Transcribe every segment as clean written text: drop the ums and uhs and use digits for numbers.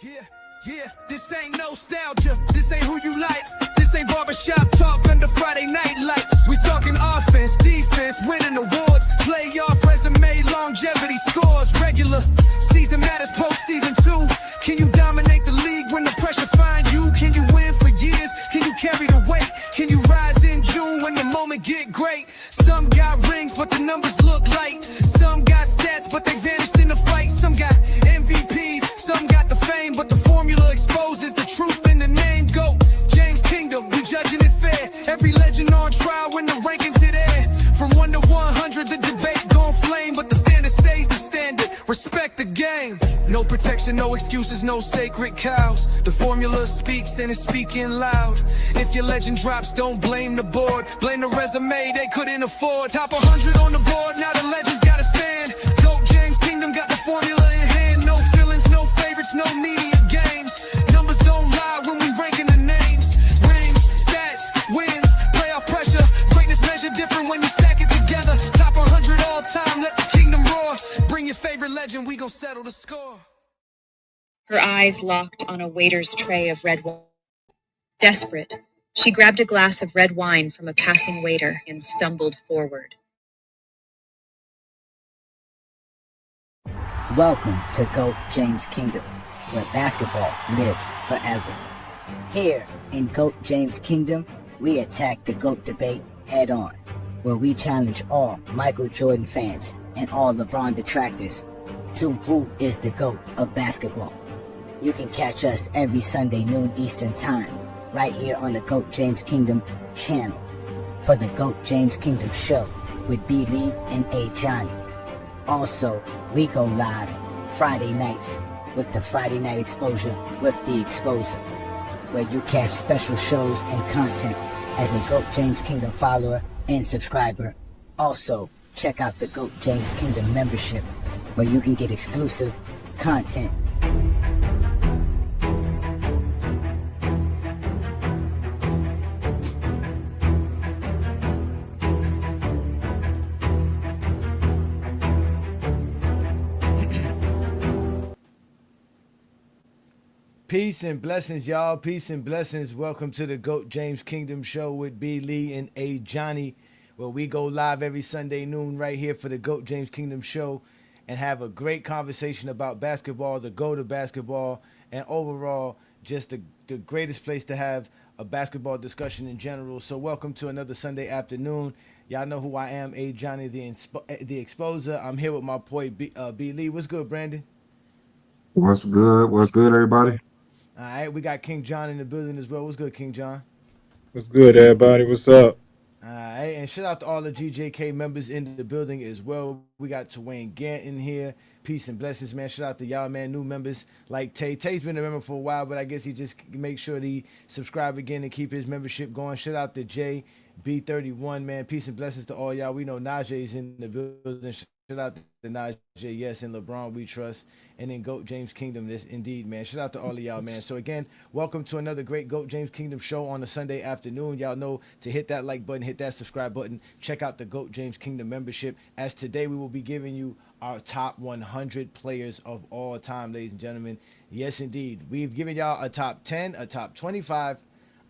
Yeah, yeah, this ain't nostalgia, this ain't who you like. This ain't barbershop talk under Friday night lights. We talking offense, defense, winning awards, playoff resume, longevity scores, regular season matters, postseason too. Can you dominate the league when the pressure find you? Can you win for years? Can you carry the weight? Can you rise in June when the moment get great? Some got rings, but the numbers look light. Some got stats, but they vanished in the fight. Some got MVPs, some got the fame, but the formula exposes the truth in the name. GOAT, James Kingdom, we judging it fair. Every legend on trial when the rankings hit air. From 1 to 100, the debate gon' flame, but the standard stays the standard. Respect the game. No protection, no excuses, no sacred cows. The formula speaks and it's speaking loud. If your legend drops, don't blame the board. Blame the resume they couldn't afford. Top 100 on the board, now the legends gotta stand. GOAT James Kingdom got the formula in hand. No feelings, no favorites, no media games. Numbers don't lie when we ranking the names. Rings, stats, wins, playoff pressure. Greatness measured different when you stack it together. Top 100 all time, let the kingdom roar. Bring your favorite legend, we gon' settle the score. Her eyes locked on a waiter's tray of red wine. Desperate, she grabbed a glass of red wine from a passing waiter and stumbled forward. Welcome to GOAT James Kingdom, where basketball lives forever. Here in GOAT James Kingdom, we attack the GOAT debate head on, where we challenge all Michael Jordan fans and all LeBron detractors to who is the GOAT of basketball. You can catch us every Sunday noon Eastern Time, right here on the GOAT James Kingdom channel, for the GOAT James Kingdom show with B. Lee and A. Johnny. Also, we go live Friday nights with the Friday Night Exposure with the Exposer, where you catch special shows and content as a GOAT James Kingdom follower and subscriber. Also, check out the GOAT James Kingdom membership, where you can get exclusive content. Peace and blessings, y'all. Peace and blessings. Welcome to the GOAT James Kingdom show with B. Lee and A. Johnny, where we go live every Sunday noon right here for the GOAT James Kingdom show and have a great conversation about basketball, the GOAT of basketball, and overall just the greatest place to have a basketball discussion in general. So welcome to another Sunday afternoon. Y'all know who I am, A. Johnny, the Exposer. I'm here with my boy B. Lee. What's good, Brandon? What's good? What's good, everybody? All right, we got King John in the building as well. What's good, King John? What's good, everybody? What's up? All right, and shout out to all the GJK members in the building as well. We got Twain Gant in here. Peace and blessings, man. Shout out to y'all, man. New members like Tay. Tay's been a member for a while, but I guess he just make sure that he subscribe again and keep his membership going. Shout out to Jay B31, man. Peace and blessings to all y'all. We know Najee in the building. Shout out to Najee, yes, and LeBron we trust. And then GOAT James Kingdom, this indeed, man. Shout out to all of y'all, man. So again, welcome to another great GOAT James Kingdom show on a Sunday afternoon. Y'all know to hit that like button, hit that subscribe button. Check out the GOAT James Kingdom membership. As today we will be giving you our top 100 players of all time, ladies and gentlemen. Yes, indeed. We've given y'all a top 10, a top 25,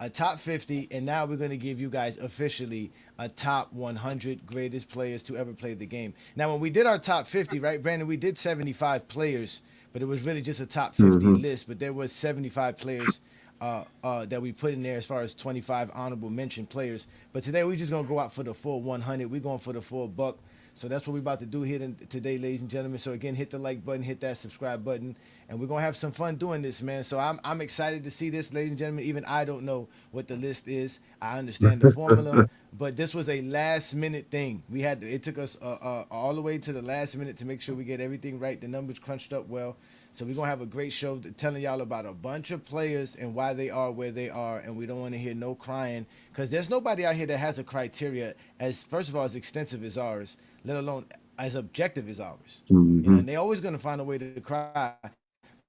a top 50, and now we're going to give you guys officially a top 100 greatest players to ever play the game. Now, when we did our top 50, right, Brandon, we did 75 players, but it was really just a top 50 list, but there was 75 players that we put in there as far as 25 honorable mention players. But today we're just going to go out for the full 100. We're going for the full buck. So that's what we're about to do here today, ladies and gentlemen. So again, hit the like button, hit that subscribe button, and we're gonna have some fun doing this, man. So I'm excited to see this, ladies and gentlemen. Even I don't know what the list is. I understand the formula, but this was a last minute thing. It took us all the way to the last minute to make sure we get everything right. The numbers crunched up well. So we're gonna have a great show telling y'all about a bunch of players and why they are where they are, and we don't want to hear no crying, because there's nobody out here that has a criteria as, first of all, as extensive as ours, let alone as objective as ours. You know, and they're always going to find a way to cry,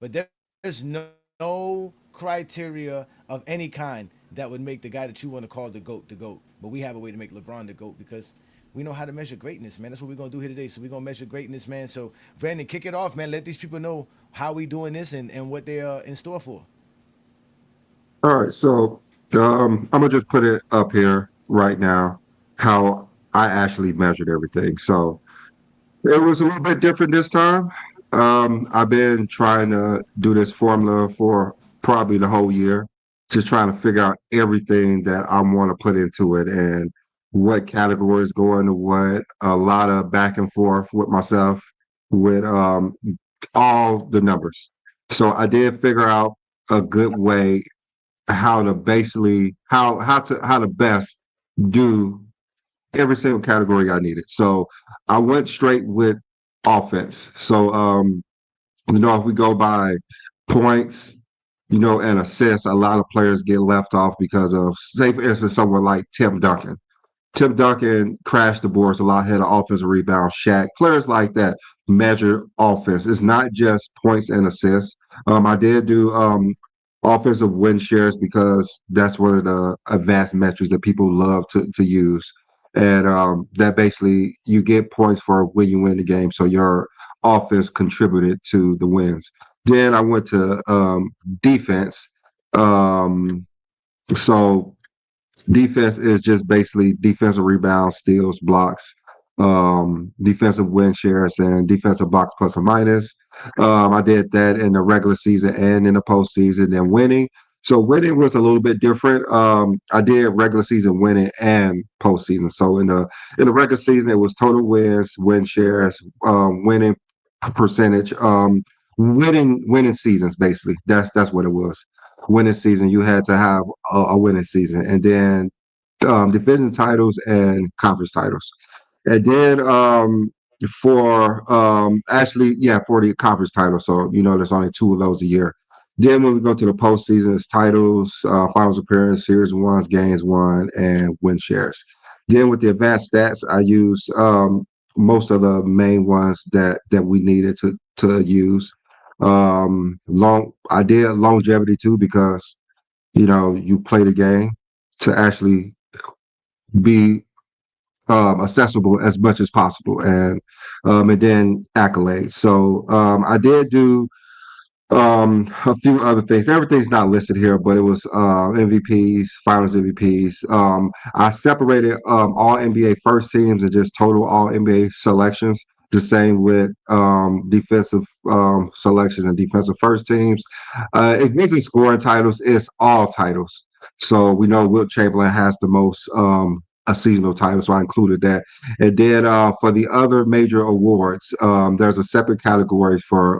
but there's no criteria of any kind that would make the guy that you want to call the GOAT the GOAT. But we have a way to make LeBron the GOAT, because we know how to measure greatness, man. That's what we're gonna do here today. So we're gonna measure greatness, man. So Brandon, kick it off, man. Let these people know how we doing this and what they are in store for. All right, so I'm gonna just put it up here right now how I actually measured everything. So it was a little bit different this time. I've been trying to do this formula for probably the whole year, just trying to figure out everything that I want to put into it and what categories go into what. A lot of back and forth with myself with all the numbers. So I did figure out a good way how to basically how to best do every single category I needed. So I went straight with offense. So if we go by points, and assists, a lot of players get left off because of, say for instance, someone like Tim Duncan. Tim Duncan crashed the boards a lot, had an offensive rebound. Shaq, players like that measure offense. It's not just points and assists. I did do offensive win shares because that's one of the advanced metrics that people love to use. And that basically you get points for when you win the game. So your offense contributed to the wins. Then I went to defense. Um, so Defense is just basically defensive rebounds, steals, blocks, defensive win shares, and defensive box plus or minus. I did that in the regular season and in the postseason. And winning. So winning was a little bit different. I did regular season winning and postseason. So in the regular season, it was total wins, win shares, winning percentage, winning seasons. Basically, that's what it was. Winning season, you had to have a winning season, and then division titles and conference titles. And then for the conference title, so there's only two of those a year. Then when we go to the postseason, it's titles, finals appearance, series ones, games won, and win shares. Then with the advanced stats, I use most of the main ones that we needed to use. I did longevity too because you play the game to actually be accessible as much as possible, and then accolades. So I did do a few other things. Everything's not listed here, but it was MVPs, Finals MVPs. I separated all NBA first teams and just total all NBA selections. The same with defensive selections and defensive first teams. It wasn't scoring titles; it's all titles. So we know Wilt Chamberlain has the most a seasonal title, so I included that. And then for the other major awards, there's a separate category for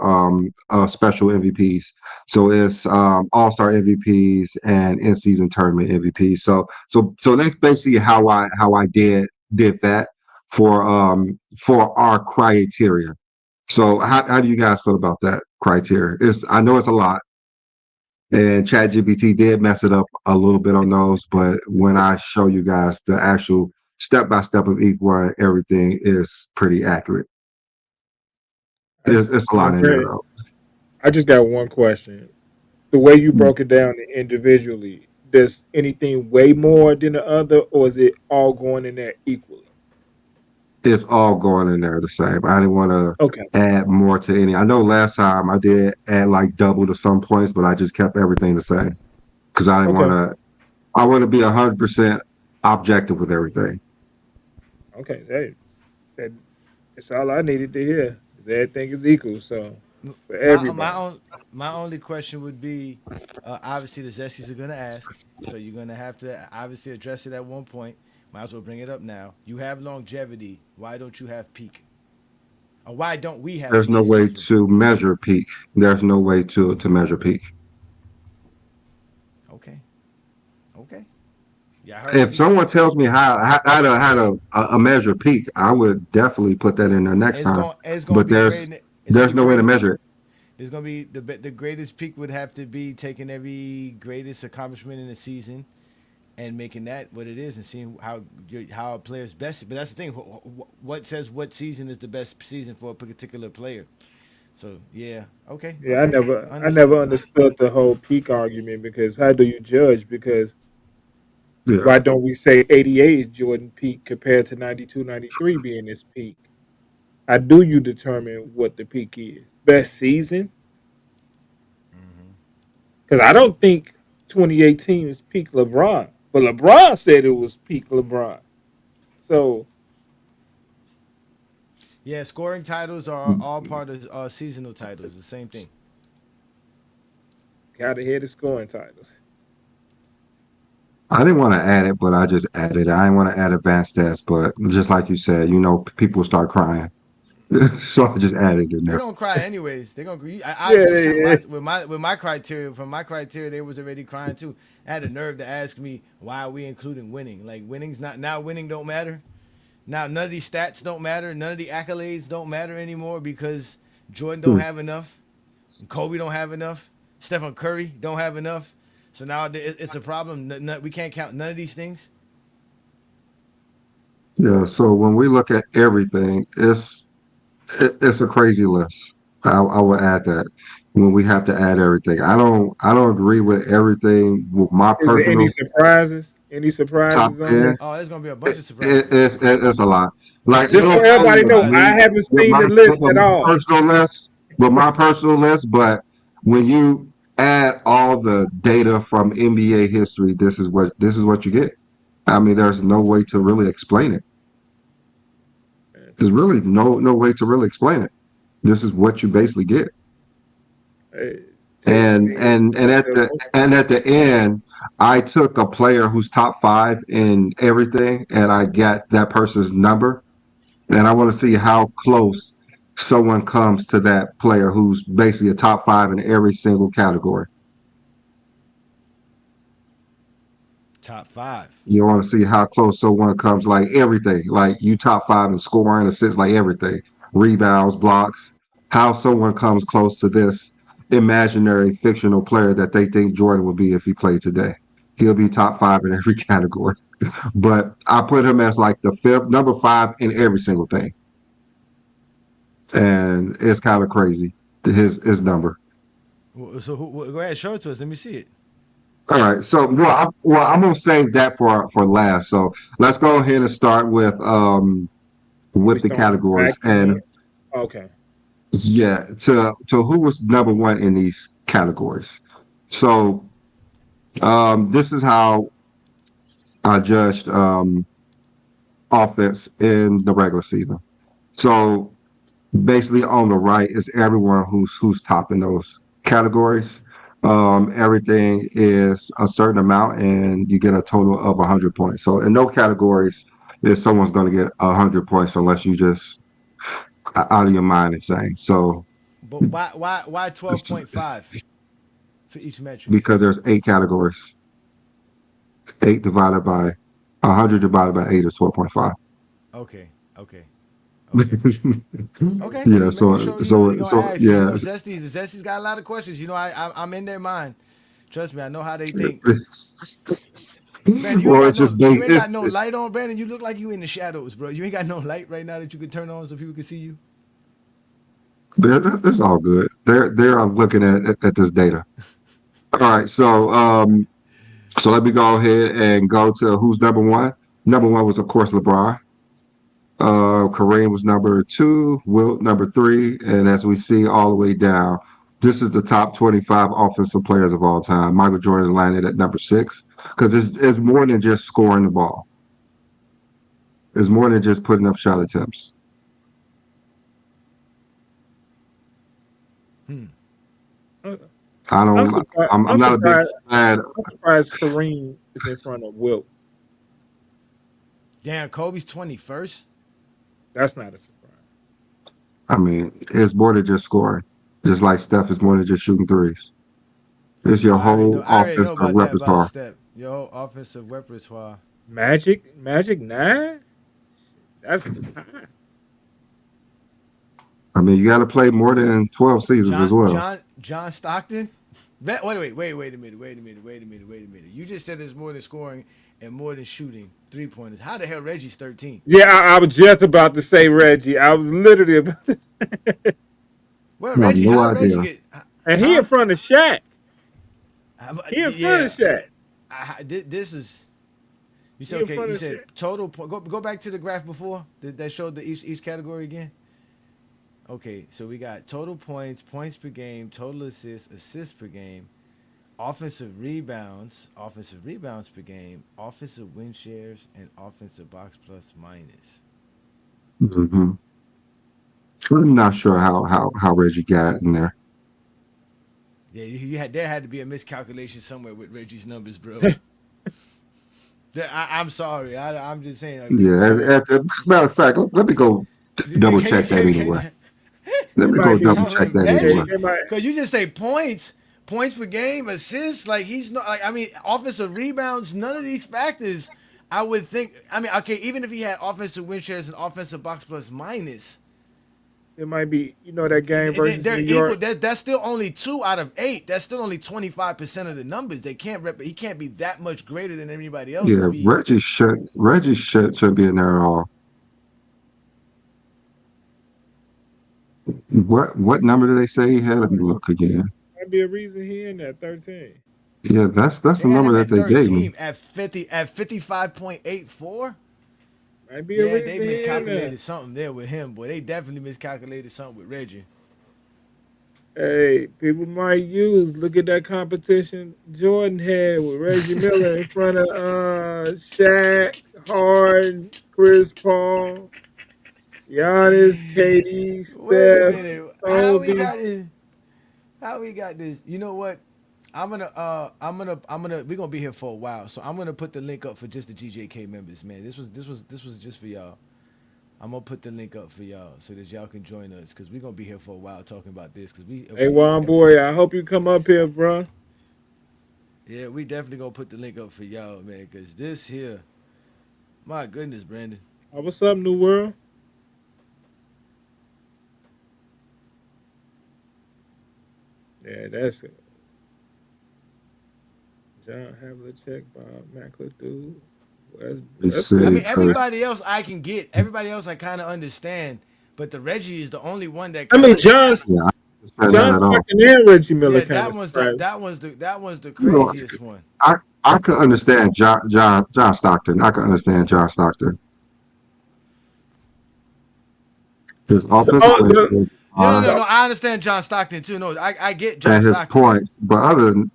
special MVPs. So it's All-Star MVPs and in-season tournament MVPs. So that's basically how I did that for our criteria. So how do you guys feel about that criteria? I know it's a lot, and ChatGPT did mess it up a little bit on those, but when I show you guys the actual step by step of each one, everything is pretty accurate. It's a lot in there Brandon, though. I just got one question. The way you Mm. broke it down individually, does anything weigh more than the other, or is it all going in there equally? It's all going in there the same. I didn't want to Okay, add more to any. I know last time I did add like double to some points, but I just kept everything the same because I didn't want okay, to. I want to be 100% objective with everything. okay. That that's all I needed to hear. 'Cause everything is equal, so for My my everybody. own my only question would be, obviously the Zesties are gonna ask, so you're gonna have to obviously address it at one point. Might as well bring it up now. You have longevity. Why don't you have peak? Or why don't we have There's peak? no way Excuse me. to measure peak. There's no way to measure peak. Okay. Okay. Yeah, I heard what If he said. someone tells me how to measure peak, I would definitely put that in there next time. It's gonna But be there's great. It's gonna there's be no way to great. measure it. There's gonna be the greatest peak would have to be taking every greatest accomplishment in the season and making that what it is and seeing how a player's best. But that's the thing. What says what season is the best season for a particular player? So yeah, okay, Yeah, okay, I never understood. understood the whole peak argument because how do you judge? Because Yeah. Why don't we say 88 is Jordan peak compared to 92, 93 being his peak? How do you determine what the peak is? Best season? Hmm. Because I don't think 2018 is peak LeBron, but LeBron said it was peak LeBron. So Yeah, scoring titles are all part of seasonal titles. The same thing. gotta hear the scoring titles. I didn't want to add it, but I just added it. I didn't want to add advanced stats, but just like you said, people start crying. So I just added it in They're there. gonna cry anyways. They're gonna. I Yeah, do something yeah. with my criteria. From my criteria, they was already crying too. I had the nerve to ask me why are we including winning? Like winning's not now. Winning don't matter. Now none of these stats don't matter. None of the accolades don't matter anymore because Jordan don't Hmm. have enough. And Kobe don't have enough. Stephen Curry don't have enough. So now it's a problem. We can't count none of these things. Yeah. So when we look at everything, it's a crazy list. I will add that when we have to add everything. I don't agree with everything with my Is there any personal surprises? Any top surprises on ten. here? Oh, there's gonna be a bunch of It, surprises. it, it, it's a lot. Like It's Just so I everybody don't know, surprise. I agree haven't with seen my the list with at my all. personal list, but when you add all the data from NBA history, this is what you get. I mean, there's no way to really explain it. There's really no way to really explain it. This is what you basically get. Text And me. and and at the end, I took a player who's top five in everything, and I got that person's number, and I want to see how close someone comes to that player who's basically a top five in every single category. Top five. You want to see how close someone comes, like everything, like you top five in scoring, assists, like everything, rebounds, blocks. How someone comes close to this imaginary fictional player that they think Jordan would be if he played today. He'll be top five in every category, but I put him as like the fifth, number five in every single thing, and it's kind of crazy. His number. So go ahead, show it to us. Let me see it. All right, so I'm gonna save that for last. So let's go ahead and start We with the starting from back categories. end. And Okay. yeah, to who was number one in these categories. So this is how I judged offense in the regular season. So basically on the right is everyone who's top in those categories. Everything is a certain amount, and you get a total of 100 points. So in no categories is someone's going to get 100 points unless you just out of your mind insane. So But why 12.5 for each metrics? because there's 8 categories, 8 divided by 8 is 12.5. Okay, okay, okay, okay. Yeah. Just making So sure they're so gonna so ask. yeah. Zesties got a lot of questions. I'm in their mind. Trust me, I know how they think. Brandon, Well, it's just you ain't got it's no light on, Brandon. You look like you in the shadows, bro. You ain't got no light right now that you could turn on so people can see you. that's all good. They're looking at this data. All right, so let me go ahead and go to who's number one. Number one was of course LeBron. Kareem was number two, Wilt number three, and as we see all the way down, this is the top 25 offensive players of all time. Michael Jordan landed at number six because it's more than just scoring the ball. It's more than just putting up shot attempts. Hmm. Uh, I I'm don't. surprised. I'm not a big fan. I'm surprised Kareem is in front of Wilt. Damn, Kobe's 21st. That's not a surprise. I mean, it's more than just scoring. Just like Steph is more than just shooting threes. It's your whole I already know offensive about that about repertoire. Step. Yo, offensive repertoire. Magic 9. That's high. I mean, you got to play more than 12 seasons as well. John Stockton. Wait a minute. You just said it's more than scoring and more than shooting 3 pointers. How the hell Reggie's 13? Yeah, I was just about to say Reggie. I was literally about to, Well, I have Reggie, no how Reggie idea. get? and he in Huh? front of Shaq. He in front Yeah. of Shaq. This is You He said in okay. front You of said Shaq. total. Go back to the graph before that showed each category again. Okay, so we got total points, points per game, total assists, assists per game, offensive rebounds per game, offensive win shares, and offensive box plus minus. Hmm. I'm not sure how Reggie got in there. Yeah, you had there had to be a miscalculation somewhere with Reggie's numbers, bro. I'm sorry. I'm just saying. Like, Yeah. Matter of fact, let me go double can you check that anyway. Let It me might go be. double I'm like check that anyway. Reggie, It might. because you just say points per game, assists. Like he's not like I mean offensive rebounds. None of these factors, I would think. I mean, okay, even if he had offensive win shares and offensive box plus minus, It might be. You know that game versus they're New equal. York. That's still only 2 out of 8. That's still only 25% of the numbers. They can't He can't be that much greater than anybody else to Yeah, be. Reggie should be in there at all. What number did they say he had? Let me look again. Might be a reason he in that 13. Yeah, that's They the got number him that at they gave me. 13 at 55.84. Might be a Yeah, they reason he in there. miscalculated something there with him, boy. They definitely miscalculated something with Reggie. Hey, people might use. Look at that competition Jordan had with Reggie Miller in front of Shaq, Harden, Chris Paul, Giannis, KD, Wait a Steph, minute. Kobe. How we got this? You know what? We're gonna be here for a while, so I'm gonna put the link up for just the GJK members, man. This was just for y'all. I'm gonna put the link up for y'all so that y'all can join us because we're gonna be here for a while talking about this because Hey, Juan boy, I hope you come up here, bro. yeah, we definitely gonna put the link up for y'all, man, because this here, my goodness, Brandon. What's up, New World? Yeah, that's it. John Havlicek, Bob McAdoo. Let's That's I see, cool. mean, 'cause everybody else I can get. Everybody else I kind of understand, but the Reggie is the only one that I kind mean, of. yeah, I don't understand John that at all. Stockton and Reggie Miller Yeah, kind of surprised. that one's the You know, craziest one. I could understand John Stockton. I could understand John Stockton. His The, offensive oh, win the, is No. fine the, No. I understand John Stockton too. No, I get John and his Stockton. points, but other than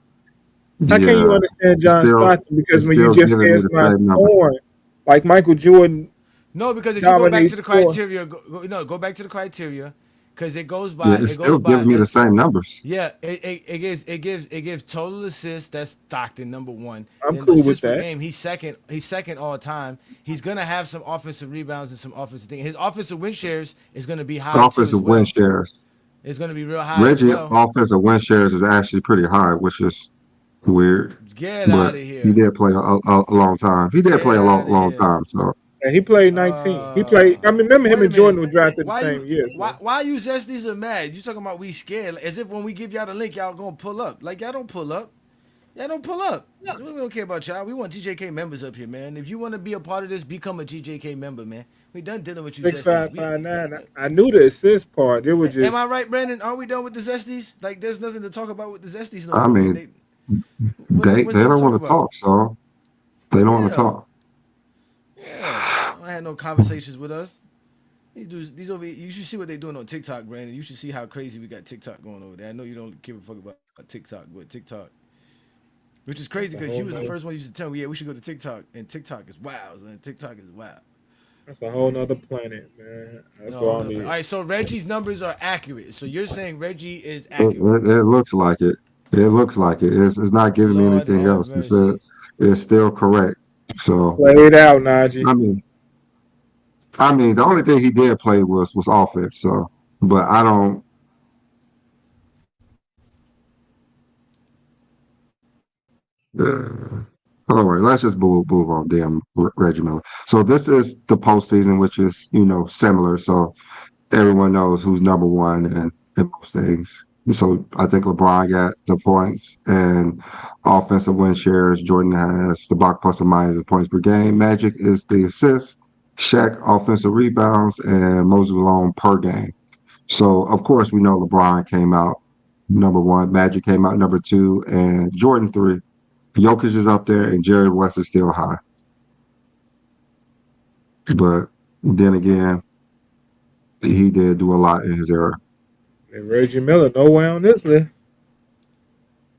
how can you yeah, understand it's John still Stockton? Because it's when you still just say giving me it's the not same number. scoring, like Michael Jordan No, because if you go back to dominates the score. criteria, go back to the criteria, because Yeah, it's it still goes by. giving me the same numbers. Yeah, it gives total assists. That's Stockton number one. I'm Then cool with assists per that. game, he's second. He's second all time. He's gonna have some offensive rebounds and some offensive things. His offensive win shares is gonna be high too as Offensive win well. shares. It's gonna be real high as Reggie well. offensive win shares is actually pretty high, which is weird. Get out But of he here. did play a long time. He did play Get a out of long here. time. So And he played 19. He played. I mean, remember him Wait a and Jordan minute. were drafted the Why same you year. why So why you zesties are mad? You talking about we scared? As if when we give y'all the link, y'all gonna pull up. Like y'all don't pull up. Y'all don't pull up. We don't care about y'all. We want GJK members up here, man. If you want to be a part of this, become a GJK member, man. We done dealing with you six zesties. five five nine. I knew the assist part. It was Am I just right, Brandon? Are we done with the zesties? Like, there's nothing to talk about with the zesties no I more, man. mean, they What's there to don't talk want to about? talk. So they don't want to Yeah, talk. yeah. I had no conversations with us. These over. You should see what they're doing on TikTok, Brandon. You should see how crazy we got TikTok going over there. I know you don't give a fuck about TikTok, but TikTok, which is that's crazy a because whole you was the nother. first one used to tell me, yeah, we should go to TikTok, and TikTok is wild, and TikTok is wild. That's a whole nother planet, man. That's No, what hold I up. All need. right, so Reggie's numbers are accurate. So you're saying Reggie is It, accurate? it, it looks like it. It looks like it. It's not giving me Lord anything have else. mercy. It's still correct. So Play it out, Najee. I mean, the only thing he did play was offense. So, but I don't. Uh, all right, let's just move on. Damn, Reggie Miller. So this is the postseason, which is similar. So everyone knows who's number one in most things. So I think LeBron got the points and offensive win shares. Jordan has the block plus or minus the points per game. Magic is the assists. Shaq offensive rebounds and Moses Malone per game. So of course we know LeBron came out number one, Magic came out number two, and Jordan three. Jokic is up there, and Jerry West is still high. But then again, he did do a lot in his era. And Reggie Miller, nowhere on this list.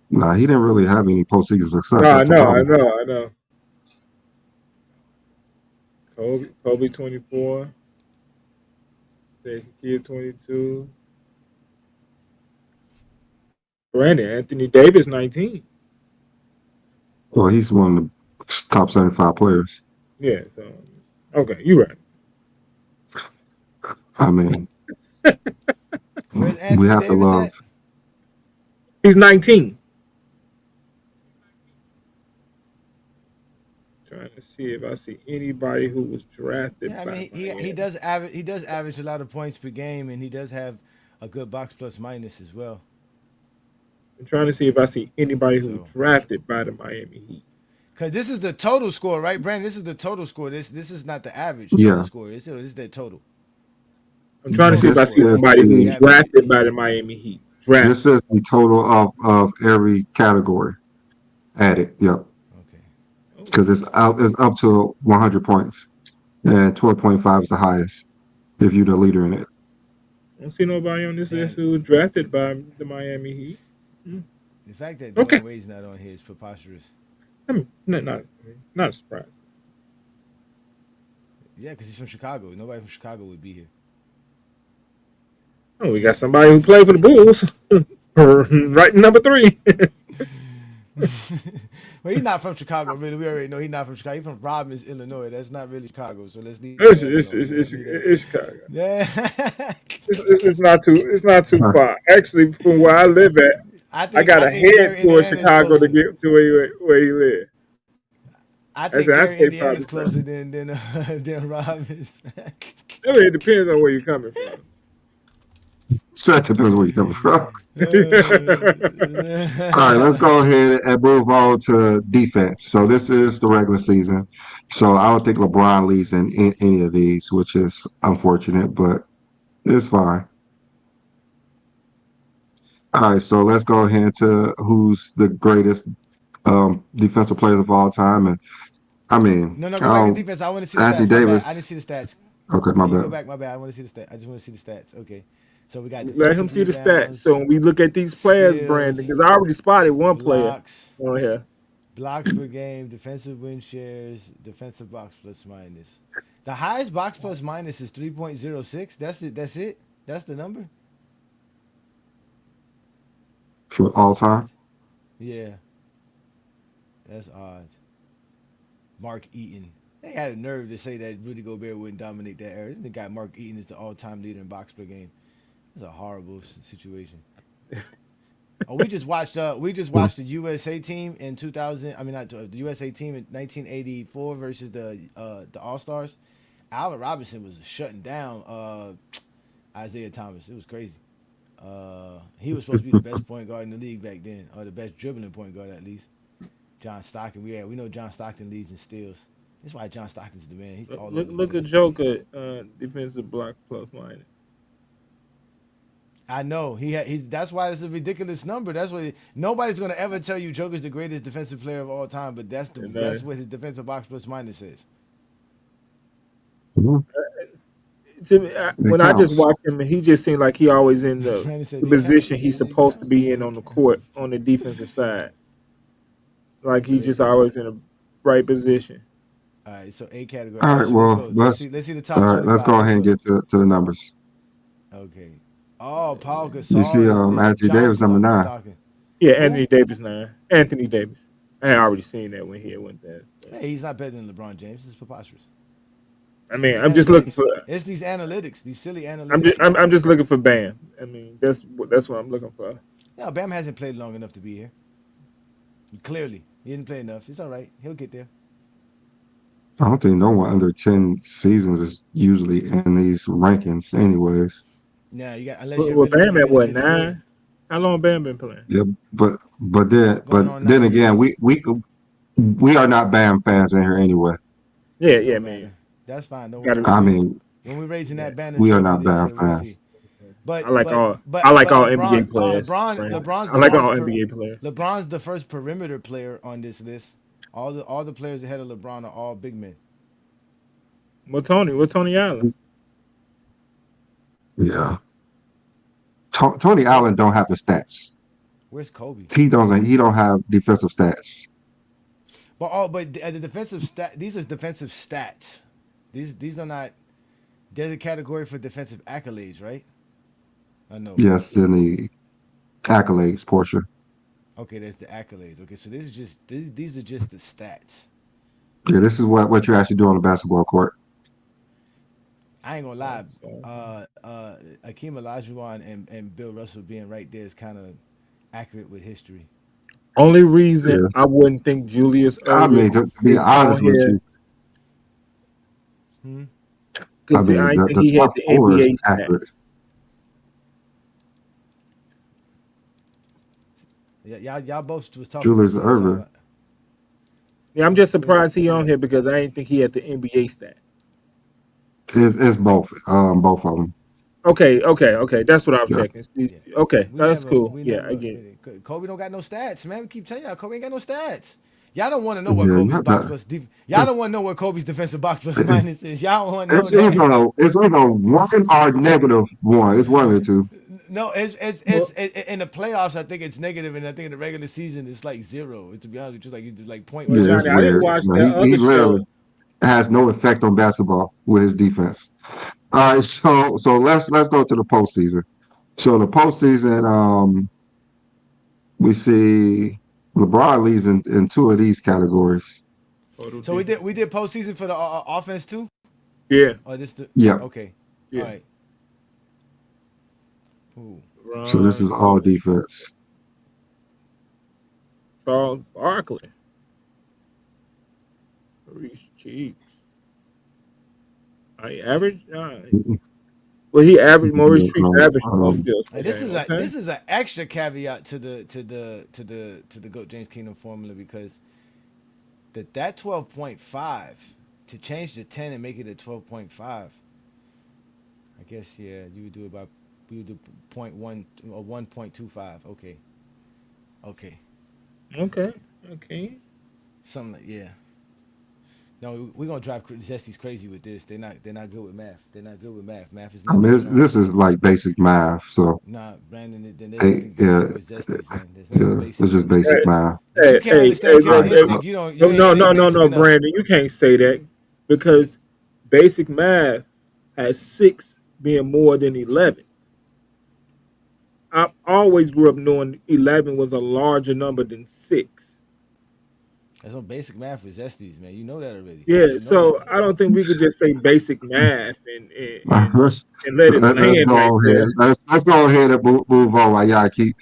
Nah, he didn't really have any postseason No, success. I That's the know, I problem. know, I know. Kobe 24, Jason Kidd 22, Brandon Anthony Davis 19. Well, he's one of the top 75 players. Yeah, so okay, you right. I mean, Where's we Anthony have to Davis love. at? He's 19. Trying to see if I see anybody who was drafted Yeah, I by mean he Miami. does average a lot of points per game, and he does have a good box plus minus as well. I'm trying to see if I see anybody who was So, drafted by the Miami Heat. because this is the total score, right, Brandon? This is the total score. This is not the average of the Yeah, score. This is their total. I'm The trying to see total if I this see score, is somebody not who the was the average. drafted by the Miami Heat. this Drafted. is the total of every category added. Yep, Okay. Oh, because it's up to 100 points, and 12.5 is the highest if you're the leader in it. I don't see nobody on this list And who was drafted by the Miami Heat. Hmm. the fact that Okay. Dwayne Wade's not on here is preposterous. I mean, not a surprise. Yeah, because he's from Chicago. Nobody from Chicago would be here. Oh, we got somebody who played for the Bulls. Right in number 3. Well, he's not from Chicago, really. We already know he's not from Chicago. He's from Robbins, Illinois. That's not really Chicago. So let's leave it's, that it's, alone. it's, Let's it's, leave that. it's Chicago. Yeah. It's not too Huh. far. Actually, from where I live at, I got I to think head Gary, towards Indiana is Chicago to closer. get to where he live. I think I Gary, stay Indiana probably is closer south. than Robbins. I mean, it depends on where you're coming from. So it depends where you're coming from. All right, let's Uh, go ahead and move on to defense. So this is the regular season. So I don't think LeBron leads in any of these, which is unfortunate, but it's fine. All right, so let's go ahead to who's the greatest defensive players of all time. And I mean, no, I go back to don't, defense. I want to see the Anthony stats. My bad. Davis. I didn't see the stats. Okay, my Can you go bad. back? My bad. I want to see the stat. I just want to see the stats. Okay. So we got Let him defensive see the stats. rebounds, So when we look at these players, Brandon, steals, because I already spotted one player blocks, on here. blocks per game, defensive win shares, defensive box plus minus. The highest box plus minus is 3.06. That's it. That's it. That's the number. For That's all odd. time. Yeah, that's odd. Mark Eaton. They had a nerve to say that Rudy Gobert wouldn't dominate that era. They got Mark Eaton as the all-time leader in box per game. It's a horrible situation. Oh, we just watched the USA team in 2000. I mean, not the USA team in 1984 versus the All Stars. Allen Robinson was shutting down Isaiah Thomas. It was crazy. He was supposed to be the best point guard in the league back then, or the best dribbling point guard at least. John Stockton. We know John Stockton leads in steals. That's why John Stockton's the man. He's all over the Look at place. Joker defensive block plus minus. I know he. That's why it's a ridiculous number. That's what nobody's gonna ever tell you Joker's the greatest defensive player of all time. But And that's what his defensive box plus minus is. Mhm. to me, It when I just counts. watch him, he just seemed like he always in Brandon said the it position counts. he's It supposed to counts. be in on the court on the defensive side. Like So he just always in the right position. all right. So A category. All All right. right, So let's well, go. Let's let's see. Let's see the all top right, let's 25. go Let's ahead and go. get to the numbers. Okay. Oh, Paul You see, Gasol is there. Anthony Davis number 9. Stockton. Yeah, Who? Anthony Davis now. Anthony Davis. I had already seen that when he had went there. Hey, he's not better than LeBron James. This is preposterous. I It's mean, these I'm just looking analytics. for. It's these analytics. These silly analytics. I'm just looking for Bam. I mean, that's what I'm looking for. No, Bam hasn't played long enough to be here. Clearly, he didn't play enough. It's all right. He'll get there. I don't think no one under 10 seasons is usually in these rankings, anyways. Nah, you got unless you're Well, really, Bam really, at really, what really good. 9? How long Bam been playing? Yeah, but then Going on then 9 years. again, we are not Bam fans in here anyway. Yeah, It yeah, don't man. matter. That's fine. Don't Got worry. it. I mean, When we're raising Yeah. that banner we are trophy not this Bam year, we'll fans. see. But I like all NBA LeBron players. Brandon. LeBron's I the like first all NBA players. LeBron's the first perimeter player on this list. All the players ahead of LeBron are all big men. What Tony? What Tony Allen? Yeah. Tony Where's Allen don't have the stats. Where's Kobe? He don't have defensive stats. But the defensive stat. These are defensive stats. These are not. There's a category for defensive accolades, right? I know. Yes, in the accolades portion. Okay, there's the accolades. Okay, so this is just these are just the stats. Yeah, this is what you actually do on the basketball court. I ain't gonna Okay, lie. so Akeem Olajuwon and Bill Russell being right there is kind of accurate with history. only reason Yeah. I wouldn't think Julius I Erving mean, to be is on honest with here you, Hmm. I because mean I think the he had top the four is NBA stat. accurate. Yeah, y'all both was talking at the Julius same time. Erving. Yeah, I'm just Go ahead. surprised he Go on ahead. here because I didn't think he had the NBA stat. It's both of them. Okay. That's what I was Yeah. checking. See, Yeah. okay, We that's never, cool. we Yeah, I never. get it. Kobe don't got no stats, man. We keep telling y'all, Kobe ain't got no stats. Y'all don't want to know what Yeah, Kobe's box plus. Y'all don't want to know what Kobe's defensive box plus minus is. Y'all don't want to know that. it's either one or negative one. It's one of the two. No, Well, in the playoffs. I think it's negative, and I think in the regular season it's like zero. To be honest with you, like you do like point well, one Yeah, it's Johnny, I something. didn't weird. watch No, that he other literally show. has no effect on basketball with his defense. All right, so let's go to the postseason. So the postseason, we see LeBron leads in two of these categories. Total So we did defense. we did postseason for the offense too. Yeah, Or this the Yeah. okay. All yeah. right. Ooh. So this is Ron all defense. defense. Charles Barkley, Reese Cheeks. I average. Well, he averaged Maurice Street averaged more steals per And this game. is Okay. an extra caveat to the GOAT James Kingdom formula because that 12.5 to change the 10 and make it a 12.5. I guess yeah, you would do point one or 1.25. Okay. Okay. Okay. Okay. Something like yeah. No, we're gonna drive Zesties crazy with this. They're not good with math. They're not good with math. Math is I not their mean, strong this suit. is like basic math. So Nah, Brandon, then there's hey, nothing yeah, basic with Zesties, man. There's nothing yeah, basic it's just with it. basic Hey, math. If you can't understand All killer right, instinct, so no, you no, ain't no, basic no, enough. Brandon, you can't say that because basic math has six being more than 11. I always grew up knowing 11 was a larger number than six. That's some basic math with Zesties, man. You know that already. You Yeah, should know that. so I don't think we could just say basic math let's and let it let's land right go ahead. there. Let's go ahead and move on. While y'all keep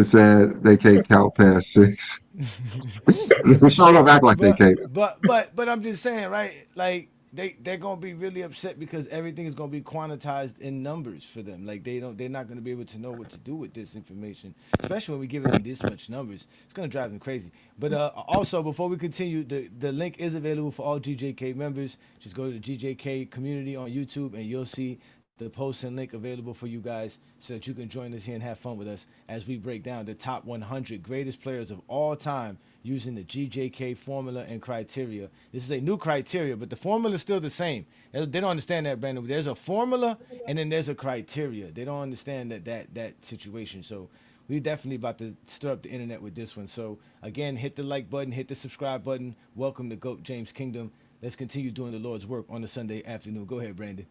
saying they can't count past six. They sure enough act like they But can't. I'm just saying, right? Like they're gonna be really upset because everything is gonna be quantized in numbers for them. Like they're not gonna be able to know what to do with this information, especially when we give them this much numbers. It's gonna drive them crazy. But also before we continue, the link is available for all GJK members. Just go to the GJK community on YouTube and you'll see the post and link available for you guys so that you can join us here and have fun with us as we break down the top 100 greatest players of all time using the GJK formula and criteria. This is a new criteria, but the formula is still the same. They don't understand that, Brandon. There's a formula and then there's a criteria. They don't understand that situation. So we're definitely about to stir up the internet with this one. So again, hit the like button, hit the subscribe button. Welcome to GOAT James Kingdom. Let's continue doing the Lord's work on a Sunday afternoon. Go ahead, Brandon.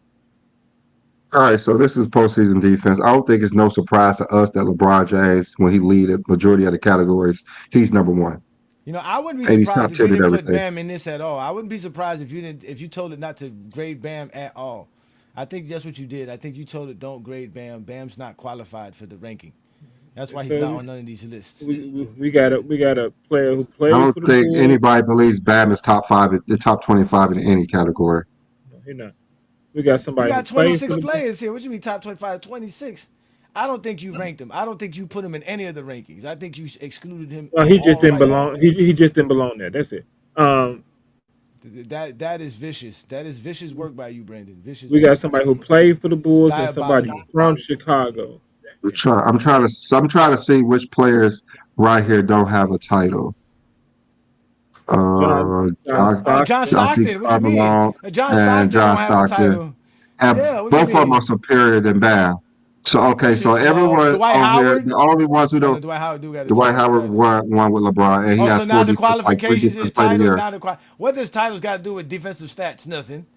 All right, so this is postseason defense. I don't think it's no surprise to us that LeBron James, when he lead a majority of the categories, he's number one, You know, I wouldn't be and he's surprised top if you 10 in didn't put everything. Bam in this at all. I wouldn't be surprised if you told it not to grade Bam at all. I think that's what you did. I think you told it don't grade Bam. Bam's not qualified for the ranking. That's why he's not So on none of these lists. we got a player who I played don't for the think Bulls. anybody believes Bam is top five, the top 25 in any category. No, he not. We got You somebody who got played for 26 the Bulls. players here. What you mean top 25, 26? I don't think you ranked him. I don't think you put him in any of the rankings. I think you excluded him No, from he just all didn't ranking. belong. He just didn't belong there. That's it. Um, That is vicious. That is vicious work by you, Brandon. Vicious we work. got somebody who played for the Bulls and somebody Diabolical. from Chicago. I'm trying to see which players right here don't have a title. John John John Stockton. Josh Stockton. What you mean? Carmelo John and Stockton don't Josh have a Stockton. title. And Yeah, what you both of them are mean? superior than Bam. So okay, so Bullshit. No, everyone Dwight over here, Howard. the only ones who Oh no, don't, Dwight Howard do got a Dwight Howard title. won with LeBron, and he Oh, has so now the like three qualifications is defensive player of the title. year. Now what does titles got to do with defensive stats? Nothing.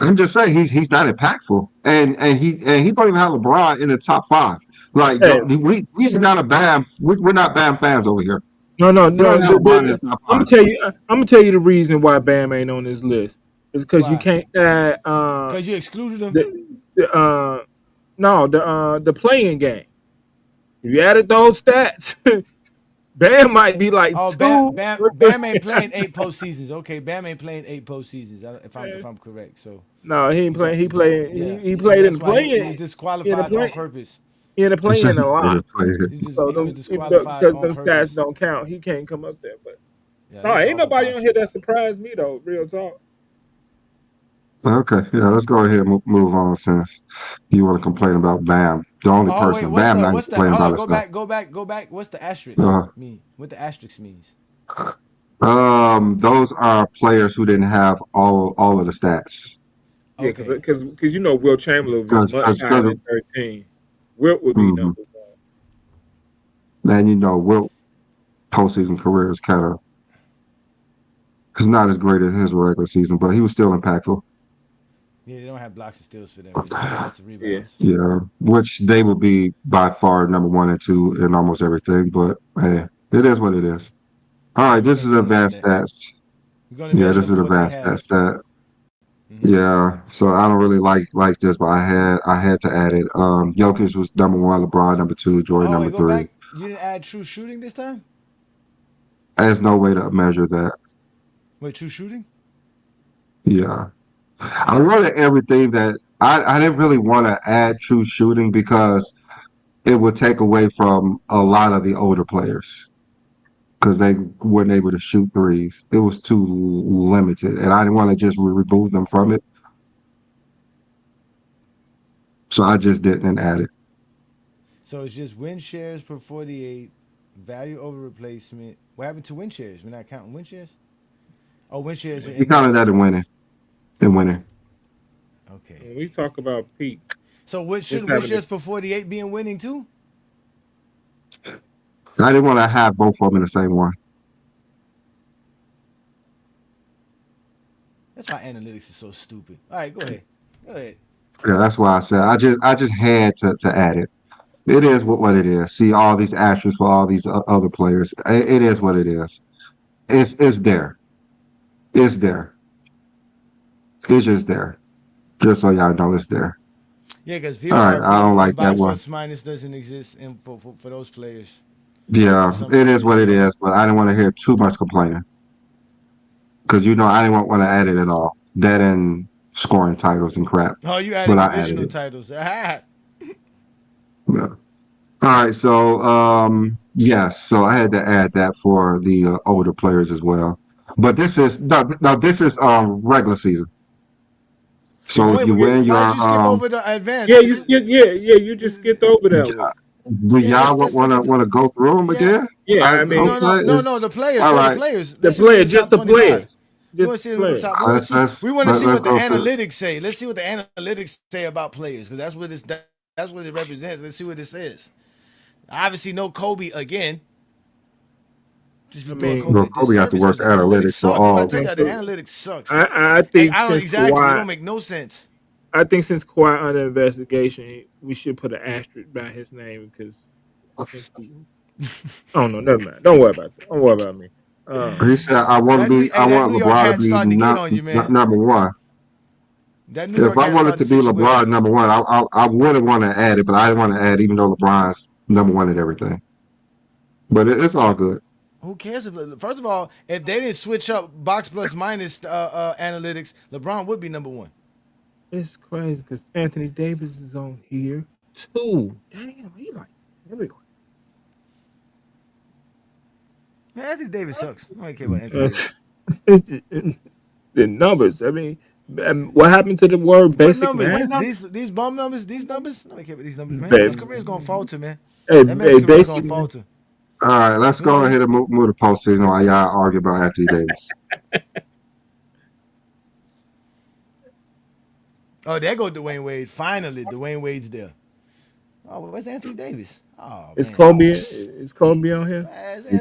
I'm just saying he's not impactful, and he don't even have LeBron in the top five. Like Hey, we're not a Bam, we're not Bam fans over here. no, no, He don't no. have LeBron in the top I'm gonna five. tell you. I'm gonna tell you the reason why Bam ain't on this list. It's because you Why? can't add Because you excluded him. the no the playing game. If you added those stats, Bam might be like Oh, two. Bam ain't playing 8 postseasons. Okay, Bam ain't playing 8 postseasons. If I'm correct. So No, he ain't you got playing. He played. yeah. He So played in that's the why he was playing. In the disqualified on play. purpose. In the He said playing he a lot. didn't play it. So He was them disqualified because on them stats purpose. don't count. He can't come up there. But Yeah, no, that's ain't all nobody on here preposterous. that surprised me though. Real talk. Okay, yeah, let's go ahead and move on since you want to complain about Bam. The only Oh wait, person, Bam, not even what's the? complaining Hold about on, his stuff. go back. What's the asterisk Uh, mean? What the asterisk means? those are players who didn't have all of the stats. Yeah, Okay. because you know Will Chamberlain would be much higher Because than 13. Wilt would be number one. man, Wilt postseason career is kind of it's not as great as his regular season, but he was still impactful. Yeah, they don't have blocks and steals for them either. Lots of Yeah. rebounds. Yeah, which they would be by far number one and two in almost everything. But hey, it is what it is. All Yeah, right, this is we're gonna let advanced that. stats. We're gonna Yeah, measure this them is for what they advanced have. stat. Hmm. Yeah, so I don't really like this, but I had to add it. Jokic was number one, LeBron number two, Jordan Oh number wait, go three. back. You didn't add true shooting this time. There's no way to measure that. Wait, true shooting? Yeah, I wanted everything that I didn't really want to add true shooting because it would take away from a lot of the older players because they weren't able to shoot threes. It was too limited, and I didn't want to just remove them from it. So I just didn't add it. So it's just win shares per 48, value over replacement. What happened to win shares? We're not counting win shares. Oh, win shares are We in counted the. that in winning. In winning. Okay. When we talk about peak, So what it's shouldn't win having shares per 48 be in winning too? I didn't want to have both of them in the same one. That's why analytics is so stupid. All right, go ahead. Go ahead. Yeah, that's why I said I just had to add it. It is what it is. See all these asterisks for all these other players. It is what it is. It's there. It's there. It's just there. Just so y'all know it's there. Yeah, because All right, I don't VRP like that box one. plus minus doesn't exist for those players. For Yeah, some it is players, what it yeah. is. But I didn't want to hear too much complaining because I didn't want to add it at all. That and scoring titles and crap. Oh, you But added I added divisional it. titles. Ah, Yeah. All right, so yes, so I had to add that for the older players as well. But this is no, this is regular season. So if wait, you win why'd your you skip over the advance? yeah, you skip. Yeah, you just skipped over that one. do Yeah, y'all let's look want to at want to go through them yeah. again? Yeah, I mean Okay, No. The players. all Go to right. players. the Let's see who's player, in the just top the 25. players, We just want to the see who the players. top. We want to see. We want to see Let's what the go through. analytics say. Let's see what the analytics say about players because that's what it's. That's what it represents. Let's see what it says. Obviously, no Kobe again. Just I be doing mean, Kobe Well, a Kobe got the disservice because worst the analytics analytics for sucks. I'm about I to all. tell think you, the analytics sucks. I think I don't since exactly. It Kawhi, don't make no sense. I think since Kawhi under investigation, we should put an asterisk by his name because I think he. Oh no, never mind. Don't worry about that. Don't worry about me. He said, I That want New York LeBron to hat be starting to get on you, man. number one. That New If York I hat wanted starting to to be fit you well, LeBron man. number one, I would have wanted to add it, but I didn't want to add even though LeBron's number one at everything. But it's all good. Who cares if first of all, if they didn't switch up box plus minus analytics, LeBron would be number one. It's crazy because Anthony Davis is on here too. Damn, he like everywhere. Man, Anthony Davis sucks. I don't care about Anthony Davis. It's the numbers. I mean, what happened to the word What basic numbers? math? These bum numbers? These numbers? I don't care about these numbers, man. His Ba- career's gonna falter, man. Hey, That man's career's basic gonna falter. All right, let's Who's go the? ahead and move to postseason while y'all argue about Anthony Davis. Oh, there go Dwayne Wade. Finally, Dwayne Wade's there. Oh, where's Anthony Davis? Oh Is man, Kobe is Kobe on here?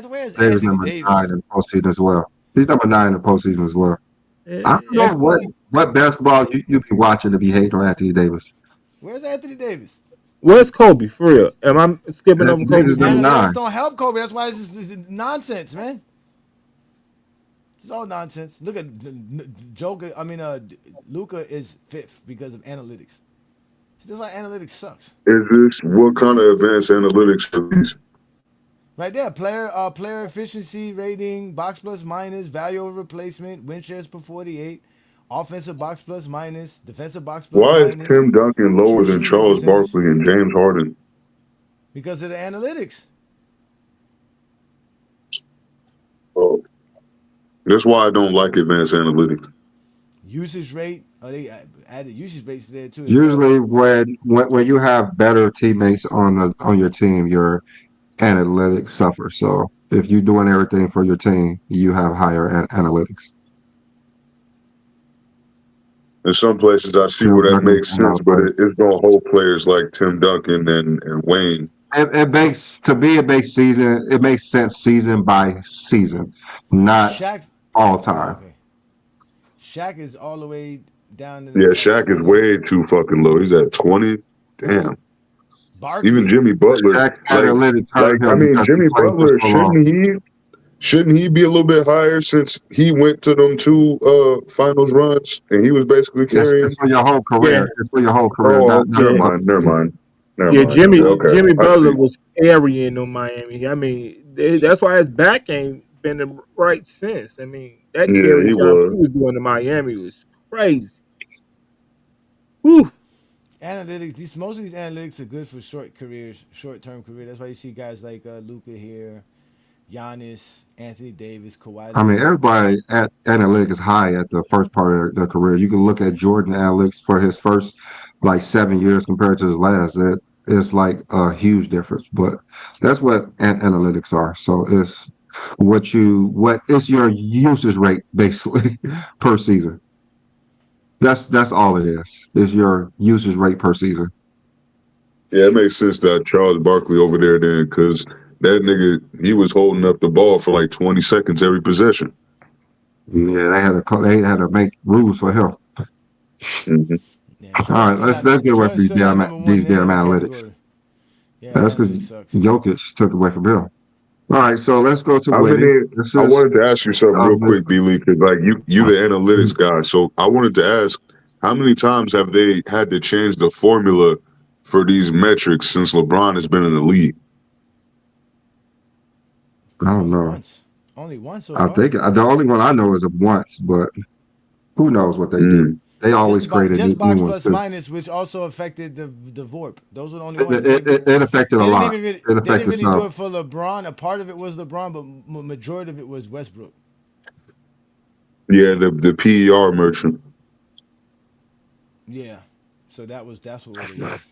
where's Davis Anthony number 9 Davis? in the postseason as well. He's number 9 in the postseason as well. I don't And know what basketball you be watching to be hating on Anthony Davis. Where's Anthony Davis? where's Kobe for real? Am I skipping over Anthony Davis Kobe? is number Analytics 9. don't help Kobe. That's why it's nonsense, man. It's all nonsense. Look at Joker. I mean, Luca is fifth because of analytics. That's why analytics sucks. Is this what kind of advanced analytics are these? Right there, player efficiency rating, box plus minus, value over replacement, win shares per 48, offensive box plus minus, defensive box plus Why is minus, Tim Duncan lower than shooting Charles percentage Barkley and James Harden? because of the analytics. Oh, that's why I don't like advanced analytics. Usage rate, they added usage rates there too as well. Usually, when you have better teammates on your team, your analytics suffer. So if you're doing everything for your team, you have higher analytics. In some places, I see Tim where that Duncan makes came out sense, of but place. it's going to hold players like Tim Duncan and Wayne. It makes to me it makes season it makes sense season by season, not Shaq, all oh time. okay, Shaq is all the way down in the Yeah, top Shaq is 20. way too fucking low. He's at 20. Damn. Even Barkley, Jimmy Butler, Shaq's analytics hurt I him mean, because he Jimmy played for Butler, so long. shouldn't he be a little bit higher since he went to them two finals runs and he was basically It's carrying? for your whole Yeah, career. It's for your whole career, Oh, not never yeah, for mind, never season. mind, never yeah. mind. Jimmy Okay, Jimmy I Butler see. was carrying on Miami. I mean, that's why his back ain't been the right since. I mean, that Yeah, carry he job he was. was doing in Miami was crazy. Whew. analytics. These most of these analytics are good for short careers, short term career. That's why you see guys like Luca here, Giannis, Anthony Davis, Kawhi I mean, Leonard. everybody at analytics is high at the first part of their career. You can look at Jordan analytics for his first like 7 years compared to his last. It's like a huge difference. But that's what analytics are. So it's what is your usage rate basically per season. That's all it is your usage rate per season. Yeah, it makes sense that Charles Barkley over there then, because that nigga he was holding up the ball for like 20 seconds every possession. Yeah, they had to make rules for him. Hmm. Yeah, All right, let's get away from Jordan's still not number one these in any damn other analytics. category. Yeah, That's because analytics sucks. Jokic took away from him. All right, so let's go to How winning. many? This I is wanted to ask you something real quick, B Lee, because like you the analytics guy. So I wanted to ask, how many times have they had to change the formula for these metrics since LeBron has been in the league? I don't Only know. once. Only once so I far. think the only one I know is of once, but who knows what they do? Mm. They always Just create a just new box one plus too. minus, which also affected the VORP. Those are the only It, ones that it, even it, it affected a lot. It they didn't affected really do some. it for LeBron. A part of it was LeBron, but majority of it was Westbrook. Yeah, the PER merchant. Yeah, so that's what it was.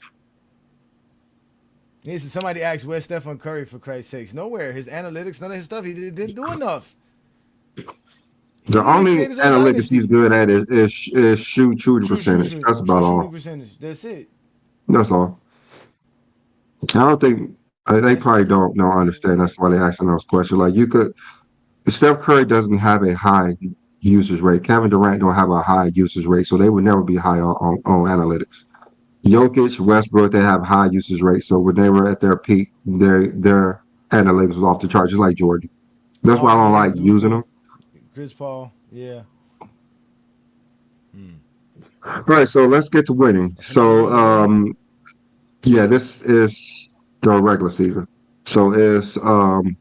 Listen, somebody asked where's Stephen Curry for Christ's sakes. Nowhere. His analytics, none of his stuff. He didn't do enough. He The didn't even only create his own analytics he's dynasty. good at is shooting percentage. That's about True shooting all. percentage. That's it. That's all. I don't think they That's probably don't understand. That's why they're asking those questions. Like you could, Steph Curry doesn't have a high usage rate. Kevin Durant don't have a high usage rate, so they would never be high on analytics. Jokic, Westbrook, they have high usage rates. So when they were at their peak, their analytics was off the charts, just like Jordan. That's why I don't like Harden, using Luca, them. Chris Paul. Yeah. Hmm. All right, so let's get to winning. Somebody So doing the winning? yeah, this is the regular season. So it's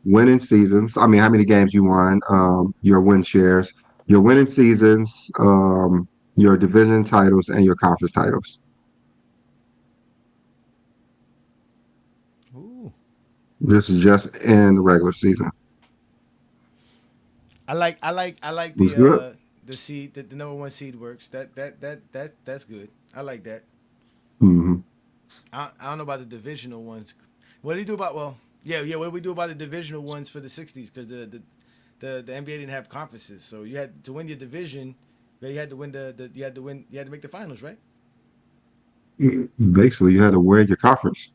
winning seasons. I mean, how many games you won, your win shares, your winning seasons, your division titles, and your conference titles. Ooh. This is just in the regular season. I like It's good. the seed that the number one seed works. That's good. I like that. Hmm. I don't know about the divisional ones. What do you do about Yeah, yeah. What do we do about the divisional ones for the '60s? Because the NBA didn't have conferences, so you had to win your division. You had to win you had to make the finals, right? Basically, you had to wear your conference.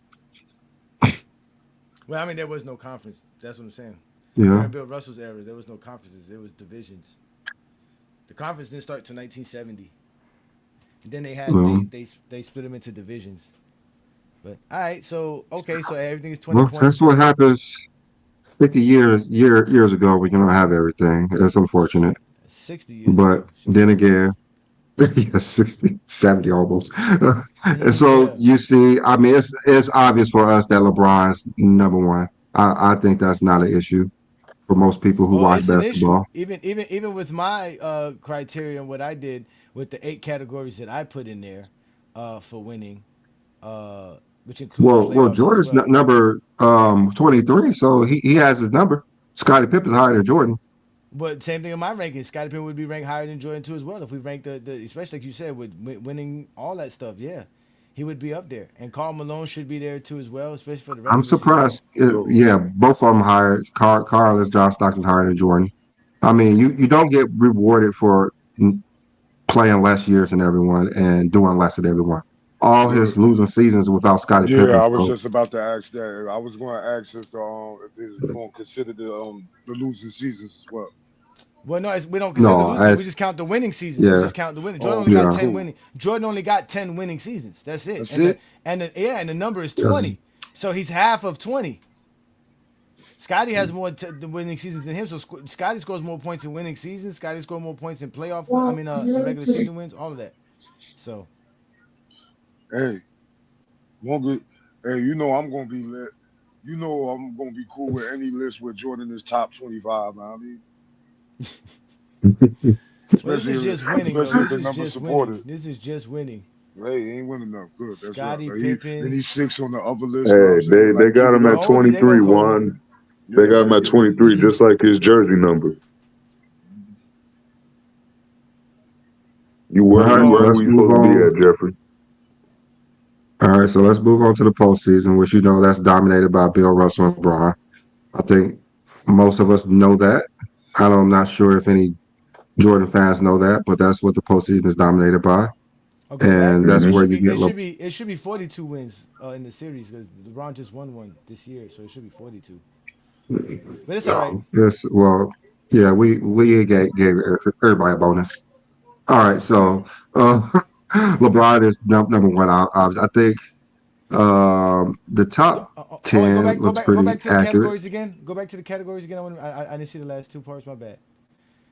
Well, I mean, there was no conference. That's what I'm saying. Yeah. During Bill Russell's era, there was no conferences. There was divisions. The conference didn't start till 1970. And then Um, they split them into divisions. But all right, so okay, so everything is 20 well, points that's what plus happens 50 years ago when you don't have everything. It's unfortunate. 60 years But ago. Shit. then again, yeah, 60, 70 almost. And so Yeah. you see, I mean, it's obvious for us that LeBron's number one. I think that's not an issue for most people who Oh, watch it's an issue. basketball. Even with my criteria and what I did with the 8 categories that I put in there for winning, uh, which included Well, playoffs as Jordan's well. number 23, so he has his number. Scottie Pippen's higher than Jordan. But same thing in my rankings. Scottie Pippen would be ranked higher than Jordan too as well if we ranked the especially like you said with winning all that stuff. Yeah, he would be up there, and Karl Malone should be there too as well, especially for the I'm regular season. surprised. So Yeah, both of them higher. Carl is John Stockton's higher than Jordan. I mean, you don't get rewarded for playing less years than everyone and doing less than everyone. All Yeah, his losing seasons without Scottie yeah. Pippen. I was So just about to ask that. I was going to ask if they're going to consider the losing seasons as well. Well, no, we don't consider the no, losers. We as just count the winning seasons. We yeah, just count the winning. Jordan Oh, only got okay, yeah, 10 cool. winning. Jordan only got 10 winning seasons. That's it. That's it. And the number is yes. 20. So he's half of 20. Scotty has more winning seasons than him. So Scotty scores more points in winning seasons. Scotty scores more points in playoff. I mean, in regular season wins. All of that. So Hey, won't get. Hey, I'm going to be lit. I'm going to be cool with any list where Jordan is top 25. Man. I mean, well, this especially is if, just winning though. especially if This the is number just winning. supported. This is just winning. Hey, he ain't winning enough. Good. That's right. Scotty Like then Pippen. he's six on the other list. Know what hey, I'm saying? they Like got keep it him at up. Oh, they gonna 23. call him. One, they Yeah, got him like at give it. 23, just like his jersey number. You All where right, where Oh, let's we move supposed to be on. at, Jeffrey? All right, so let's move on to the postseason, which that's dominated by Bill Russell and LeBron. I think most of us know that. I'm not sure if any Jordan fans know that, but that's what the postseason is dominated by, okay. Well, and that's it Hmm. where should you be get. it should be it should be 42 wins in the series because LeBron just won one this year, so it should be 42. But it's all right. Yes, well, yeah, we gave everybody a bonus. All right, so uh, LeBron is number one. I think the top Oh, wait, 10 looks go pretty back to the accurate. categories again. Go back to the categories again. I didn't see the last two parts. My bad.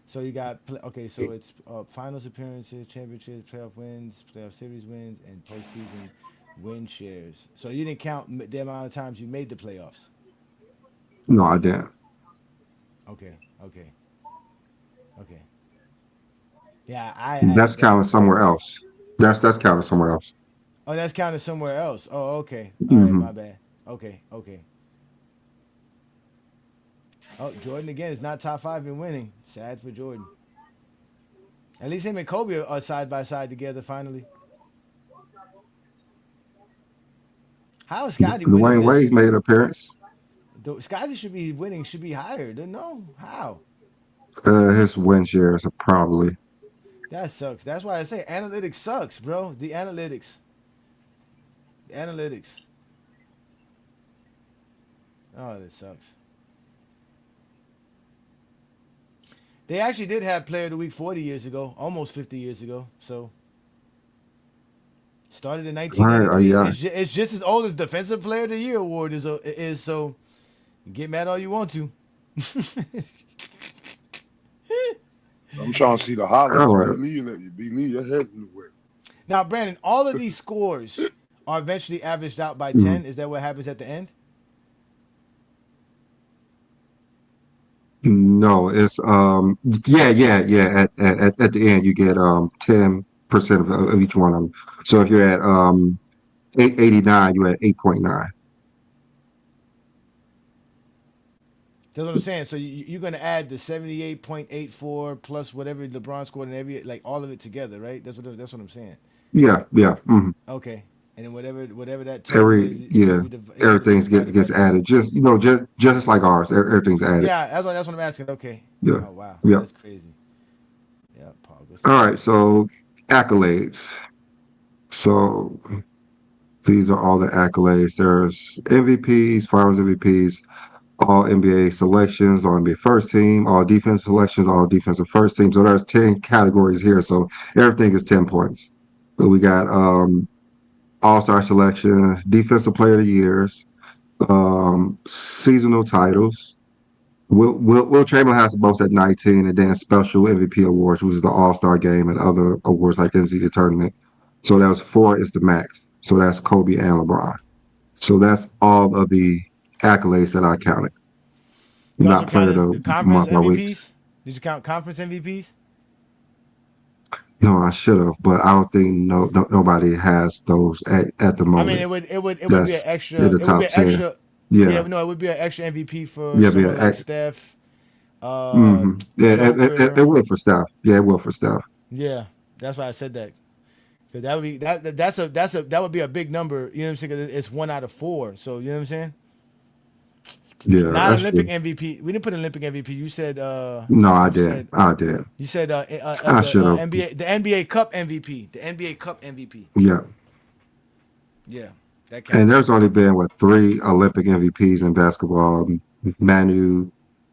So you got okay. So it's finals appearances, championships, playoff wins, playoff series wins, and postseason win shares. So you didn't count the amount of times you made the playoffs. No, I didn't. Okay, okay, okay. Yeah, I That's added that. counted So somewhere else. That's counted somewhere else. oh, that's counted somewhere else. Oh, okay. All right, Hmm. my bad. Okay, okay. Oh, Jordan again is not top five in winning. Sad for Jordan. At least him and Kobe are side by side together finally. How is Scotty winning Dwayne this? Wade made an appearance. Scotty should be winning, should be higher. No, how? His win shares are probably. That sucks. That's why I say analytics sucks, bro. The analytics. The analytics. Oh, that sucks. They actually did have Player of the Week 40 years ago, almost 50 years ago. So started in All right, 1983. yeah. It's just as old as Defensive Player of the Year award is. So get mad all you want to. I'm trying to see the All highlights. right. B Lee, your head in the way. Now, Brandon, all of these scores are eventually averaged out by Mhm. 10. Is that what happens at the end? No, it's yeah. At the end, you get 10% of each one of them. So if you're at 889, you're at 8.9. That's what I'm saying. So you're going to add the 78.84 plus whatever LeBron scored in every, like all of it together, right? That's what I'm saying. Yeah, yeah. Okay. and then whatever that total Every is, yeah, it'll be everything divided by gets 10. added. Just just like ours. Everything's added. Yeah, that's what I'm asking. Okay. Yeah. Oh wow, Yeah. that's crazy. Yeah, Paul, what's All up? right. So accolades. So these are all the accolades. There's MVPs, Finals MVPs, all NBA selections, all NBA first team, all defense selections, all defensive first team. So there's 10 categories here. So everything is 10 points. So we got all-star selection, defensive player of the years, seasonal titles. Will Chamberlain has the most at 19, and then special MVP awards, which is the All-Star game and other awards like the NCAA tournament. So that was 4 is the max. So that's Kobe and LeBron. So that's all of the accolades that I counted, You also not player of counted the the conference month by weeks. MVPs. Did you count conference MVPs? No, I should have, but I don't think nobody has those at the I mean, moment. it would be an That's in extra. the It would be top an 10. extra. Yeah, Yeah, no, it would be an extra MVP for yeah, yeah. someone like Steph, Yeah, it Joker. will for Steph. Yeah, it will for Steph. Yeah, that's why I said that. Cause that would be that would be a big number. You know what I'm saying? 'Cause it's 1 out of 4. So you know what I'm saying? Yeah, Not that's Olympic true. MVP. We didn't put Olympic MVP. You said No, I you did. said I did. you said I the should have. NBA Cup MVP. The NBA Cup MVP. Yeah. Yeah, that And counts. there's only been what 3 Olympic MVPs in basketball: Manu,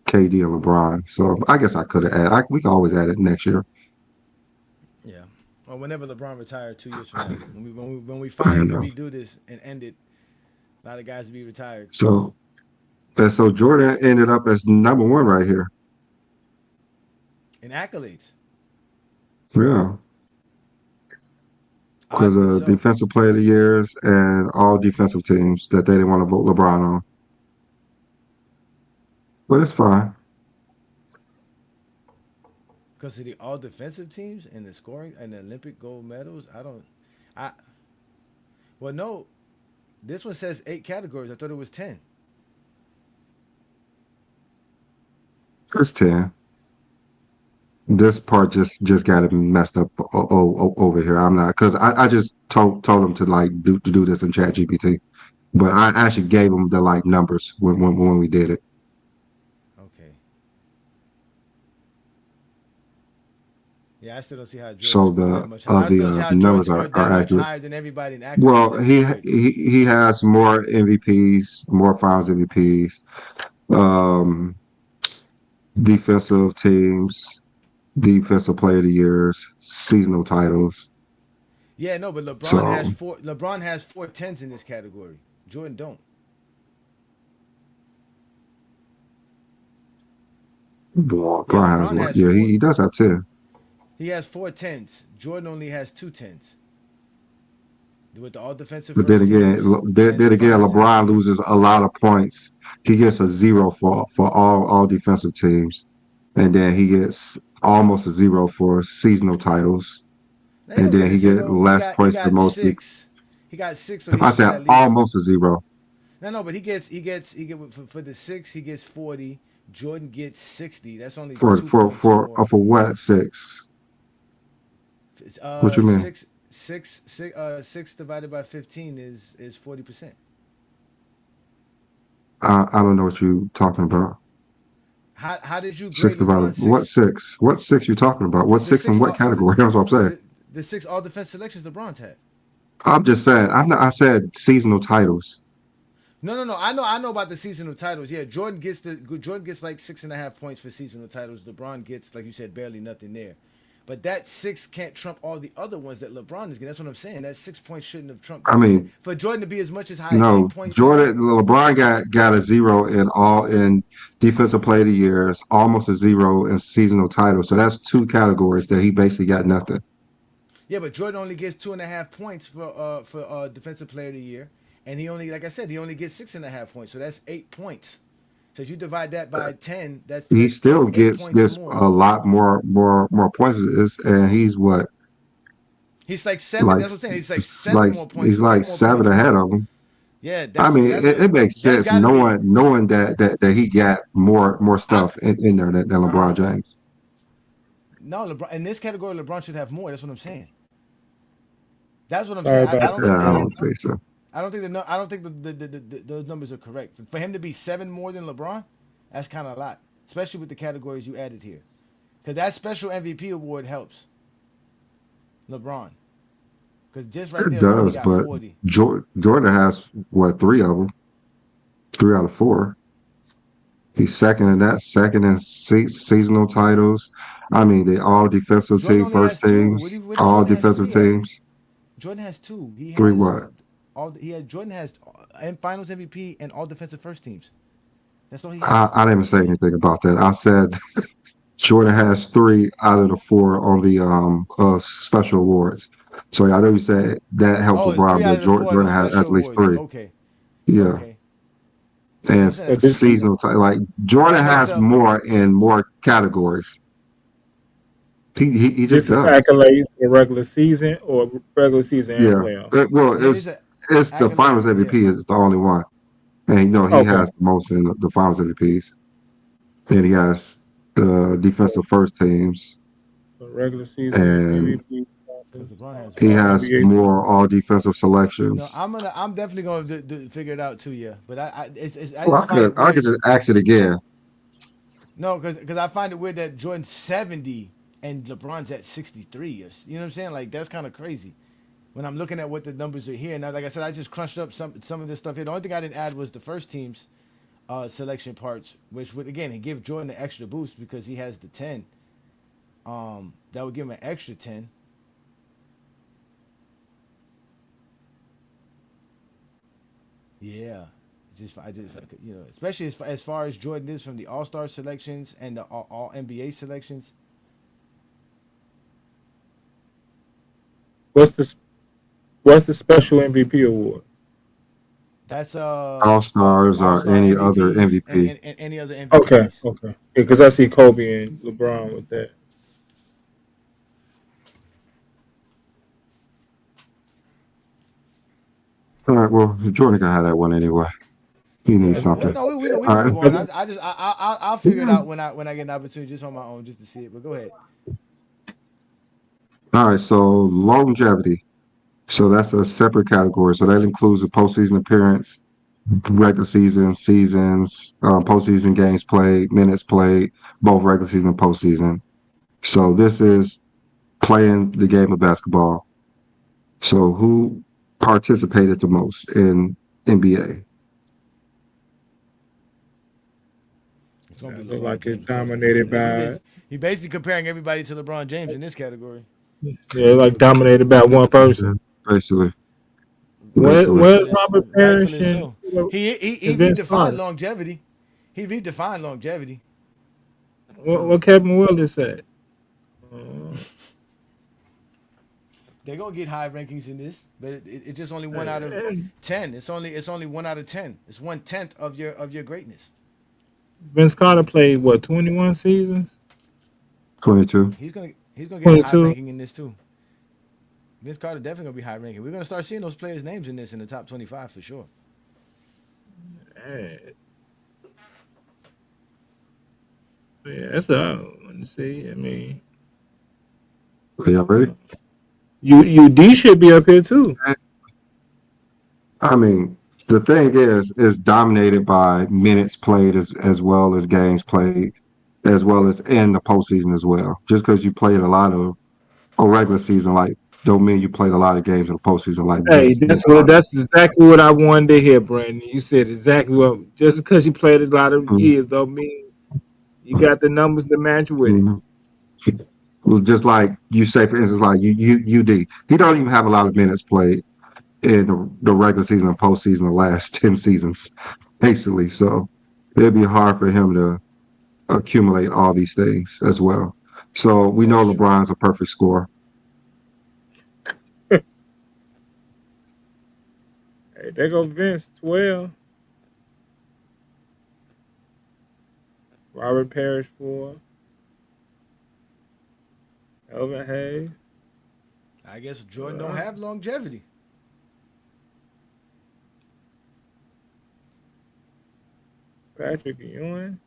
KD, and LeBron. So I guess I could have added. We can always add it next year. Yeah. Or whenever LeBron retired 2 years from now, when we I finally can know. redo this and end it, a lot of guys will be retired. So and so Jordan ended up as number 1 right here. And accolades, Yeah, because oddly of so, defensive player of the years and all defensive teams that they didn't want to vote LeBron on. But it's fine. because of the all defensive teams and the scoring and the Olympic gold medals. I well no, this one says 8 categories. I thought it was 10. It's 10. This part just got it messed up over here. I'm not because I just told them to like do this in Chat GPT, but I actually gave them the like numbers when we did it. Okay. Yeah, I still don't see how Jordan So scored the that much. of I the still don't see how Jordan numbers scored are that much accurate. higher than everybody in accolades. Well, That was crazy. he has more MVPs, more Finals MVPs, um, defensive teams, defensive player of the years, seasonal titles. Yeah, no, but LeBron has So four. LeBron has 4 10s in this category. Jordan don't. well, Yeah, Brian has LeBron one. has Yeah, four. he does have 10. He has 4 10s. Jordan only has 2 10s with the all defensive But then first again, teams and the Finals LeBron MVPs. loses a lot of points. He gets a 0 for all defensive teams, and then he gets almost a 0 for seasonal titles, Now he and don't get then a he get zero. He less got he points than got most people. 6. He got 6, so he I should get said at least. almost a 0 No, but he get for the 6. He gets 40. Jordan gets 60. That's only for 2 points more. for what 6? What you mean? Six divided by 15 is 40%. I don't know what you're talking about. How did you 6 grade divided LeBron what six? 6? What 6 you talking about? The, What the 6 in six what all category? That's what I'm saying. the 6 all defense selections LeBron's had. I'm just saying. I'm not. I said seasonal titles. No. I know about the seasonal titles. Yeah, Jordan gets like 6.5 points for seasonal titles. LeBron gets, like you said, barely nothing there. But that 6 can't trump all the other ones that LeBron is getting. That's what I'm saying. That 6 points shouldn't have trumped I that. mean, For Jordan to be as much as high as eight no, points more. Jordan, LeBron got a 0 in defensive player of the years, almost a 0 in seasonal titles. So that's 2 categories that he basically got nothing. Yeah, but Jordan only gets 2.5 points for defensive player of the year, and he only, like I said, he only gets 6.5 points. So that's 8 points. So if you divide that by 10, that's He that's still eight gets points gets more. a lot more points, and he's what He's like 7. like That's what I'm saying. He's like it's seven like more points, he's eight like more 7 points ahead more. of him. Yeah, I mean, it makes that's sense got to be. knowing that he got more I stuff in there than LeBron James. No, LeBron in this category, LeBron should have more. That's what I'm saying. That's what I'm Sorry saying. about I don't that. think I that don't think so. I don't think I don't think those numbers are correct. For him to be 7 more than LeBron, that's kind of a lot, especially with the categories you added here. Because that special MVP award helps LeBron. Because just right It there alone, he does, got but 40. Jordan has what, three of them? Three out of four. He's second in that, second in seasonal titles. I mean, they all defensive Jordan team, only first has two. teams, What do all Jordan has defensive three of? teams. Jordan has two. He Three has what? all. He had Jordan has and Finals MVP and all defensive first teams. That's all he I, has. I didn't say anything about that. I said Jordan has three out of the four on the special awards. So yeah, I know you said that helps Oh, it's LeBron, three out but of the four of the Jordan has special at least awards. three. Okay, Yeah, okay. and You said So that's this is season. seasonal like All Jordan right, no. has So more in more categories. He just this is does. accolades for regular season or regular season and Yeah. playoff. Well, yeah, these are it's the Finals accolades. Yeah. MVP is the only one, and he Okay. has the most in the Finals MVPs. And he has the defensive first teams, So regular season and MVP, Because LeBron has he more. all has NBA. more all defensive No, selections. I'm definitely going to figure it out too. Yeah, but I Well, just find it I could weird. just ask it again. No, because I find it weird that Jordan's 70 and LeBron's at 63. You know what I'm saying? Like that's kind of crazy. When I'm looking at what the numbers are here now, like I said, I just crunched up some of this stuff here. The only thing I didn't add was the first team's selection parts, which would again give Jordan an extra boost because he has the 10. That would give him an extra 10. Yeah, I just especially as far as Jordan is from the All Star selections and the All NBA selections. What's the what's the special MVP award? That's All stars All or Star any other MVPs MVP. and any other Okay, MVPs. okay. Because I see Kobe and LeBron with that. All right. Well, Jordan can have that one anyway. He needs Yeah, well, something. no, we All can right. move on. I just I'll figure it out when I get an opportunity just on my own just to see it. But go ahead. All right. So longevity. So that's a separate category. So that includes a postseason appearance, regular season, seasons, postseason games played, minutes played, both regular season and postseason. So this is playing the game of basketball. So who participated the most in NBA? It's gonna be Look LeBron like it's James definitely. dominated by He basically comparing everybody to LeBron James in this category. yeah, like dominated by one person. Yeah, basically, basically. Where's Robert Parrish Rightfully so. He and Vince redefined Carter? longevity. He redefined longevity. So What Kevin Willis said? Uh, they're gonna get high rankings in this, but it's just only one out of and 10. It's only 1 out of 10. It's 1/10 of your greatness. Vince Carter played what 21 seasons? 22. He's gonna get a high 22. ranking in this too. Vince Carter definitely gonna be high ranking. We're gonna start seeing those players' names in this in the top 25 for sure. Eh, yeah, that's what I want to see. I mean, Are y'all ready? UD should be up here too. I mean, the thing is dominated by minutes played as well as games played, as well as in the postseason as well. Just because you played a lot of a regular season, like, don't mean you played a lot of games in the postseason like Hey, Vince Carter. that's exactly what I wanted to hear, Brandon. You said exactly what. Just because you played a lot of Mhm. years, don't mean you got the numbers to match with it. Mhm. Well, just like you say, for instance, like UD, he don't even have a lot of minutes played in the regular season and postseason the last 10 seasons, basically. So it'd be hard for him to accumulate all these things as well. So we know That's true. LeBron's a perfect scorer. Hey, there go Vince 12, Robert Parrish 4, Elvin Hayes, I guess Jordan don't uh, have longevity. Patrick Ewing,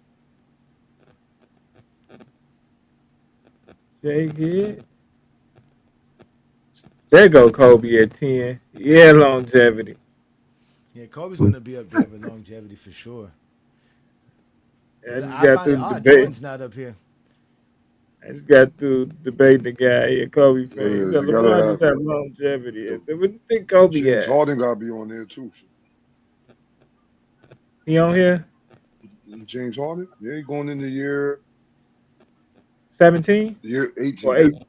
Jay Kidd. There go Kobe at 10. Yeah, longevity. Yeah, Kobe's gonna be up there with longevity for sure. I But just I got find it through odd debate. Jordan's not up here. I just got through debating the guy. He a Kobe Yeah, fan. He said you gotta LeBron have just have longevity. I the, said, what do you think Kobe James had? Harden gotta be on there too. He on here? James Harden, yeah, he going in the year 17 year or 18. 18?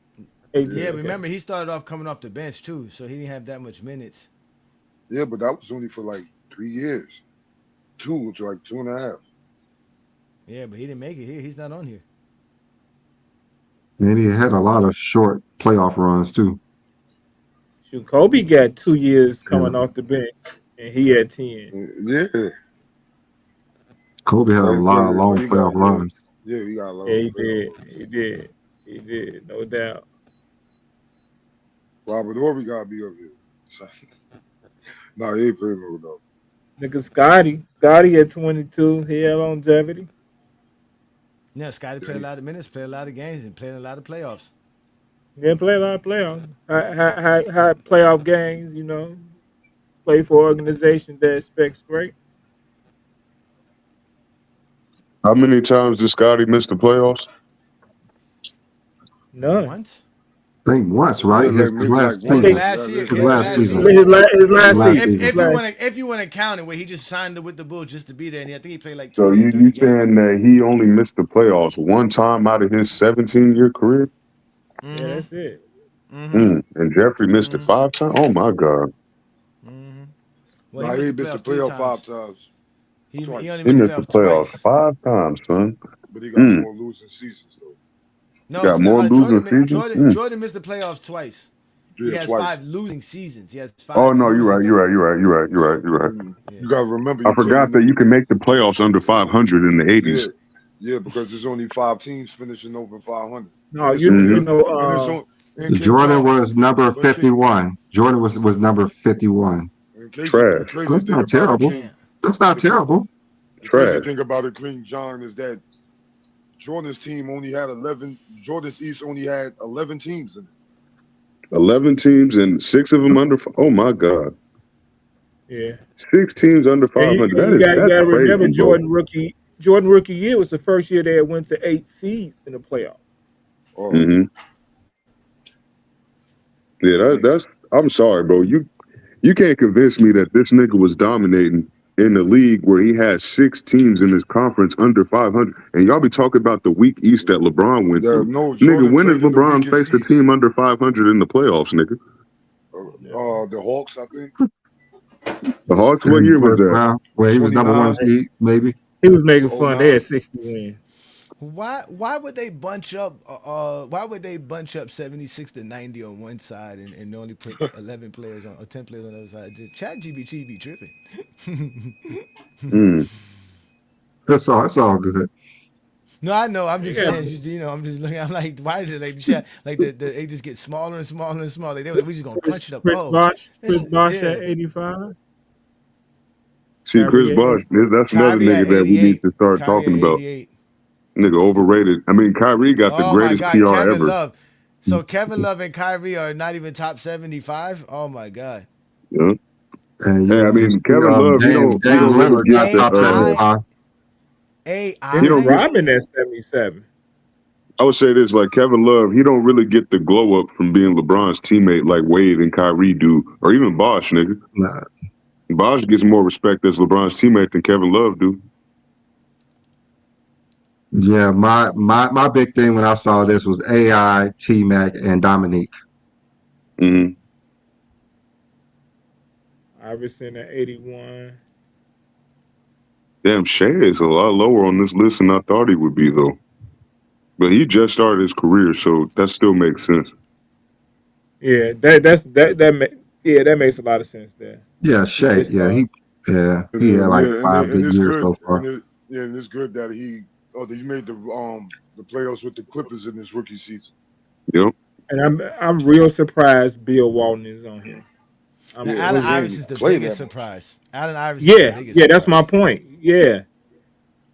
Yeah, Yeah, Okay. remember he started off coming off the bench too, so he didn't have that much minutes. yeah, but that was only for like 3 years, two to like two and a half. Yeah, but he didn't make it here. He's not on here. And he had a lot of short playoff runs too. Shoot, Kobe got 2 years coming And off the bench, and he had 10. Yeah, Kobe had a lot of but long he got playoff runs. he got a lot Yeah, of he playoff did. runs. He did. He did. No doubt. Robert Horry gotta be up here. Nah, he ain't playing no though. Nigga Scotty. Scotty at 22. He had longevity. Yeah, Scotty Yeah, played a lot of minutes, played a lot of games, and played a lot of playoffs. He didn't play a lot of playoffs. High playoff games, Play for an organization that expects great. How many times did Scotty miss the playoffs? None. Once? I think once, yeah, right? like His maybe like last I once. His think season. last year, His His his last last last year. season. season. his His last last season. season. His If last if season. if you want to count it, where he just signed with the Bulls just to be there, and I think he played like So 20 or you 30 games. saying that he only missed the playoffs one time out of his 17-year career? Yeah, Mm-hmm. that's it. Mm-hmm. And Jeffrey missed it Mm-hmm. 5 times? Oh my God. Mm-hmm. Well, he Nah, missed he the missed the playoffs three playoff five times. times, He twice. only He missed the missed the playoffs playoffs twice. 5 times, son. But he got Mm. more losing seasons though. No, Got more losing seasons? Mm. Jordan missed the playoffs twice. He Yeah, has twice. 5 losing seasons. He has Oh five no, you're losing right, you're right, seasons. you're right, you're right, you're right, you're right. And Yeah. you gotta remember I he played forgot in that them. you can make the playoffs under 500 in the Yeah, 80s. yeah, because there's only 5 teams finishing over 500, No, and it's you only Hmm you know and it's on and King Jordan John. was number But King 51. Jordan was number 51. and the Trash, crazy That's thing not about it, terrible. King, Damn. That's not the cra- terrible. the crazy trash. thing about it, King John, is that Jordan's team only had 11. Jordan's East only had 11 teams in it. 11 teams and 6 of them under. Oh my God, yeah. 6 teams under And 500. you got That's to remember crazy, bro. Jordan rookie year was the first year they went to 8 seeds in the playoffs. Oh, Hmm. Yeah, dang. that's. I'm sorry, bro. You can't convince me that this nigga was dominating in the league where he had 6 teams in his conference under 500, and y'all be talking about the weak East that LeBron went through. No, Nigga, Jordan when has played in the LeBron weakest faced a East. team under 500 in the playoffs, nigga? Yeah. The Hawks, I think, The Hawks. What In the year was first that? round, where he was number one 29, seed, maybe. He was making fun. They 09. had 60 wins. Why would they bunch up? Why would they bunch up 76 to 90 on one side and only put 11 players on or 10 players on the other side? Chat GBT be tripping. Mm. That's all good. No, I know. I'm They just got saying. Just I'm just looking. I'm like, why is it like the chat? Like they just get smaller and smaller and smaller. They were like, we just gonna punch it up. Chris Oh, Bosh. this Chris is Bosh yeah. at 85. See, Chris Kyrie at Bosh, 80. that's another Kyrie at nigga that we need 88. to start Kyrie talking at about. 88. Nigga, overrated. I mean, Kyrie got the Oh my greatest God, PR Kevin ever. Love. So Kevin Love and Kyrie are not even top 75. Oh my God. Yeah. And Hey, I you mean, see Kevin Love, Dame he Now don't really Lillard get got the. top AI 75. He Dennis don't AI. get. Rodman at 77. I would say this, like Kevin Love, he don't really get the glow up from being LeBron's teammate like Wade and Kyrie do, or even Bosh, nigga. Nah. Bosh gets more respect as LeBron's teammate than Kevin Love do. Yeah, my big thing when I saw this was AI, T Mac, and Dominique. Hmm. Iverson at 81. Damn, Shea is a lot lower on this list than I thought he would be, though. But he just started his career, so that still makes sense. Yeah, that makes a lot of sense there. Yeah, He Shay. just started. He had like Yeah, 5 big it's years good, so far. and it's good that he made the playoffs with the Clippers in his rookie season. Yep. And I'm real surprised Bill Walton is on here. Now I'm Yeah, Allen because he really ain't Iverson's the play biggest that much. surprise. Allen Iverson's the biggest yeah, that's my surprise. point. Yeah.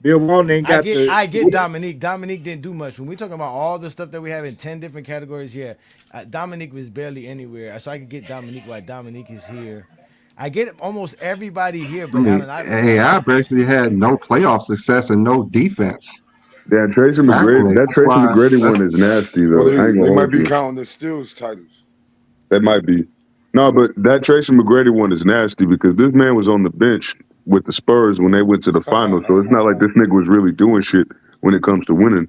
Bill Walton ain't got the. I get Dominique. Dominique didn't do much. When we talking about all the stuff that we have in 10 different categories, yeah, Dominique was barely anywhere. So I could get Dominique why Dominique is here. I get almost everybody here, I but mean, Allen Iverson. AI basically had no playoff success and no defense. Yeah, Tracy McGrady. Tackling. That That's Tracy why. McGrady That's, one is nasty Well, though. I ain't they gonna might hold be you. counting the Steelers titles. That might be. No, but that Tracy McGrady one is nasty because this man was on the bench with the Spurs when they went to the finals. So it's not like this nigga was really doing shit when it comes to winning.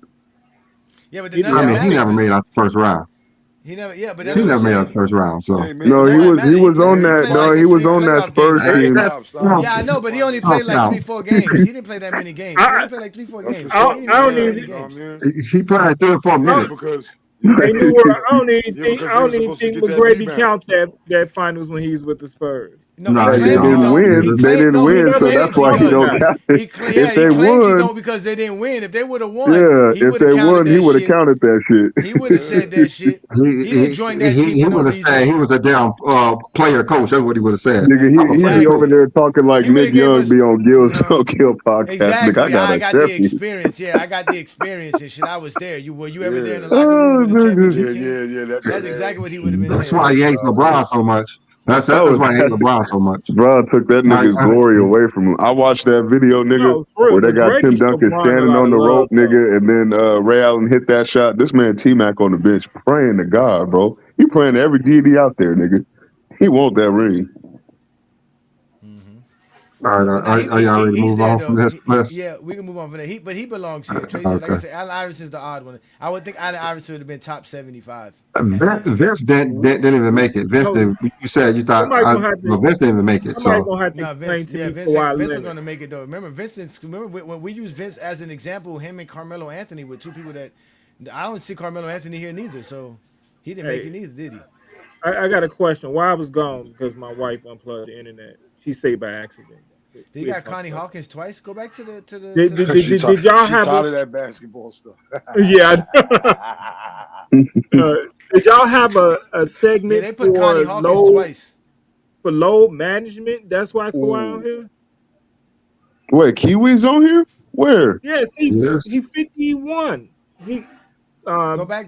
Yeah, but He none of I that mean, he matters never because made out the first round. he never. Yeah, but that's He what I'm never made out the saying. first round. He So ain't made No, it. he That was matter. he was on He that. played No, like he in was 3 on that playoff Spurs games. Hey, team. stop. Yeah, I know, but he only Don't played like count. 3-4 games. He didn't play that many games. He only I, played like 3-4 That's for games. So he sure. didn't I even don't play that even. many You know what I games. mean? He played 3 or 4 Yeah, minutes. because Hey, New World, I don't even yeah, think because I they don't were even supposed to think get that McGrady rebound. count that finals when he was with the Spurs. No, he No, Hey, he they claims he don't. didn't don't. He win. They claim didn't no. He win, so Never that's claims he why he counted does. don't that. count it. Yeah, If he they claims he won, don't because they didn't win. If they would have won, yeah, he if would have they counted won, he that would have shit. counted that He would have shit. said that shit. He didn't join that team He for no would have said reason. he was a damn player coach. That's what he would have said. Nigga, I'm a he player be over coach. Exactly. there talking like He would Nick have gave Young us be on Gil's no. on Kill podcast. Nigga, I Exactly. got I a got the champion. experience. Yeah, I got the experience and shit. I was there. Were you ever there in Yeah. the locker room Oh, with a nigga. championship Yeah, team? That's That's exactly what he would have been That's saying. why he hates stop it. LeBron so much. That's Oh, why he hates LeBron so much. bro took that I, nigga's glory away from him. I watched that video, nigga, No, for real, where they got McGrady Tim showed Duncan Bron a standing lot on of the love rope, though. nigga, and then Ray Allen hit that shot. This man T-Mac on the bench praying to God, bro. He praying to every deity out there, nigga. He want that ring. all right, But now are y'all ready to he's move there on though. from this list? Yeah, we can move on from that. But he belongs here. Tracy, like I Okay. said, Allen Iverson's the odd one. I would think Allen Iverson would have been top 75 at Vince, least. Vince didn't even make it. Vince No, didn't. You said you thought. somebody gonna have to Well, Vince didn't even make it. somebody So gonna have to No, explain Vince. to Yeah, me Vince. Kawhi Vince was Leonard. going to make it though. Remember when we use Vince as an example, him and Carmelo Anthony were two people that I don't see Carmelo Anthony here neither. So he didn't make Hey, it neither, did he? I got a question. Why I was gone because my wife unplugged the internet. She say by accident. Did he We'll got talk Connie about Hawkins twice? Go back to the to the that. to Did, the. did, did, did y'all She have tired a of that basketball stuff. yeah? Did y'all have a Yeah, segment they put Connie for Hawkins twice. load management? That's why Kawhi on Ooh. here. Wait, Kiwi's on here? Where? Yes, yes, he 51. He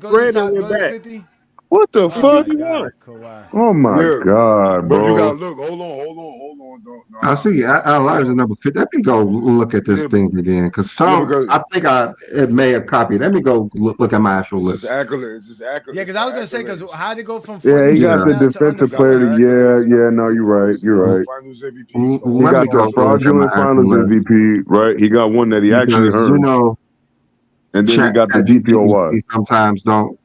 Go to the Brandon top. went Go to the back. 50. What the He Oh fuck? my 51. God, Kawhi. Oh my Yeah, god, but you gotta bro. look. Hold on. Don't, I nah, see. Al hold Iverson on. number 50. Let me go look at this Yeah, thing again, because yeah, some because I think it may have copied. Let me go look at my actual it's just list. accolades. It's just Yeah, accolades. because It's I for was gonna say because accolades. how did it go from Yeah, he got 46 Yeah, the now to under He defensive got the player. 40? accolades. Yeah, no, you're right. He got You're the right. Finals MVP, the He All let me got Star the go look at team. my fraudulent actual finals list, MVP, right? He got one that he actually because earned. And then he Chat got the GPT DPOY. sometimes don't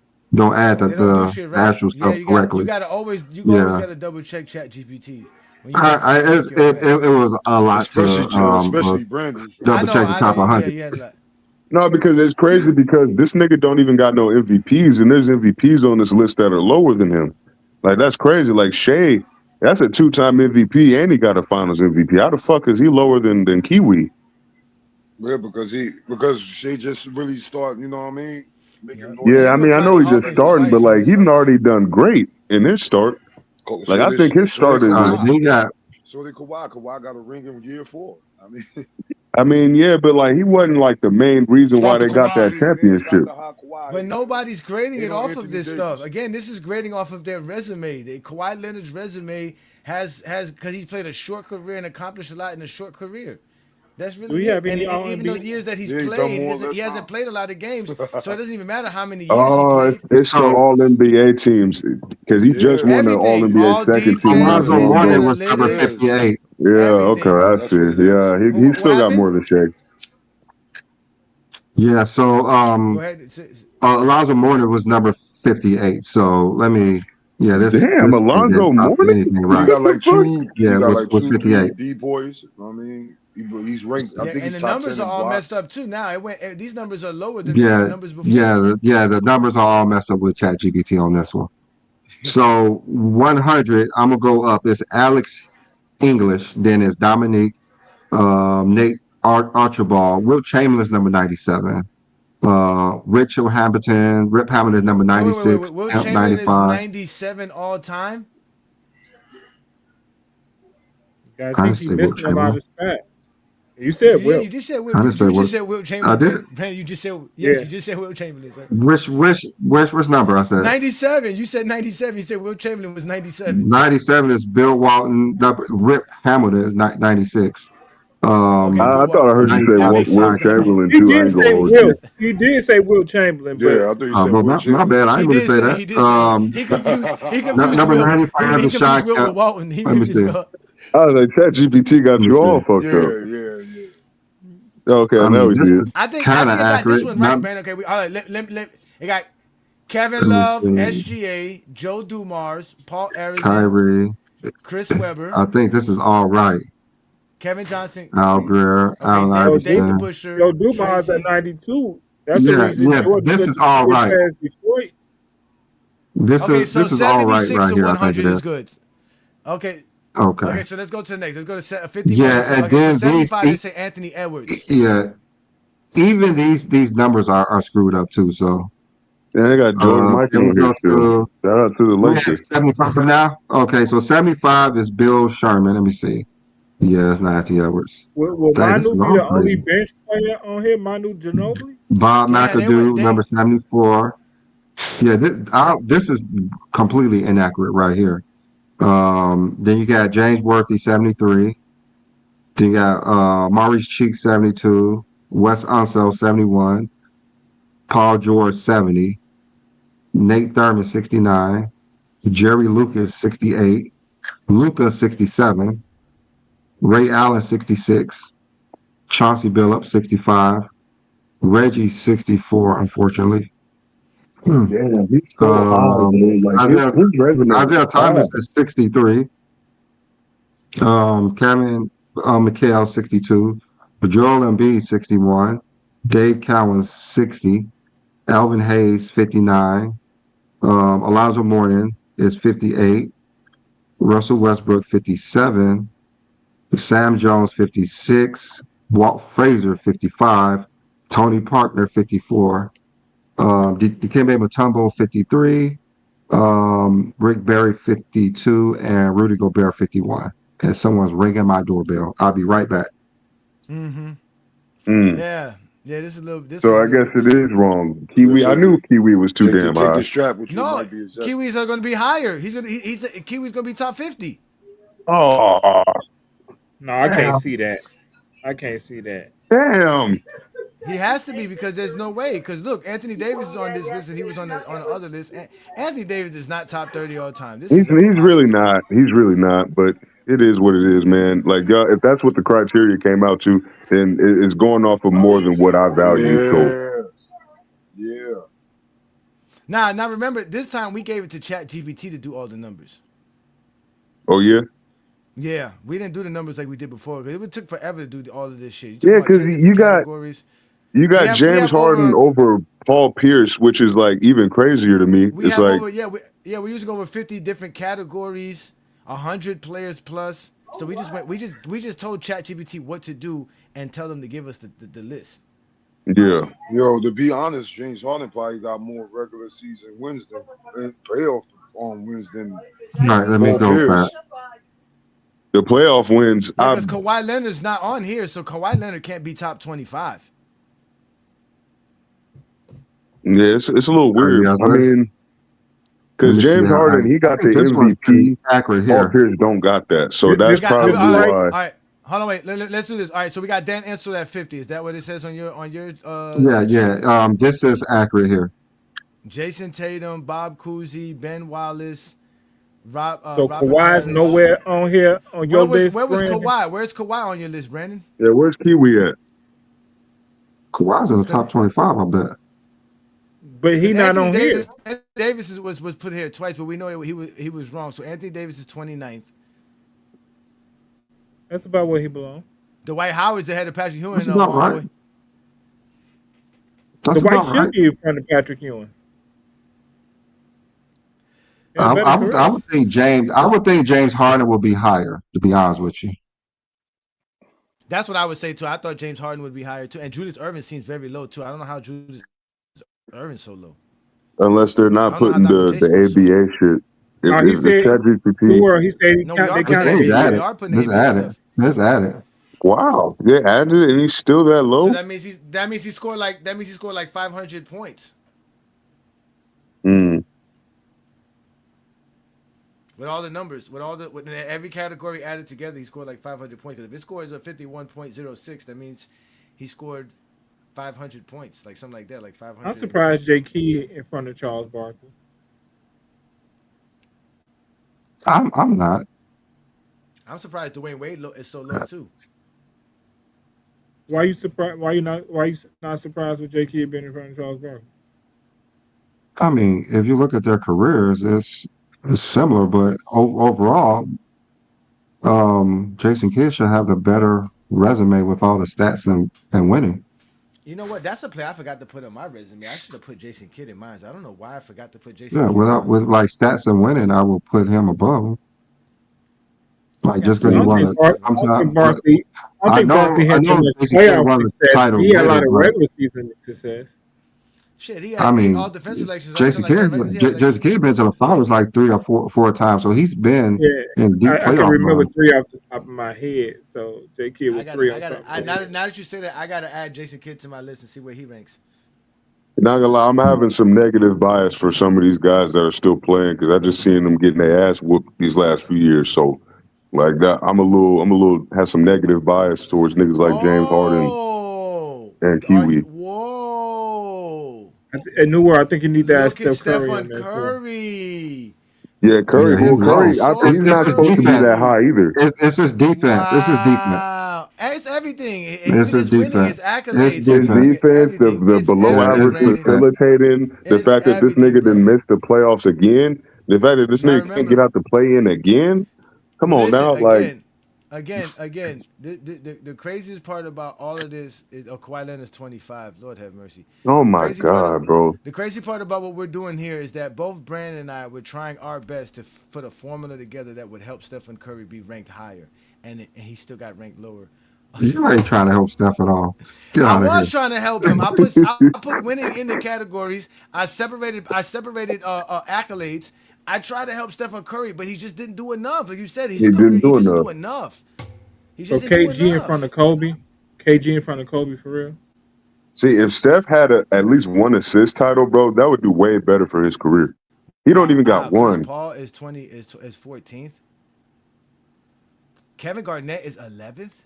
add They don't do the shit right. actual Yeah, stuff correctly. you always Yeah, gotta double check Chat GPT when you want something to it, make your bet. it was a lot to Especially Brandon. I double know, check the I know. top Yeah, 100. you had a lot. No, because it's crazy because this nigga don't even got no MVPs, and there's MVPs on this list that are lower than him. Like that's crazy. Like Shea, that's a 2-time MVP, and he got a Finals MVP. How the fuck is he lower than Kiwi? Yeah, because Shea just really started, you know what I mean? Making Yeah, noise and Yeah, he I in put mean, the I Connie know he's NBA just like Hawkins this. starting, but twice on like this he's list. already done great in his start. Like So I did think his so did start is. Kawhi. He got So did Kawhi. Kawhi got a ring in year 4. I mean, I mean, yeah, but like he wasn't like the main reason why stop the they got Kawhi that hate, man. Stop championship. the high Kawhi But hate, man. nobody's grading Hate it on off of Anthony this stuff. Davis. Again, this is grading off of their resume. Kawhi Leonard's resume has because he's played a short career and accomplished a lot in a short career. That's Do we really it. have And any R and even though B? the years that he's Yeah, he done played, more in he less hasn't time. played a lot of games. So it doesn't even matter how many years he Oh, played. it's the so All NBA teams because he just Yeah, won the All Everything, NBA all second team not defense, too Alonzo his long Mourning ago. was number analytics, yes, 58. Yeah, okay, everything. I that's what it see. is. Yeah, he What still got happened? more to shake. Yeah, so Go ahead. Alonzo Mourning was number 58. So let me, yeah, Damn, this thing didn't Alonzo copy Mourning? anything Yeah, he right. got What the like fuck? two. He Yeah, got like was two, three 58. D boys. I mean, he's ranked. I Yeah, think and he's the top numbers 10 are in all messed blocks. up too. Now these numbers are lower than the Yeah, numbers before. the numbers are all messed up with ChatGPT on this one. So 100, I'm gonna go up. It's Alex English, then it's Dominique, Nate Archibald, Will Chamberlain's number 97. Rip Hamilton is number Wait. 96, Will Kemp Chamberlain is 95. 97 all time. I I didn't think he's say Will missing a lot Chamberlain. of stats. You said Yeah, Will. you just said Will. I You didn't say just what said Will I Chamberlain, did. Brandon. You just said Yeah. you just said Will Chamberlain, right? Which number I said? 97. You said 97. You said Will Chamberlain was 97. 97 is Bill Walton. Rip Hamilton is 96. Okay, Bill I thought I Walton. heard you Okay, say that ninety-five Will, makes is Will sense. Tiger. Then. Chamberlain He too. I did ain't say gonna hold you. Will. He did say Will Chamberlain, but Yeah, I thought you said Well, Will my Chamberlain. bad. I He didn't mean to did say say that. he did say he confused Number Will. 95 He is confused Shaq. Will with Walton. He Let me confused see. Will. I was like, ChatGPT Let got me you all see. fucked up. Yeah. Okay, I I know mean, he this did. is I kind of think it got this accurate. one right, Not, Brandon. Okay, all right. Let it got Kevin let me Love, see. SGA, Joe Dumars, Paul Arizin, Kyrie. Chris Webber, I think this is all right. Kevin Johnson. Al Greer, Okay, Allen Dave the Iverson. Busher, Joe Dumars at Tracy. 92. That's the Yeah, reason yeah. Jordan This is couldn't all get right. past Detroit. Okay, so This is all right 76 right to here. I think it 100 is is. good. Okay. Okay. Okay, so let's go to the next. Let's go to 51. Yeah, They say and okay, so then 75 they say Anthony Edwards. yeah, even these numbers are screwed up too. So And they got Jordan then Michael we on here go still. to Shout out to the we at Lakers. 75 now. Okay, so 75 is Bill Sherman. Let me see. Yeah, it's not Anthony Edwards. Will Dang, this Manu is be all the only crazy. bench player on here? Manu Ginobili? Bob Yeah, they were McAdoo, number they 74. Yeah, this is completely inaccurate right here. Then you got James Worthy, 73. Then you got Maurice Cheek, 72. Wes Unseld, 71. Paul George, 70. Nate Thurman, 69. Jerry Lucas, 68. Luca, 67. Ray Allen, 66. Chauncey Billups, 65. Reggie, 64, unfortunately. Damn, he's so high, dude. Like his resume Isaiah is fire. Thomas is 63. Kevin McHale, 62. Joel Embiid, 61. Dave Cowan, 60. Alvin Hayes, 59. Alonzo Mourning is 58. Russell Westbrook, 57. Sam Jones, 56. Walt Frazier, 55. Tony Parker, 54. Dikembe Mutombo, 53. Rick Barry, 52. And Rudy Gobert, 51. And someone's ringing my doorbell. I'll be right back. Mm-hmm. Mm. Yeah. Yeah, this is a little this So was a I little guess bit it is wrong. Kiwi, I knew Kiwi was too damn Take high. the strap with you. No, Might be accessible. Kiwis are gonna be higher. He's Kiwi's gonna be top 50. Oh, No, I can't see that. I can't see that. damn. He has to be because there's no way. Because look, Anthony Davis is on this list and he was on the other list. Anthony Davis is not top 30 all time. This He's is a really preposterous not. list. He's really not. But it is what it is, man. Like, y'all, if that's what the criteria came out to, then it's going off of more than what I value. So Yeah. Now remember, this time we gave it to ChatGPT to do all the numbers. oh yeah, Yeah, we didn't do the numbers like we did before because it took forever to do all of this shit. yeah, You because you got categories. James Harden over Paul Pierce, which is like even crazier to me. We It's have like we're using over 50 different categories, 100 players plus. So we just told ChatGPT what to do and tell them to give us the list. yeah. Yo, to be honest, James Harden probably got more regular season wins than playoff wins than All right, let me Paul go Pierce. back. The playoff wins. Yeah, because Kawhi Leonard's not on here, so Kawhi Leonard can't be top 25. Yeah, it's a little weird. yeah, I mean, because James Harden, he got the this one's MVP. pretty accurate Paul here. Pierce don't got that, so You that's got- probably all right, why. All right, hold on, wait. Let's do this. All right, so we got Dan Ensel at 50. Is that what it says on your Yeah. This is accurate here. Jason Tatum, Bob Cousy, Ben Wallace, Rob. So Robert Kawhi's Parrish. nowhere on here on your list. Where was Brandon? Kawhi? Where's Kawhi on your list, Brandon? Yeah, where's Kiwi at? Kawhi's in the top 25, I bet. But he not on here. Anthony Davis was put here twice, but we know he was wrong. So Anthony Davis is 29th. That's about where he belongs. Dwight Howard's ahead of Patrick Ewing. That's about right. That's Dwight about should right. be in front of Patrick Ewing. I would think James Harden will be higher, to be honest with you. That's what I would say too. I thought James Harden would be higher too, and Julius Erving seems very low too. I don't know how Julius Erving's so low. Unless they're not putting the ABA shit. He said ChatGPT. he said No, they we are counted putting Let's ABA. add it. We are putting Let's ABA add it. stuff. Let's add it. Wow, they added it, and he's still that So low. that means he scored like 500 points Mm. with all the numbers, with every category added together. He scored like 500 points. Because if his score is a 51.06, that means he scored 500 points, like something like that, like I'm 500. surprised J. Key in front of Charles Barkley. I'm not. I'm surprised Dwayne Wade is so low too. Why you surprised? Why you not surprised with J. Key being in front of Charles Barkley? I mean, if you look at their careers, it's similar, but overall, Jason Kidd should have the better resume with all the stats and winning. You know what? That's a player I forgot to put on my resume. I should have put Jason Kidd in mine. I don't know why I forgot to put Jason Yeah, Kidd in mine. with like stats and winning, I will put him above him. I Like got just the because I you don't same want think to, resume as him. I don't think but Barkley. I don't think Barkley I had that know much Jason Kidd playoff won the success. title He had a with lot it, of but regular season success. Shit, he I has 8 All mean, Defensive selections, right? Jason Something like that. Kidd, Right? He has like Jason Kidd been to the finals like three or four times, so he's been Yeah, in deep I can playoff remember runs. three off the top of my head. So J. Kid was three I on gotta. top of my head. Now that you say that, I gotta add Jason Kidd to my list and see where he ranks. Not gonna lie, I'm having some negative bias for some of these guys that are still playing because I just seen them getting their ass whooped these last few years. So like that, I'm a little have some negative bias towards niggas like James Harden Oh, and Kiwi. whoa! A new world. I think you need to add Look at Steph Curry on Stephen there too. Curry. Yeah, Look what Curry. Yeah, Well, he's Steph low. Curry, saw he's It's not his supposed to be defense. that Curry. high either. It's his defense. It's his defense. Wow. It's everything. It's Even his his winning, his defense. It's accolades, His defense. defense, everything. the It's below Yeah, everything, average it's Brandon. defense. facilitating, the It's fact that this everything, nigga didn't bro. miss the playoffs again, the fact that this Now nigga can't get remember, out the play in again. Come on listen now, like again. The craziest part about all of this is Kawhi Leonard's 25. Lord have mercy. oh The my crazy part of god, bro. the crazy part about what we're doing here is that both Brandon and I were trying our best to put a formula together that would help Stephen Curry be ranked higher, and he still got ranked lower. You ain't trying to help Steph at all. Get I out of here. was trying to help him. I put winning in the categories. I separated accolades. I tried to help Stephen Curry, but he just didn't do enough. Like you said, He his career didn't he do just didn't enough. do enough. He So just didn't do KG in front of enough. Kobe. KG in front of Kobe for real. See, if Steph had at least one assist title, bro, that would do way better for his career. He don't even got Chris one. Paul is 14th. Kevin Garnett is 11th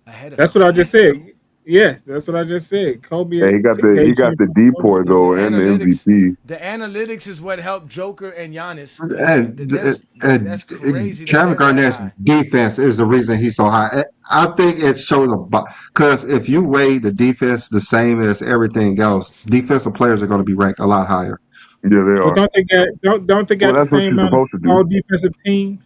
ahead of That's what I just Kobe. said. Yes, that's what I just said. Yeah, Kobe, he KG got in the front of Kobe. depoy The though and the analytics, MVP. the analytics is what helped Joker and Giannis. And, That's crazy that Kevin they're that Garnett's high. defense is the reason he's so high. I think it showed about because if you weigh the defense the same as everything else, defensive players are going to be ranked a lot higher. Yeah, they But are. don't they Well, got the that's what same you're amount of supposed to do. all defensive teams?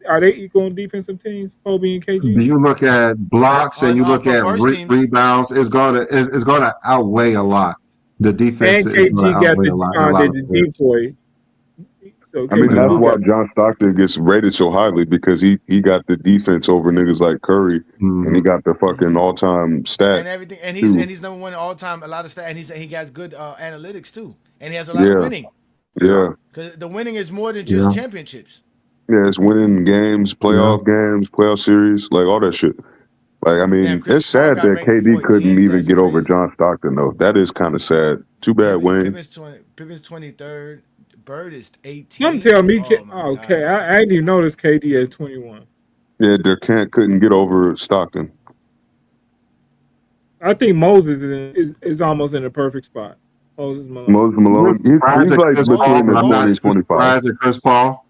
Are they equal in defensive teams? Kobe and KG You look at blocks and On you look for at first teams, rebounds, it's going to outweigh a lot. The defense and is going to KG got outweigh a lot of the players. depoy. So I mean, KG that's do Yeah. why got John Stockton gets rated so highly because he got the defense over niggas like Curry, and he Hmm. got the fucking all time stat and everything, too. and he's number one all time. A lot of stats, and he got good analytics too, and he has a lot of Yeah, winning. yeah, Because the winning is more than just Yeah. championships. yeah. It's winning Yeah. games, playoff series, like all that shit. Like, I Damn, mean, Chris it's Paul sad got that ranked KD couldn't 14th. even That's get over crazy. John Stockton though. That is kind of sad. Too bad, Wayne. Pippin's 23rd. Bird is Some 18th. tell me. Oh my Okay, God. I didn't even notice KD at 21. Yeah, Dirk couldn't get over Stockton. I think Moses is almost in the perfect spot. Moses Malone. Moses I'm not Malone, surprised he's at like Chris Paul, between but the I'm 20 not and too 25. surprised at Chris Paul.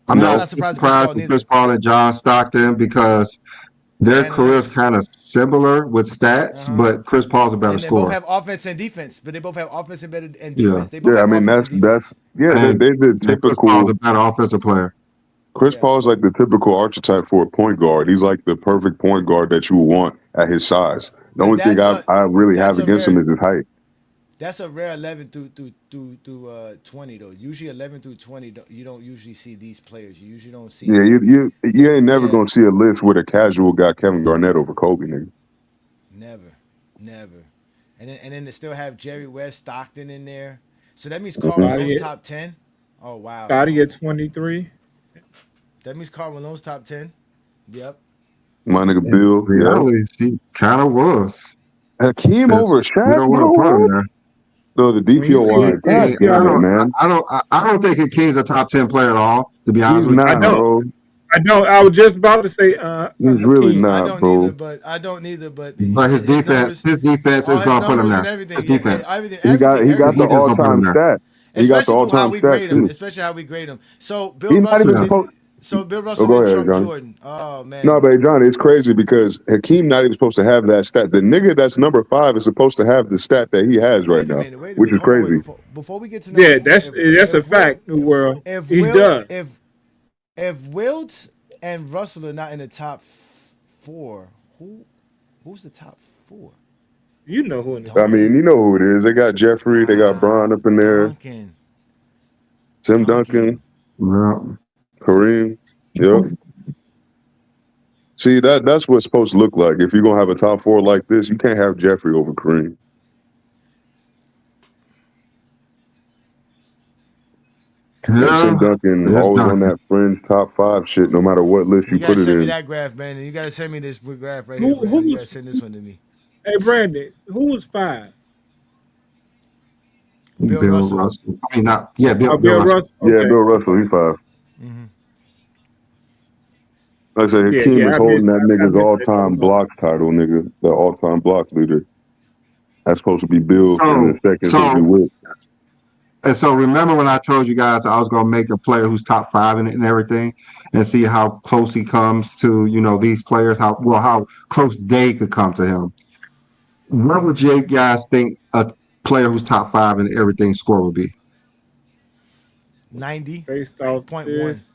I'm I'm No, not not too surprised at Chris surprised Paul at neither. Chris Paul and John Stockton because The their careers analytics. kind of similar with Uh stats, huh. but Chris Paul's a better And they both scorer. have offense and defense, but they both have offense and better and Yeah. defense. They both yeah, I have mean offense and that's defense. yeah, And, they the and Chris Paul's typical a better offensive player. Chris Yeah. Paul's like the typical archetype for a point guard. He's like the perfect point guard that you would want at his size. The But only thing I really that's have a against him rare is his height. 11 through 20 though. Usually 11 through 20, you don't usually see these players. You usually don't see Yeah, you ain't never yeah, gonna see a list with a casual guy Kevin Garnett over Kobe, nigga. never, never. And then they still have Jerry West, Stockton in there. So that means Karl Hmm. Malone's Scotty at top 10. Oh wow. Scotty at 23. That means Karl Malone's top 10. Yep. My nigga In Bill. Yeah. reality, he kind of was. Hakeem over Because we Shaq, don't want bro. to put him What? there. No, the When you see DPOY. when you God see damn all it, the, man. I don't think King's a top 10 player at all. To be honest He's with I you. not, don't, bro. I don't. I was just about to say He's really Hakeem. I not, don't either, bro. but But his numbers, his defense all is his gonna put him numbers and there. everything, His yeah, defense. everything, He got everything, he His got the everything. defense all gonna put him time there. stat. He got the Especially all for how time we stat grade him. too. Especially how we grade him. So Bill He's not Russell even did. supposed. So Bill Oh, Russell go didn't ahead, trump Johnny. Jordan. Oh No, man. but Johnny, it's crazy because Hakeem not even supposed to have that stat. The nigga that's number 5 is supposed to have the stat that he has right Wait a now, minute. Wait a which minute. is Hold on. Wait crazy. before we get to number Yeah, four. that's a fact. New World. If He Will does. if Wilt and Russell are not in the top four, who's the top four? You know who in the I top. mean, Duncan. you know who it is. They got Jeffrey, they got Bron up in there, Duncan. Tim Duncan. Duncan, Well, Kareem. Yep. See, that's what it's supposed to look like. If you're gonna have a top 4 like this, you can't have Jeffrey over Kareem. And yeah, Tim Duncan it's always on Duncan. that fringe top 5 shit, no matter what list You you gotta put it send me in. that graph, Brandon. You gotta send me this graph right here, Who Brandon. You gotta was? send this one to me. Hey, Brandon. Who was 5? Bill Bill Russell. Russell. I mean, not yeah, Oh, Bill Bill Russell. Russell. Yeah, Okay. Bill Russell, he's 5. Mm-hmm. Like I said, Yeah, Hakeem yeah. is I holding missed. that I nigga's missed that. That all-time was blocks title, nigga. The all-time block leader. That's supposed to be Bill, and then second is supposed to be So Wilt. and so remember when I told you guys I was gonna make a player who's top 5 in it and everything, and see how close he comes to these players, how close they could come to him. What would you guys think a player who's top 5 in everything score would be? based off 90.1. this.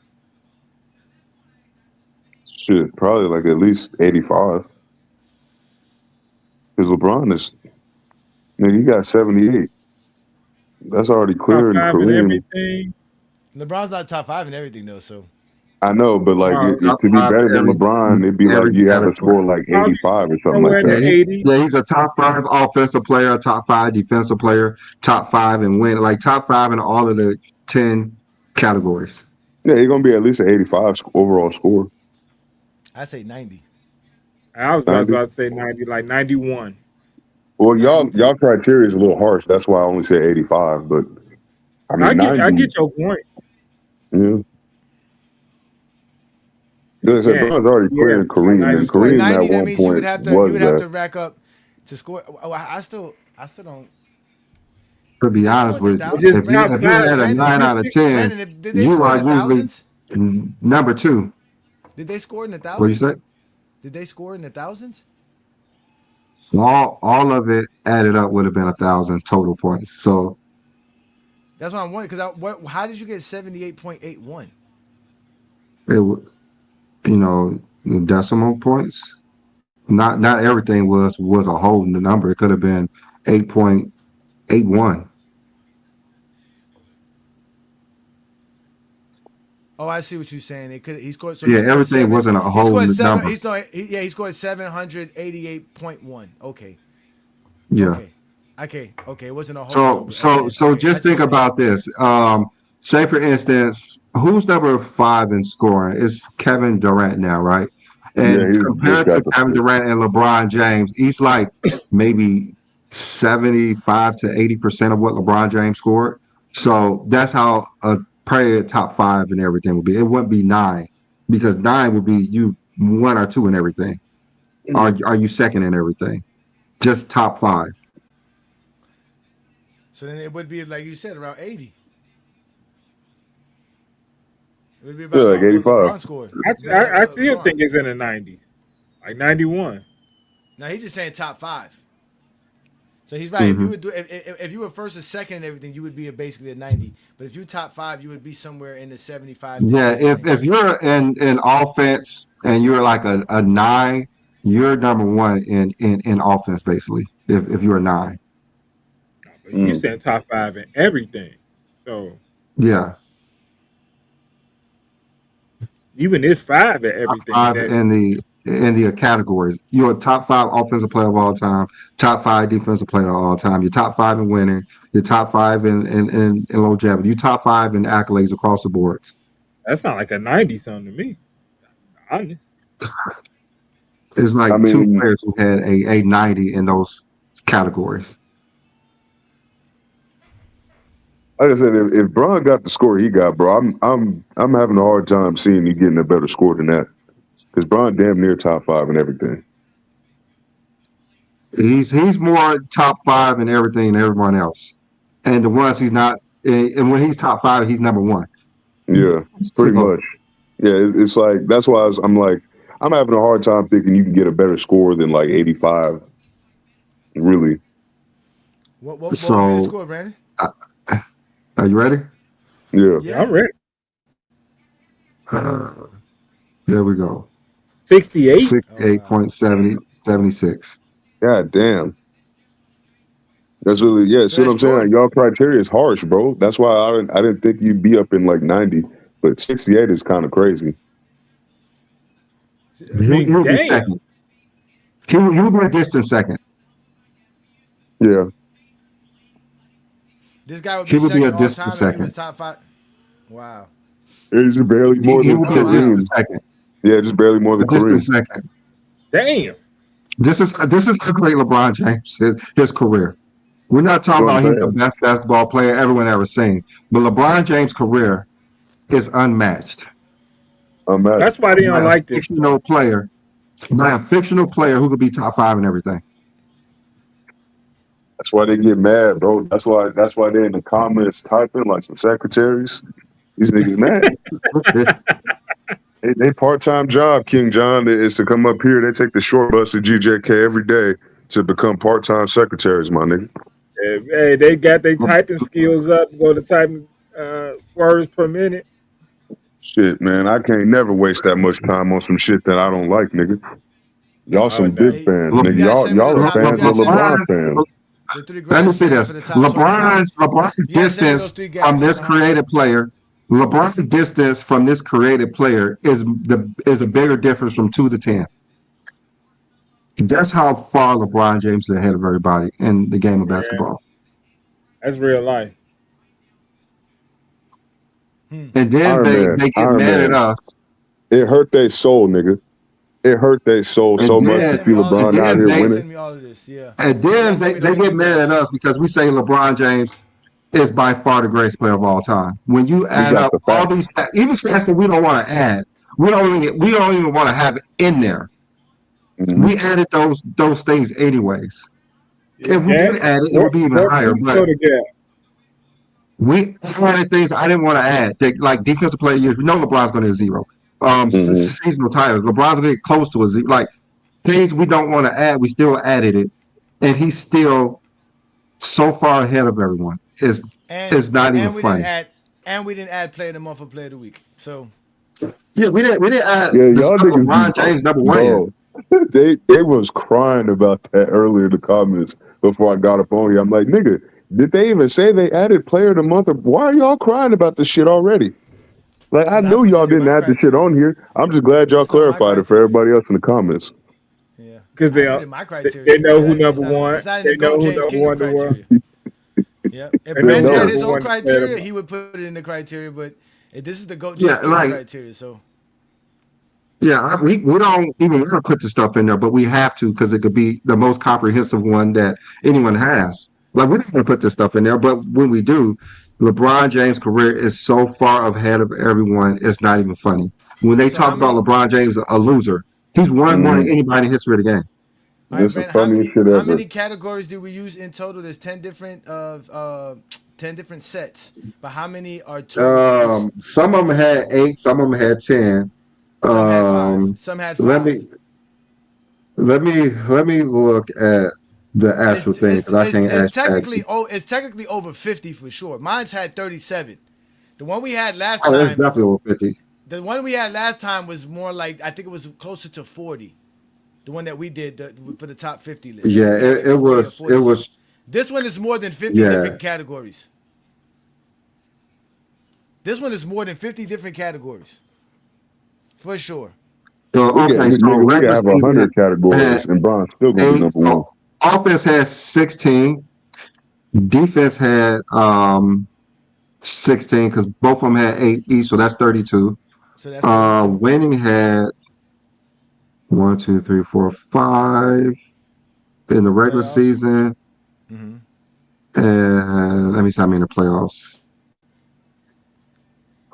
Shit, probably like at least 85. Because LeBron is, nigga, he got 78. That's already Top clearing 5 and Kareem. everything. LeBron's not top 5 in everything though, so I know, but like Uh, Top to be 5 better in than LeBron, it'd be like every you have to category. score like I'll be 85 or something somewhere like in Yeah, that. the 80s. he's a top 5 offensive player, top 5 defensive player, top 5 and win, like top 5 in all of the 10 categories. Yeah, he's gonna be at least an 85 overall score. I say 90. I was 90. about to say 90, like 91. Well, y'all 92. criteria is a little harsh. That's why I only say 85. But I mean, I 90. get your point. Yeah. But Because again, LeBron's already yeah, clearing Kareem, To and 90. score Kareem at 90, that one means you would point have to was that. rack up to score. I still don't. To Did be they score honest in the with But you, thousands, just if you top Brandon? if you 5. had a Brandon, 9 out of 10, Did they you score in are the usually thousands? number 2. Did they score in the What you thousands? say? Did they score in the thousands? All of it added up would have been 1,000 total points. So That's what I'm wondering. How did you get 78.81? it was, decimal points. Not everything was a whole number. It could have been 8.81. Oh, I see what you're saying. He scored. So he Yeah, scored everything seven. wasn't a He whole scored seven. number. He scored 788.1. Okay. Yeah. Okay. Okay. It wasn't a whole So number. so Okay. so Okay. I just see what think you're saying. about this. Say for instance, who's number 5 in scoring? It's Kevin Durant now, right? Yeah, And he just compared to got the Kevin shit. Durant and LeBron James, he's like maybe 75 to 80% of what LeBron James scored. So that's how a player top 5 and everything would be. It wouldn't be 9 because 9 would be you 1 or 2 in everything. Are you second in everything? Just top 5. So then it would be like you said, around 80. It would be Yeah, about like what 85. LeBron scored. I still LeBron. think it's in the 90s, like 91. Now he's just saying top 5. So he's right. If you Mm-hmm. would do if you were first or second and everything, you would be basically a 90. But if you top 5, you would be somewhere in the 75 to Yeah, 80 range. if you're in offense and you're like a 9, you're number 1 in offense basically. If you're a 9, But you Mm. saying top 5 in everything. So yeah, even it's 5 at top everything. 5 That in the categories. You're a top 5 offensive player of all time, top 5 defensive player of all time. You're top 5 in winning. You're top 5 in longevity. You top 5 in accolades across the boards. sounds like a 90 something to me. Honest. It's I like two mean, players who had a 90 in those categories. like I said, if Bron got the score he got, bro, I'm having a hard time seeing you getting a better score than that. Because Bron damn near top 5 and everything. He's more top 5 in everything than everyone else. And the ones he's not, and when he's top 5, he's number 1. Yeah, pretty So, much. Yeah, it's like that's why I'm like I'm having a hard time thinking you can get a better score than like 85. Really? What would be the so score, Brandon? are you ready? Yeah. Yeah, I'm ready. Here we go. 68. Oh wow. 68.76. God damn. That's really So see what that's I'm saying? Like, Jordan. y'all criteria is harsh, bro. That's why I didn't think you'd be up in like 90, but 68 is kind of crazy. I mean, He'll be damn. second. He'll be a distant second. Yeah. This guy would He be will be a second all distant time if he second. was top 5. Wow. It's just barely more He than will be Oh a distant Kareem. wow. second. Yeah, just barely more A than distant Kareem. second. Damn. This is how great LeBron James his career. We're not talking You know what about I'm he's the saying? best basketball player everyone ever seen, but LeBron James' career is unmatched I'm mad. That's why they by don't a like this. fictional player, who could be top 5 and everything. That's why they get mad, bro. That's why they're in the comments typing like some secretaries. These niggas mad. They part-time job, King John, is to come up here. They take the short bus to GJK every day to become part-time secretaries, my nigga. Hey, they got their typing skills up. Go to typing words per minute. Shit, man, I can't never waste that much time on some shit that I don't like, nigga. Y'all Oh some big no. Hey, fans, you nigga. guys send me the Y'all are top. You fans of guys send me LeBron, LeBron fans. the 3 let me greatest see players this. for the top 25. LeBron's You guys send me those distance 3 from guys. this created player. LeBron's distance from this created player is a bigger difference from 2 to 10. That's how far LeBron James is ahead of everybody in the game of Yeah, basketball. that's real life. And then they get Iron mad at Man. us. It hurt their soul, nigga. It hurt their soul And so You much guys to then send see me all of and LeBron this. out then here You they guys winning. send me all of this. Yeah. and You then guys send they, me they those get 3 mad at guys. us because we say LeBron James is by far the greatest player of all time. When you We add got up the all facts. these stats, even stats that we don't want to add, we don't even want to have it in there. Mm-hmm. We added those things anyways. Yeah, If we Gap. didn't add it, it More, would be even more higher. points But go to Gap. we added things I didn't want to add. Like defensive player years, we know LeBron's going to get 0. Mm-hmm. Seasonal titles, LeBron's going to get close to a 0. Like things we don't want to add, we still added it, and he's still so far ahead of everyone. And It's not even and we didn't funny. add player of the month or player of the week. So Yeah, we didn't add Yeah, the y'all stuff niggas be LeBron James number 1 in. bro. They was crying about that earlier in the comments before I got up on here. I'm like, nigga, did they even say they added player of the month? Or why are y'all crying about this shit already? Like, I because I knew put y'all it in didn't my add the shit criteria. on here. I'm just glad y'all It's not my clarified it for criteria. everybody else in the comments. Yeah. Because I put it in my they criteria. know who number It's one. not in the They know GOAT who James number Kingdom one the world. criteria. Yeah. If They know They Brandon who had know. number his own one player. criteria, he would put it in the criteria. But this is the GOAT James Yeah, Kingdom like criteria. So we don't even want to put the stuff in there, but we have to because it could be the most comprehensive one that anyone has. Like we don't want to put this stuff in there, but when we do, LeBron James' career is so far ahead of everyone, it's not even funny. When they so how talk about many? LeBron James a loser, he's won more Mm-hmm. than anybody in the history of the game. All right, This is the Brandon. funniest shit How ever. many categories do we use in total? There's 10 different sets. But how many are total in each Some of them had category? 8, some of them had 10. Some had 5. Um, Some had let 5. me let me look at the actual thing because I can't actually. It's technically over 50 for sure. Mine's had 37. The one we had last Oh, that's time, definitely over 50. was more like I think it was closer to 40. The one that we did for the top 50 list. I Yeah, think we had like it 40 or was it 40 something. was This one is more than 50 yeah. different categories. This one is more than 50 different categories. For sure. So okay, so We can regular have season 100 had categories, and Bron's still gonna be 8. number one. So offense had 16. Defense had 16 because both of them had 8 each, so that's 32. So that's 32. Winning had 1, 2, 3, 4, 5 in the regular Playoffs. season, Mm-hmm. and let me see how many in the playoffs.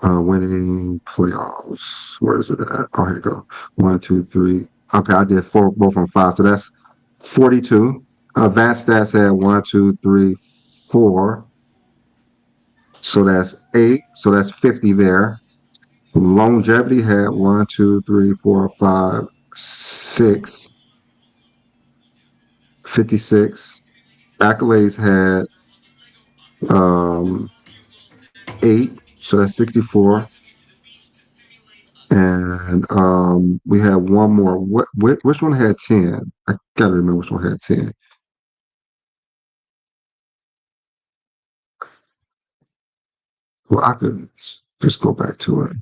Winning playoffs. Where is it at? Oh, here you go. 1, 2, 3. Okay, I did four, both from 5, so that's 42. Advanced stats had 1, 2, 3, 4. So that's 8. So that's 50 there. Longevity had 1, 2, 3, 4, 5, 6. 56. Accolades had 8. So that's 64. And we had one more. Which one had 10? I gotta remember which one had 10. Well, I could just go back to it.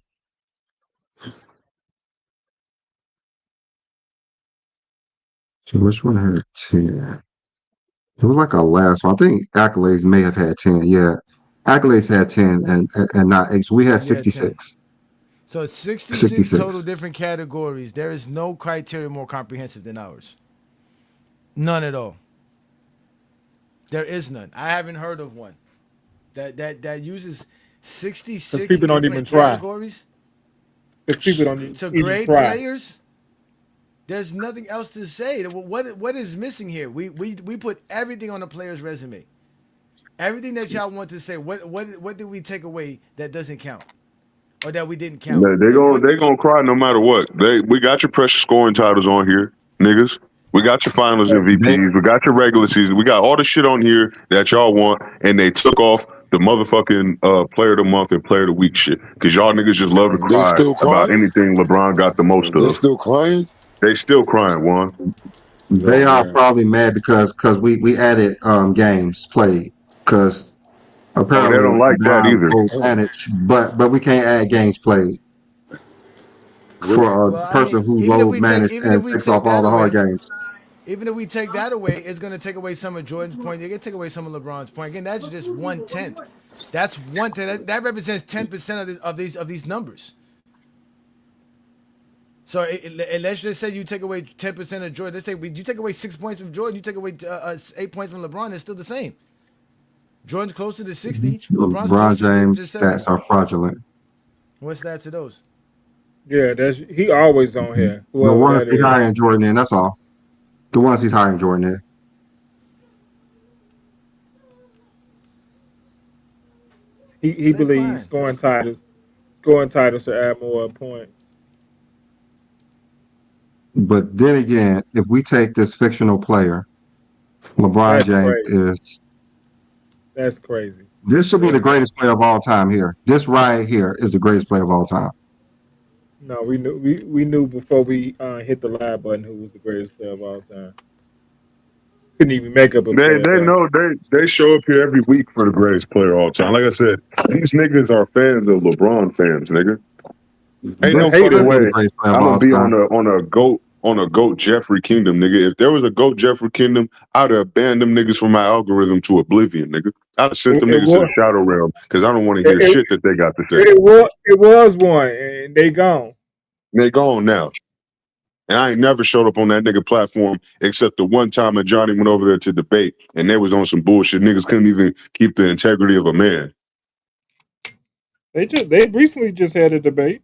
So which one had 10? It was like our last one. I think Accolades may have had 10. Yeah. Accolades had 10 and not 8. So we had We had 10. 66. So it's 66 total 66. different categories. There is no criteria more comprehensive than ours. None at all. There is none. I haven't heard of one that uses Because 66 people don't even different try. categories Because people don't to even grade try. players. There's nothing else to say. What is missing here? We put everything on the player's resume. Everything that y'all want to say. What did we take away that doesn't count, or that we didn't count? They gonna cry no matter what. We got your precious scoring titles on here, niggas. We got your finals They MVPs. We got your regular season. We got all the shit on here that y'all want, and they took off the motherfucking player of the month and player of the week shit because y'all niggas just love to They cry still about crying? anything LeBron got the most They of. still crying? They still crying, Juan. Yo, they are man. probably mad because we added games played because Oh, they apparently don't like that LeBron either. load managed, but we can't add games played What? for a Well, I mean, person who load managed even if and we takes take off all that the hard away, games. even if we take that away, it's going to take away some of Jordan's point. You're going to take away some of LeBron's point. Again, that's just 1/10. That's 1/10. That represents 10% of these numbers. So let's just say you take away 10% of Jordan. Let's say you take away 6 points from Jordan. You take away 8 points from LeBron. It's still the same. Jordan's closer to 60. LeBron's LeBron closer to James 70. stats are fraudulent. What stats are those? Yeah, he always on here. The Whoever ones that he's is. hiring Jordan in, that's all. The ones he's hiring Jordan in. He Stay believes crying. scoring titles to add more points. But then again, if we take this fictional player, LeBron That's James crazy. is That's crazy. this should be the That's greatest player of all time here. This right here is the greatest player of all time. No, we knew before we hit the live button who was the greatest player of all time. Couldn't even make up a They player they though. know they show up here every week for the greatest player of all time. Like I said, these niggas are fans of LeBron fans, nigga. Ain't no This Haters, fucking should be the way greatest player of I'm gonna all be time. on a goat Jeffrey Kingdom, nigga. If there was a goat Jeffrey Kingdom, I'd have banned them niggas from my algorithm to oblivion, nigga. I'd have sent it, them it niggas to the was shadow realm because I don't want to it, hear it, shit that they got to say. it was one, and they gone. They gone now. And I ain't never showed up on that nigga platform except the one time that Johnny went over there to debate and they was on some bullshit. Niggas couldn't even keep the integrity of a man. They recently just had a debate.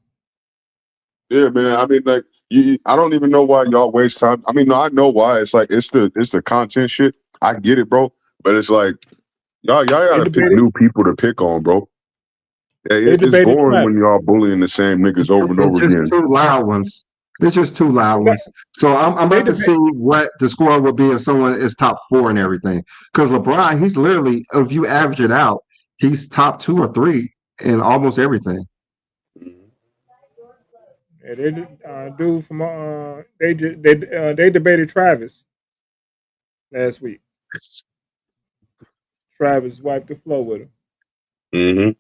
Yeah, man. I mean, like, I don't even know why y'all waste time. I mean, no, I know why. It's like it's the content shit. I get it, bro. But it's like y'all They gotta pick debated. new people to pick on, bro. They It's debated boring when Travis. y'all bullying the same niggas over and It's over just again. two loud ones. It's just two loud They ones. So I'm they about to debate. see what the score would be if someone is top 4 and everything. Because LeBron, he's literally, if you average it out, he's top 2 or 3 in almost everything. Yeah, dude from they debated Travis last week. Travis wiped the floor with him. Mm-hmm.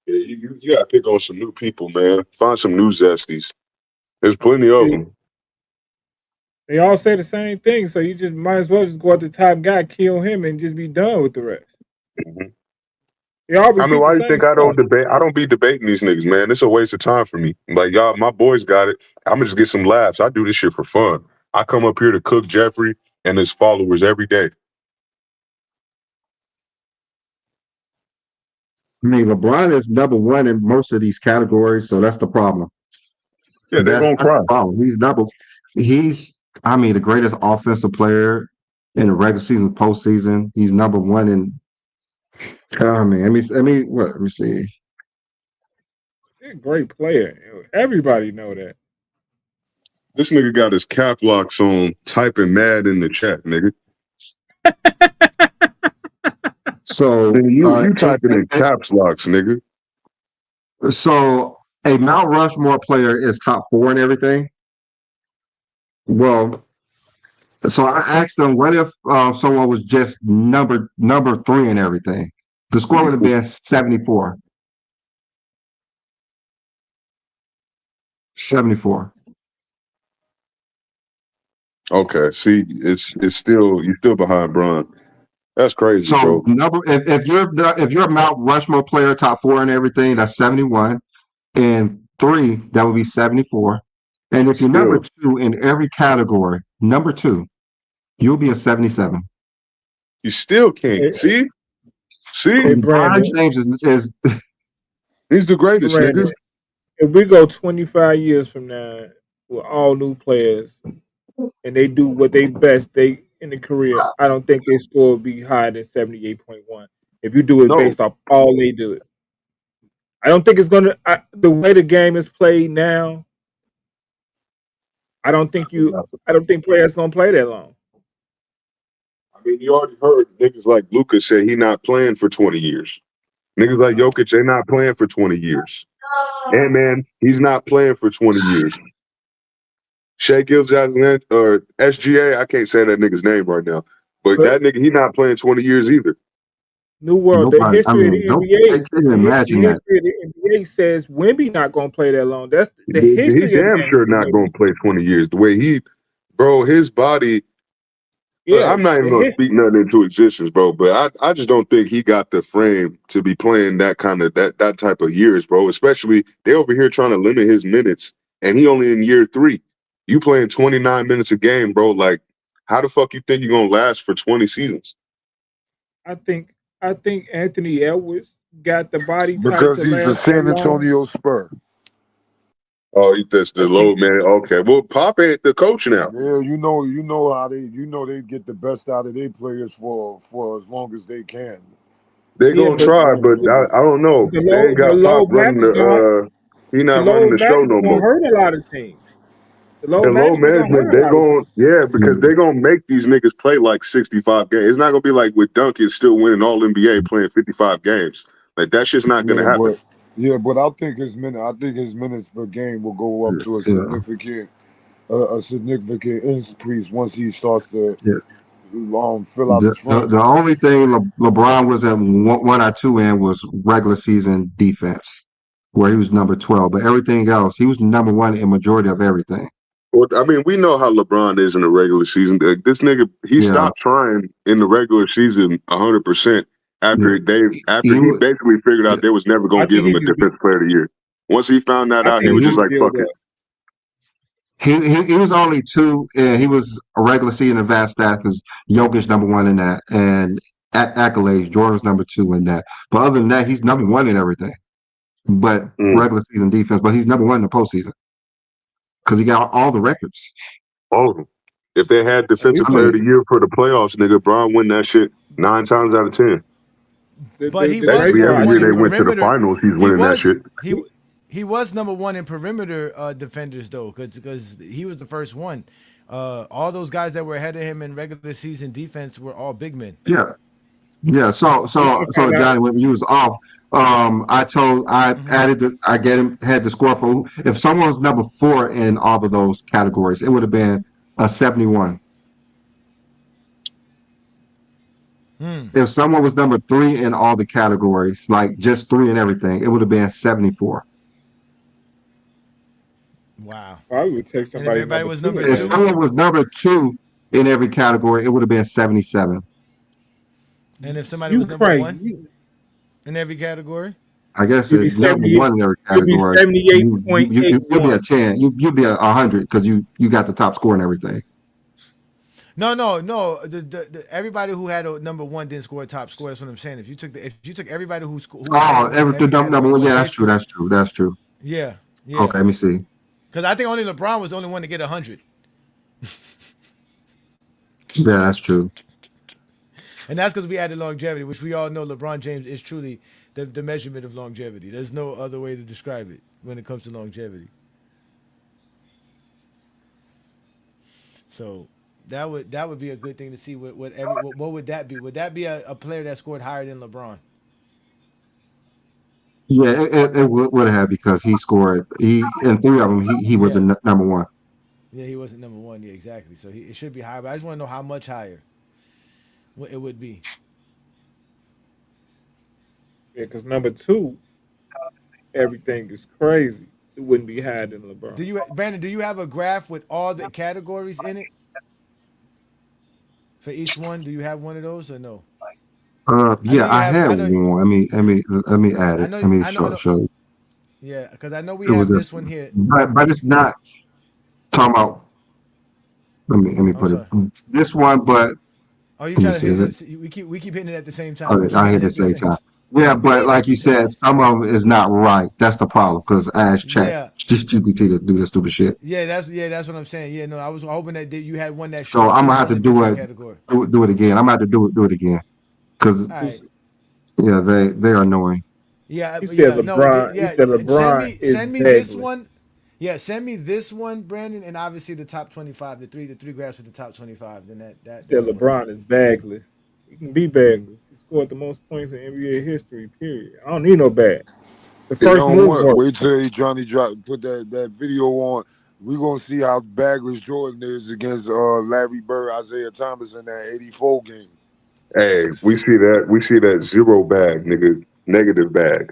Yeah, you gotta pick on some new people, man. Find some new zesties. There's plenty of See, them. they all say the same thing, so you just might as well just go at the top guy, kill him, and just be done with the rest. Mhm. Y'all I mean, repeat the why do you same think I stuff. don't debate? I don't be debating these niggas, man. It's a waste of time for me. Like y'all, my boys got it. I'm gonna just get some laughs. I do this shit for fun. I come up here to cook Jeffrey and his followers every day. I mean, LeBron is number one in most of these categories, so that's the problem. Yeah, they gonna That's cry. the problem. He's I mean the greatest offensive player in the regular season, postseason. He's number one in. I mean, what? Let me see. He's a great player. Everybody know that. This nigga got his cap locks on, typing mad in the chat, nigga. So, Nigga, you typing in caps locks, nigga. so a Mount Rushmore player is top four and everything. Well, so I asked them, what if someone was just number three and everything? The score would have been 74. 74. Okay, see, it's still you're still behind Bron. That's crazy, So bro. if you're a Mount Rushmore player, top four and everything, that's 71. And three, that would be 74. And if you're number Still, two in every category, number two, you'll be a 77. you still can't. Hey, See? hey LeBron Brandon, James is He's the greatest, Brandon. niggas. If we go 25 years from now with all new players and they do what they best they in the career, I don't think their score will be higher than 78.1. If you do it No, based off all they do it. I don't think it's gonna the way the game is played now, I don't think players gonna play that long. I mean, you already heard niggas like Lucas say he not playing for 20 years. Niggas like Jokic, they not playing for 20 years. And man, he's not playing for 20 years. Shea Gilgeous or SGA, I can't say that nigga's name right now. But But that nigga, he not playing 20 years either. New World, the nobody. I history of mean, the they NBA, can't the imagine that. history of the NBA says Wemby not gonna play that long. That's the He history of the damn game. sure not gonna play 20 years. The way bro, his body. Yeah, I'm not even the gonna history. speak nothing into existence, bro. But I just don't think he got the frame to be playing that kind of that type of years, bro. Especially they over here trying to limit his minutes, and he only in year 3. You playing 29 minutes a game, bro. Like, how the fuck you think you're gonna last for 20 seasons? I think I think Anthony Edwards got the body type because to he's the last that San long. Antonio Spur. Oh, that's I the think load man. Okay, well, Pop ain't the coach now. Yeah, you know how they get the best out of their players for as long as they can. They yeah, gonna but try, but I don't know. They ain't the got Pop low running management he the not running low the show management no gonna more. hurt a lot of teams. The low And low management gonna management, hurt a they lot of going teams. because they gonna make these niggas play like 65 games. It's not gonna be like with Duncan still winning all NBA playing 55 games. Like that shit's not gonna Yeah, happen. but I think his minutes per game will go up to Yeah, a significant increase once he starts to yeah. fill out his The frame. only thing LeBron was at one or two in was regular season defense, where he was number 12. But everything else, he was number one in majority of everything. Well, I mean, we know how LeBron is in the regular season. Like, this nigga, he Yeah, stopped trying in the regular season 100% yeah. after He he was, basically figured out they was never I gonna give think him he a just be, defensive player of the year. Once he found that I out, he think was he just just like, build fuck it. up. he was only two, and he was a regular season advanced stats because Jokic number one in that, and accolades Jordan's number two in that. But other than that, he's number one in everything. But Mm, regular season defense, but he's number one in the postseason because he got all the records. all of them. If they had And we defensive I player play of the mean, year for the playoffs, nigga, Bron win that shit 9 times out of 10. But he the was great Basically, number every part. one year in they went to the perimeter. finals, he's He winning that was shit. he was number one in perimeter defenders though, because he was the first one. All those guys that were ahead of him in regular season defense were all big men. yeah. Yeah, We should so find out. Johnny, when you was off, I Hmm. added I get him had the score for if someone was number four in all of those categories, it would have been a 71. Hmm. If someone was number three in all the categories, like just three and everything, it would have been 74. Wow. I would take And if somebody everybody number was two number in If there. two, someone was number two in every category, it would have been 77. and if somebody You was number crazy. one, in every category. I guess You'll be number 78. one in every You'll be category. You'll be 78.81. a 10. You'll be 100 because you got the top score and everything. No. Everybody who had a number one didn't score a top score. That's what I'm saying. If you took everybody who was number Oh, one in every number category, one. what Yeah, they that's true. scored. That's true. That's true. Yeah, yeah. Okay, let me see. Because I think only LeBron was the only one to get 100, Yeah, that's true. and that's because we added longevity, which we all know LeBron James is truly the measurement of longevity. There's no other way to describe it when it comes to longevity. So that would be a good thing to see. What would that be? Would that be a player that scored higher than LeBron? Yeah, it would have because he scored. He in three of them. He was a Yeah, number one. yeah. He wasn't number one. Yeah, exactly. So it should be higher. But I just want to know how much higher it would be. Yeah, because number two, everything is crazy. It wouldn't be higher than LeBron. Brandon? Do you have a graph with all the categories in it for each one? Do you have one of those or no? I know Yeah, you I have. had one. Let me add I it. know. Let me I know. show you. Yeah, because I know we It was have this, this one here. but it's not talking about. Let me I'm put it. sorry. This one, but Oh, you let me try to see. hit Is it? it. We keep hitting it at the same time. We Okay, keep I hitting hit it the at the same same. time. Yeah, but like you said, some of it is not right. That's the problem because I asked Chat Yeah, GPT to do this stupid shit. That's what I'm saying. Yeah, no, I was hoping that you had one that So showed I'm gonna each have to individual category. do it again. I'm gonna have to do it again because All right. yeah, they're annoying. Yeah, He said yeah, no, LeBron. He yeah. said Send LeBron me, is send me this begless. one. Yeah, send me this one, Brandon, and obviously the top 25, the three graphs with the top 25. Then He said that'll work. LeBron is bagless. He can be bagless. He scored the most points in NBA history. Period. I don't need no bag. The Hey, first on move what? worked. Wait till Johnny drop put that video on. We gonna see how bagless Jordan is against Larry Bird, Isaiah Thomas in that '84 game. Hey, we see that. We see that zero bag, nigga. Negative bag.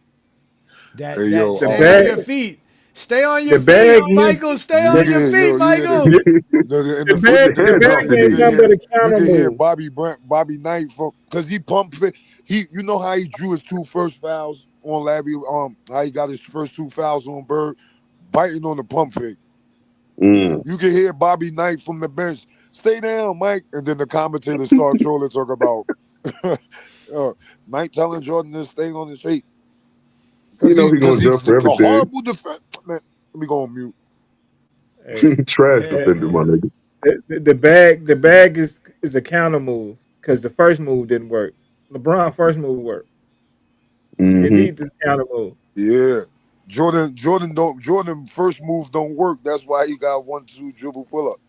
Hey That yo, The stay on bag. your feet. Stay on The your bag feet, need. Michael. Stay you on The, your can feet, yo yeah Michael. in the the Put in bag. your the, The in hands the off bag the you ain't can nigga. nothing hear but a counter move. Bobby Knight from because he pump fake. You know how he drew his two first fouls on Larry, how he got his first two fouls on Bird, biting on the pump fake. Mm. You can hear Bobby Knight from the bench, stay down, Mike. And then the commentators start trolling, talk about Knight telling Jordan to stay on his feet. You Because know he because gonna he's jump for a everything. horrible defense. Man, let me go on mute. Hey, Trash the, defender, my Yeah. nigga. the bag is a counter move because the first move didn't work. LeBron first move worked. It Hmm. needs this counter move. Yeah. Jordan first moves don't work. That's why he got 1-2 dribble pull up.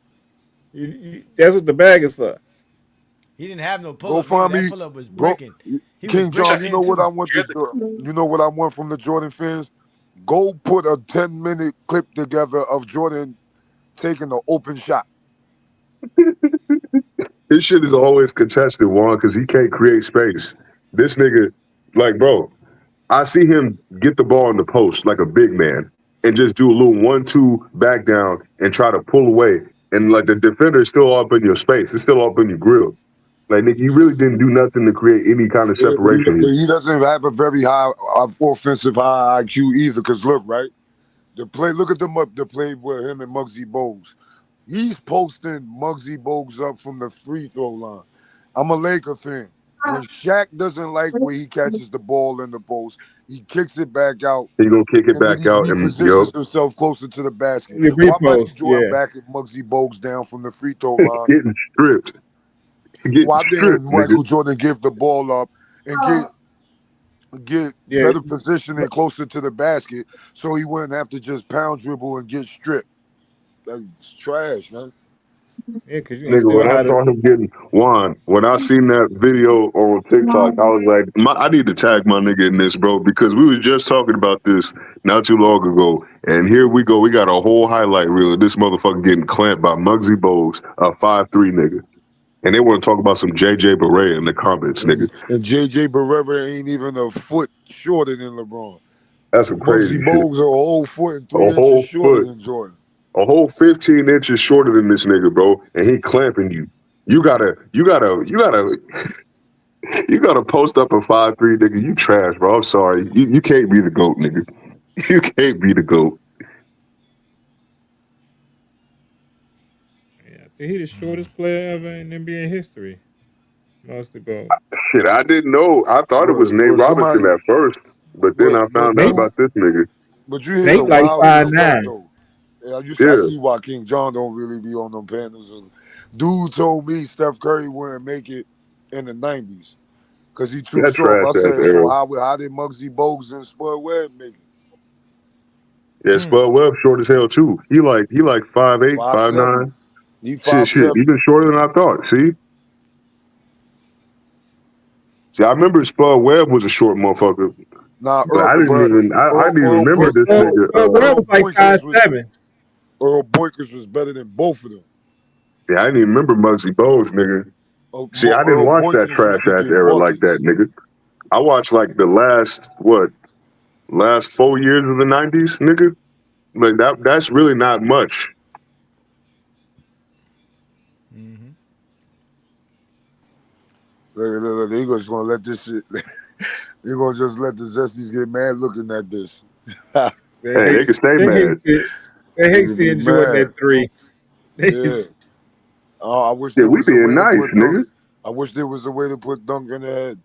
That's what the bag is for. He didn't have no pull Go up either. find That me, pull up was go bricking. He was King bricking John, then too. you know what I want from the Jordan fans? Go put a 10-minute clip together of Jordan taking an open shot. His shit is always contested, Juan, because he can't create space. This nigga, like, bro, I see him get the ball in the post like a big man and just do a little 1-2 back down and try to pull away. And like the defender is still up in your space. It's still up in your grill. Like, nigga, you really didn't do nothing to create any kind of Yeah, separation here. he doesn't have a very high offensive high IQ either. Cause look, right, look at the play with him and Muggsy Bogues. He's posting Muggsy Bogues up from the free throw line. I'm a Laker fan. When Shaq doesn't like where he catches the ball in the post, he kicks it back out, He gonna kick it and then back he out and repositions himself closer to the basket. The Why Michael repost, Jordan yeah. backing Muggsy Bogues down from the free throw line? getting stripped. Getting Why didn't stripped, nigga. Michael Jordan give the ball up and get Yeah, better positioning closer to the basket so he wouldn't have to just pound dribble and get stripped? That's trash, man. yeah, because you're gonna Nigga, still when I have saw him getting Juan, when I seen that video on TikTok, I was like, I need to tag my nigga in this, bro, because we was just talking about this not too long ago, and here we go. We got a whole highlight reel of this motherfucker getting clamped by Muggsy Bogues, a 5'3" nigga, and they want to talk about some JJ Barea in the comments, nigga. And JJ Barrera ain't even a foot shorter than LeBron. That's some Muggsy crazy shit. Bogues are a whole foot and A 3 inches whole shorter foot, than Jordan. a whole 15 inches shorter than this nigga, bro, and he clamping you. You gotta. You gotta post up a 5'3", nigga. You trash, bro. I'm sorry. You can't be the GOAT, nigga. You can't be the GOAT. Yeah, I think he the shortest player ever in NBA history. Mostly both. Shit, I didn't know. I thought it was Nate But Robinson somebody, at first, but then I but found out Nate about dude, this nigga. but you hear the Nate like wildest stuff 5'9". though. Yeah, I Yeah, see why King John don't really be on them panels. Dude told me Steph Curry wouldn't make it in the '90s because he too that soft. trash I ass said, so era. how did Muggsy Bogues and Spud Webb make it? Yeah, Mm. Spud Webb short as hell too. He like 5'8", 5'7". 5'9". He Shit. 5'7". Even shorter than I thought. See, I remember Spud Webb was a short motherfucker, Nah, but I didn't even. I didn't even remember this nigga. Webb was like Boykins was 5'7". Earl Boykins was better than both of them. Yeah, I didn't even remember Muggsy Bogues, nigga. See, I didn't Earl watch that Boykins trash used to ass get era like that, buckets. nigga. I watched like the last 4 years of the '90s, nigga. Like that's really not much. Mm-hmm. Look, they just gonna let this shit. They gonna just let the Zesties get mad looking at this. They Hey, hate they can stay they hate mad. it. They They hate can be seeing Jordan mad. at 3. Yeah. I wish Yeah, there we was a being way to nice, put Dunk. nigga. I wish there was a way to put Dunk in the head.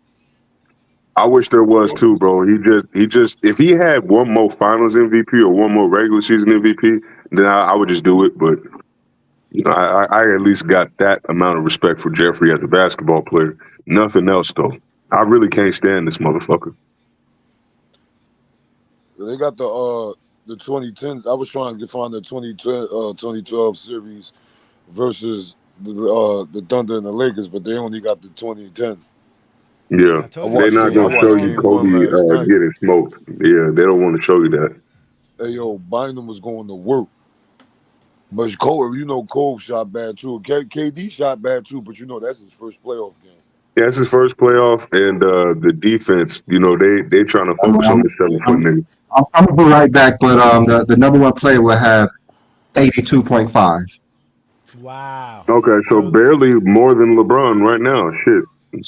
I wish there was too, bro. He just if he had one more Finals MVP or one more regular season MVP, then I would just do it. But I at least got that amount of respect for Jeffrey as a basketball player. Nothing else though. I really can't stand this motherfucker. They got the 2010s. I was trying to find the 2010 2012 series versus the Thunder and the Lakers, but they only got the 2010. Yeah, I I told you they're watched they not game. I gonna ain't show watched you game uploading. one Kobe last night. getting smoked. Yeah, they don't want to show you that. Hey yo, Bynum was going to work, but Cole, Cole shot bad too. KD shot bad too, but that's his first playoff game. Yeah, it's his first playoff, and the defense. They trying to I'm, focus on I'm, the 7 foot I'm, nigga. I'm gonna be right back, but the number one player will have 82.5. Wow. Okay, so So barely more than LeBron right now. Shit.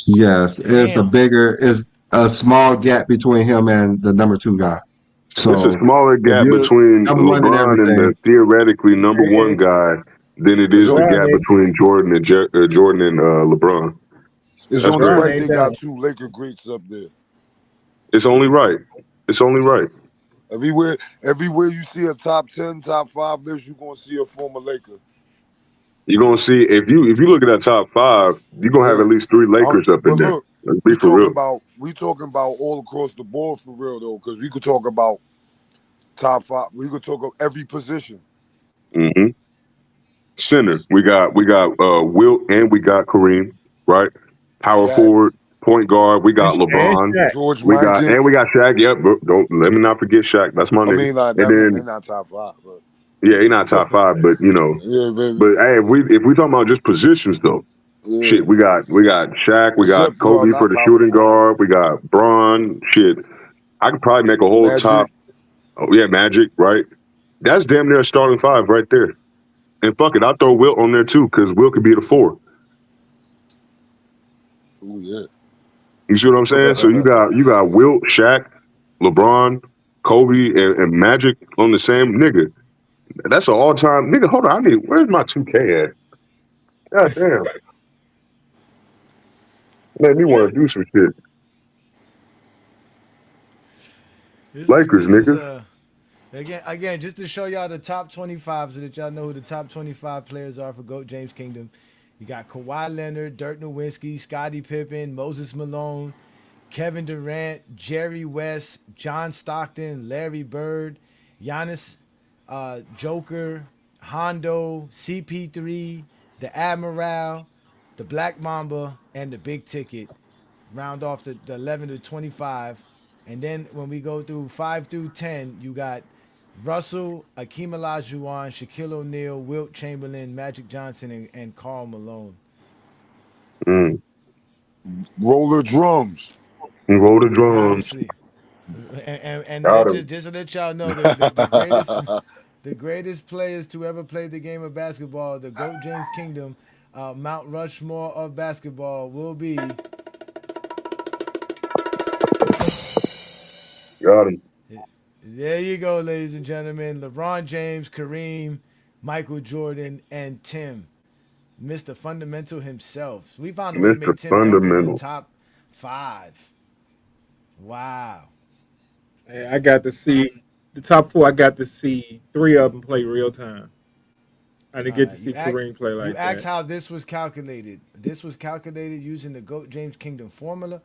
Yes, damn. it's a small gap between him and the number two guy. It's a So smaller if gap you're between number one in LeBron and the everything, theoretically number Yeah, one guy than it It's is the only LeBron gap ain't between Jordan and LeBron. it's That's only fair. LeBron right ain't they done. got two Laker greats up there. It's only right. It's only right. Everywhere you see a top 10, top 5 list, you're gonna see a former Laker. You're gonna see if you look at that top five, you're gonna have Yeah. at least 3 Lakers up in But there. look, Let's be for real. we talking about all across the board for real though, because we could talk about top 5. We could talk of every position. hmm Center, we got Wilt and we got Kareem, right? Power Shaq, forward, point guard, we got And LeBron. Shaq. George We got Mikan. and we got Shaq. Yep, bro, don't let me not forget Shaq. That's my I nigga. mean, And they're then not top 5, but yeah, he not top five, but yeah, baby, but hey, if we talking about just positions though, yeah. shit, we got Shaq, we got Except Kobe for not the power shooting forward. guard, we got Braun. Shit, I could probably make a whole top. Magic. Oh yeah, Magic, right? That's damn near a starting five right there. And fuck it, I'll throw Wilt on there too because Wilt could be the four. Oh yeah. You see what I'm saying? So you got Wilt, Shaq, LeBron, Kobe, and Magic on the same nigga. That's an all time nigga. Hold on, where's my 2K at? God damn, made me want to do some shit. Lakers, This is nigga. a again just to show y'all the top 25 so that y'all know who the top 25 players are for GOAT James Kingdom. You got Kawhi Leonard, Dirk Nowitzki, Scottie Pippen, Moses Malone, Kevin Durant, Jerry West, John Stockton, Larry Bird, Giannis, Joker, Hondo, CP3, the Admiral, the Black Mamba, and the Big Ticket. Round off the 11 to 25. And then when we go through 5 through 10, you got Russell, Akeem Olajuwon, Shaquille O'Neal, Wilt Chamberlain, Magic Johnson, and Karl Malone. Mm. Roller drums. Roll the drums. Obviously. And Got him. just to let y'all know, the greatest the greatest players to ever play the game of basketball, the GOAT James Kingdom, Mount Rushmore of basketball will be Got him. There you go, ladies and gentlemen. LeBron James, Kareem, Michael Jordan, and Tim, Mr. Fundamental himself. We found a way to Mr. make Tim Duncan a Fundamental. top five. Wow. Hey, I got to see the top four. I got to see three of them play real time. I didn't All get to right. see Kareem play You like asked that. how this was calculated. This was calculated using the GOAT James Kingdom formula,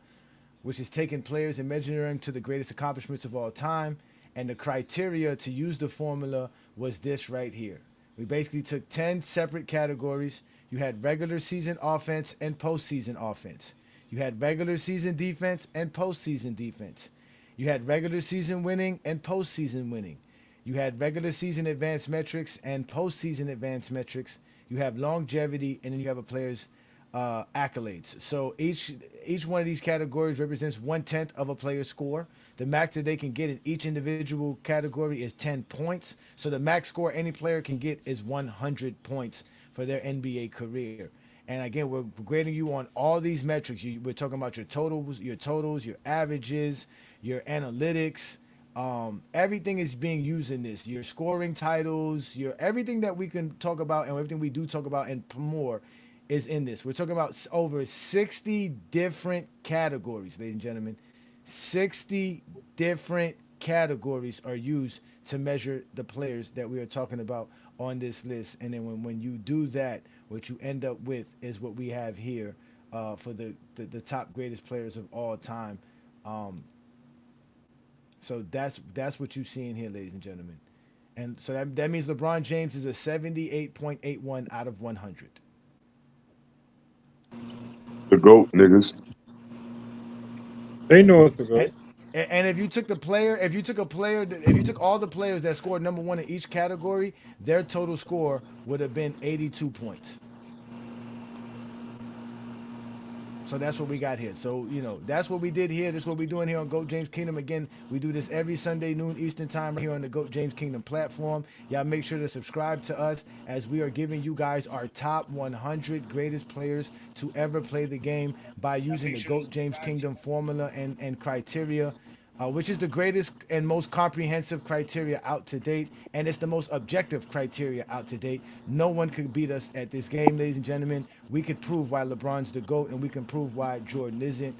which is taking players and measuring them to the greatest accomplishments of all time. And the criteria to use the formula was this right here. We basically took 10 separate categories. You had regular season offense and postseason offense. You had regular season defense and postseason defense. You had regular season winning and postseason winning. You had regular season advanced metrics and postseason advanced metrics. You have longevity, and then you have a player's accolades. So each one of these categories represents 1/10 of a player's score. The max that they can get in each individual category is 10 points. So the max score any player can get is 100 points for their NBA career. And again, we're grading you on all these metrics. We're talking about your totals, your averages, your analytics. Everything is being used in this. Your scoring titles, your everything that we can talk about, and everything we do talk about, and more, is in this. We're talking about over 60 different categories, ladies and gentlemen. 60 different categories are used to measure the players that we are talking about on this list. And then when you do that, what you end up with is what we have here for the top greatest players of all time. Um, so that's what you see in here, ladies and gentlemen. And so that means LeBron James is a 78.81 out of 100. The GOAT, niggas. They know it's the And goat. and if you took the player, if you took all the players that scored number one in each category, their total score would have been 82 points. So that's what we got here. So, that's what we did here. This is what we're doing here on GOAT James Kingdom. Again, we do this every Sunday, noon Eastern time, right here on the GOAT James Kingdom platform. Y'all make sure to subscribe to us as we are giving you guys our top 100 greatest players to ever play the game by using the GOAT James Kingdom formula and criteria. Which is the greatest and most comprehensive criteria out to date, and it's the most objective criteria out to date. No one could beat us at this game, ladies and gentlemen. We could prove why LeBron's the GOAT, and we can prove why Jordan isn't.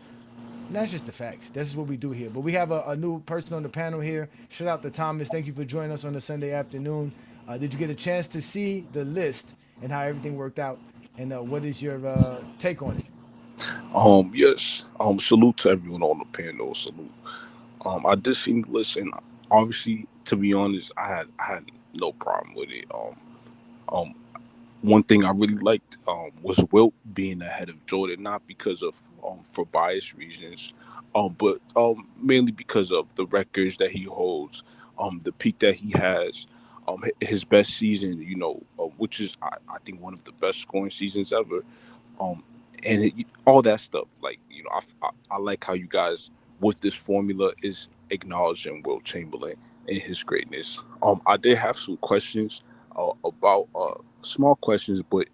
And that's just the facts. This is what we do here. But we have a new person on the panel here. Shout out to Thomas. Thank you for joining us on a Sunday afternoon. Did you get a chance to see the list and how everything worked out? And what is your take on it? Yes. Salute to everyone on the panel. Salute. I did see the list, and obviously, to be honest, I had no problem with it. Um, One thing I really liked was Wilt being ahead of Jordan, not because of for bias reasons, but mainly because of the records that he holds, the peak that he has, his best season, which is I think one of the best scoring seasons ever, um, and all that stuff. Like I like how you guys with this formula is acknowledging Will Chamberlain and his greatness. I did have some questions about small questions, but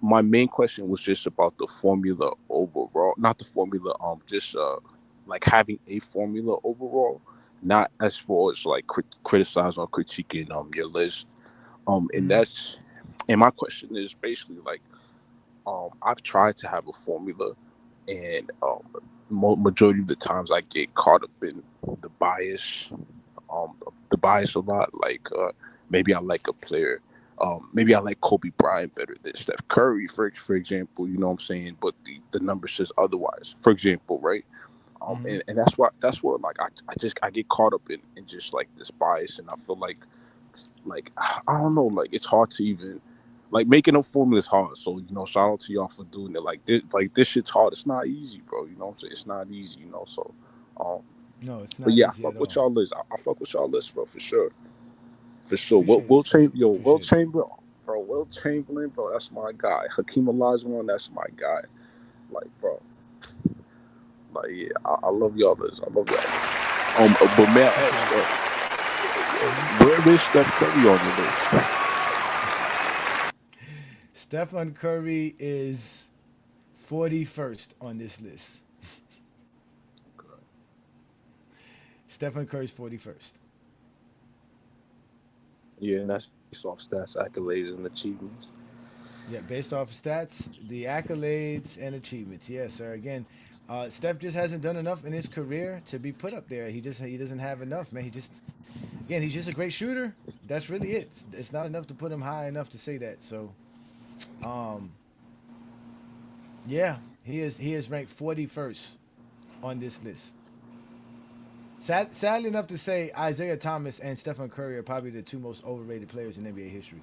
my main question was just about the formula overall, not the formula. Just like having a formula overall, not as far as like criticize or critiquing your list. And Mm-hmm. that's and my question is basically like I've tried to have a formula, and majority of the times I get caught up in the bias, um, the bias a lot. Like maybe I like a player, maybe I like Kobe Bryant better than Steph Curry, for example. You know what I'm saying? But the number says otherwise. For example, right? Mm-hmm. And that's where like I get caught up in just like this bias, and I feel like I don't know, like it's hard to even like making a formula is hard. So shout out to y'all for doing it. Like this shit's hard. It's not easy, bro. You know what I'm saying? It's not easy. So, um, No, it's but not yeah, I easy at fuck with all. y'all list. I fuck with y'all list, bro, for sure, for sure. Appreciate it. Will Chamberlain, yo, Will Appreciate it. Chamberlain, bro, Will Chamberlain, bro, that's my guy. Hakeem Olajuwon, that's my guy. Like, bro, like yeah, I love y'all list. I love y'all list. But may I Appreciate ask, it. Mm-hmm. where is Steph Curry on the list? Stephen Curry is 41st on this list. Stephen Curry's 41st. Yeah, and that's based off stats, accolades, and achievements. Yeah, based off of stats, the accolades and achievements. Yes, sir. Again, Steph just hasn't done enough in his career to be put up there. He doesn't have enough, man. He's just a great shooter. That's really it. It's not enough to put him high enough to say that. So, um, yeah, he is ranked 41st on this list. Sadly enough to say, Isaiah Thomas and Stephen Curry are probably the two most overrated players in NBA history,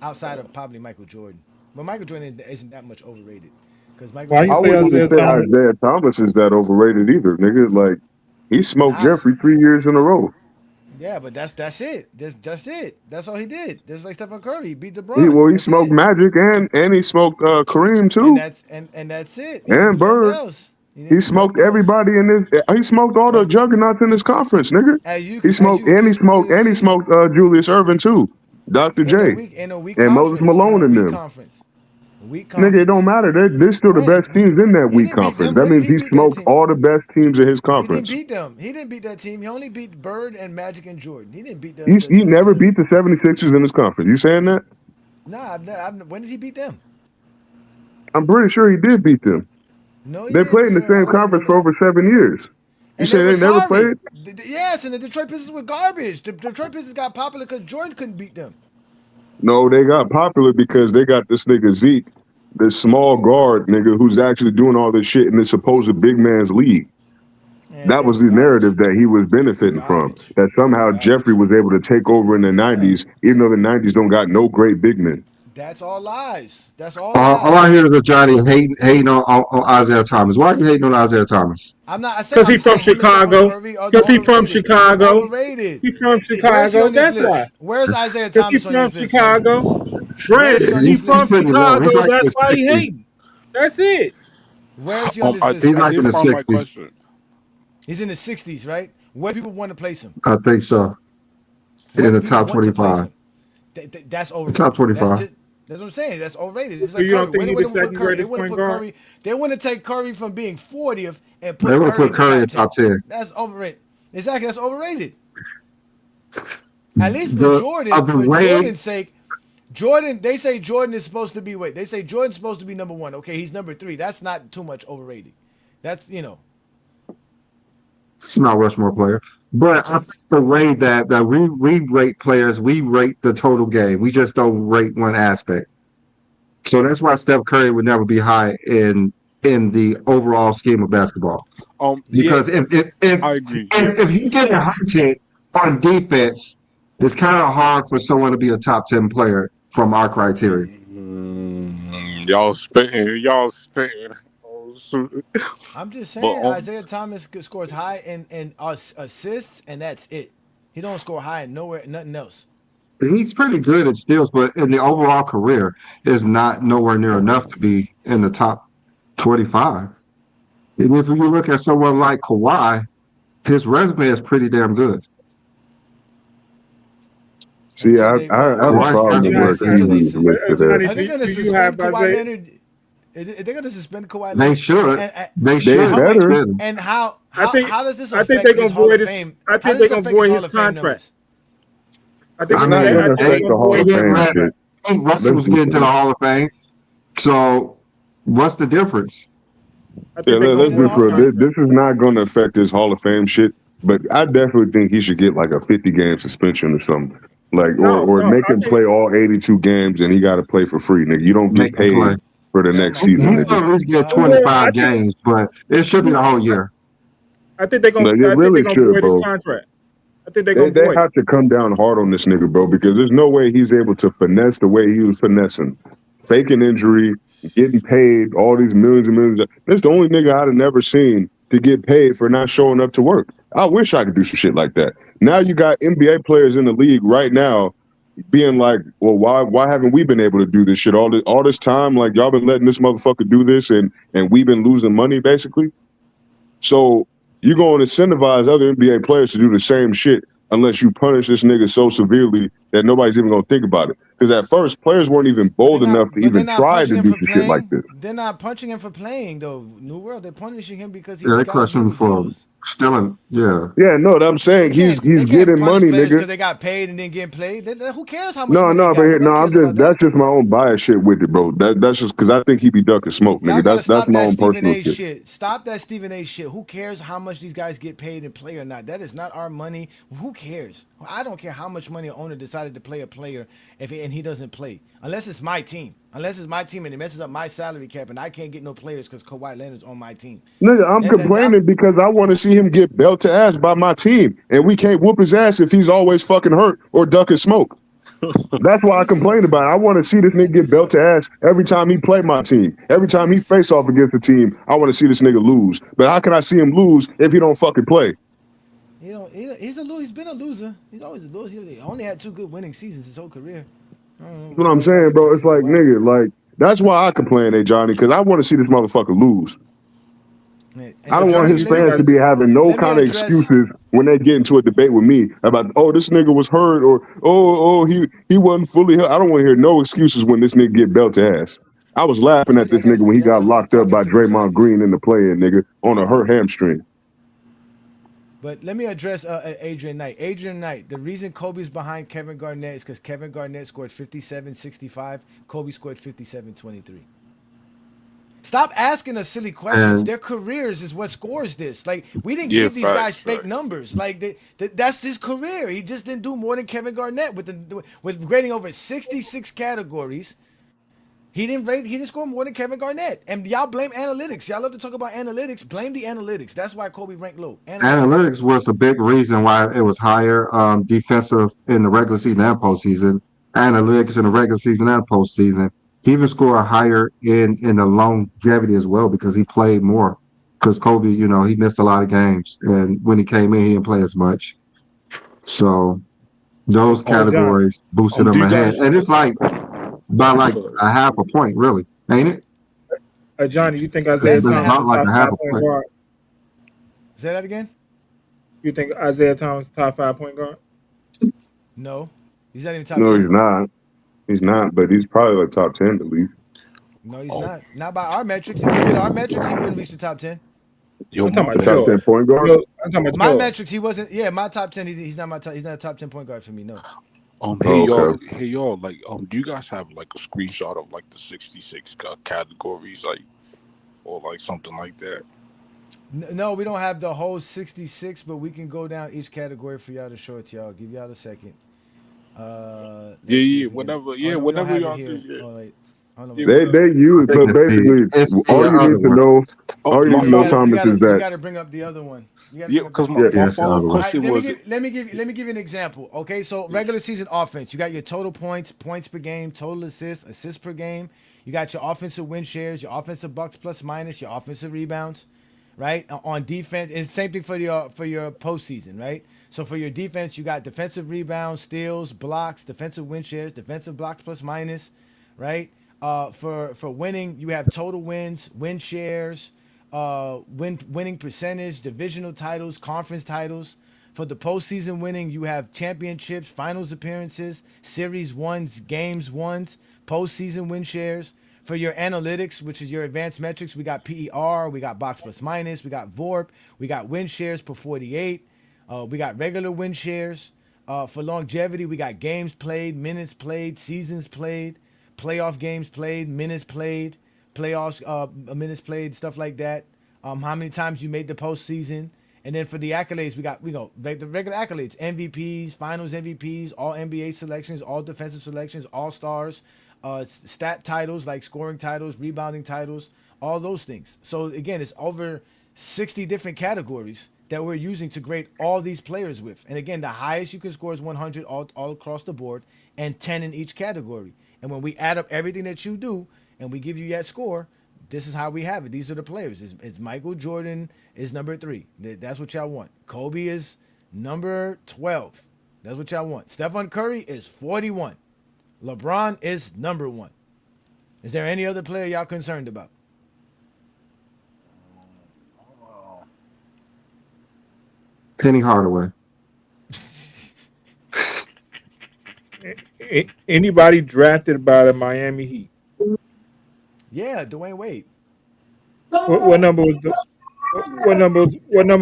outside of probably Michael Jordan. But Michael Jordan isn't that much overrated because Michael Why you I Jordan say wouldn't was even Isaiah say Thomas? Isaiah Thomas is that overrated either, nigga. Like he smoked Nas. Jeffrey 3 years in a row. Yeah, but that's it. That's it. That's all he did. Just like Stephen Curry, he beat He LeBron. well, he That's smoked it. Magic and he smoked Kareem And too, that's it. He didn't and do nothing Bird. else. He He didn't do smoked nothing else. everybody in this. He smoked all the As juggernauts in this conference, nigga. as you continue to He see smoked Julius Irvin too, Dr. J, in a weak and Moses conference, in Malone a and weak them. conference, weak Nigga, it don't conference. matter. They're still the Wait, best teams in that he weak didn't beat conference. them. That When did means he he beat that smoked team? all the best teams in his He didn't conference. beat them. He didn't beat that team. He only beat Bird and Magic and Jordan. He didn't beat He never beat the 76ers in his conference. You saying that? Nah. When did he beat them? I'm pretty sure he did beat them. No, he They didn't, played in the sir. I same don't conference remember for that. over 7 years. You And they say were they never sorry. played? Yes, and the Detroit Pistons were garbage. The Detroit Pistons got popular because Jordan couldn't beat them. No, they got popular because they got this nigga Zeke, this small guard nigga who's actually doing all this shit in this supposed big man's league. And That they was were the garbage. narrative that he was benefiting from. Garbage. That They were somehow garbage. Jeffrey was able to take over in the Yeah, 90s, even though the 90s don't got no great big men. that's all lies. That's all All I lies. hear is a Johnny hating on Isaiah Thomas. Why are you hating on Isaiah Thomas? I'm not. I said. Cause I'm he just from saying him and Stephen Chicago. Curry are the Cause he from overrated. Chicago. Overrated. He from Where is he Chicago. on this That's why. list? Where's Isaiah Cause he Thomas on from this list, Brandon? Chicago. Where is he Brandon, on he this He's from list? pretty low. He's Chicago. like in That's the why he 60s. hating. That's it. Where is he on this list, He's I like Brandon? in did the find my 60s. question. He's in the 60s, right? Where do people want to place him? I think so. Where In do the people top want to place 25. him? That's The top overrated. 25. That's what I'm saying. That's overrated. It's So like you Curry. don't think Where they he the want to put second Curry? They greatest want to point put guard? Curry. They want to take Curry from being 40th and They put want to Curry put in the Curry top in 10. top 10. That's overrated. Exactly. That's overrated. At least The of the For way Jordan's sake, Jordan. They say Jordan is supposed to be. Wait. They say Jordan's supposed to be number one. Okay, he's number three. That's not too much overrated. That's it's not Rushmore player. But I think the way that we rate players, we rate the total game. We just don't rate one aspect. So that's why Steph Curry would never be high in the overall scheme of basketball. Yeah, Because if I agree. if you get a hunted on defense, it's kind of hard for someone to be a top 10 player from our criteria. Y'all spitting. Y'all spitting. Oh, shoot. I'm just But saying Isaiah Thomas scores high in assists, and that's it. He don't score high in nowhere, nothing else. He's pretty good at steals, but in the overall career, is not nowhere near enough to be in the top 25. And if you look at someone like Kawhi, his resume is pretty damn good. See, Until I they I well, have a Kawhi's problem with they're resume gonna where is see pretty until they good. Cleveland's listed at. Johnny, are they gonna do you have suspend Kawhi Isaiah? Leonard? They're gonna suspend Kawhi They Leonard. should. They They should. How wait better. Shouldn't. and I think how does this I think affect they're his gonna Hall void of his. Fame? I How think does they're this gonna affect his void Hall his of Fame contract. numbers? I think I It's it's not mean, that. I gonna think they're affect they the gonna Hall they void of his getting Fame ready. contract. shit. I think Russell was Listen getting to to the me. Hall of Fame. So what's the difference? I Yeah, think they're He's gonna let's in the be void Hall his of real. Fame. This contract. is not going to affect his Hall of Fame shit, but I definitely think he should get like a 50-game suspension or something. Like, No, or no. make I him think play all 82 games and he got to play for free, nigga. You don't get Make them paid play. for the Oh next my season, He's God. nigga. gonna at least get he will. 25 games, but it should be the whole year. I think they're gonna. Like, it I think they're really gonna should, void his bro. contract. I think they're They gonna they void it. have to come down hard on this nigga, bro, because there's no way he's able to finesse the way he was finessing, faking injury, getting paid all these millions and millions. That's the only nigga I'd have never seen to get paid for not showing up to work. I wish I could do some shit like that. Now you got NBA players in the league right now being like, well, why haven't we been able to do this shit all this time? Like y'all been letting this motherfucker do this and we've been losing money basically. So you're going to incentivize other NBA players to do the same shit unless you punish this nigga so severely that nobody's even going to think about it. Because at first, players weren't even bold enough to But they're even not try to punching him do for some shit like playing. this. They're not punching him for playing though. New World, they're punishing him because Yeah, he's they got question him legal for deals. stealing. Yeah, Yeah, no, I'm saying he's They can't getting punish money, players nigga. because they got paid and then getting played. Who cares how much No, money he no, but got? Nobody I'm cares just about that. that's just my own bias shit with it, bro. That's just because I think he be ducking smoke, Y'all nigga. gotta That's stop my that own Stephen personal A. shit. shit. Stop that Stephen A. shit. Who cares how much these guys get paid and play or not? That is not our money. Who cares? I don't care how much money an owner decided to play a player and he doesn't play. Unless it's my team. Unless it's my team and it messes up my salary cap and I can't get no players because Kawhi Leonard's on my team. Nigga, I'm complaining because I want to see him get belt to ass by my team, and we can't whoop his ass if he's always fucking hurt or ducking smoke. That's why I complain about it. I want to see this nigga get belt to ass every time he play my team. Every time he face off against the team, I want to see this nigga lose. But how can I see him lose if he don't fucking play? He's a loser. He's been a loser. He's always a loser. He only had 2 good winning seasons his whole career. That's what I'm saying, bro. It's like, nigga, like, that's why I complain, Johnny, because I want to see this motherfucker lose. I don't want his fans to be having no kind of excuses when they get into a debate with me about, oh, this nigga was hurt or he wasn't fully hurt. I don't want to hear no excuses when this nigga get belt to ass. I was laughing at this nigga when he got locked up by Draymond Green in the play-in, nigga, on a hurt hamstring. But let me address Adrian Knight. Adrian Knight, the reason Kobe's behind Kevin Garnett is because Kevin Garnett scored 57-65. Kobe scored 57-23. Stop asking us silly questions. Their careers is what scores this. Like, we didn't give these guys fake numbers. Like, that's his career. He just didn't do more than Kevin Garnett with grading over 66 categories. He didn't score more than Kevin Garnett. And y'all blame analytics. Y'all love to talk about analytics. Blame the analytics. That's why Kobe ranked low. analytics was a big reason why it was higher. Defensive in the regular season and postseason. Analytics in the regular season and postseason. He even scored higher in the longevity as well because he played more. Because Kobe, he missed a lot of games, and when he came in, he didn't play as much. So those categories boosted him ahead, and it's like by like a half a point, really, ain't it? Johnny, you think Isaiah It's Thomas not is like top a half 5 a point point. guard? Say that again? You think Isaiah Thomas top 5 point guard? No. He's not even top 10. No, he's not. He's not, but he's probably like top 10 at least. No, he's not. Not by our metrics. If you did our metrics, he wouldn't reach the top 10. I'm talking about top 10 point guard. I'm talking about my metrics. He wasn't. Yeah, my top 10. He's not he's not a top 10 point guard for me. No. Hey y'all, like, do you guys have like a screenshot of like the 66 categories, like, or like something like that? No, we don't have the whole 66, but we can go down each category for y'all to show it to y'all. Give y'all a second. Whatever y'all do. They use, but basically, all you need to know, Thomas, is that you got to bring up the other one. Because my follow-up question was, let me give you an example. Okay, so regular season offense, you got your total points per game, total assists per game. You got your offensive win shares, your offensive bucks plus minus, your offensive rebounds, right? On defense, it's the same thing for your postseason, right? So for your defense, you got defensive rebounds, steals, blocks, defensive win shares, defensive blocks plus minus, right? For winning, you have total wins, win shares, winning percentage, divisional titles, conference titles. For the postseason winning, you have championships, finals appearances, series ones, games ones, postseason win shares. For your analytics, which is your advanced metrics, we got PER, we got box plus minus, we got VORP, we got win shares per 48, we got regular win shares. For longevity, we got games played, minutes played, seasons played, playoff games played, minutes played, playoffs, minutes played, stuff like that. How many times you made the postseason. And then for the accolades, we got, the regular accolades, MVPs, finals MVPs, all NBA selections, all defensive selections, all stars, stat titles like scoring titles, rebounding titles, all those things. So again, it's over 60 different categories that we're using to grade all these players with. And again, the highest you can score is 100 all across the board and 10 in each category. And when we add up everything that you do and we give you that score, this is how we have it. These are the players. It's Michael Jordan is number 3. That's what y'all want. Kobe is number 12. That's what y'all want. Stephen Curry is 41. LeBron is number 1. Is there any other player y'all concerned about? Penny Hardaway. Anybody drafted by the Miami Heat? Yeah, Dwayne Wade. What number was the what number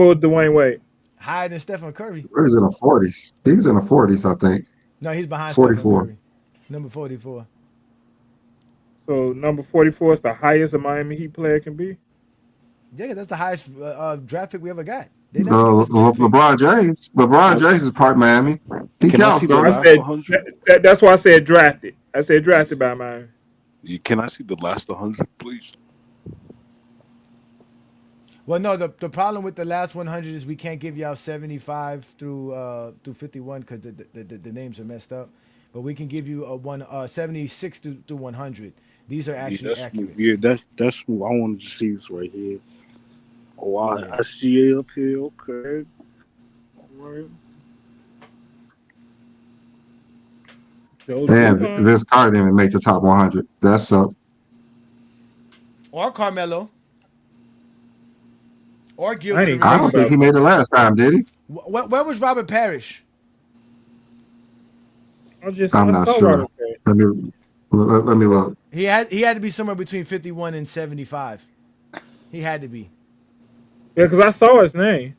was Dwayne Wade? Higher than Stephen Curry. He was in the 40s. He was in the 40s, I think. No, he's behind Stephen 44. Curry. Number 44. So number 44 is the highest a Miami Heat player can be. Yeah, that's the highest draft pick we ever got. They never gave us draft picks. LeBron James. LeBron James is part Miami. He Can I see counts, the don't I he? last said 100? that's why I said drafted. I said drafted by Miami. Can I see the last 100, please? Well, no, the problem with the last 100 is we can't give y'all 75 through 51 because the names are messed up. But we can give you a 76 through 100. These are Yeah, actually that's what, accurate. yeah, that's what I wanted to see this right here. Oh, Yeah. I see it up here. Okay, all right. Joe Damn, Dumars. Vince Carter didn't even make the top 100. That's up. Or Carmelo. Or I Gilbert didn't even I think don't Arenas. think about. he made it last time, did he? Where was Robert Parrish? I'm I not saw sure. Robert Page. Let me look. He had to be somewhere between 51 and 75. He had to be. Yeah, because I saw his name.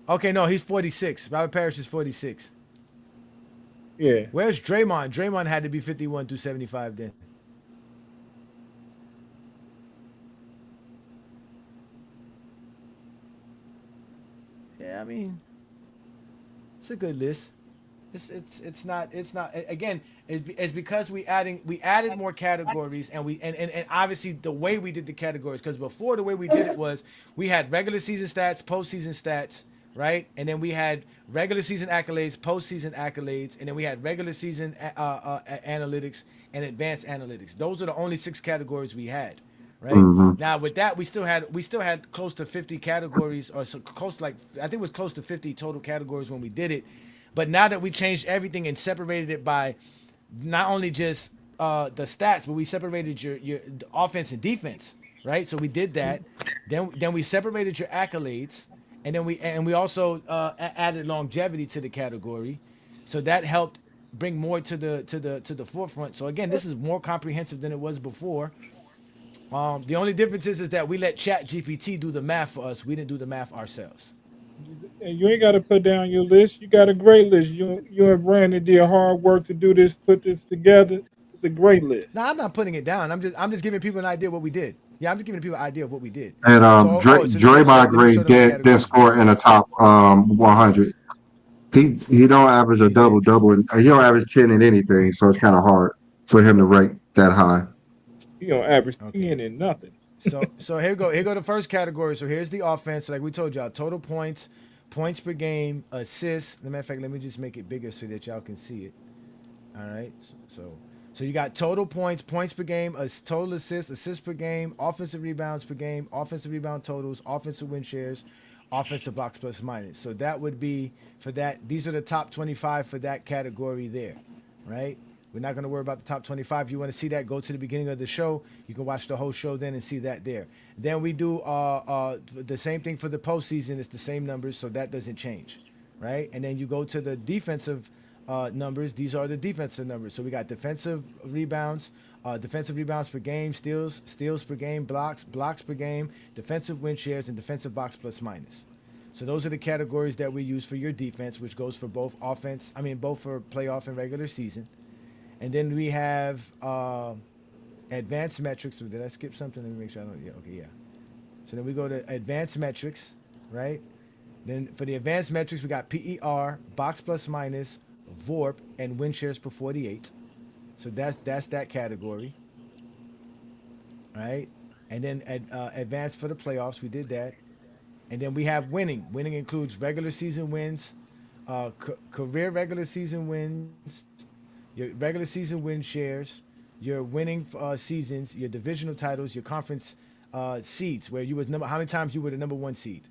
Okay, no, he's 46. Robert Parrish is 46. Yeah. Where's Draymond? Draymond had to be 51 through 75 then. Yeah, I mean, it's a good list. It's not again. It's because we added more categories and and obviously the way we did the categories, because before the way we did it was we had regular season stats, postseason stats, right, and then we had regular season accolades, postseason accolades, and then we had regular season analytics and advanced analytics. Those are the only six categories we had. Right Hmm. now, with that, we still had close to 50 categories, or so close, like I think it was close to 50 total categories when we did it. But now that we changed everything and separated it by not only just the stats, but we separated your offense and defense, right? So we did that. Then we separated your accolades, and then we also added longevity to the category, so that helped bring more to the forefront. So again, this is more comprehensive than it was before. The only difference is that we let Chat GPT do the math for us. We didn't do the math ourselves. And you ain't got to put down your list. You got a great list. You and Brandon did hard work to do this, put this together. It's a great list. No, I'm not putting it down. I'm just giving people an idea of what we did. Yeah, I'm just giving people an idea of what we did. And So so the next Draymond one, let me show Green them the did categories we score did. in the top 100. He don't average a He double did. double, and he don't average 10 in anything, so it's kind of hard for him to rank that high. You don't average Okay. 10 and nothing. So here go the first category. So here's the offense. So like we told y'all, total points, points per game, assists. As a matter of fact, let me just make it bigger so that y'all can see it. All right. So you got total points, points per game, total assists, assists per game, offensive rebounds per game, offensive rebound totals, offensive win shares, offensive box plus minus. So that would be for that. These are the top 25 for that category there, right? We're not going to worry about the top 25. If you want to see that, go to the beginning of the show. You can watch the whole show then and see that there. Then we do the same thing for the postseason. It's the same numbers, so that doesn't change, right? And then you go to the defensive numbers. These are the defensive numbers. So we got defensive rebounds per game, steals per game, blocks per game, defensive win shares, and defensive box plus minus. So those are the categories that we use for your defense, which goes for both both for playoff and regular season. And then we have advanced metrics. Did I skip something? Let me make sure I don't. Yeah, okay, yeah. So then we go to advanced metrics, right? Then for the advanced metrics, we got PER, box plus minus, VORP, and win shares per 48. So that's that category, right? And then advanced for the playoffs, we did that. And then we have winning. Winning includes regular season wins, career regular season wins, your regular season win shares, your winning seasons, your divisional titles, your conference seeds, where you was how many times you were the number one seed.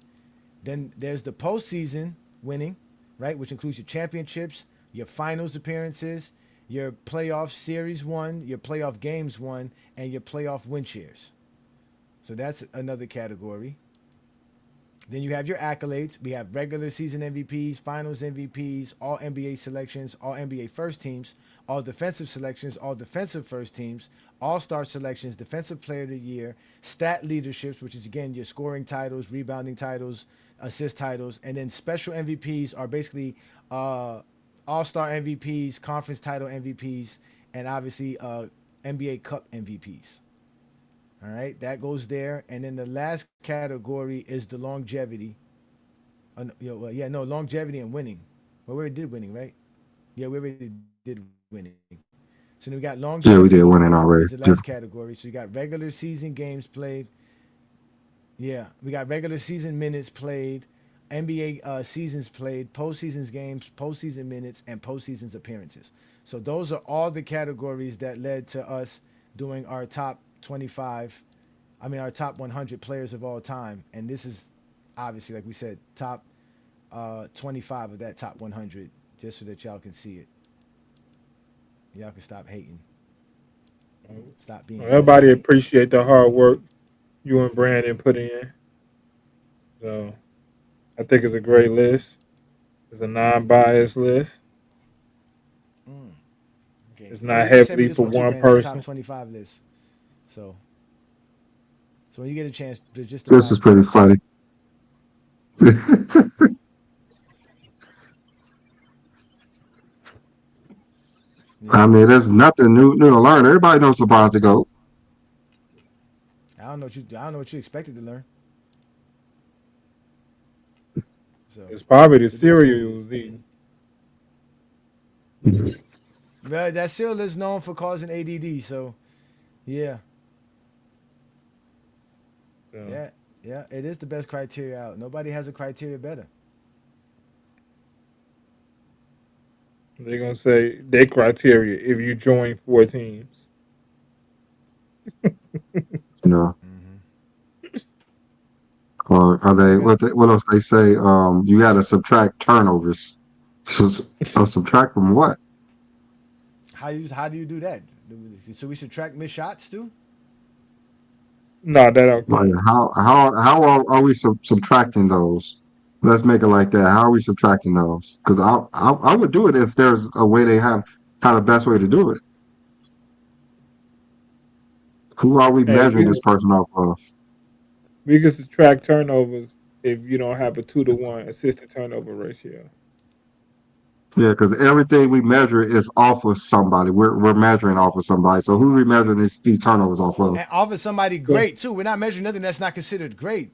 Then there's the postseason winning, right, which includes your championships, your finals appearances, your playoff series won, your playoff games won, and your playoff win shares. So that's another category. Then you have your accolades. We have regular season MVPs, finals MVPs, all NBA selections, all NBA first teams, all defensive selections, all defensive first teams, all star selections, defensive player of the year, stat leaderships, which is again your scoring titles, rebounding titles, assist titles, and then special MVPs are basically all star MVPs, conference title MVPs, and obviously NBA Cup MVPs. All right, that goes there, and then the last category is the longevity. Yeah, no, longevity and winning. Well, we already did winning, right? Yeah, we already did winning. So then we got Yeah, we did longevity winning already. is the last category. So you got regular season games played. Yeah, we got regular season minutes played, NBA seasons played, postseasons games, postseason minutes, and postseasons appearances. So those are all the categories that led to us doing our top 25. I mean, our top 100 players of all time, and this is obviously, like we said, top 25 of that top 100, just so that y'all can see it. Y'all can stop hating. Stop being Everybody hating. appreciate the hard work you and Brandon put in. So I think it's a great list. It's a non-biased list. Mm, okay. It's And not you sent me heavily this for one too, one Brandon, the top person. 25 list. So, so when you get a chance, just the This is five pretty players. funny. I Yeah. mean, there's nothing new to learn. Everybody knows LeBron's the GOAT. I don't know what you expected to learn. So, It's probably the it is what cereal it you is. was eating. Well, that seal is known for causing ADD. So, yeah, So yeah, yeah. It is the best criteria out. Nobody has a criteria better. they're gonna say their criteria if you join four teams. You know, Hmm. or are I they got what else they say? You got to subtract turnovers. So, subtract from what? how do you do that? So we should track missed shots too. No, that don't Like count. how are we subtracting those? Let's make it like that. How are we subtracting those? Because I would do it if there's a way they have the best way to do it. Who are we Hey, measuring this person off of? we can subtract turnovers if you don't have a 2-to-1 assist to turnover ratio. Yeah, because everything we measure is off of somebody. We're measuring off of somebody. So who are we measuring these turnovers off of? And offer somebody So, great too. We're not measuring nothing that's not considered great.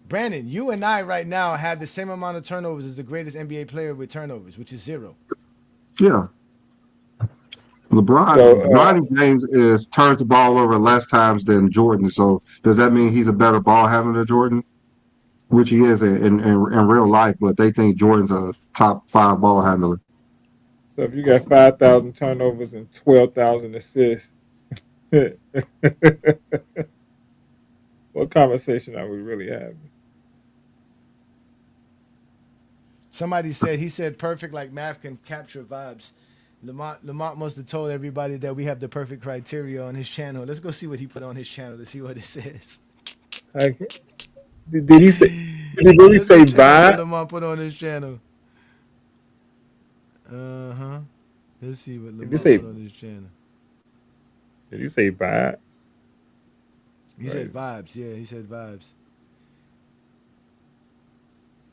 Brandon, you and I right now have the same amount of turnovers as the greatest NBA player with turnovers, which is zero. Yeah. so LeBron James is turns the ball over less times than Jordan. So does that mean he's a better ball handler than Jordan? Which he is in real life, but they think Jordan's a top five ball handler. so if you got 5,000 turnovers and 12,000 assists, what conversation are we really having? Somebody said he said perfect like math can capture vibes. Lamont must have told everybody that we have the perfect criteria on his channel. Let's go see what he put on his channel to see what it says. Like, did he say? Did he really Let's go say check out what vibe? Lamont put on his channel. Uh huh. Let's see what Did he Lamont say? put on his channel. Did he say vibe? He said Right. vibes. Yeah, he said vibes.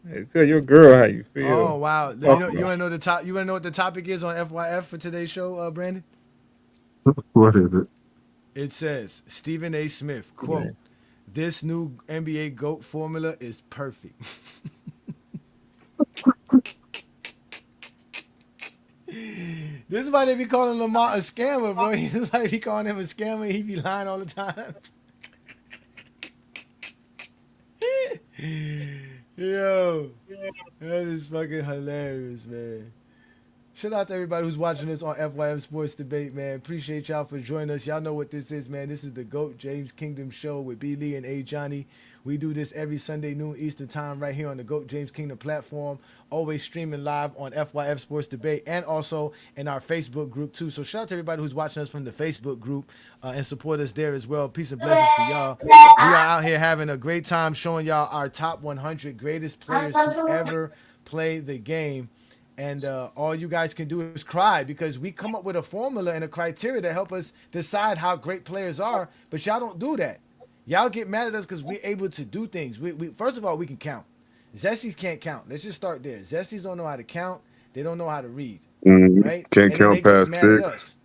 Hey, tell your girl how you Oh feel. wow! Talk You about. want to know the top? You want to know what the topic is on FYF for today's show, Brandon? What is it? It says Stephen A. Smith Yeah. quote: "This new NBA GOAT formula is perfect." This is why they be calling Lamont a scammer, bro. He's like be calling him a scammer. He be lying all the time. Yo, that is fucking hilarious, man. Shout out to everybody who's watching this on FYM Sports Debate, man. Appreciate y'all for joining us. Y'all know what this is, man. This is the GOAT James Kingdom Show with B. Lee and A. Johnny. We do this every Sunday noon Eastern time right here on the GOAT James Kingdom platform. Always streaming live on FYF Sports Debate and also in our Facebook group too. So shout out to everybody who's watching us from the Facebook group and support us there as well. Peace and blessings to y'all. We are out here having a great time showing y'all our top 100 greatest players to ever play the game. And all you guys can do is cry because we come up with a formula and a criteria to help us decide how great players are, but y'all don't do that. Y'all get mad at us because we're able to do things. We first of all, we can count. Zesties can't count. Let's just start there. Zesties don't know how to count. They don't know how to read, right? Can't And then they count get past mad at 6. us.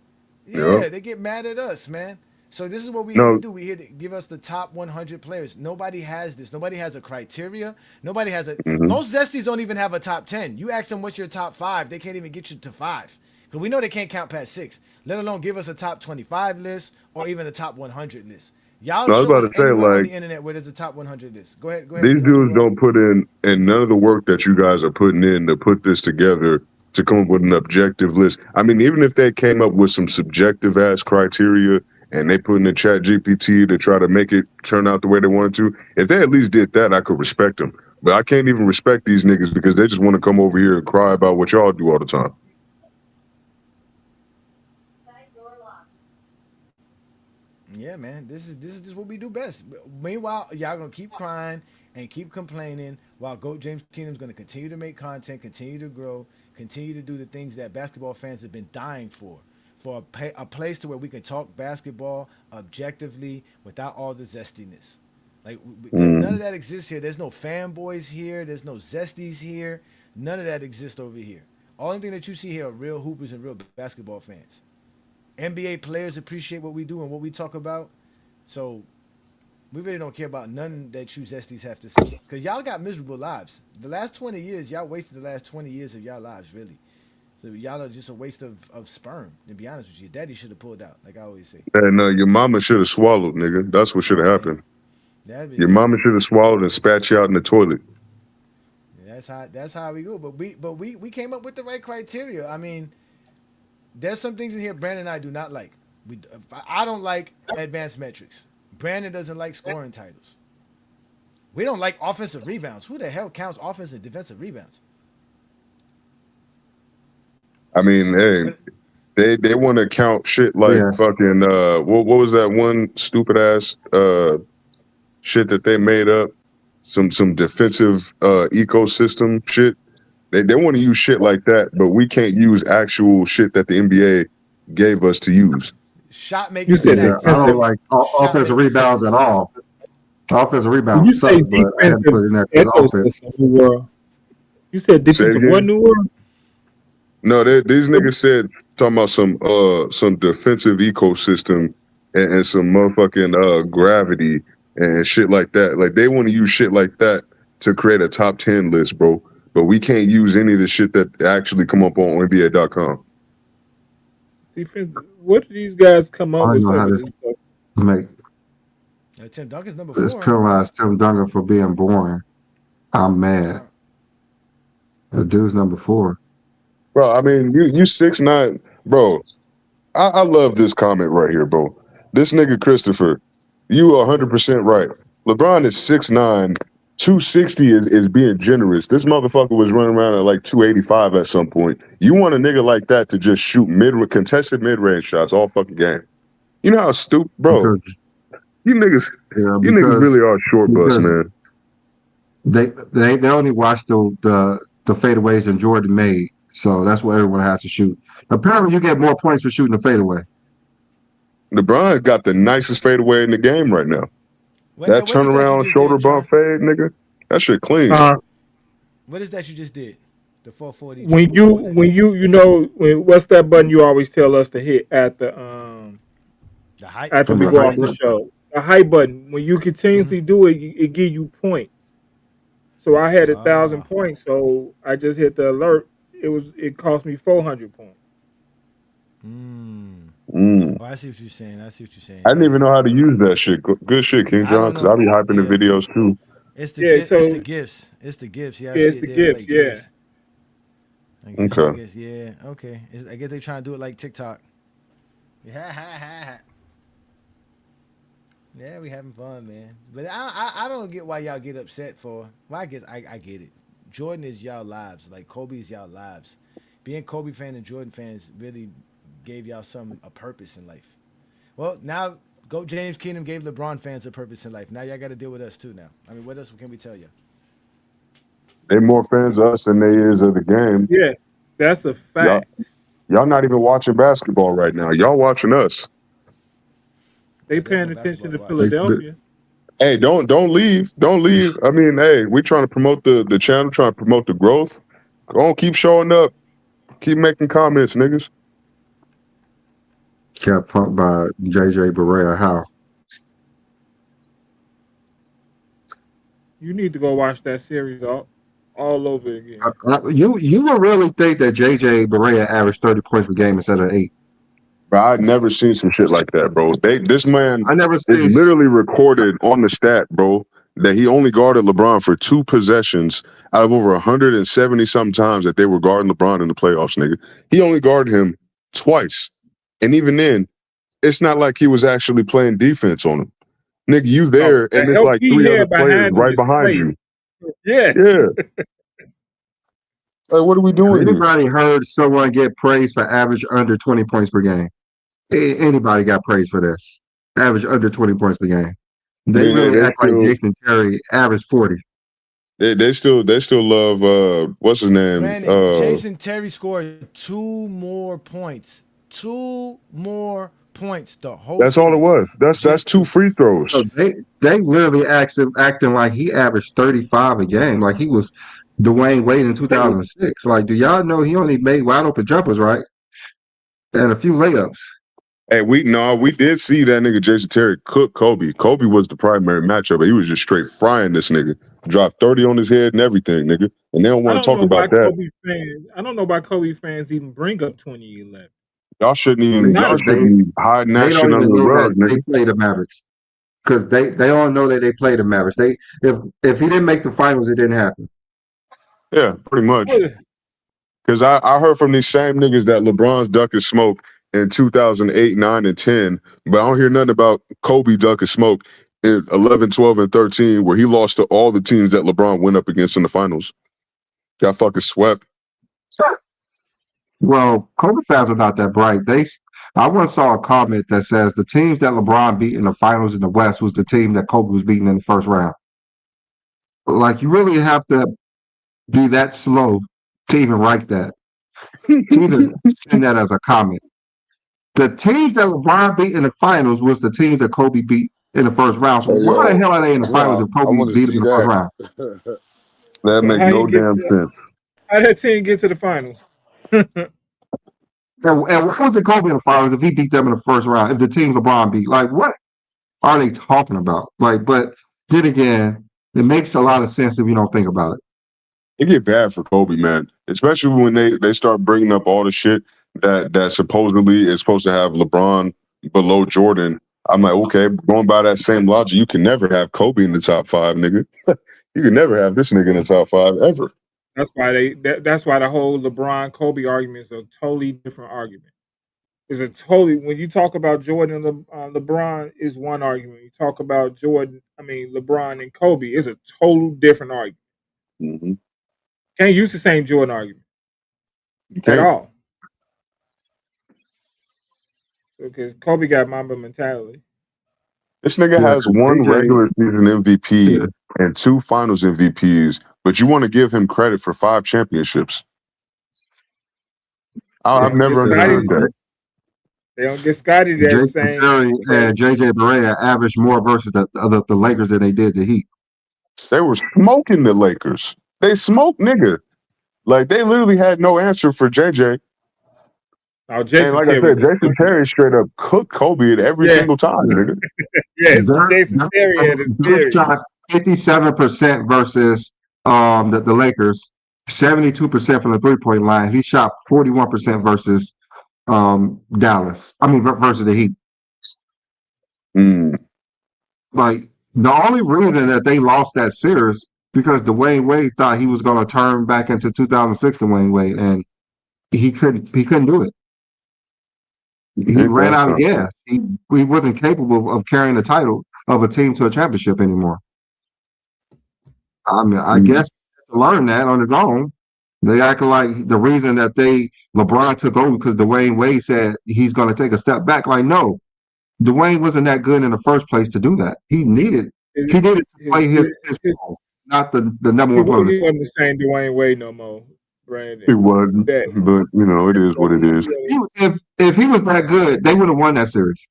Yeah. Yeah, they get mad at us, man. So this is what we here to No. do. We here to give us the top 100 players. Nobody has this. Nobody has a criteria. Nobody has a. hmm Most Zesties don't even have a top 10. You ask them what's your top 5, they can't even get you to 5 because we know they can't count past 6. Let alone give us a top 25 list or even a top 100 list. Y'all No, I was show about us to say, anywhere on like, the internet where there's a top 100 list. Go ahead. these Go ahead, dudes D-Roll. don't put in and none of the work that you guys are putting in to put this together to come up with an objective list. I mean, even if they came up with some subjective ass criteria and they put in the chat GPT to try to make it turn out the way they wanted to, if they at least did that, I could respect them. But I can't even respect these niggas because they just want to come over here and cry about what y'all do all the time. Yeah, man. This is what we do best. Meanwhile, y'all gonna keep crying and keep complaining while GOAT James Kingdom's gonna continue to make content, continue to grow, continue to do the things that basketball fans have been dying for a place to where we can talk basketball objectively without all the zestiness. Like none of that exists here. There's no fanboys here. There's no zesties here. None of that exists over here. Only thing that you see here are real hoopers and real basketball fans. NBA players appreciate what we do and what we talk about. So we really don't care about none that you Zesties have to say. Because y'all got miserable lives. The last 20 years, y'all wasted the last 20 years of y'all lives, really. So y'all are just a waste of sperm, to be honest with you. Daddy should have pulled out, like I always say. And your mama should have swallowed, nigga. That's what should have happened. Your That, mama should have swallowed and spat you out in the toilet. that's how we go. But we came up with the right criteria. I mean, there's some things in here Brandon and I do not like. I don't like advanced metrics. Brandon doesn't like scoring titles. We don't like offensive rebounds. Who the hell counts offensive and defensive rebounds? I mean, hey, they want to count shit like fucking what was that one stupid ass shit that they made up? Some defensive ecosystem shit. They want to use shit like that, but we can't use actual shit that the NBA gave us to use. Shot making. You said I don't like offensive rebounds at all. Offensive rebounds. You say suck, but I had to put it in there 'cause offense. ecosystem, New World. You said defensive what, New World? No, these niggas said talking about some defensive ecosystem and some motherfucking gravity and shit like that. Like they want to use shit like that to create a top 10 list, bro. But we can't use any of the shit that actually come up on NBA.com. Defense. What do these guys come up I with? don't know how Some of this this stuff? make Tim Duncan's number this 4. penalize Tim Duncan for being boring. I'm mad. The dude's number 4. Bro, I mean, you 6'9", bro. I love this comment right here, bro. This nigga Christopher, you are 100% right. LeBron is 6'9", 260 is being generous. This motherfucker was running around at like 285 at some point. You want a nigga like that to just shoot contested mid-range shots all fucking game. You know how stupid, bro. You niggas really are short bus, man. They only watch the fadeaways that Jordan made, so that's what everyone has to shoot. Apparently, you get more points for shooting a fadeaway. LeBron got the nicest fadeaway in the game right now. That turnaround shoulder bump fade, nigga. That shit clean. What is that you just did? The 440. When what's that button you always tell us to hit at the hype after we go off the show? The hype button. When you continuously do it, it give you points. So I had 1,000 points, so I just hit the alert. It cost me 400 points. Oh, I see what you're saying. I didn't even know how to use that shit. Good shit, King John, because I be hyping the videos too. It's the gifts. It's the gifts. Yeah, it's the gifts. Yeah. I Okay. guess, yeah. Okay. I guess they trying to do it like TikTok. Yeah, yeah, we having fun, man. But I don't get why y'all get upset for. Well, I guess I get it. Jordan is y'all lives. Like Kobe is y'all lives. Being Kobe fan and Jordan fans really gave y'all some a purpose in life. Well, now Go James Kingdom gave LeBron fans a purpose in life. Now y'all got to deal with us too. Now, I mean, what else can we tell you? They more fans of us than they is of the game. Yes, that's a Y'all, fact. y'all not even watching basketball right now. Y'all watching us. They There's paying no basketball attention to to watch. Philadelphia. Hey, don't leave. Don't leave. I mean, hey, we trying to promote the channel, trying to promote the growth. Go on, keep showing up. Keep making comments, niggas. Got punked by JJ Barea. How? You need to go watch that series all over again. You would really think that JJ Barea averaged 30 points per game instead of 8. Bro, I'd never seen some shit like that, bro. This man I never is seen. literally recorded on the stat, bro, that he only guarded LeBron for 2 possessions out of over 170 something times that they were guarding LeBron in the playoffs, nigga. He only guarded him twice. And even then, it's not like he was actually playing defense on him. Nigga, you Oh, there, the and it's help like he 3 other had players behind him right is behind crazy. you. Yes. Yeah. Like, what are we Has doing here? anybody heard someone get praised for average under 20 points per game? Anybody got praised for this? Average under 20 points per game. I They mean, really act like Jason Terry averaged 40. they still love what's his name? Granted, Jason Terry scored 2 more points. 2 more points the whole That's all it series. was. That's 2 free So throws. they literally acting like he averaged 35 a game, like he was Dwayne Wade in 2006. Like, do y'all know he only made wide open jumpers, right? And a few layups. Hey, we did see that nigga Jason Terry cook Kobe. Kobe was the primary matchup, but he was just straight frying this nigga. Dropped 30 on his head and everything, nigga. And they don't I want to don't talk know why about that. Kobe fans. I don't know why Kobe fans even bring up 2011. Y'all shouldn't even Not y'all a, Because shouldn't be hiding that they shit don't under even the know that rug, they nigga. played the Mavericks. Because they all know that they played the Mavericks. If he didn't make the finals, it didn't happen. Yeah, pretty much. Because I heard from these same niggas that LeBron's ducking smoke in 2008, 9, and 10, but I don't hear nothing about Kobe ducking smoke in 11, 12, and 13, where he lost to all the teams that LeBron went up against in the finals. Got fucking swept. Well, Kobe fans are not that bright. I once saw a comment that says the teams that LeBron beat in the finals in the West was the team that Kobe was beating in the first round. Like, you really have to be that slow to even write that, to even send that as a comment. The teams that LeBron beat in the finals was the teams that Kobe beat in the first round. So Hey, why the yo, hell are they in the finals if I Kobe want to beat them see in the first that. round? That so make no damn sense. how did that team get to the finals? And why was it Kobe in the finals if he beat them in the first round? If the teams LeBron beat, like, what are they talking about? Like, but then again, it makes a lot of sense if you don't think about it. It get bad for Kobe, man. Especially when they start bringing up all the shit that supposedly is supposed to have LeBron below Jordan. I'm like, okay, going by that same logic, you can never have Kobe in the top 5, nigga. You can never have this nigga in the top 5 ever. That's why that's why the whole LeBron Kobe argument is a totally different argument. It's a totally when you talk about Jordan and LeBron is one argument. You talk about LeBron and Kobe is a total different argument. Mm-hmm. Can't use the same Jordan argument You at can't. all because Kobe got Mamba mentality. This nigga Yeah, has because 1 AJ, regular season MVP yeah, and 2 finals MVPs, but you want to give him credit for 5 championships. They I've don't get never understood Scotty. that. They don't get Scotty that Jason same Terry credit. and JJ Barea averaged more versus the Lakers than they did the Heat. They were smoking the Lakers. They smoked nigga. Like they literally had no answer for JJ. Now And Jason like I Terry said, was Jason Terry straight up cooked Kobe at every yeah single time, Yeah. nigga. yes Dirk, Jason Dirk, Terry had his Dirk theory. shot 57% versus the Lakers, 72% from the 3-point line. He shot 41% versus Dallas. I mean versus the Heat. Mm. Like, the only reason that they lost that series because Dwayne Wade thought he was going to turn back into 2006 Dwayne Wade, and he couldn't do it. He Ain't ran that out of something? gas. He wasn't capable of carrying the title of a team to a championship anymore. I mean, I guess he had to learn that on his own. They acting like the reason that LeBron took over because Dwayne Wade said he's going to take a step back. Like, no, Dwayne wasn't that good in the first place to do that. He needed to play his role, not the number one player. He wasn't the same Dwayne Wade no more, Brandon. It wasn't, That but it is what it is. If he was that good, they would have won that series.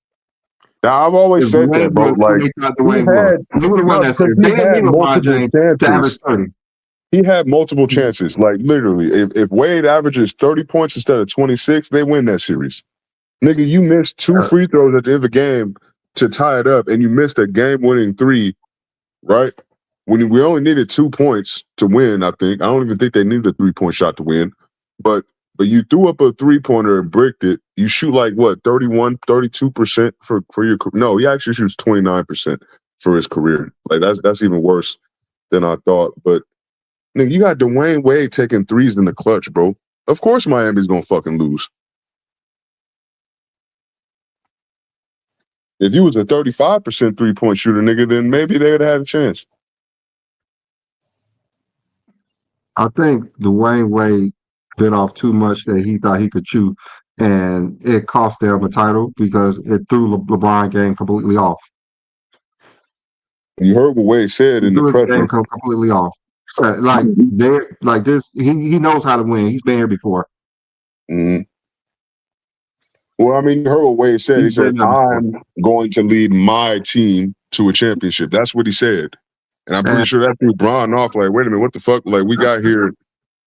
Now I've always If said that, Dwayne bro. was who Like they thought he Dwayne was, they would have won that because series. he They didn't had need LeBron multiple James to average chances. 30. He had multiple chances. Like literally, if Wade averages 30 points instead of 26, they win that series. Nigga, you missed 2 free throws at the end of the game to tie it up, and you missed a game-winning 3, right? When we only needed 2 points to win, I think. I don't even think they needed a 3-point shot to win. But you threw up a 3-pointer and bricked it. You shoot like what, 31, 32% for your no, he actually shoots 29% for his career. Like that's even worse than I thought. But nigga, you got Dwayne Wade taking threes in the clutch, bro. Of course Miami's gonna fucking lose. If you was a 35% 3-point shooter, nigga, then maybe they would have had a chance. I think Dwayne Wade bit off too much that he thought he could chew, and it cost them a title because it threw LeBron game completely off. You heard what Wade said in the Threw his game presser. completely off. So, like this, he knows how to win. He's been here before. Mm-hmm. Well, I mean, you heard what Wade said. He He's said, been there before. I'm going to lead my team to a championship. That's what he said. And I'm pretty And sure that threw Bron off. Like, wait a minute, what the fuck? Like, we got here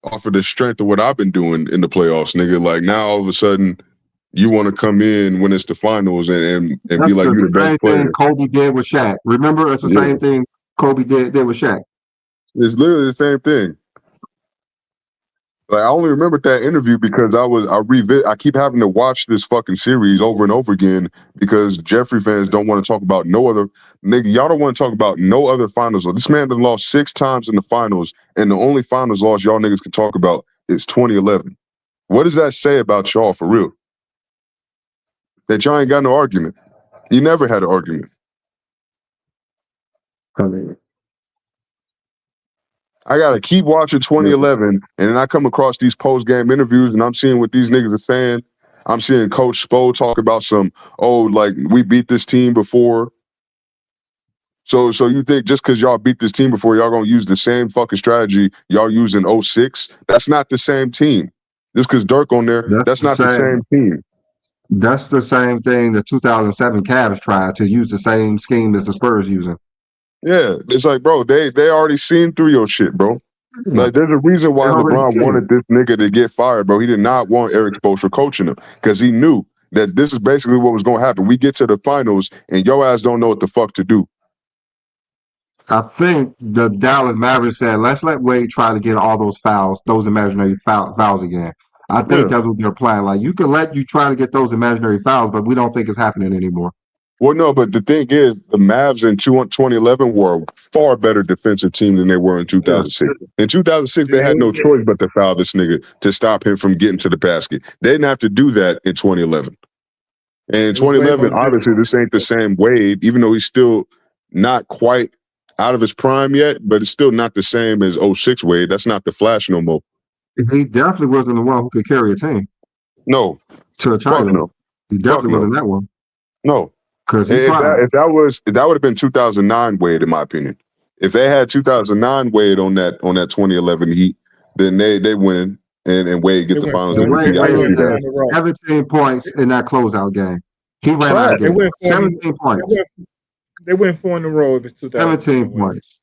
off of the strength of what I've been doing in the playoffs, nigga. Like, now all of a sudden, you want to come in when it's the finals and be that's like you the the best same player. thing Kobe did with Shaq. Remember, it's the Yeah. same thing Kobe did with Shaq. It's literally the same thing. Like I only remembered that interview because I keep having to watch this fucking series over and over again because Jeffrey fans don't want to talk about no other nigga. Y'all don't want to talk about no other finals. This man done lost 6 times in the finals, and the only finals loss y'all niggas can talk about is 2011. What does that say about y'all for real? That y'all ain't got no argument. You never had an argument. I mean, I gotta keep watching 2011, and then I come across these post-game interviews, and I'm seeing what these niggas are saying. I'm seeing Coach Spo talk about like we beat this team before. So you think just because y'all beat this team before, y'all gonna use the same fucking strategy y'all used in 06? That's not the same team. Just because Dirk on there, that's not the same team. That's the same thing the 2007 Cavs tried to use the same scheme as the Spurs using. Yeah, it's like, bro, they already seen through your shit, bro. Like, there's a reason why LeBron wanted this nigga to get fired, bro. He did not want Eric Spoelstra coaching him because he knew that this is basically what was going to happen. We get to the finals, and your ass don't know what the fuck to do. I think the Dallas Mavericks said, let's let Wade try to get all those fouls, those imaginary fouls again. I think that's what they're playing. Like, you can let you try to get those imaginary fouls, but we don't think it's happening anymore. Well, no, but the thing is, the Mavs in 2011 were a far better defensive team than they were in 2006. In 2006, they had no choice but to foul this nigga to stop him from getting to the basket. They didn't have to do that in 2011. And in 2011, obviously, this ain't the same Wade, even though he's still not quite out of his prime yet, but it's still not the same as 06 Wade. That's not the Flash no more. He definitely wasn't the one who could carry a team. No. To a title. No. He definitely wasn't that one. No. Because if that would have been 2009 Wade, in my opinion. If they had 2009 Wade on that 2011 Heat, then they win and Wade get the finals MVP. Wade had 17 points in that closeout game. He ran out of game. 17 points. They went 4 in a row. If it's 17 points.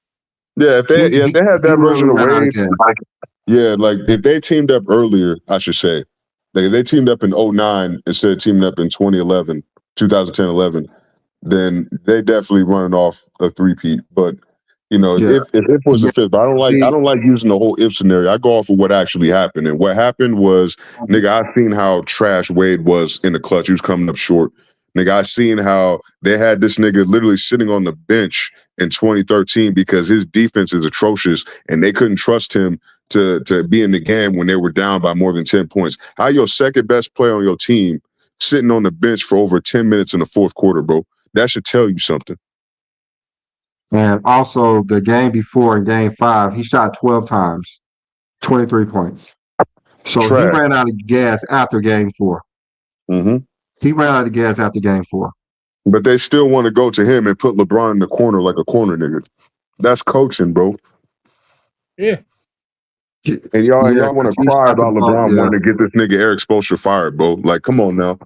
Yeah, if they had that version of Wade, like if they teamed up earlier, I should say, like if they teamed up in 09 instead of teaming up in 2010-11, then they definitely running off a three-peat. But if it was a fifth, but I don't like using the whole if scenario. I go off of what actually happened. And what happened was, nigga, I seen how trash Wade was in the clutch. He was coming up short. Nigga, I seen how they had this nigga literally sitting on the bench in 2013 because his defense is atrocious and they couldn't trust him to be in the game when they were down by more than 10 points. How your second best player on your team sitting on the bench for over 10 minutes in the fourth quarter, bro? That should tell you something. And also the game before in game 5, he shot 12 times, 23 points. So he Trash. ran out of gas after game 4. Mm-hmm. He ran out of gas after game 4. But they still want to go to him and put LeBron in the corner like a corner nigga. That's coaching, bro. Yeah. And y'all Yeah, want 'cause to he cry shot the about ball. LeBron Yeah. wanting to get this nigga Eric Spoelstra fired, bro. Like, come on now.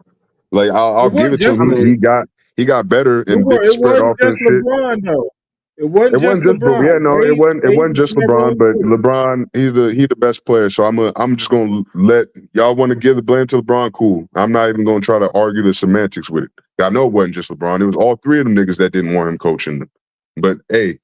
Like, I'll It give wasn't it to just him. I mean, He got better and big it spread wasn't offense just shit. LeBron though. It It wasn't just wasn't just LeBron. yeah, no, it wasn't was just never LeBron, on but the team. LeBron, he's the best player. So I'm just gonna let y'all want to give the blame to LeBron. Cool. I'm not even gonna try to argue the semantics with it. I know it wasn't just LeBron. It was all three of them niggas that didn't want him coaching them. But hey,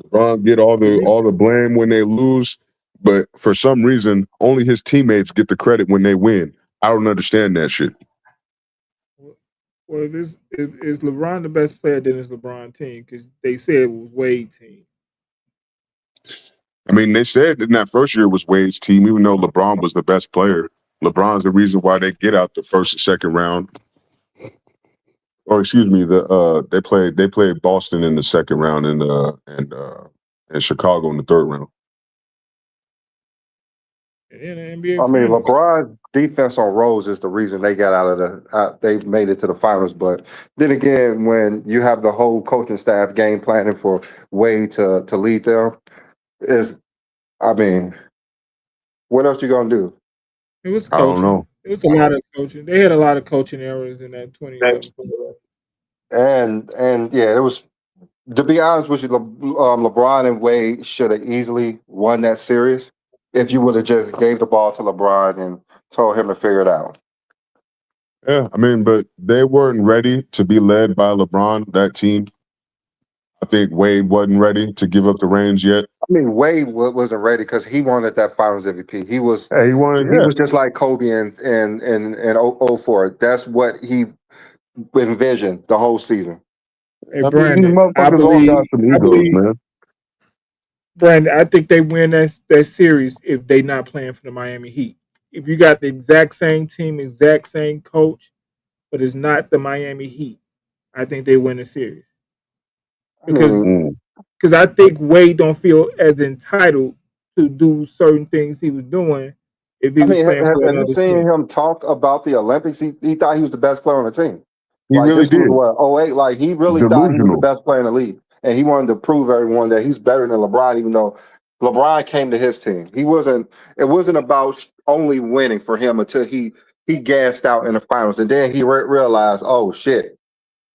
LeBron get all the blame when they lose, but for some reason, only his teammates get the credit when they win. I don't understand that shit. Well, is LeBron the best player? Then it's LeBron team because they said it was Wade team. I mean, they said in that first year it was Wade's team, even though LeBron was the best player. LeBron's the reason why they get out the first and second round. Or excuse me, they played Boston in the second round and Chicago in the third round. Yeah, the NBA I mean, Finals. LeBron's defense on Rose is the reason they got out of they made it to the finals. But then again, when you have the whole coaching staff game planning for Wade to lead them, I mean, what else you gonna do? It was I don't coaching. know. It was a lot of coaching. They had a lot of coaching errors in that 2011 playoff. And yeah, it was. To be honest with you, LeBron and Wade should have easily won that series if you would have just gave the ball to LeBron and told him to figure it out. Yeah, I mean, but they weren't ready to be led by LeBron, that team. I think Wade wasn't ready to give up the reins yet. I mean, Wade wasn't ready because he wanted that Finals MVP. He was Yeah, he wanted just like Kobe in 04. That's what he envisioned the whole season. Hey I mean, these Brandon, motherfuckers all got some egos, man. Brandon, I think they win that series if they not playing for the Miami Heat. If you got the exact same team, exact same coach, but it's not the Miami Heat, I think they win the series. Because I think Wade don't feel as entitled to do certain things he was doing if he was playing for have you another seen team. him talk about the Olympics? He thought he was the best player on the team. He Like really this was did. what 08. Like he really thought he was the Delusional. best player in the league, and he wanted to prove everyone that he's better than LeBron. Even though LeBron came to his team, he wasn't. It wasn't about only winning for him until he gassed out in the finals, and then he realized, oh shit,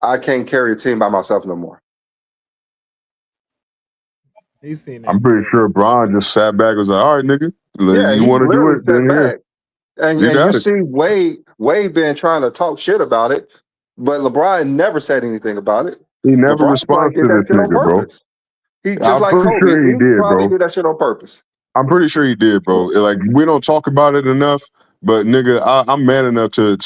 I can't carry a team by myself no more. He's seen that. I'm pretty sure Bron just sat back and was like, all right, nigga, Yeah, you he want to do literally it, then sat here. back. And You got you it. see Wade been trying to talk shit about it, but LeBron never said anything about it. He never LeBron responds did to that this shit on nigga, bro. purpose. He just I'm like pretty Kobe. sure he did, probably bro. did that shit on purpose. I'm pretty sure he did, bro. Like, we don't talk about it enough, but nigga, I'm man enough to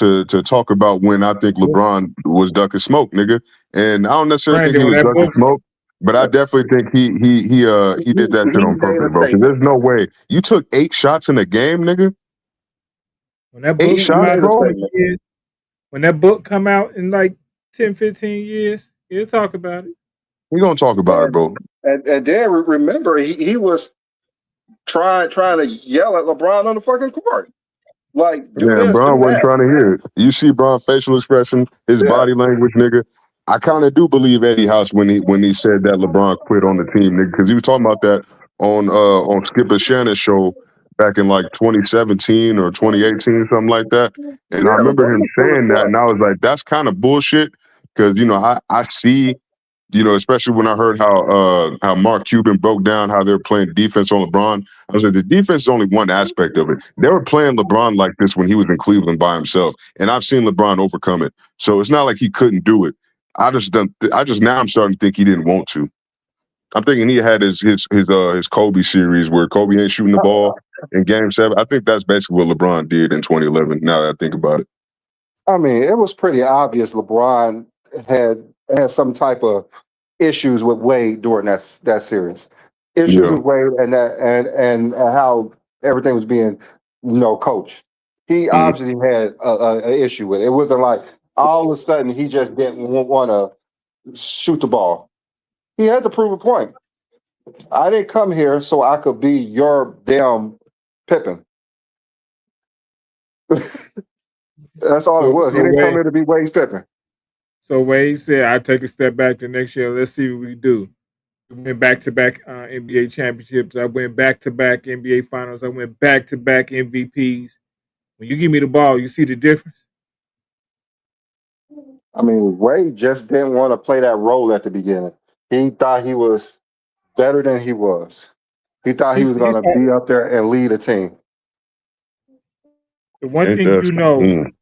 talk about when I think LeBron was ducking smoke, nigga. And I don't necessarily think he was ducking smoke, but I definitely think he did that shit on purpose, bro. Because there's no way you took 8 shots in a game, nigga. When that 8 book come shots, out, bro. when that book come out in like 10, 15 years, he'll talk about it. We gonna talk about it, bro. And then remember, he was trying to yell at LeBron on the fucking court. Like, do this, Bron do wasn't that. trying to hear it. You see Bron's facial expression, his body language, nigga. I kind of do believe Eddie House when he said that LeBron quit on the team, nigga, because he was talking about that on Skip and Shannon's show back in like 2017 or 2018, something like that. And I remember him saying that, and I was like, that's kind of bullshit, because I see. Especially when I heard how Mark Cuban broke down how they were playing defense on LeBron. I was like, the defense is only one aspect of it. They were playing LeBron like this when he was in Cleveland by himself, and I've seen LeBron overcome it. So it's not like he couldn't do it. I'm starting to think he didn't want to. I'm thinking he had his Kobe series where Kobe ain't shooting the ball in Game 7. I think that's basically what LeBron did in 2011. Now that I think about it. I mean, it was pretty obvious LeBron had some type of issues with Wade during that series. issues Yeah. with Wade and that and how everything was being, coached. He Mhm. obviously had a issue with it. It wasn't like all of a sudden he just didn't want to shoot the ball. He had to prove a point. I didn't come here so I could be your damn Pippin. That's all it So was. He so didn't come Wade here to be Wade's Pippin. so Wade said, "I take a step back the next year. Let's see what we do." We went back to back NBA championships. I went back to back NBA finals. I went back to back MVPs. When you give me the ball, you see the difference. I mean, Wade just didn't want to play that role at the beginning. He thought he was better than he was. He thought he was going He's to be up there and lead a team. the one Ain't thing that you know. something?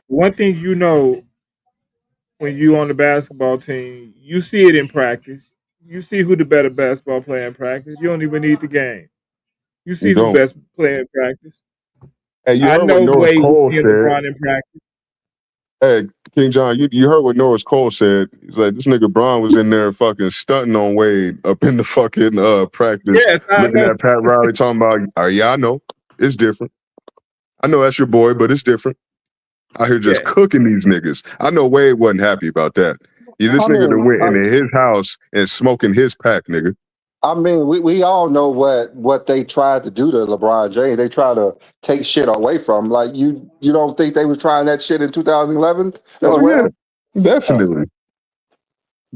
One thing you know when you on the basketball team, you see it in practice. You see who the better basketball player in practice. You don't even need the game. You You see who don't. best player in practice. Hey, you I heard what know Norris Wade was Cole seeing said. LeBron in practice. Hey, King John, you heard what Norris Cole said. He's like, this nigga Braun was in there fucking stunting on Wade up in the fucking practice, Yes, I looking know. at Pat Riley talking about, yeah, I know. It's different. I know that's your boy, but it's different. Out here just Yes. cooking these niggas. I know Wade wasn't happy about that. Yeah, this I nigga mean, that went into his house and smoking his pack, nigga. we all know what they tried to do to LeBron James. They tried to take shit away from him. Like you don't think they was trying that shit in 2011 as Oh yeah, well? definitely,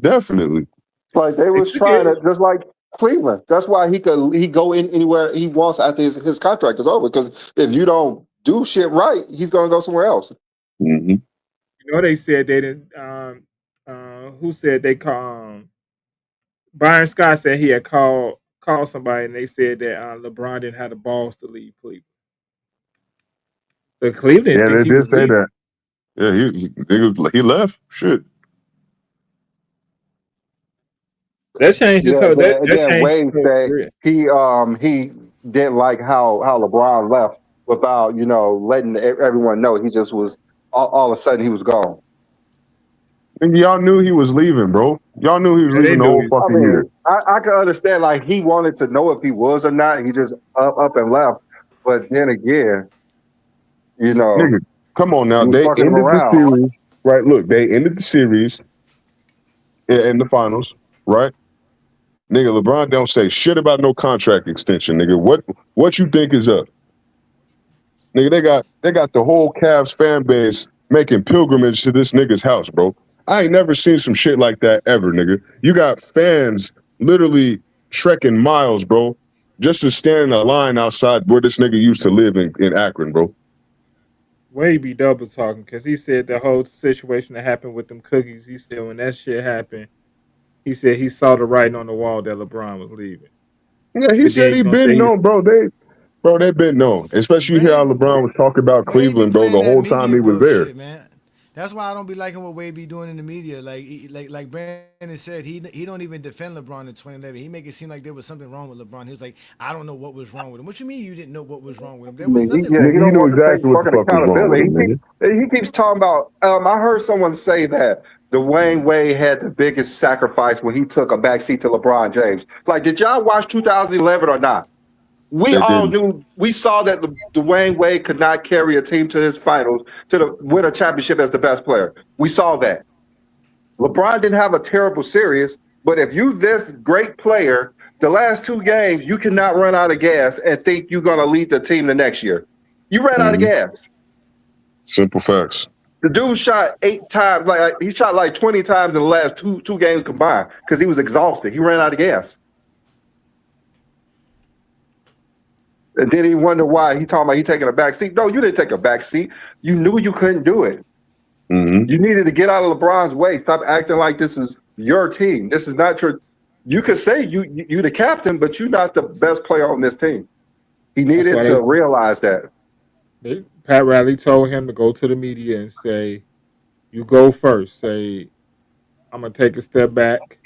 definitely. Like they They was took trying it. to just like Cleveland. That's why he go in anywhere he wants after his contract is over. Because if you don't do shit right, he's gonna go somewhere else. Hmm. You know, they said they didn't. Who said they call? Byron Scott said he had called somebody, and they said that LeBron didn't have the balls to leave Cleveland. So Cleveland didn't Yeah, think they he did was say leaving. that. Yeah, he left. Shit. That changed his Yeah, whole. then, That then changed Wade his whole said career. he didn't like how LeBron left without letting everyone know. He just was all of a sudden he was gone. And y'all knew he was leaving, bro. Y'all knew he was Yeah, they leaving the knew whole he. I fucking year. mean, I can understand like he wanted to know if he was or not. He just up and left. But then again, you know, Nigga, come on he now. was They fucking him ended the around. series, right? Look, they ended the series in the finals, right? Nigga, LeBron don't say shit about no contract extension, nigga. What you think is up? Nigga, they got the whole Cavs fan base making pilgrimage to this nigga's house, bro. I ain't never seen some shit like that ever, nigga. You got fans literally trekking miles, bro, just to stand in a line outside where this nigga used to live in Akron, bro. Wade be double talking because he said the whole situation that happened with them cookies. He said when that shit happened, he said he saw the writing on the wall that LeBron was leaving. Yeah, he But then said he's he gonna say been he. known, bro. They been known. Especially you hear how Wade, LeBron was talking about Wade be Cleveland, bro, playing the that whole time media he was there. bullshit, man. That's why I don't be liking what Wade be doing in the media. Like Brandon said, he don't even defend LeBron in 2011. He make it seem like there was something wrong with LeBron. He was like, I don't know what was wrong with him. What you mean you didn't know what was wrong with him? I There was mean, nothing yeah, wrong he Nigga, with you don't him. know want to take exactly what the fucking fuck was wrong with accountability. him, nigga. He keeps talking about. I heard someone say that Dwayne Wade had the biggest sacrifice when he took a backseat to LeBron James. Like, did y'all watch 2011 or not? We They all didn't. knew. We saw that Dwayne Wade could not carry a team to his finals to the win a championship as the best player. We saw that. LeBron didn't have a terrible series, but if you this great player, the last two games you cannot run out of gas and think you're going to lead the team the next year. You ran out of Mhm. gas. Simple facts. The dude shot 8 times, like he shot like 20 times in the last two games combined because he was exhausted. He ran out of gas. And then he wonder why he talking about he taking a back seat. No, you didn't take a back seat. You knew you couldn't do it. Hmm. You needed to get out of LeBron's way. Stop acting like this is your team. This is not your. You could say you the captain, but you're not the best player on this team. He That's needed why to realize that. Pat Riley told him to go to the media and say, "You go first. Say I'm gonna take a step back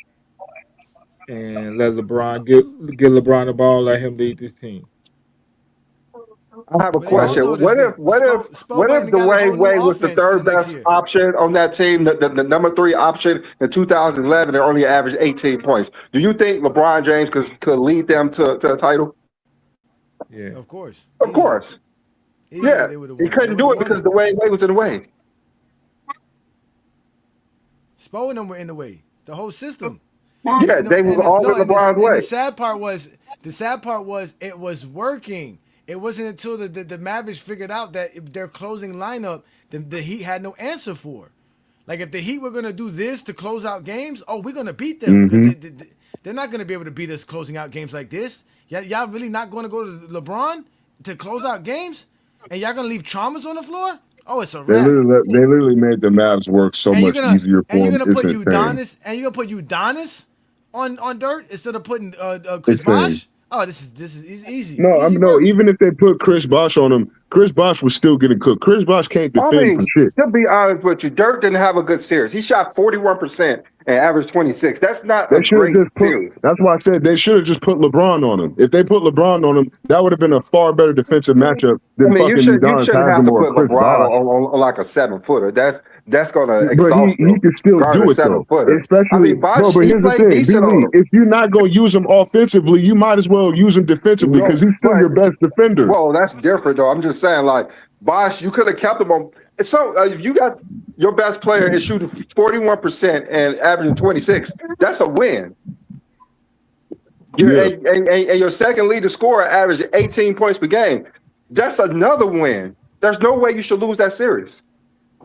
and let LeBron get LeBron the ball, let him lead this team." I have a But they gonna question. notice that Spo What went if and got a whole Dwayne new Wade was the offense for the third next best year. option on that team, the number 3 option in 2011, and only averaged 18 points? Do you think LeBron James could lead them to a title? Yeah. Of course, Of easily, course. easily Yeah. they would have He won. They couldn't would do have it won because it. Dwayne Wade was in the way. Spo and them were in the way. The whole system. Yeah, they was always LeBron's And the way. sad part was it was working. It wasn't until the Mavericks figured out that if their closing lineup, the Heat had no answer for. Like if the Heat were gonna do this to close out games, oh, we're gonna beat them because Mm-hmm. they're not gonna be able to beat us closing out games like this. Y'all really not gonna go to LeBron to close out games, and y'all gonna leave Chalmers on the floor? Oh, it's a wrap. They literally made the Mavs work so And you're much gonna easier and for you're him. gonna It's put insane. Udonis on dirt instead of putting Chris Insane. Bosh. Oh, this is easy No, no. work. Even if they put Chris Bosh on him, Chris Bosh was still getting cooked. Chris Bosh can't I defend mean, for shit. to be honest with you, Dirk didn't have a good series. He shot 41% and averaged 26. That's not They a should have great just put. series. That's why I said they should have just put LeBron on him. If they put LeBron on him, that would have been a far better defensive matchup I than mean, fucking you Udonis shouldn't have Haslam to or put Chris LeBron Bosh. on like a 7-footer. That's gonna But exhaust he him. could still Guard a do it though. 7-footer. I Especially, mean, bro. Bosh, But he here's the played thing, B. decent on Lee. him. If you're not gonna use him offensively, you might as well use him defensively No, because he's still but your best defender. well, that's different though. I'm just saying, like Bosh, you could have kept him on. So you got your best player is shooting 41% and averaging 26. That's a win. Yeah. And your second leading scorer averaged 18 points per game. That's another win. There's no way you should lose that series.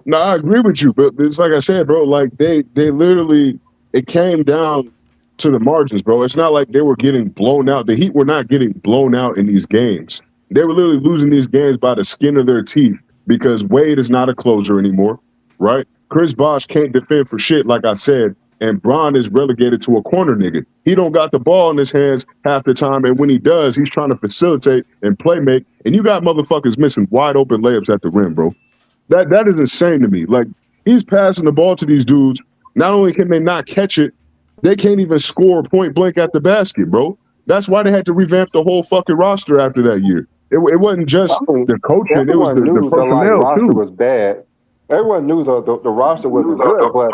No, I agree with you, but it's like I said, bro. Like they literally, it came down to the margins, bro. It's not like they were getting blown out. The Heat were not getting blown out in these games. They were literally losing these games by the skin of their teeth because Wade is not a closer anymore, right? Chris Bosh can't defend for shit, like I said, and Bron is relegated to a corner nigga. He don't got the ball in his hands half the time, and when he does, he's trying to facilitate and play make. And you got motherfuckers missing wide open layups at the rim, bro. That is insane to me. Like he's passing the ball to these dudes. Not only can they not catch it, they can't even score point blank at the basket, bro. That's why they had to revamp the whole fucking roster after that year. It wasn't just I mean, the coaching; it was everyone the knew the personnel roster too. was bad. Everyone knew the roster wasn't good. But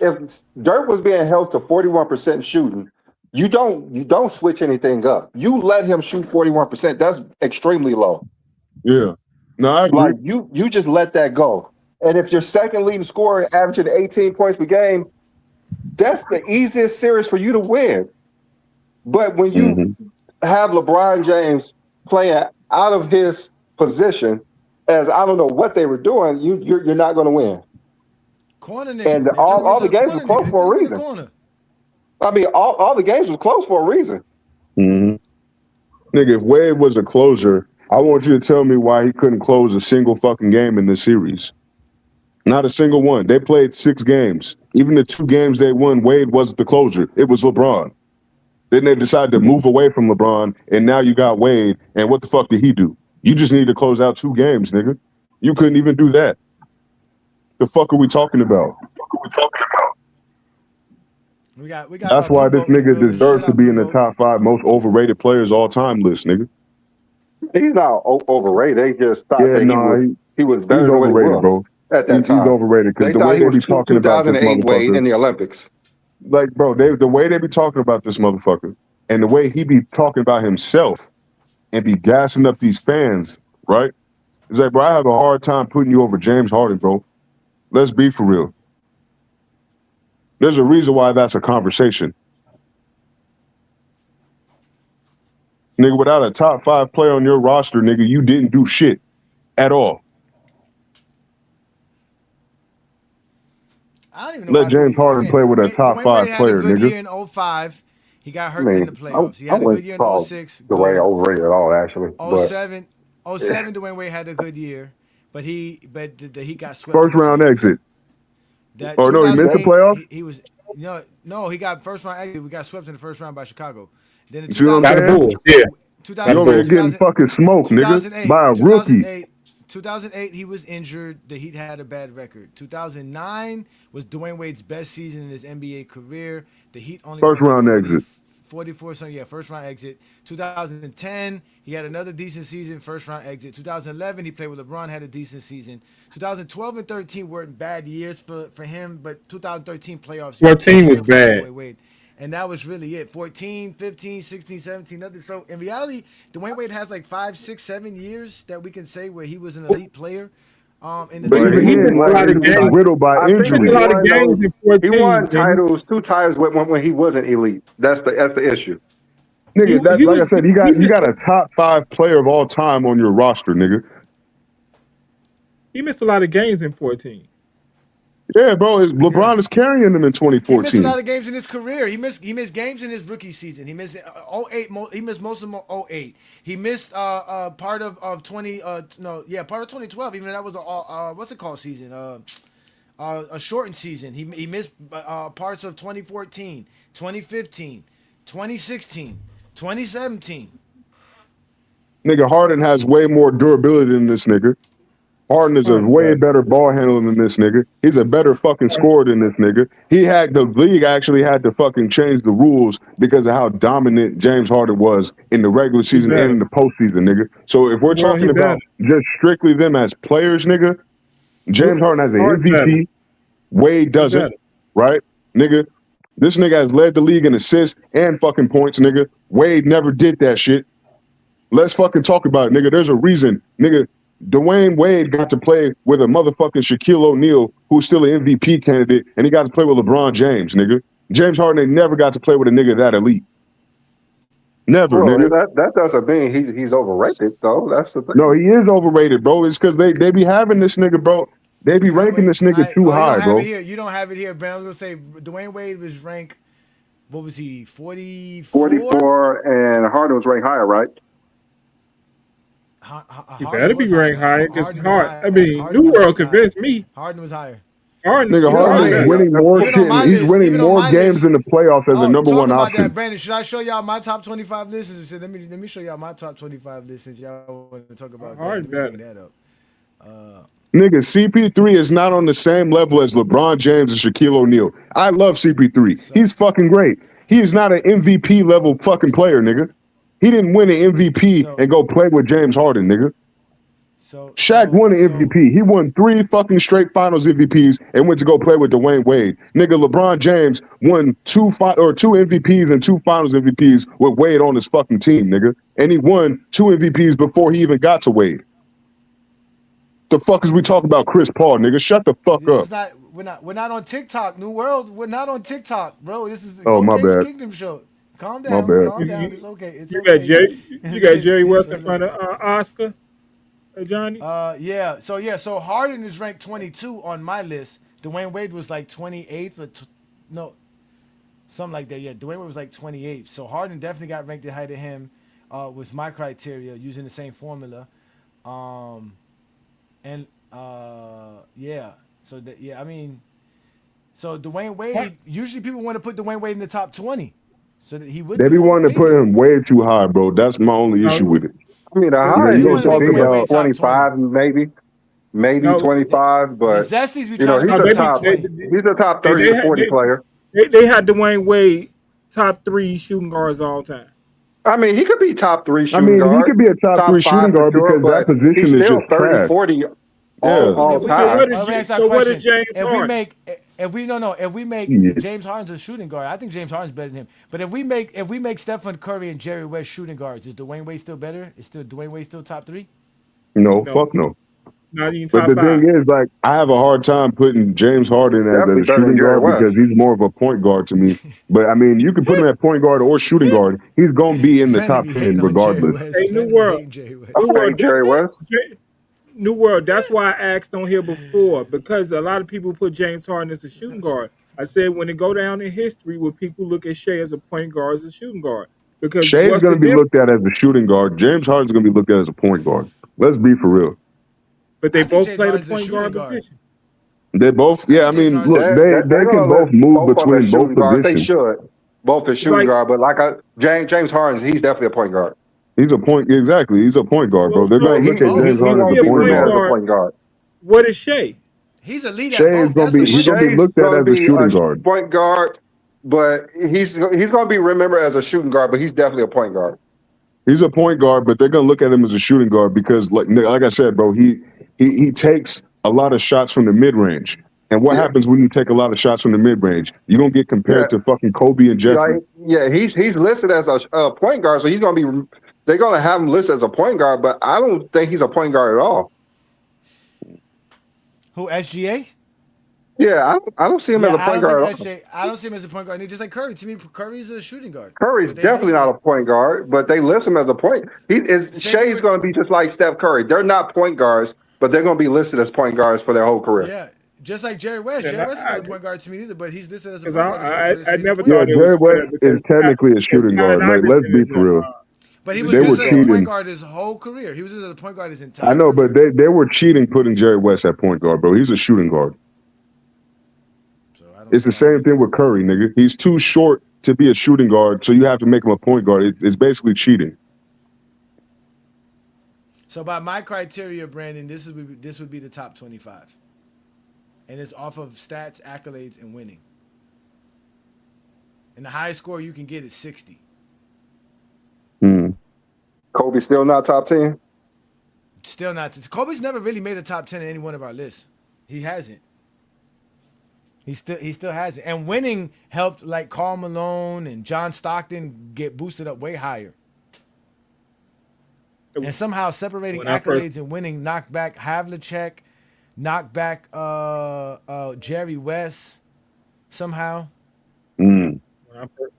if Dirk was being held to 41% shooting, you don't switch anything up. You let him shoot 41%. That's extremely low. Yeah, no, I agree. Like you just let that go. And if your second leading scorer averaging 18 points per game, that's the easiest series for you to win. But when you have LeBron James playing out of his position, as I don't know what they were doing, you're not going to win. Corner nigga. And all the games were close for a reason. I mean, all the games were close for a reason. Mm-hmm. Nigga, if Wade was a closer, I want you to tell me why he couldn't close a single fucking game in this series. Not a single one. They played 6 games. Even the 2 games they won, Wade wasn't the closer. It was LeBron. Then they decided to move away from LeBron, and now you got Wade. And what the fuck did he do? You just need to close out 2 games, nigga. You couldn't even do that. The fuck are we talking about? We got. That's why this nigga deserves to be in the top 5 most overrated players all time list, nigga. He's not overrated. They just thought that he was better than what he was bro. At that time. He's overrated because the way they be talking about this 2008 Wade in motherfucker. the Olympics. Like, bro, the way they be talking about this motherfucker and the way he be talking about himself and be gassing up these fans, right? It's like, bro, I have a hard time putting you over James Harden, bro. Let's be for real. There's a reason why that's a conversation. Nigga, without a top 5 player on your roster, nigga, you didn't do shit at all. I don't even know. Let James Harden play with a top 5 player, nigga. He had a good nigga. year in 05. He got hurt in the playoffs. He I had a good wouldn't year in call 06. Dwayne Good. overrated at all, actually. 07, Dwayne Wade had a good year, but he got swept. First round exit. That Oh no, he missed the playoffs? He was no, he got first round exit. We got swept in the first round by Chicago. Then in You see what I'm 2000, saying? Yeah. You over here getting fucking smoked, nigga, by a rookie. 2008, he was injured. The Heat had a bad record. 2009 was Dwayne Wade's best season in his NBA career. The Heat only First won round exit. 44 something. Yeah, first round exit. 2010, he had another decent season, first round exit. 2011, he played with LeBron, had a decent season. 2012 and 13 weren't bad years for him, but 2013 playoffs, he 14 was broke up bad. Dwayne Wade. And that was really it. 14, 15, 16, 17, nothing. So in reality, Dwayne Wade has like 5, 6, 7 years that we can say where he was an elite player. In the But He even he league. missed then, a like lot he of was games. riddled by I He think missed he a injury. lot of won games those. in He 14. won Didn't titles, 2 titles when he wasn't elite. That's the issue. he? Nigga, that's He like I was said, he you missed got a top 5 player of all time on your roster, nigga. he missed a lot of games in 14. Yeah, bro. Yeah. LeBron is carrying them in He missed a 2014. lot of games in his career. He missed games in his rookie season. He missed '08. He missed most of them '08. He missed part of 20 no, yeah, part of 2012. Even that was a what's it called season? A shortened season. He missed parts of 2014, 2015, 2016, 2017. Nigga, Harden has way more durability than this nigga. Harden is a Harden way better. better ball handler than this nigga. He's a better fucking scorer than this nigga. The league actually had to fucking change the rules because of how dominant James Harden was in the regular He season and better. in the postseason, nigga. So if we're Well, he talking better. about just strictly them as players, nigga, James Harden has an Harden better. MVP. Wade He doesn't, better. right? Nigga, this nigga has led the league in assists and fucking points, nigga. Wade never did that shit. Let's fucking talk about it, nigga. There's a reason, nigga. Dwayne Wade got to play with a motherfucking Shaquille O'Neal, who's still an MVP candidate, and he got to play with LeBron James, nigga. James Harden ain't never got to play with a nigga that elite. Never, Well, nigga. that doesn't mean he's overrated though. That's the No, thing. he is overrated, bro. It's because they be having this nigga, bro. They be ranking this nigga too You high, don't have bro. it here. You don't have it here, Brandon. I was gonna say Dwayne Wade was ranked. What was he? 44. 44 and Harden was ranked higher, right? He Harden better be was ranked higher. higher because Harden was Hard. I higher. mean, Harden New was World ranked higher. convinced me. Harden was higher. Harden. Nigga, Even on Harden my is list, winning more even shit. on my He's list, winning even on more my games list. in the playoffs as a Oh, number one talking about option. that, Brandon. Should I show y'all my top 25 list? Let me show y'all my top 25 list since y'all want to talk about that. Harden Let me bring better. that up. Nigga, CP3 is not on the same level as LeBron James and Shaquille O'Neal. I love CP3. So, He's fucking great. He is not an MVP level fucking player, nigga. He didn't win an MVP so, and go play with James Harden, nigga. so, Shaq so, won an so, MVP. He won 3 fucking straight finals MVPs and went to go play with Dwayne Wade. Nigga, LeBron James won 2 MVPs and 2 finals MVPs with Wade on his fucking team, nigga. And he won 2 MVPs before he even got to Wade. The fuck is we talking about Chris Paul, nigga? Shut the fuck this up. is not. We're not on TikTok. New World. We're not on TikTok, bro. This is the Oh, Go my James bad. Kingdom show. Calm My down. bad. Calm down. You, It's okay. It's you got okay. Jerry West in front of Oscar, Johnny. Yeah. So Harden is ranked 22 on my list. Dwayne Wade was like 28th or no, something like that. Yeah, Dwayne Wade was like 28th. So Harden definitely got ranked ahead of him. Was my criteria using the same formula. And yeah. So I mean, so Dwayne Wade. Usually people want to put Dwayne Wade in the top 20, so that he would They be be wanting to way put better. him way too high, bro. That's my only issue No, with it. I mean, the You know, highest you They he gonna want to could make talk be Dwayne about Wade is top 20. 25, maybe no, 25, The but Zesties be trying to he's make no. a him They be top top 20. he's a top they 30 to 40 player. they had Dwayne Wade top 3 shooting guards all time. I mean, he could be top 3 I shooting mean, he guard, could be a top 3 top shooting 5 for guard sure, because that but he's position is still just 30, trash. 40 Yeah. all If we So time. what let is me ask that so what is question. James If we Harden? make if we make Yeah. James Harden a shooting guard, I think James Harden's better than him. But if we make Stephen Curry and Jerry West shooting guards, is Dwayne Wade still better? Is still Dwayne Wade still top 3? No, No, fuck no. not even But top the thing 5. is, like, I have a hard time putting James Harden as Definitely a better than shooting Jerry guard because West. he's more of a point guard to me. But I mean, you can put him at point guard or shooting guard. He's gonna be in the Brandon top be 10 hating on Jerry regardless. West. Hey, New Brandon be World, hating Jerry West. I New like World, Jerry West. New World. That's why I asked on here before because a lot of people put James Harden as a shooting guard. I said when it go down in history, will people look at Shea as a point guard as a shooting guard? Because Shea's what's the gonna be difference? looked at as a shooting guard. James Harden's gonna be looked at as a point guard. Let's be for real. But they I think both James play the Harden's a point shooting guard guard. position. They both, I yeah. I think James mean, Harden's a look, shooting They're, guard. they they're can gonna both let move both of them as between both shooting guard. They positions. should both as shooting Like, guard, but like James Harden, he's definitely a point guard. He's a point, exactly. He's a point guard, bro. well, They're so gonna But he look at both. James he Harden if as he won't a a be point looked point at as guard. a guard, point guard. what is Shea? He's elite at Shea's both. gonna That's be the he's question. gonna be Shay's looked at gonna as a be shooting a guard. point guard but he's going to be remembered as a shooting guard, but he's definitely a point guard. He's a point guard, but they're gonna look at him as a shooting guard because, like I said, bro, he takes a lot of shots from the mid range. And what Yeah, happens when you take a lot of shots from the mid range? You don't get yeah, compared to fucking Kobe and like Jeffrey. yeah. He's listed as a point guard, so he's going to be. They're going to have him listed as a point guard, but I don't think he's a point guard at all. Who, SGA? Yeah, I don't see him as Yeah, a I point don't think guard at all. SJ. I don't see him as a point guard. Just like Curry. To me, Curry's a shooting guard, Curry's but they definitely make not a like point guard, but they list him as a point. He is same thing Shea's with going to be just like Steph Curry. They're not point guards, but they're going to be listed as point guards for their whole career. yeah, just like Jerry West. And Jerry West is not I a point guard to me either, but he's listed as a because point guard his whole career, so I he's a never point Yeah, thought guard. it Jerry was West fair is technically a shooting guard. Allen Like, let's Iverson be is for real. But he is was They a were listed as a shooting guard. point cheating. guard his whole career. He was listed as a point guard his I entire know, but career. they were cheating putting Jerry West at point guard, bro. He's a shooting guard. So It's the same thing with Curry, nigga. He's too short to be a shooting guard, so you have to make him a point guard. It's basically cheating. So by my criteria, Brandon, this would be the top 25, and it's off of stats, accolades, and winning. And the highest score you can get is 60. Mm. Kobe still not top 10. Still not. Kobe's never really made a top 10 in any one of our lists. He hasn't. He still hasn't. And winning helped like Karl Malone and John Stockton get boosted up way higher. And somehow separating When I first accolades and winning knocked back Havlicek, knocked back Jerry West somehow. Mm. when I first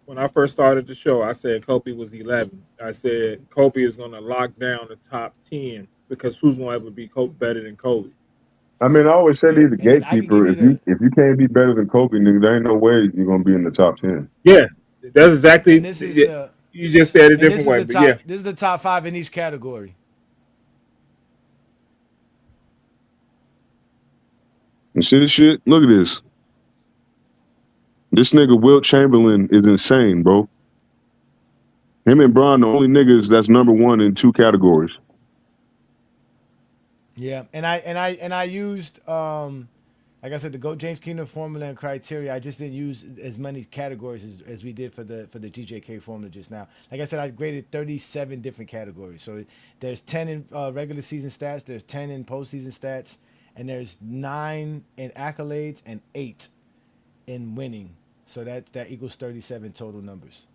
when I first started the show, I said Kobe was 11. I said Kobe is going to lock down the top 10 because who's going to ever be better than Kobe? I mean, I always said Yeah, he's a and then I can give gatekeeper. you If you can't be better than Kobe, nigga, there ain't no way you're gonna be in the top 10. Yeah, that's exactly. and this is the You just said it a and this different is way, the but yeah, top. This is the top 5 in each category. And see this shit? Look at this. This nigga Wilt Chamberlain is insane, bro. Him and Bron, the only niggas that's number one in 2 categories. Yeah, and I used like I said, the GOAT James Kingdom formula and criteria. I just didn't use as many categories as we did for the GJK formula just now. Like I said, I graded 37 different categories. So there's 10 in regular season stats, there's 10 in postseason stats, and there's 9 in accolades and 8 in winning. So that equals 37 total numbers.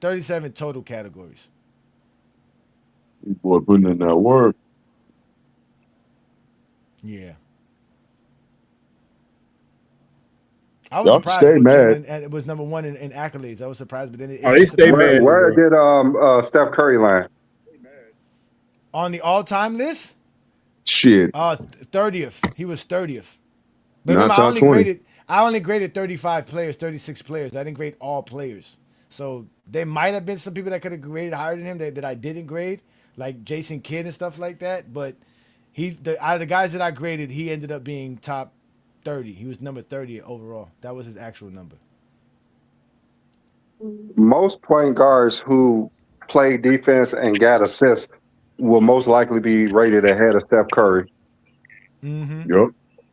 37 total categories. These boy putting in that work. Yeah. I was Y'all surprised stay Will mad. Chamberlain it was number 1 in accolades. I was surprised, but then oh, they stay surprised mad. Where Bro. did Steph Curry land? on the all-time list. Shit. 30th. He was 30th. But Not remember, top 20. I only graded 35 players, 36 players. I didn't grade all players. So there might have been some people that could have graded higher than him that I didn't grade, like Jason Kidd and stuff like that. But out of the guys that I graded, he ended up being top 30. He was number 30 overall. That was his actual number. Most point guards who play defense and got assists will most likely be rated ahead of Steph Curry. Mm-hmm. Yup.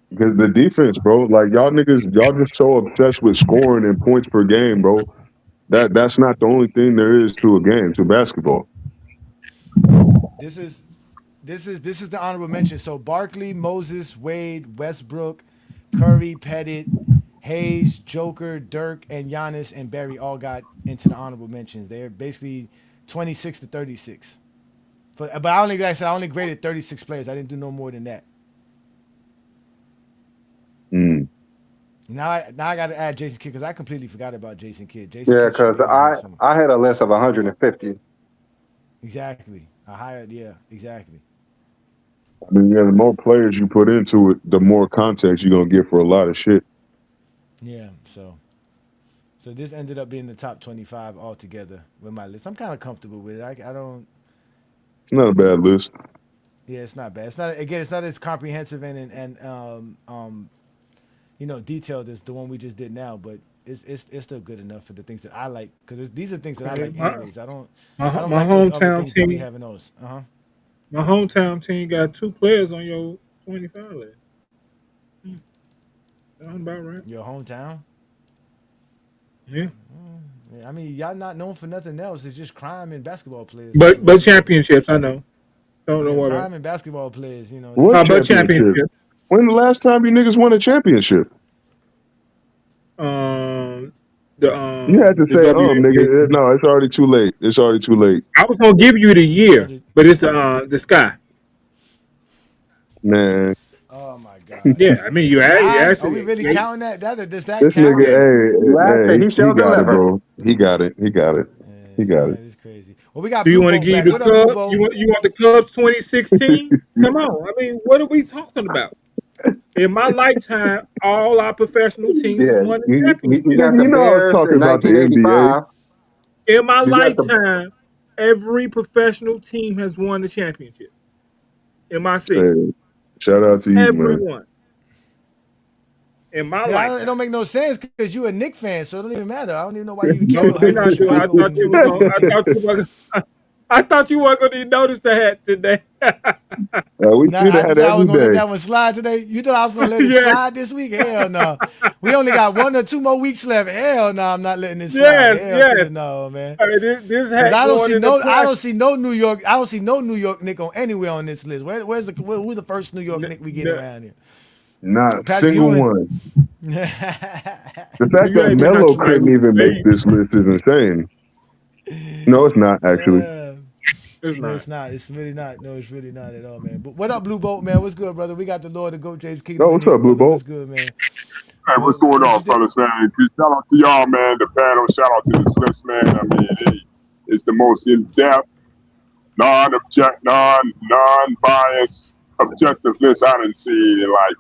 Because the defense, bro, like y'all niggas, y'all just so obsessed with scoring and points per game, bro. That's not the only thing there is to a game, to basketball. This is the honorable mention. So Barkley, Moses, Wade, Westbrook, Curry, Pettit, Hayes, Joker, Dirk, and Giannis and Barry all got into the honorable mentions. They're basically 26 to 36. But like I said, I only graded 36 players. I didn't do no more than that. Mm. Now I got to add Jason Kidd because I completely forgot about Jason Kidd. Jason Yeah, Kidd should because be on here somewhere. I had a list of 150. Exactly. Yeah, exactly. I mean, yeah, the more players you put into it, the more context you're gonna get for a lot of shit. Yeah, so this ended up being the top 25 altogether with my list. I'm kind of comfortable with it. I don't. It's not a bad list. Yeah, it's not bad. It's not as comprehensive and detailed as the one we just did now, but it's still good enough for the things that I like because these are things that I Okay, like anyways. I don't my like those other hometown things that we team. have in those. My hometown team got 2 players on your 25 list. Sound about right? Your hometown? Yeah. Yeah, I mean, y'all not known for nothing else. It's just crime and basketball players, man. But championships, I know. Don't Yeah, worry about crime and basketball players. You know, it. What How about championship? championships? When the last time you niggas won a championship? Um, You had to the say, WNBA. nigga. No, it's already too late. It's already too late. I was gonna give you the year, started. but it's the sky. Man, Oh my God. Yeah, I mean The you sky? asked Are we it. really counting that? Does that this nigga, count? Yeah. Last said he he shall got it, deliver. bro. He got it. He got it. He Yeah, got that is crazy. Well, we got Do you Blue want to Boat give you back. the What up, Blue Cubs? Boat? You want the Cubs 2016? Come on. I mean, what are we talking about? In my lifetime, all our professional teams have Yeah, won the you championship. Nigga, got the you know I was Bears talking in about the NBA. 1985. In my You got the lifetime, every professional team has won the championship. In my city, Hey, shout out to you, man. everyone. In my Yeah, it don't lifetime. make no sense because you a Knick fan, so it don't even matter. I don't even know why you even care Oh, about did having I the do? I Chicago thought and you Bulls were going. championship. I thought you weren't going to notice the hat today. We Nah, see I that thought I was every gonna let day. that one slide today. You thought I was gonna let it yes, slide this week? Hell no. We only got 1 or 2 more weeks left. Hell no, I'm not letting it slide. yes, Hell to yes. the no, man. This Cause hat going in the I press. don't see no New York. I don't see no New York Nick on anywhere on this list. Who's the first New York N- Nick we get n- around here? Not Patrick single Ewing. one. The fact you that ain't been Melo talking about couldn't who even make played. this list is insane. No, it's not actually. Uh, It's no, not. it's not. It's really not. No, it's really not at all, man. But what up, Blue Boat, man? What's good, brother? We got the Lord of Goat James Oh, Kingdom in what's here, up, Blue brother. Bolt? What's good, man? Hey, what's going What on, you think? fellas, man? Shout out to y'all, man. The panel. Shout out to this list, man. I mean, it's the most in-depth, non-biased, objective list I didn't see in like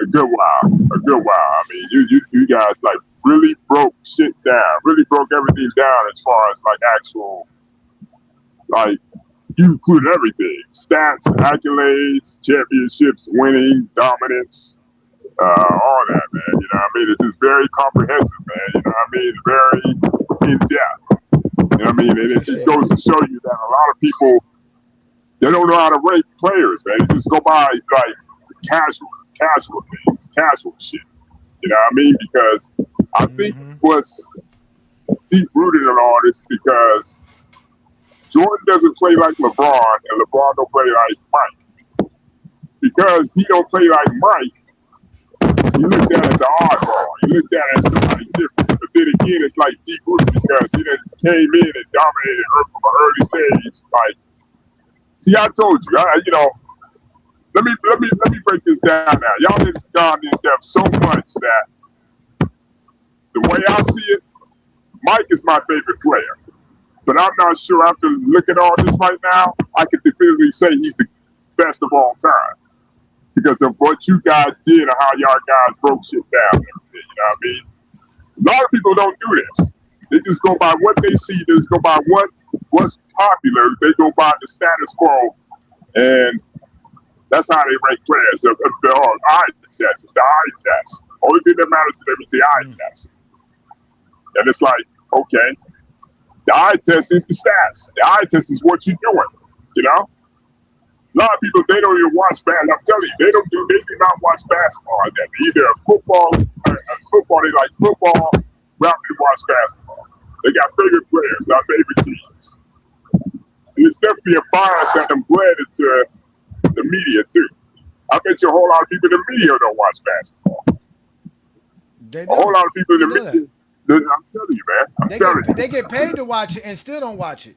a good while. A good while. I mean, you guys like really broke shit down. Really broke everything down as far as like actual like you included everything: stats, accolades, championships, winning, dominance, all that, man. You know what I mean? It's just very comprehensive, man. You know what I mean? Very in depth. You know what I mean? And it just Appreciate it. goes to show you that a lot of people they don't know how to rate players, man. They just go by like casual things, casual shit. You know what I mean? Because I think Mm-hmm. what's deep rooted in all this because Jordan doesn't play like LeBron and LeBron don't play like Mike. Because he don't play like Mike, you looked at as an oddball. You looked at as somebody different. But then again, it's like deep rooted because he done came in and dominated from an early stage. Like, see, I told you, let me break this down now. Y'all done gone in depth so much that the way I see it, Mike is my favorite player. But I'm not sure after looking at all this right now, I can definitively say he's the best of all time because of what you guys did and how y'all guys broke shit down. You know what I mean? A lot of people don't do this. They just go by what they see. They just go by what's popular. They go by the status quo, and that's how they rank players. The eye test. It's the eye test. Only thing that matters to them is the eye test. And it's like, okay, the eye test is the stats. The eye test is what you're doing. You know, a lot of people they don't even watch basketball. I'm telling you, they do not watch basketball like that. Either football, they like football, rather than watch basketball. They got favorite players, not favorite teams. And it's definitely a bias that them bled into the media too. I bet you a whole lot of people in the media don't watch basketball. They A whole don't. lot of people in You the know that. media. I'm telling you, man. I'm telling you. They get paid to watch it and still don't watch it.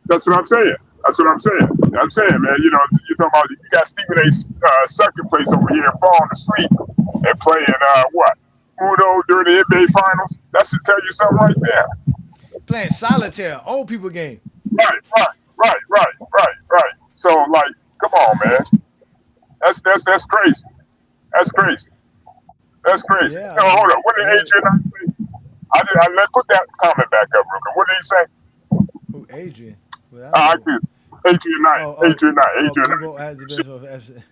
That's what I'm saying. That's what I'm saying. I'm saying, man, you're talking about you got Stephen A. Second place over here falling asleep and playing what? Uno during the NBA finals. That should tell you something right there. Playing solitaire, old people game. Right. So like, come on, man. That's crazy. That's crazy. That's crazy. Yeah, No, I hold mean, on. What did yeah. Adrian say? Let's put that comment back up real quick. What did he say? Who, Adrian? Well, I I don't know. did. Adrian Knight. Adrian Blue Knight. Bolt has the best of FC.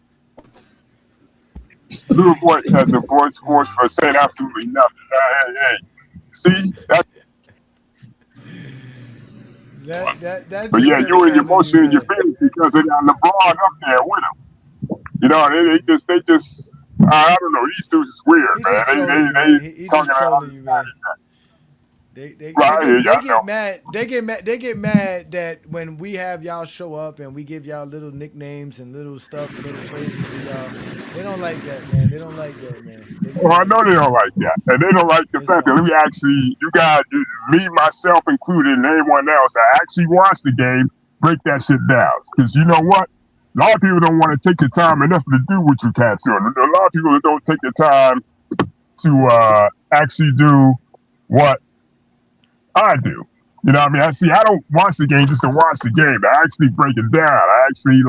Little boy has a voice force for saying absolutely nothing. Hey. See? That's But just yeah, them you and your trolling you, emotion and your man. feelings because they got LeBron up there with him. You know, they just I don't know. These dudes is weird, He man. just trolling you, They man. He talking just about trolling you, man. They right. get mad. They get mad that when we have y'all show up and we give y'all little nicknames and little stuff, little phrases to y'all. They don't like that, man. They don't like that, man. They Well, I really know they don't like that, and they don't like the It's fact that fine. we actually, you guys, me, myself included, and anyone else that actually watched the game, break that shit down. Because you know what? A lot of people don't want to take the time enough to do what you cats doing. A lot of people don't take the time to actually do what I do. You know what I mean? I don't watch the game just to watch the game. I actually break it down. I actually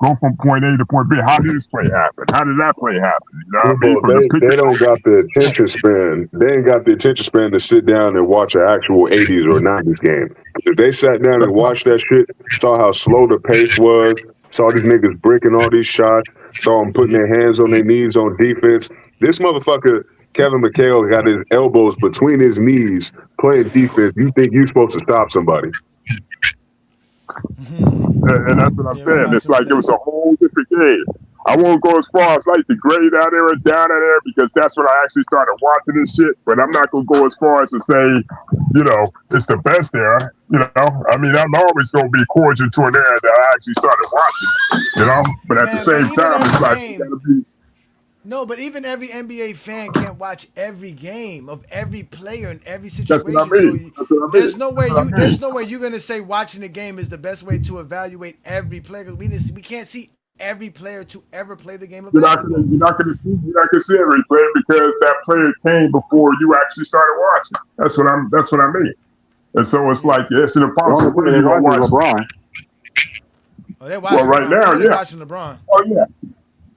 go from point A to point B. How did this play happen? How did that play happen? You know what I mean? Well, From the they picture. don't got the attention span. They ain't got the attention span to sit down and watch an actual 80s or 90s game. If they sat down and watched that shit, saw how slow the pace was, saw these niggas breaking all these shots, saw them putting their hands on their knees on defense. This motherfucker, Kevin McHale, got his elbows between his knees playing defense. You think you're supposed to stop somebody? And that's what I'm Yeah, we saying. watched It's them like it play. was a whole different game. I won't go as far as like the grade out there and down out there because that's when I actually started watching this shit. But I'm not gonna go as far as to say, it's the best there. I mean, I'm always gonna be cordial to an area that I actually started watching. But at the Man, but same even time, every it's like you game. gotta be. No, but even every NBA fan can't watch every game of every player in every That's what I situation. So mean. That's what I mean. there's no way That's what I mean. you're gonna say watching the game is the best way to evaluate every player. 'Cause we can't see every player to ever play the game of basketball. You're not gonna see every player because that player came before you actually started watching. That's what I mean. And so it's like it's an The only impossible player way they you're gonna watch is watch. LeBron. Oh, they're Well, watching right LeBron. You now, know they're yeah. watching LeBron. Oh yeah.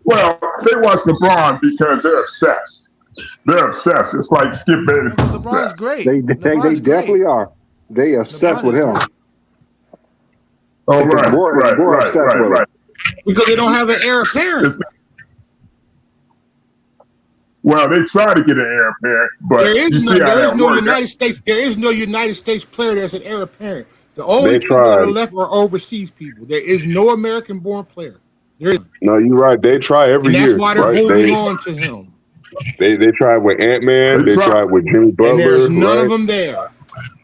Well, they watch LeBron because they're obsessed. They're obsessed. It's like Skip Bayless Because is LeBron's obsessed. great. They LeBron's definitely great. are. They obsessed LeBron with is him. great. Oh It's right, more obsessed with him. right. because they don't have an heir apparent. It's, well, they try to get an heir apparent, but There you is see how there is that no works. United States. There is no United States player that's an heir apparent. The only They people that are tried. left are overseas people. There is no American-born player. There is, No, you're right. They try every and that's year, why they're right? holding on to him. They tried with Ant-Man. They They try. tried with Jimmy And Butler, there's none right? of them there.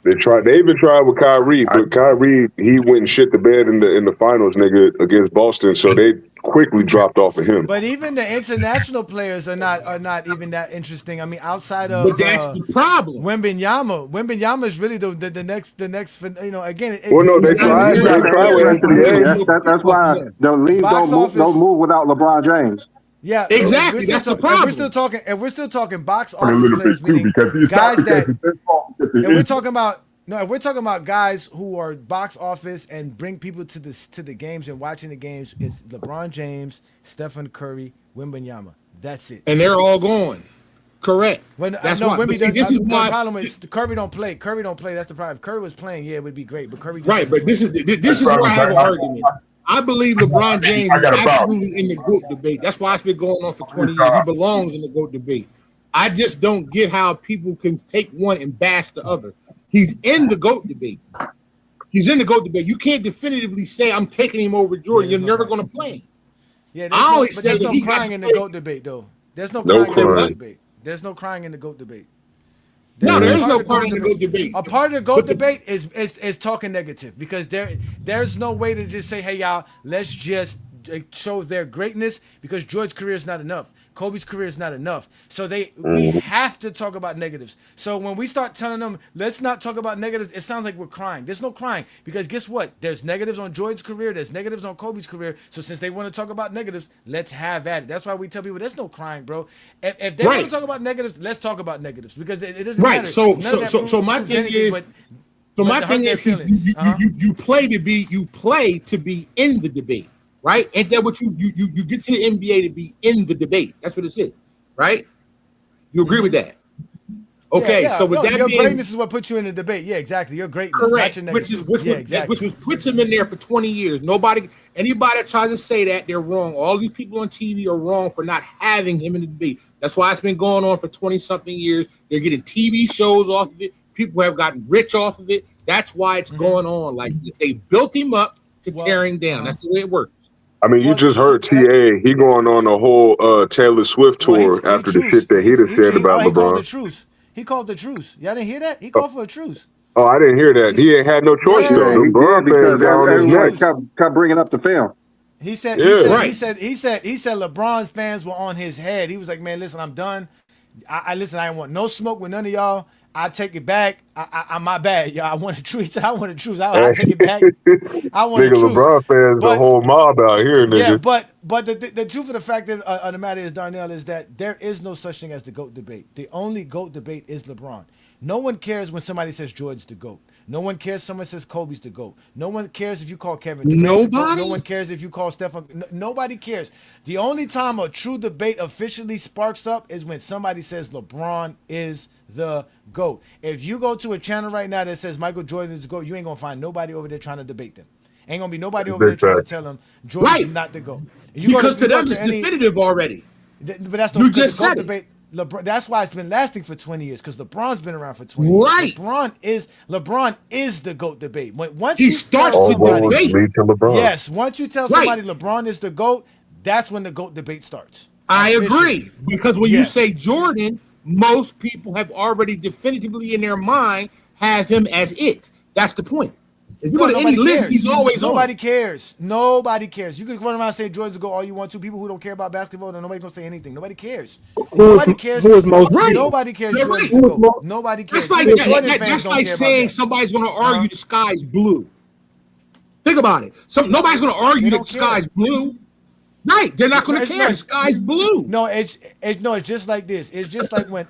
They even tried with Kyrie, but Kyrie, he went and shit the bed in the finals, nigga, against Boston. So they quickly dropped off of him. But even the international players are not even that interesting. I mean, outside But of that's the problem. Wembenyama is really the next again. Well, no, He's they not an tried. heir They tried with apparent. Anthony He's Davis. no That's based off why of that. the league Box don't office. move without LeBron James. Yeah, Exactly, that's the if we're problem. still talking box A office little players, bit too meaning because it's not guys because that, it's their fault because they're and we're injured. talking about no, if we're talking about guys who are box office and bring people to the games and watching the games, it's LeBron James, Stephen Curry, Wembenyama. That's it. And they're all gone. Correct. That's no, why. But Wemby see, does. this is The why. problem is Curry don't play. Curry don't play. That's the problem. If Curry was playing, yeah, it would be great. But Curry just Right, doesn't but this play. is where I have an argument. I believe LeBron James I is got a problem. absolutely in the GOAT debate. That's why it's been going on for 20 years. He belongs in the GOAT debate. I just don't get how people can take one and bash the other. He's in the GOAT debate. He's in the GOAT debate. You can't definitively say I'm taking him over Jordan. Yeah, You're there's never no going to play him. Yeah, I always but say there's that no he got crying to in the play. GOAT debate, though. There's no No crying in the GOAT crying. debate. There's no crying in the GOAT debate. No, there is Part no of the crying in the GOAT debate. A part of the GOAT But the- debate is talking negative because there's no way to just say, hey y'all, let's just show their greatness because George's career is not enough. Kobe's career is not enough. So we have to talk about negatives. So when we start telling them, let's not talk about negatives, it sounds like we're crying. There's no crying because guess what? There's negatives on George's career. There's negatives on Kobe's career. So since they want to talk about negatives, let's have at it. That's why we tell people there's no crying, bro. If they want to talk about negatives, let's talk about negatives because it doesn't matter. Right. So None of that so my proves thing anything is. but So my to hurt thing their is, feelings. you play to be in the debate, right? Ain't that what you get to the NBA to be in the debate? That's what it is, right? You agree with that? Okay, Yeah, so with that your being greatness is what puts you in the debate. Yeah, exactly. Your greatness, correct, not your which negatives. puts him in there for 20 years. Anybody that tries to say that, they're wrong. All these people on TV are wrong for not having him in the debate. That's why it's been going on for 20 something years. They're getting TV shows off of it. People have gotten rich off of it. That's why it's going on like this. They built him up to tear him down. That's the way it works. I mean, you Well, just heard TA. He going on a whole Taylor Swift tour after the shit that he just said about he called the LeBron. truce. He called the truce. Y'all didn't hear that? He called for a truce. Oh, I didn't hear that. He ain't had no choice though. Yeah. Yeah, The he LeBron did fans because got on his everybody neck. kept bringing up the film. He said Yeah. he said LeBron's fans were on his head. He was like, man, listen, I'm done. I listen, I didn't want no smoke with none of y'all. I take it back. I my bad, y'all. I want a truce. He said, I want a truce. I take it back. I want a Nigga, truce. LeBron fans, the But whole mob out here, yeah, nigga. but the truth of the fact of the matter is, Darnell, is that there is no such thing as the GOAT debate. The only GOAT debate is LeBron. No one cares when somebody says Jordan's the GOAT. No one cares if someone says Kobe's the GOAT. No one cares if you call Kevin Durant the GOAT. Nobody? No one cares if you call Stephen. Nobody cares. The only time a true debate officially sparks up is when somebody says LeBron is the GOAT. If you go to a channel right now that says Michael Jordan is the GOAT, you ain't gonna find nobody over there trying to debate them. Ain't gonna be nobody over there Big trying to fact. tell them Jordan's Right. not the GOAT. Because to them it's definitive already. But that's You the just GOAT said it. debate. LeBron, that's why it's been lasting for 20 years, because LeBron's been around for 20 years. Right. LeBron is the GOAT debate. Once He you starts tell the somebody, debate. Lead to LeBron. yes, once you tell Right. somebody LeBron is the GOAT, that's when the GOAT debate starts. I Officially. agree. Because when you Yes. say Jordan, most people have already definitively in their mind have him as it. That's the point. If you No, go to any nobody list, cares. he's always Nobody on. cares. Nobody cares. You can run around and say Jordan's the GOAT all you want to. People who don't care about basketball, then nobody's gonna say anything. Nobody cares. Nobody cares. who is most Right. Nobody cares. You're Jordan's right. the GOAT. Nobody cares. That's like Even Jordan fans that's don't like care about saying that. somebody's going to argue Uh-huh. the sky's blue. Think about it. Nobody's going to argue They that don't the care. sky's blue. Right? They're not going to care. The sky's blue. No, it's just like this. It's just like when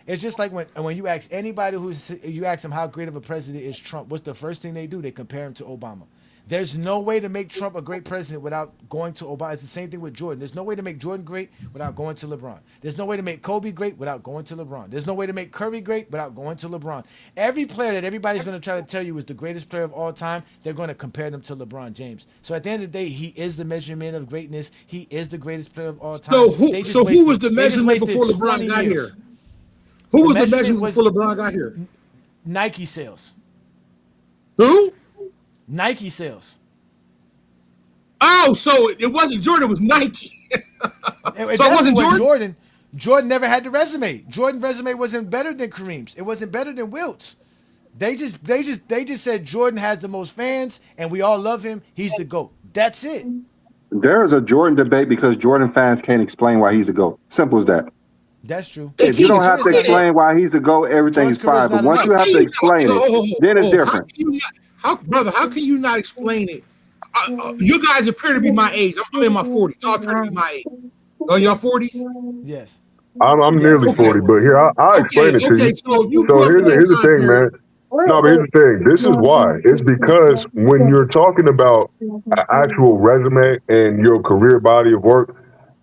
it's just like when you ask anybody you ask them how great of a president is Trump, what's the first thing they do? They compare him to Obama. There's no way to make Trump a great president without going to Obama. It's the same thing with Jordan. There's no way to make Jordan great without going to LeBron. There's no way to make Kobe great without going to LeBron. There's no way to make Curry great without going to LeBron. Every player that everybody's going to try to tell you is the greatest player of all time, they're going to compare them to LeBron James. So at the end of the day, he is the measurement of greatness. He is the greatest player of all time. So who was the measurement before LeBron 20 got years. here? Who was the measurement measurement was- before LeBron got here? Nike sales. Who? Nike sales. Oh, so it wasn't Jordan, it was Nike. It So it definitely wasn't Jordan? Jordan never had the resume. Jordan's resume wasn't better than Kareem's. It wasn't better than Wilt's. They just said Jordan has the most fans and we all love him. He's the GOAT. That's it. There is a Jordan debate because Jordan fans can't explain why he's a GOAT. Simple as that. That's true. If you don't have to explain why he's a GOAT, everything is Jordan's fine. But not once enough. you have to explain it, then it's different. How can you not explain it? You guys appear to be my age. I'm in my 40s. Y'all appear to be my age. Oh, y'all 40s? Yes. I'm nearly 40, but here, I'll explain it to you. So here's the thing, man. No, but here's the thing. This is why. It's because when you're talking about an actual resume and your career body of work,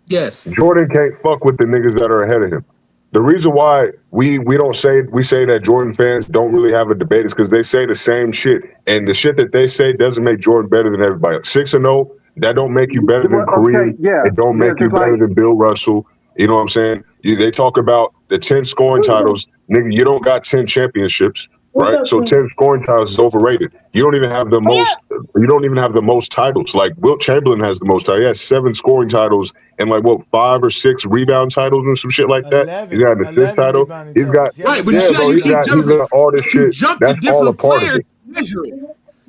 yes, Jordan can't fuck with the niggas that are ahead of him. The reason why we say that Jordan fans don't really have a debate is because they say the same shit, and the shit that they say doesn't make Jordan better than everybody. 6-0, that don't make you better than Kareem. It don't make you better than Bill Russell. You know what I'm saying? They talk about the 10 scoring titles, nigga. You don't got 10 championships, right? So 10 scoring titles is overrated. You don't even have the most. You don't even have the most titles. Like Wilt Chamberlain has the most titles. He has 7 scoring titles and 5 or 6 rebound titles and some shit like that. He's got an assist title. He's got right, but yeah, bro. He's got all this shit. That's all a part of it. Measure it.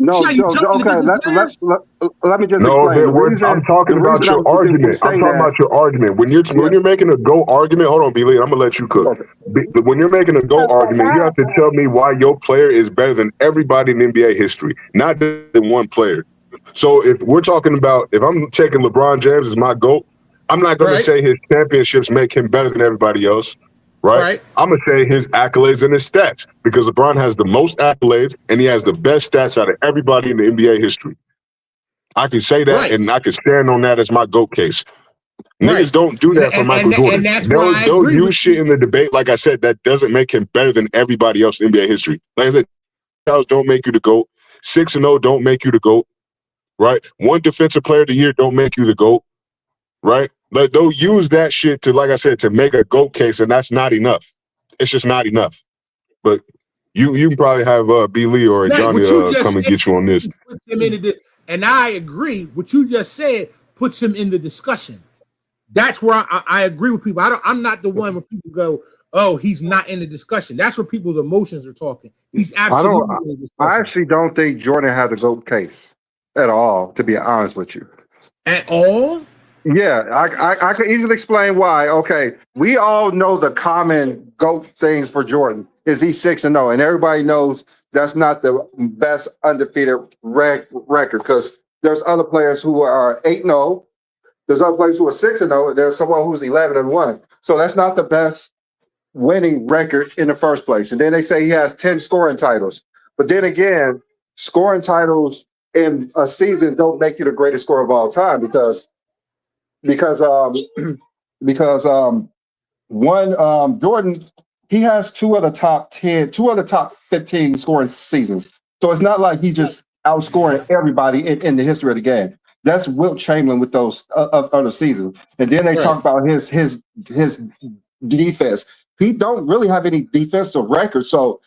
No, okay. Let me just no. explain. I'm talking about your argument. I'm talking about your argument. When you're making a go argument, hold on, B-Lee, I'm gonna let you cook. When you're making a go argument, you have to tell me why your player is better than everybody in NBA history, not than one player. So if we're talking about, if I'm taking LeBron James as my GOAT, I'm not gonna say his championships make him better than everybody else. Right? I'm going to say his accolades and his stats because LeBron has the most accolades and he has the best stats out of everybody in the NBA history. I can say that and I can stand on that as my GOAT case. Niggas don't do that for Michael Jordan. And that's They'll use shit in the debate, like I said, that doesn't make him better than everybody else in NBA history. Like I said, Charles don't make you the GOAT. 6-0 don't make you the GOAT. Right? One defensive player of the year don't make you the GOAT. Right? Like they'll use that shit to, like I said, to make a GOAT case, and that's not enough. It's just not enough. But you can probably have B. Lee or Johnny come and get you on this. And And I agree. What you just said puts him in the discussion. That's where I agree with people. I'm not the one where people go, "Oh, he's not in the discussion." That's where people's emotions are talking. He's absolutely in the discussion. I actually don't think Jordan has a GOAT case at all, to be honest with you. At all? Yeah, I can easily explain why. Okay, we all know the common GOAT things for Jordan is he's 6-0, and everybody knows that's not the best undefeated record because there's other players who are 8-0. There's other players who are 6-0. There's someone who's 11-1. So that's not the best winning record in the first place. And then they say he has 10 scoring titles. But then again, scoring titles in a season don't make you the greatest scorer of all time because Jordan, he has two of the top 15 scoring seasons. So it's not like he's just outscoring everybody in the history of the game. That's Wilt Chamberlain with those other seasons. And then they talk about his defense. He don't really have any defensive record. So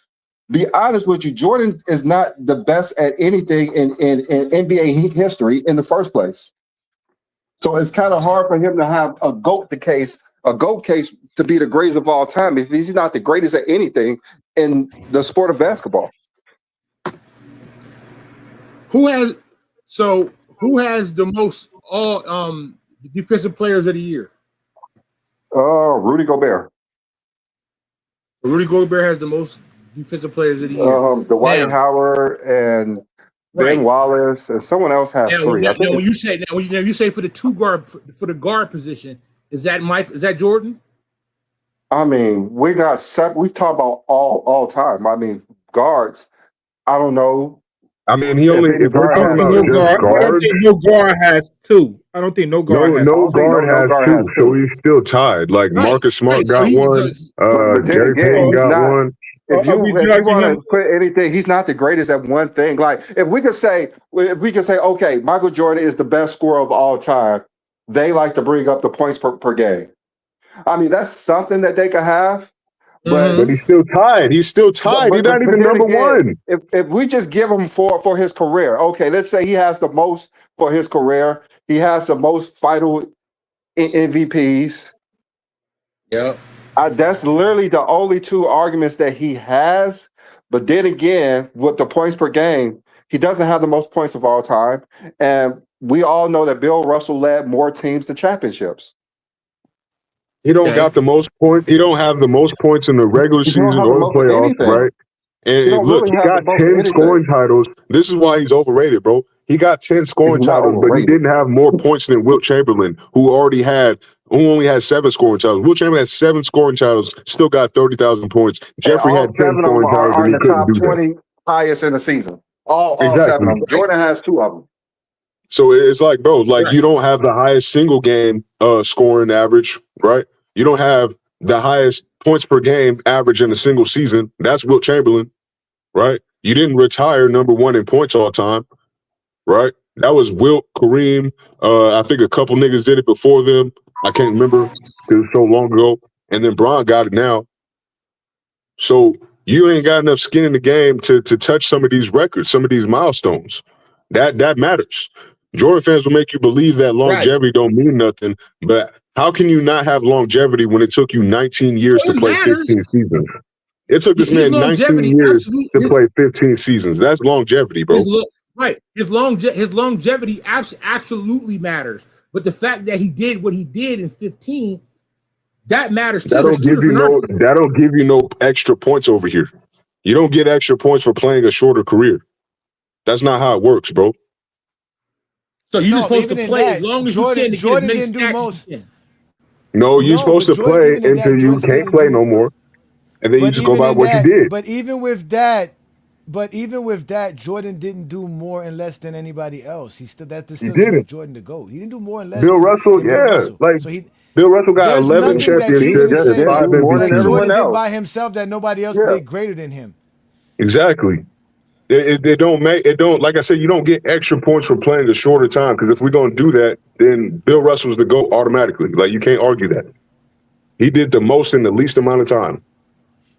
be honest with you, Jordan is not the best at anything in NBA history in the first place. So it's kind of hard for him to have a GOAT case to be the greatest of all time if he's not the greatest at anything in the sport of basketball. Who has the most defensive players of the year? Rudy Gobert. Rudy Gobert has the most defensive players of the year. Dwight Howard and Ben Wallace and someone else has three. When you say for the guard position, is that Jordan? I mean, we talk about all time. I mean, guards. I don't know. I mean, if we're talking about I don't think no guard has two. I don't think no guard has no guard has two. So he's still tied. Like Marcus Smart got one. Gary Payton got one. If you want to put anything, he's not the greatest at one thing. Like if we could say, okay, Michael Jordan is the best scorer of all time, they like to bring up the points per game. I mean, that's something that they could have. But he's still tied. He's not even number one. If we just give him for his career, okay, let's say he has the most for his career. He has the most final MVPs. Yeah. That's literally the only two arguments that he has. But then again, with the points per game, he doesn't have the most points of all time. And we all know that Bill Russell led more teams to championships. He don't got the most points. He don't have the most points in the regular season or the playoffs, right? And look, he got 10 scoring titles. This is why he's overrated, bro. He got 10 scoring titles, but he didn't have more points than Wilt Chamberlain, who only had 7 scoring titles. Wilt Chamberlain had 7 scoring titles, still got 30,000 points. Jeffrey had 10 scoring titles, and he couldn't do that. 20 highest in the season. All 7 of them. Jordan has 2 of them. So it's like, bro, you don't have the highest single game scoring average, right? You don't have the highest points per game average in a single season. That's Wilt Chamberlain, right? You didn't retire number 1 in points all time, right? That was Wilt, Kareem. I think a couple niggas did it before them. I can't remember because it was so long ago. And then Bron got it now. So you ain't got enough skin in the game to touch some of these records, some of these milestones. That matters. Jordan fans will make you believe that longevity don't mean nothing, but how can you not have longevity when it took you 19 years to play 15 seasons? It took this man 19 years to play 15 seasons. That's longevity, bro. His longevity absolutely matters. But the fact that he did what he did in 15, that matters too. That'll give you no extra points over here. You don't get extra points for playing a shorter career. That's not how it works, bro. So you're supposed to play as long as you can to get as many stats as you can. No, you're supposed to play until you can't play no more. And then you just go by what you did. But even with that, Jordan didn't do more and less than anybody else. He still makes Jordan the GOAT. He didn't do more and less. Bill Russell, Bill Russell got 11 championships and 5 MVPs. Jordan did by himself that nobody else did greater than him. Exactly. It don't like I said, you don't get extra points for playing a shorter time, because if we're gonna do that, then Bill Russell's the GOAT automatically. Like, you can't argue that. He did the most in the least amount of time.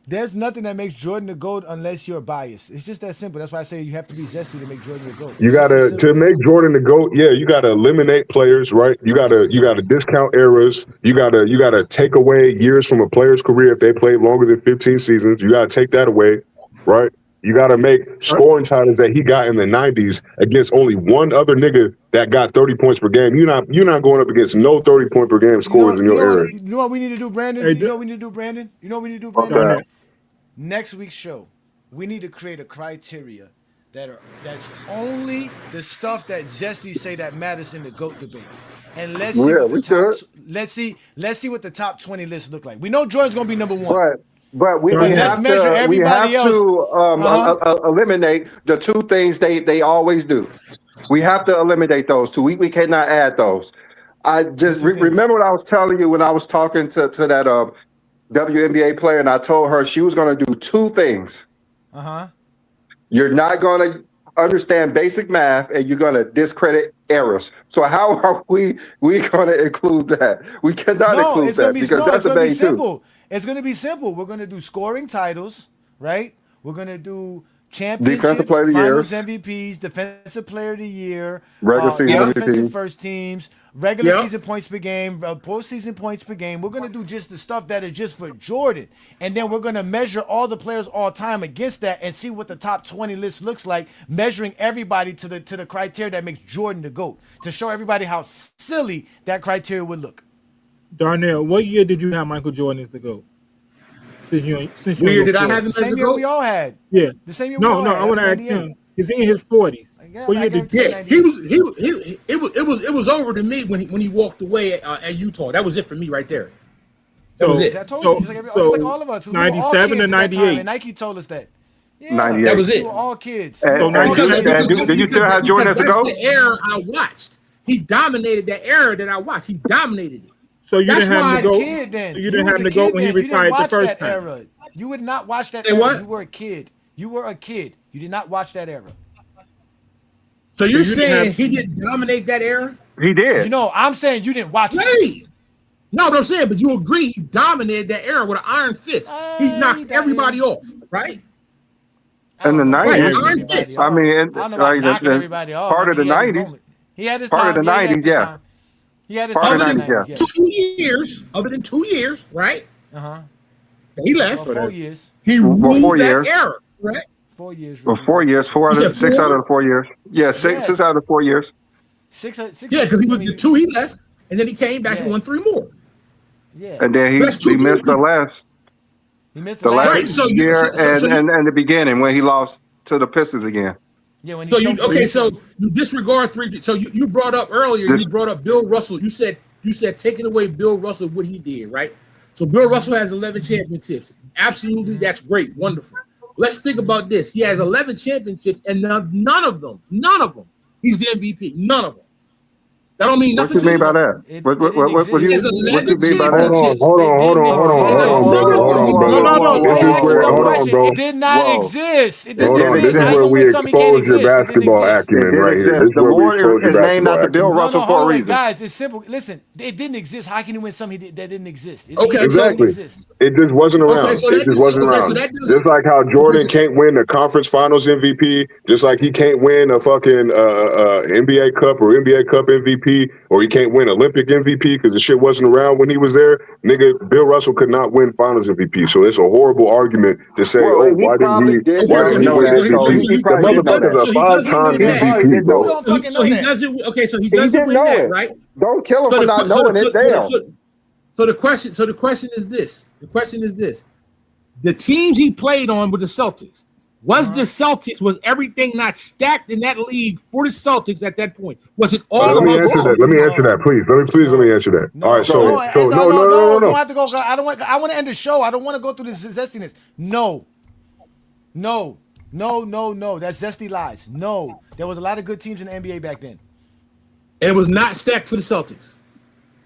There's nothing that makes Jordan the GOAT unless you're biased. It's just that simple. That's why I say you have to be zesty to make Jordan the GOAT. You It's just that gotta to simple. make Jordan the GOAT, yeah, you gotta eliminate players, right? You gotta discount eras. You gotta take away years from a player's career if they played longer than 15 seasons. You gotta take that away, right? You gotta make scoring titles that he got in the 90s against only one other nigga that got 30 points per game. You're not going up against no 30-point per game scores in your era. You know what we need to do, Brandon? Hey, You know what we need to do, Brandon? You know what we need to do, What's Brandon? that? Darnell. Next week's show, we need to create a criteria that's only the stuff that Zesty say that matters in the GOAT debate. And let's see Yeah, what the we top could. let's see what the top 20 lists look like. We know Jordan's gonna be number one. But we But let's have measure to everybody else. eliminate the two things they always do. We have to eliminate those two. We cannot add those. I just remember what I was telling you when I was talking to that WNBA player, and I told her she was going to do two things. Uh-huh. You're not going to understand basic math, and you're going to discredit errors. So how are we going to include that? We cannot include that because that's the main two. It's going to be simple. We're going to do scoring titles, right? We're going to do Defensive championships, player of the finals year, MVPs, defensive player of the year, regular season defensive MVP. first teams, regular season points per game, postseason points per game. We're going to do just the stuff that is just for Jordan. And then we're going to measure all the players all time against that and see what the top 20 list looks like, measuring everybody to the criteria that makes Jordan the GOAT, to show everybody how silly that criteria would look. Darnell, what year did you have Michael Jordan as the GOAT? Since you What year did I have him The as same a year GOAT? we all had. Yeah. The same year No, we all had. I want to ask 98. him. He's in his 40s. What year did Yeah, it was over to me when he walked away at Utah. That was it for me right there. That was it. I told you, just like all of us. We were all 97 kids to at that time, 98. and Nike told us that. Yeah, 98. That was it. We were all kids. And, So and, 97. and do you still have Jordan as a That's GOAT? the era I watched. He dominated that era that I watched. He dominated it. So you That's didn't have why him to go. Kid, then. So you didn't have was him a to go kid when he then. You didn't retired the watch first that time. era. You would not watch that Say era. what? You were a kid. You were a kid. You did not watch that era. So you're you didn't saying have- he didn't dominate that era? He did. You know, I'm saying you didn't watch it. Right. No, but I'm saying, but you agree he dominated that era with an iron fist. He knocked everybody off, right? In the Right, 90s, iron fist. I mean, I don't know about knocking everybody off. part of the He had his 90s. moment. He had his Part time. of the Yeah, he had 90s, his yeah. time. He had his Part time of the in the 90s, 90s, yeah. 2 years, other than 2 years, right? Uh-huh. He left. Well, 4 years. He Well, ruled 4 that years. era, right? 4 years. Well, really. 4 years, You said 6 4? out of the 4 years. Yeah, six Yes. out of the 4 years. Six Yeah, because he was I mean, the 2 he left, and then he came back and Yeah. won 3 more. Yeah. And then That's he 2 missed the years. He missed the last Right, so you- year so you- and the beginning when he lost to the Pistons again. Yeah, when he So you choked okay? him. So you disregard 3. So you brought up earlier. You brought up Bill Russell. You said taking away Bill Russell what he did, right? So Bill Russell has 11 championships. Absolutely, that's great, wonderful. Let's think about this. He has 11 championships, and none of them, he's the MVP. None of them. That don't mean What nothing you to mean you. by that? What you He has 11 mean by that? championships. Hold on, brother. Hold on, bro. It did not Whoa. exist. It Hold didn't on. exist. This is How you where gonna we win something he can't expose your exist? It didn't basketball exist. It acumen did right here. exist. This is The where we award expose your is named basketball after Bill acumen. Russell for a Hold on, reason. guys. It's simple. Listen, it didn't exist. How can you win something that didn't exist? It Okay, didn't Exactly. exist. It just wasn't around. Okay, so It that just does- wasn't okay, so around. that does- Just like how Jordan can't win a conference finals MVP, just like he can't win a fucking NBA Cup or NBA Cup MVP, or he can't win Olympic MVP because the shit wasn't around when he was there. Nigga, Bill Russell could not win finals MVP. So it's a horrible argument to say, Well, oh, he why probably didn't did he? Why know didn't he win that, so MVP? he The probably did know that. motherfucker's a So he doesn't five-time win that. He MVP, didn't know bro. it. Fucking So know he that. doesn't. Okay, so he He doesn't didn't win know that, it. right? Don't kill him for not knowing it. Damn. So the question is this. The teams he played on were the Celtics. Was everything not stacked in that league for the Celtics at that point? Was it all Let me about answer that. Let me answer that, please. Let me answer that. All right, so no. Don't have to go. I want to end the show. I don't want to go through this zestiness. No. That's zesty lies. No, there was a lot of good teams in the NBA back then. And it was not stacked for the Celtics.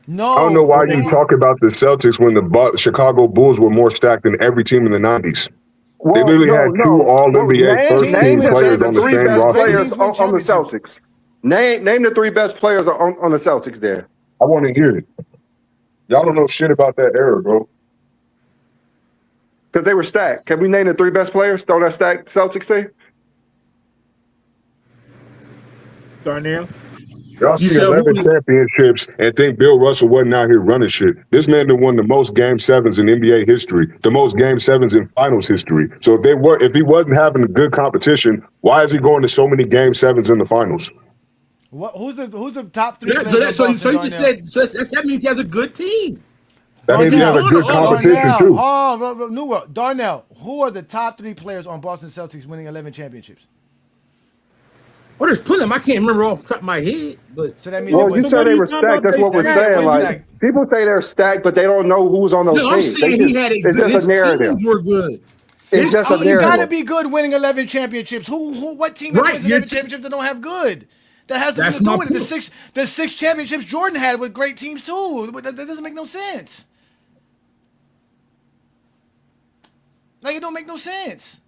No. I don't know why you talk about the Celtics when the Chicago Bulls were more stacked than every team in the 90s. They literally had two All-NBA first-team players on the three same best roster. players on the Celtics. Name the 3 best players on the Celtics there. I want to hear it. Y'all don't know shit about that era, bro. Because they were stacked. Can we name the 3 best players on that stacked Celtics team? Darnell. Y'all You see said 11 who? championships and think Bill Russell wasn't out here running shit. This man done won the most game sevens in NBA history, the most game sevens in finals history. So if he wasn't having a good competition, why is he going to so many game sevens in the finals? Who's the top 3 players So, on Boston, you just Darnell? said that means he has a good team. That means he has a good competition too. Darnell, who are the top 3 players on Boston Celtics winning 11 championships? Well, there's plenty of them. I can't remember off the top of my head, but So that means Well, you what said are they you were talking stacked. about That's what we're based on saying. that? Like people say they're stacked, but they don't know who's on those No, I'm teams. saying he had a It's good. just a His narrative. teams were good. It's just a You gotta narrative. be good winning 11 championships. What team that Right, wins 11 championships that don't have good? That has nothing That's to do my with it. point. The six championships Jordan had with great teams too. That doesn't make no sense. Like it don't make no sense.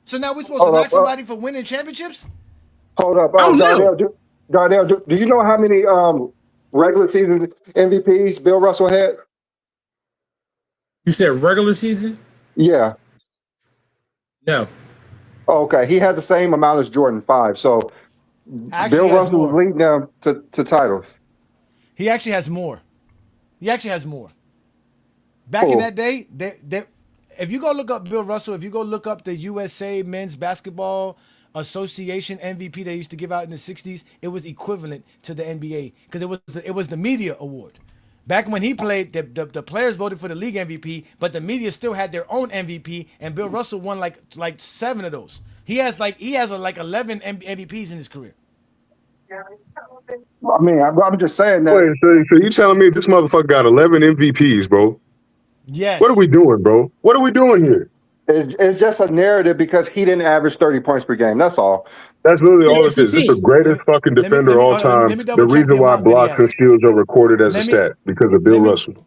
So now we're supposed to Hold knock up, somebody for winning championships? hold up. I don't know. Darnell, do you know how many regular season MVPs Bill Russell had? You said regular season? Yeah. No. Oh, okay. He had the same amount as Jordan, 5. So Actually, Bill he has Russell was more. leading them to titles. He actually has more. He actually has more. Back in Cool. that day, if you go look up Bill Russell, if you go look up the USA Men's Basketball Association MVP they used to give out in the 60s, it was equivalent to the NBA because it was the media award. Back when he played, the players voted for the league MVP, but the media still had their own MVP, and Bill Russell won like 7 of those. He has 11 MVPs in his career. I mean, I'm just saying that. Wait, so you telling me this motherfucker got 11 MVPs, bro? Yes. What are we doing, bro? What are we doing here? It's just a narrative because he didn't average 30 points per game. That's all. That's literally all it is. This is the 15. greatest fucking defender of all time. Let me The double check the reason why amount that he blocks and has. steals are recorded as a Let me- stat because of Bill let me- Russell.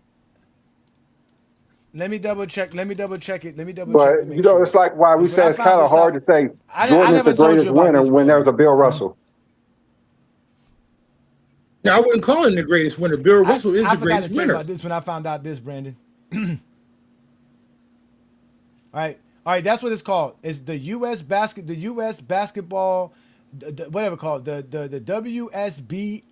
Let me double check it. Let me double check to But make you know, sure. it's like why we Because say when I it's found kind of this hard out- to say I Jordan is never the told you greatest about winner this, when Brandon. there's a Bill Russell. Now, I wouldn't call him the greatest winner. Bill Russell is I the forgot greatest to tell you winner. about this when I found out this, Brandon. All right. That's what it's called. It's the U.S. basketball, whatever it's called, the WSB.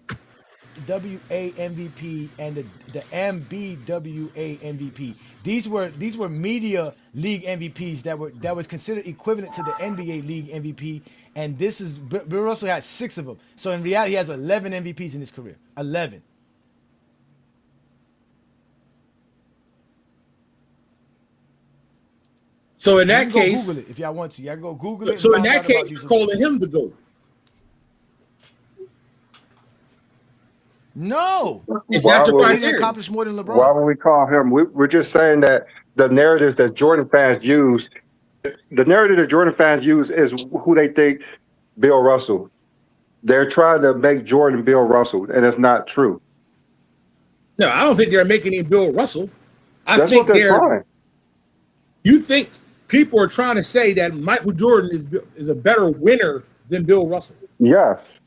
WA MVP and the MBWA MVP. These were media league MVPs that was considered equivalent to the NBA league MVP. And this is Bill Russell had 6 of them. So in reality, he has 11 MVPs in his career. 11. So in You that can go case, Google it if y'all want to. Y'all go Google it. and so in find that out about case, these you're calling him the GOAT. No. If Why that's the would, He didn't criteria. accomplish more than why LeBron. would we call him? We're just saying that the narratives that Jordan fans use, the narrative that Jordan fans use is who they think Bill Russell. They're trying to make Jordan Bill Russell, and it's not true. No, I don't think they're making him Bill Russell. I That's what think they're trying. you think people are trying to say that Michael Jordan is a better winner than Bill Russell. Yes,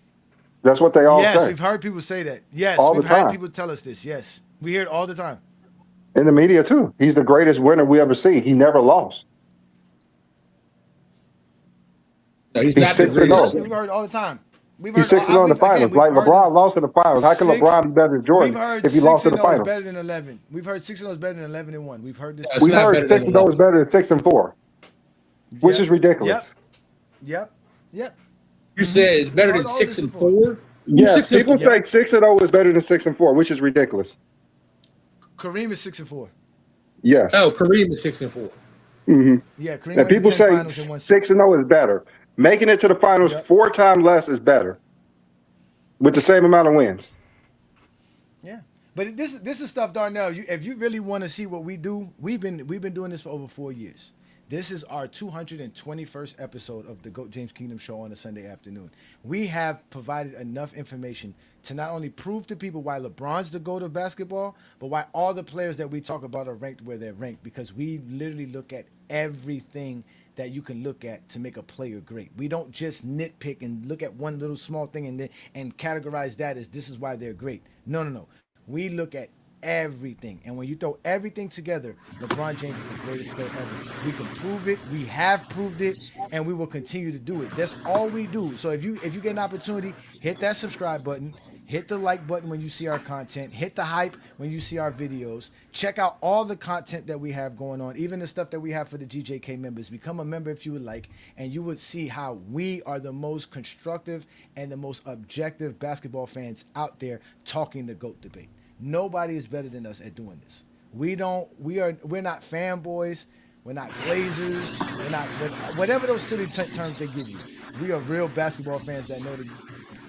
that's what they all Yes, say we've heard people say that. Yes, all the we've had time people tell us this. Yes, we hear it all the time. in the media too. He's the greatest winner we ever see. He never lost. No, he's He's not the 6-0. greatest. We've heard it all the time. We've He's heard 6-0 in the finals. we've Like heard LeBron lost in the finals. How can six- LeBron be better than We've Jordan heard if he lost in the 6-0 is finals? better than 11. We've heard 6-0 is better than 11-1. We've heard this. It's We not heard better than 6-0 is 11. better than 6-4, which is ridiculous. Yep. You said it's better Heard than all 6 this and before. 4. Yes, 6 and people 4. say 6-0 is better than 6-4, which is ridiculous. Kareem is 6-4. Yes. Oh, Kareem is 6 and 4. hmm Yeah, Kareem And went to people 10 say finals and won 6-0 is better. Making it to the finals Yep. 4 times less is better with the same amount of wins. Yeah, but this is stuff, Darnell. If you really want to see what we do, we've been doing this for over 4 years. This is our 221st episode of the GOAT James Kingdom Show on a Sunday afternoon. We have provided enough information to not only prove to people why LeBron's the GOAT of basketball, but why all the players that we talk about are ranked where they're ranked, because we literally look at everything that you can look at to make a player great. We don't just nitpick and look at one little small thing and categorize that as this is why they're great. No. We look at everything. And when you throw everything together, LeBron James is the greatest player ever. We can prove it. We have proved it, and we will continue to do it. That's all we do. So if you get an opportunity, hit that subscribe button. Hit the like button when you see our content. Hit the hype when you see our videos. Check out all the content that we have going on, even the stuff that we have for the GJK members. Become a member if you would like, and you would see how we are the most constructive and the most objective basketball fans out there talking the GOAT debate. Nobody is better than us at doing this. We're not fanboys. We're not glazers. We're not whatever those silly terms they give you. We are real basketball fans that know the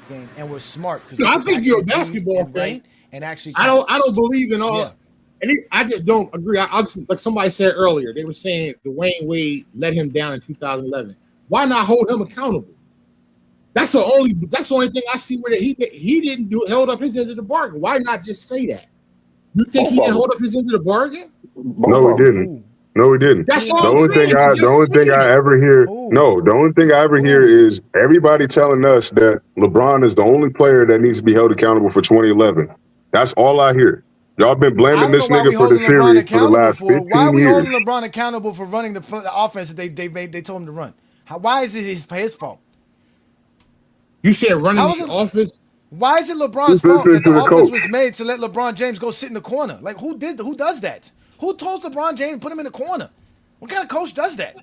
game, and we're smart. No, I think you're a basketball fan, and actually, I don't believe in all. Yeah. And I just don't agree. Like somebody said earlier, they were saying Dwayne Wade let him down in 2011. Why not hold him accountable? That's the only thing I see where he didn't held up his end of the bargain. Why not just say that? You think he didn't hold up his end of the bargain? No, he didn't. No, he didn't. That's The all I'm only saying. thing I ever hear. No, the only thing I ever hear is everybody telling us that LeBron is the only player that needs to be held accountable for 2011. That's all I hear. Y'all been blaming this nigga for the series for the last 15 years. Why are we holding LeBron accountable for running the offense that they told him to run? Why is it his fault? You said running the offense. Why is it LeBron's fault that the offense was made to let LeBron James go sit in the corner? Like who does that? Who told LeBron James to put him in the corner? What kind of coach does that?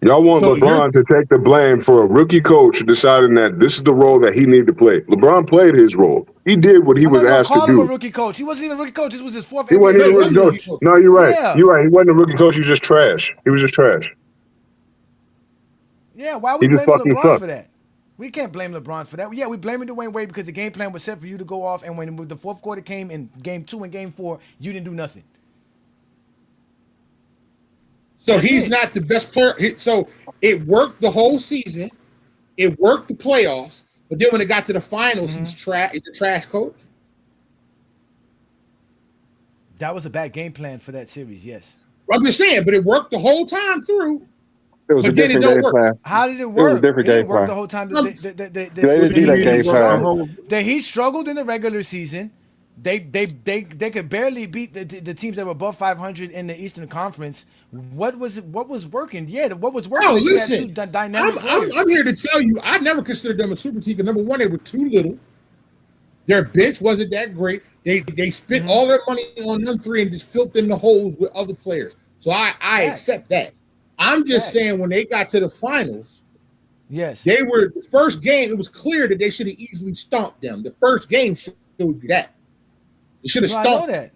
Y'all want LeBron to take the blame for a rookie coach deciding that this is the role that he needed to play. LeBron played his role. He did what he was asked to call him do. a rookie coach. He wasn't even a rookie coach. This was his fourth. He wasn't even a rookie coach. No, you're right. Yeah. You're right. He wasn't a rookie coach. He was just trash. He was just trash. Yeah, why are we blaming LeBron for that? We can't blame LeBron for that. Yeah, we blaming Dwayne Wade because the game plan was set for you to go off, and when the fourth quarter came in Game 2 and Game 4, you didn't do nothing. So he's not the best player. So it worked the whole season. It worked the playoffs. But then when it got to the finals, he's a trash coach. That was a bad game plan for that series, yes. I'm just saying, but it worked the whole time through. It was a different game plan. How did it work? It was a different game plan. The whole time. The Heat struggled in the regular season. They could barely beat the teams that were above 500 in the Eastern Conference. What was working? Yeah, what was working? No, listen, I'm here to tell you, I never considered them a super team. Number one, they were too little. Their bench wasn't that great. They spent all their money on them three and just filled in the holes with other players. So I accept that. I'm just saying when they got to the finals, yes, they were the first game. It was clear that they should have easily stomped them. The first game showed you that. They should have stomped.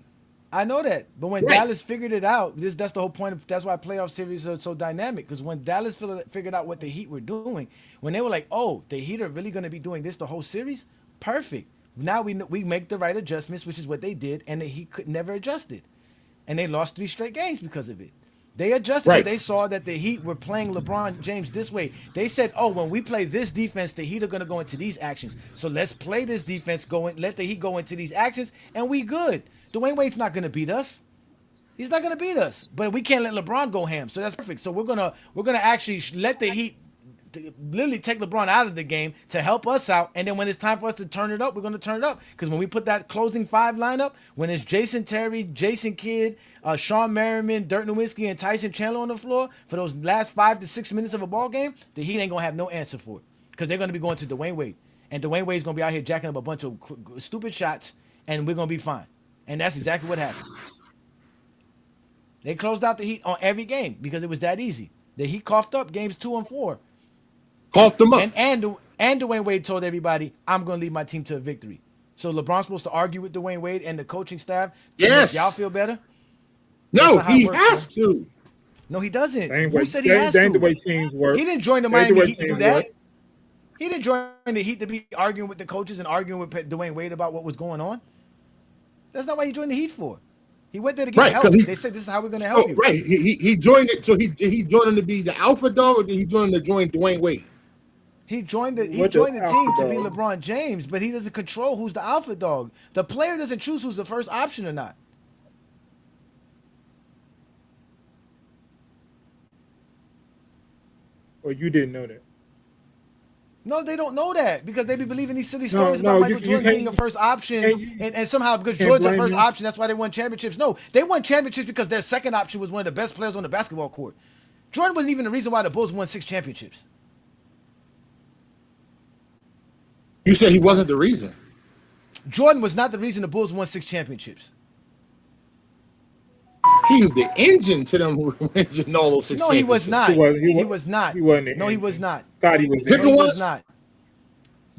I know that. But when Dallas figured it out, that's the whole point. That's why playoff series are so dynamic. Because when Dallas figured out what the Heat were doing, when they were like, "Oh, the Heat are really going to be doing this the whole series," perfect. Now we make the right adjustments, which is what they did, and the Heat could never adjust it, and they lost 3 straight games because of it. They adjusted because they saw that the Heat were playing LeBron James this way. They said, "Oh, when we play this defense, the Heat are going to go into these actions. So let's play this defense, let the Heat go into these actions, and we good." Dwayne Wade's not going to beat us. He's not going to beat us. But we can't let LeBron go ham. So that's perfect. So we're gonna actually let the Heat literally take LeBron out of the game to help us out. And then when it's time for us to turn it up, we're going to turn it up. Because when we put that closing 5 lineup, when it's Jason Terry, Jason Kidd, Sean Merriman, Dirk Nowitzki, and Tyson Chandler on the floor for those last 5 to 6 minutes of a ball game, the Heat ain't going to have no answer for it. Because they're going to be going to Dwayne Wade. And Dwayne Wade's going to be out here jacking up a bunch of stupid shots, and we're going to be fine. And that's exactly what happened. They closed out the Heat on every game because it was that easy. The Heat coughed up games 2 and 4. Coughed them up. And Dwayne Wade told everybody, "I'm going to lead my team to a victory." So LeBron's supposed to argue with Dwayne Wade and the coaching staff to make y'all feel better? No, he has to. No, he doesn't. Who said he has to? The way teams work. He didn't join the Miami Heat to do that. He didn't join the Heat to be arguing with the coaches and arguing with Dwayne Wade about what was going on. That's not what he joined the Heat for. He went there to get help. They said, "This is how we're going to help you." Right. He joined it. So he joined him to be the alpha dog, or did he join Dwayne Wade? He joined the team to be LeBron James, but he doesn't control who's the alpha dog. The player doesn't choose who's the first option or not. Or you didn't know that? No, they don't know that because they be believing these silly No, stories about no, Michael you Jordan being a can't. first option, and somehow because Can't Jordan's a blame first him. option, that's why they won championships. No, they won championships because their second option was one of the best players on the basketball court. Jordan wasn't even the reason why the Bulls won 6 championships. You said he wasn't the reason. Jordan was not the reason the Bulls won 6 championships. He was the engine to them winning all those 6 No, he was championships. not. He was. He was not. He wasn't. The No, he was engine. not. Scotty was. The No, Pippen he engine. was was? not.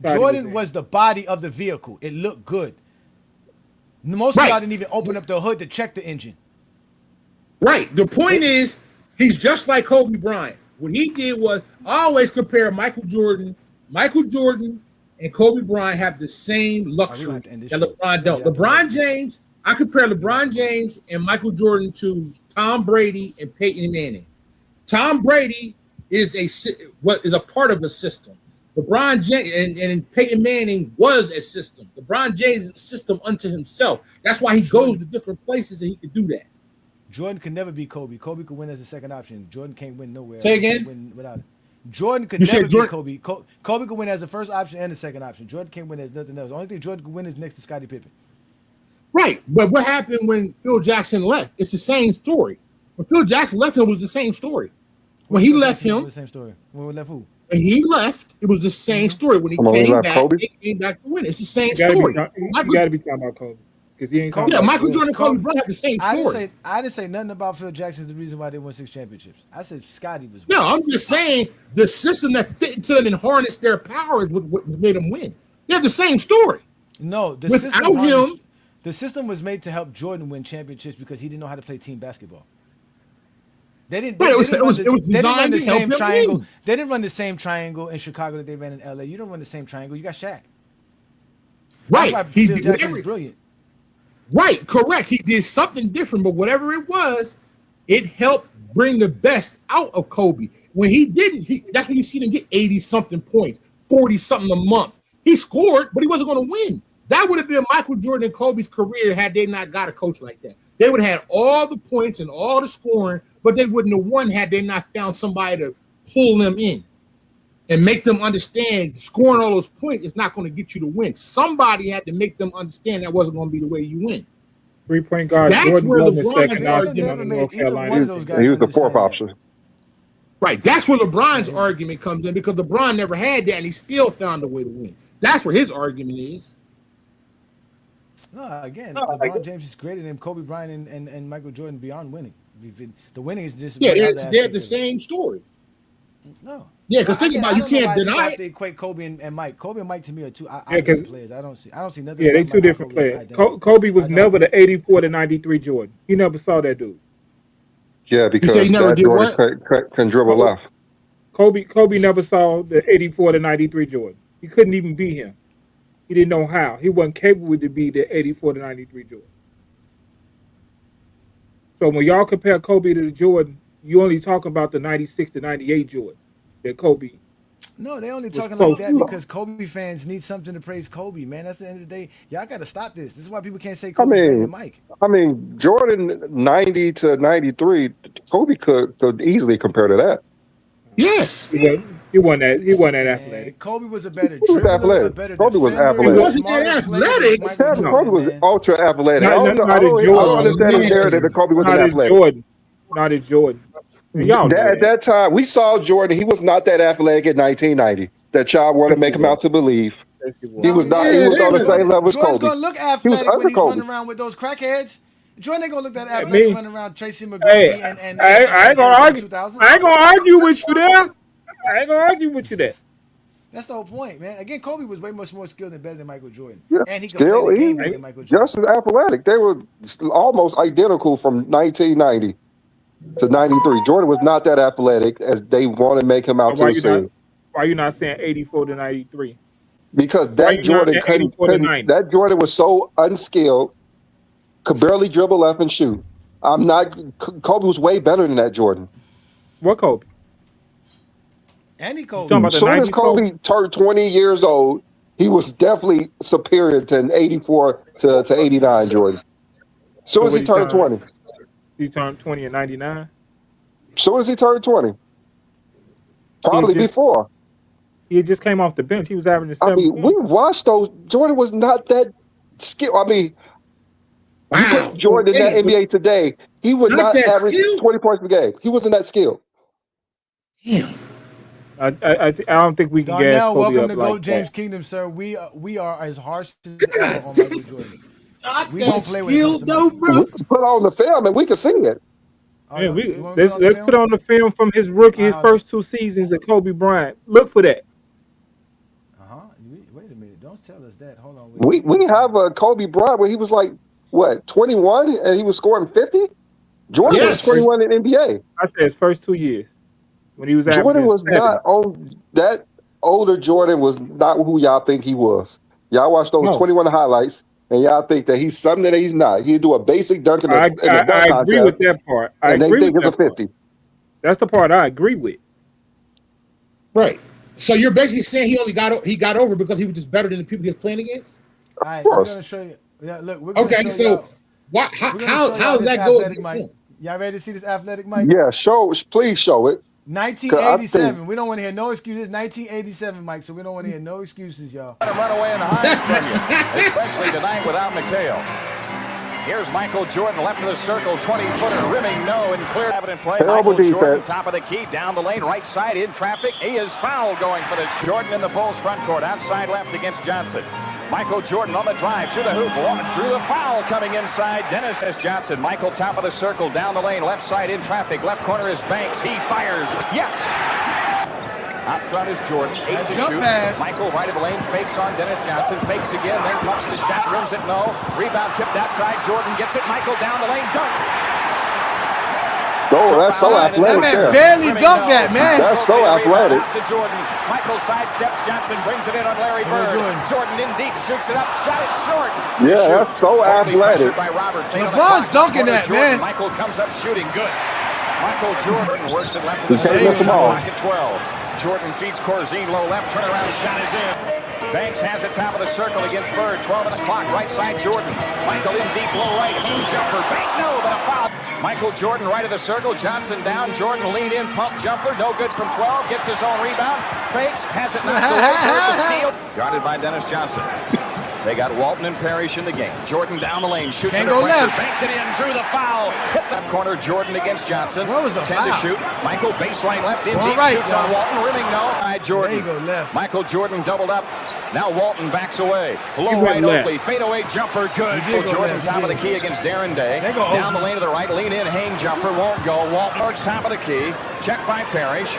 Scotty Jordan the was the body of the vehicle. It looked good. Most of Right. y'all didn't even open up the hood to check the engine. Right. The point is, he's just like Kobe Bryant. What he did was always compare Michael Jordan, and Kobe Bryant have the same luxury to end this that shit. LeBron don't. Yeah, LeBron James, I compare LeBron James and Michael Jordan to Tom Brady and Peyton Manning. Tom Brady is a part of a system. LeBron James and Peyton Manning was a system. LeBron James is a system unto himself. That's why he goes to different places and he can do that. Jordan could never be Kobe. Kobe could win as a second option. Jordan can't win nowhere. Say again? Can't win without it. Jordan could You never said be Jordan- Kobe. Kobe could win as a first option and a second option. Jordan can't win as nothing else. The only thing Jordan could win is next to Scottie Pippen. Right. But what happened when Phil Jackson left? It's the same story. When Phil Jackson left him, it was the same story. When he left It was him, the same story. When we left who? and he left, it was the same story. When he Come on, he came left back, Kobe? he came back to win. It's the same You gotta story. be. You Michael, gotta be talking about Kobe because he ain't talking yeah, about. Michael Jordan and Kobe Kobe- Bryant have the same story. I didn't say nothing about Phil Jackson's the reason why they won 6 championships. I said Scottie was. No, I'm just saying the system that fit into them and harnessed their power is what made them win. They have the same story. No, the Without system him, the system was made to help Jordan win championships because he didn't know how to play team basketball. They didn't. Right, it was they didn't run designed the to help same him triangle. win. They didn't run the same triangle in Chicago that they ran in LA. You don't run the same triangle. You got Shaq. right? That's why He Phil did Jackson whatever- is brilliant. Right, correct. He did something different, but whatever it was, it helped bring the best out of Kobe. When he didn't, that's when you see him get 80 something points, 40 something a month. He scored, but he wasn't going to win. That would have been Michael Jordan and Kobe's career had they not got a coach like that. They would have had all the points and all the scoring, but they wouldn't have won had they not found somebody to pull them in and make them understand scoring all those points is not going to get you to win. Somebody had to make them understand that wasn't going to be the way you win. 3-point guard. That's Jordan where Love is LeBron second has option never on the made North either one Carolina. of those guys He was the understand fourth that. option. Right. That's where LeBron's argument comes in because LeBron never had that and he still found a way to win. That's where his argument is. No, again, LeBron James is greater than Kobe Bryant and Michael Jordan beyond winning. The winning is just Yeah, one other they have aspect the of it. same story. No. Yeah, because think about it, you I don't know can't why people deny have it. to equate Kobe and Mike. Kobe and Mike to me are two Yeah, opposite 'cause- players. I don't see nothing. Yeah, they about two Mike different Kobe is players. identical. Kobe was I don't. never the 84 to 93 Jordan. He never saw that dude. Yeah, because say he never that did Jordan what? can dribble left. Kobe never saw the 84 to 93 Jordan. He couldn't even be him. He didn't know how. He wasn't capable to be the 84 to 93 Jordan. So when y'all compare Kobe to the Jordan, you only talk about the 96 to 98 Jordan that Kobe. No, they only was talking close. like that because Kobe fans need something to praise Kobe, man. That's the end of the day. Y'all got to stop this. This is why people can't say I Kobe's better mean, than Mike. Jordan 90 to 93, Kobe could easily compare to that. Yes. He wasn't that And athletic. Kobe was a better He was dribbler, a athletic. better Kobe was defender. athletic. He wasn't that smarter player than athletic. Michael Kobe Jordan, was man. ultra athletic. I Not don't as I Jordan. don't understand the man. narrative that Kobe wasn't Not as athletic. Jordan. Not as Jordan. And y'all know At that. that time, we saw Jordan. He was not that athletic in 1990 that y'all want to Yes, make he him out was. to believe. Yes, he He was. was not. He Yeah, was on the they- same level as Jordan's Kobe. gonna look He was athletic when under he's Kobe. running around with those crackheads. Jordan ain't gonna look that Hey, athletic me. running around Tracy McGrady Hey, and I ain't gonna argue. 2000s. I ain't gonna argue with you there. I ain't gonna argue with you there. That's the whole point, man. Again, Kobe was way much more skilled and better than Michael Jordan, Yeah, and he could play still, the game he's better than Michael Jordan. just as athletic. They were almost identical from 1990 to 93. Jordan was not that athletic as they want to make him out Why to you seem. not? Why you not saying 84 to 93? Because Why that you not Jordan saying couldn't, 84 to 90? that Jordan was so unskilled, could barely dribble left and shoot. I'm not. Kobe was way better than that Jordan. What Kobe? And he You Kobe. talking about the Soon as 90s Kobe? Kobe turned 20 years old, he was definitely superior to an 84 to 89 Jordan. Soon So as he what turned 20. He turned 20 in 99. Soon as he turned 20. Probably just- before. He had just came off the bench. He was averaging I 7 mean, we points. watched those. Jordan was not that skilled. I mean, you Wow. put Jordan in that Hey, NBA today, he would not not that average skilled? 20 points per game. He wasn't that skilled. Damn. I don't think we can gas Darnell, Kobe welcome up to like Goat James that. Kingdom, sir. We are as harsh as ever on Michael Jordan. Not We that don't play when it comes skilled to though, Michael. bro. We just put on the film and we can see it. Oh, Man, you want me to put on the let's put film? on the film from his rookie, All his right, hold on. first 2 seasons at Kobe Bryant. Look for that. Wait a minute. Don't tell us that. Hold on. We have a Kobe Bryant where he was like, what, 21 and he was scoring 50? Jordan was Yes. 21 in NBA. I said his first 2 years when he was Jordan averaging was 7. not on that. Older Jordan was not who y'all think he was. Y'all watch those No, 21 highlights and y'all think that he's something that he's not. He'd do a basic dunk in I the dunk I agree contest with that part. I and they agree with think it's a that part. 50. That's the part I agree with. Right. So you're basically saying he got over because he was just better than the people he was playing against? All right, Of so we're course. gonna show you. Yeah, look, we're gonna Okay, show so y'all. why We're gonna show how y'all does this that go athletic against Mike. him? Y'all ready to see this athletic Mike? Yeah, please show it. 1987. We don't want to hear no excuses. 1987, Mike. So we don't want to hear no excuses, y'all. Let him run away and hide from you, especially tonight without McHale. Here's Michael Jordan, left of the circle, 20-footer, rimming no, and clear. Evident play. Terrible Michael Jordan, defense. top of the key, down the lane, right side, in traffic. He is fouled going for the Jordan in the Bulls front court, outside left against Johnson. Michael Jordan on the drive to the hoop, drew the foul coming inside. Dennis S. Johnson. Michael top of the circle, down the lane, left side in traffic, left corner is Banks. He fires. Yes! Out front is Jordan, 8 to jump shoot. pass. Michael right of the lane, fakes on Dennis Johnson, fakes again, then pumps the shot, rims it no. Rebound tipped outside, Jordan gets it, Michael down the lane, dunks. Oh, that's so athletic That man there. barely dunked that, man. That's so athletic. Out to Jordan. Michael sidesteps Johnson, brings it in on Larry Here, Bird. Jordan. Jordan in deep, shoots it up, shot it short. Yeah, that's so Only athletic. pressured by Roberts. Eight on the LeBron's clock. dunking Corner that, Jordan. man. Michael comes up shooting, good. Michael Jordan works it left of the He can't circle, miss them shot all. clock at 12. Jordan feeds Corzine low left, turnaround shot is in. Banks has it top of the circle against Bird, 12 on the clock, right side Jordan. Michael in deep, low right, hang jumper, bank no, but a foul. Michael Jordan right of the circle, Johnson down, Jordan lean in, pump jumper, no good from 12, gets his own rebound, fakes, has it knocked away, Bird the steal. Guarded by Dennis Johnson. They got Walton and Parrish in the game. Jordan down the lane, shoots Can't under go pressure, left. banked it in, drew the foul. Hit that corner, Jordan against Johnson. Where was the 10 foul? to shoot. Michael baseline left in All deep, right, shoots y'all. on Walton, rimming no. Jordan. There you go, left. Michael Jordan doubled up. Now Walton backs away. Low He went right left. Oakley. Fadeaway jumper, good. He did go Jordan left, he top of the did. key against Darren Day. There go Down Oakley. the lane to the right, lean in, hang jumper, won't go. Walton works top of the key. Checked by Parrish.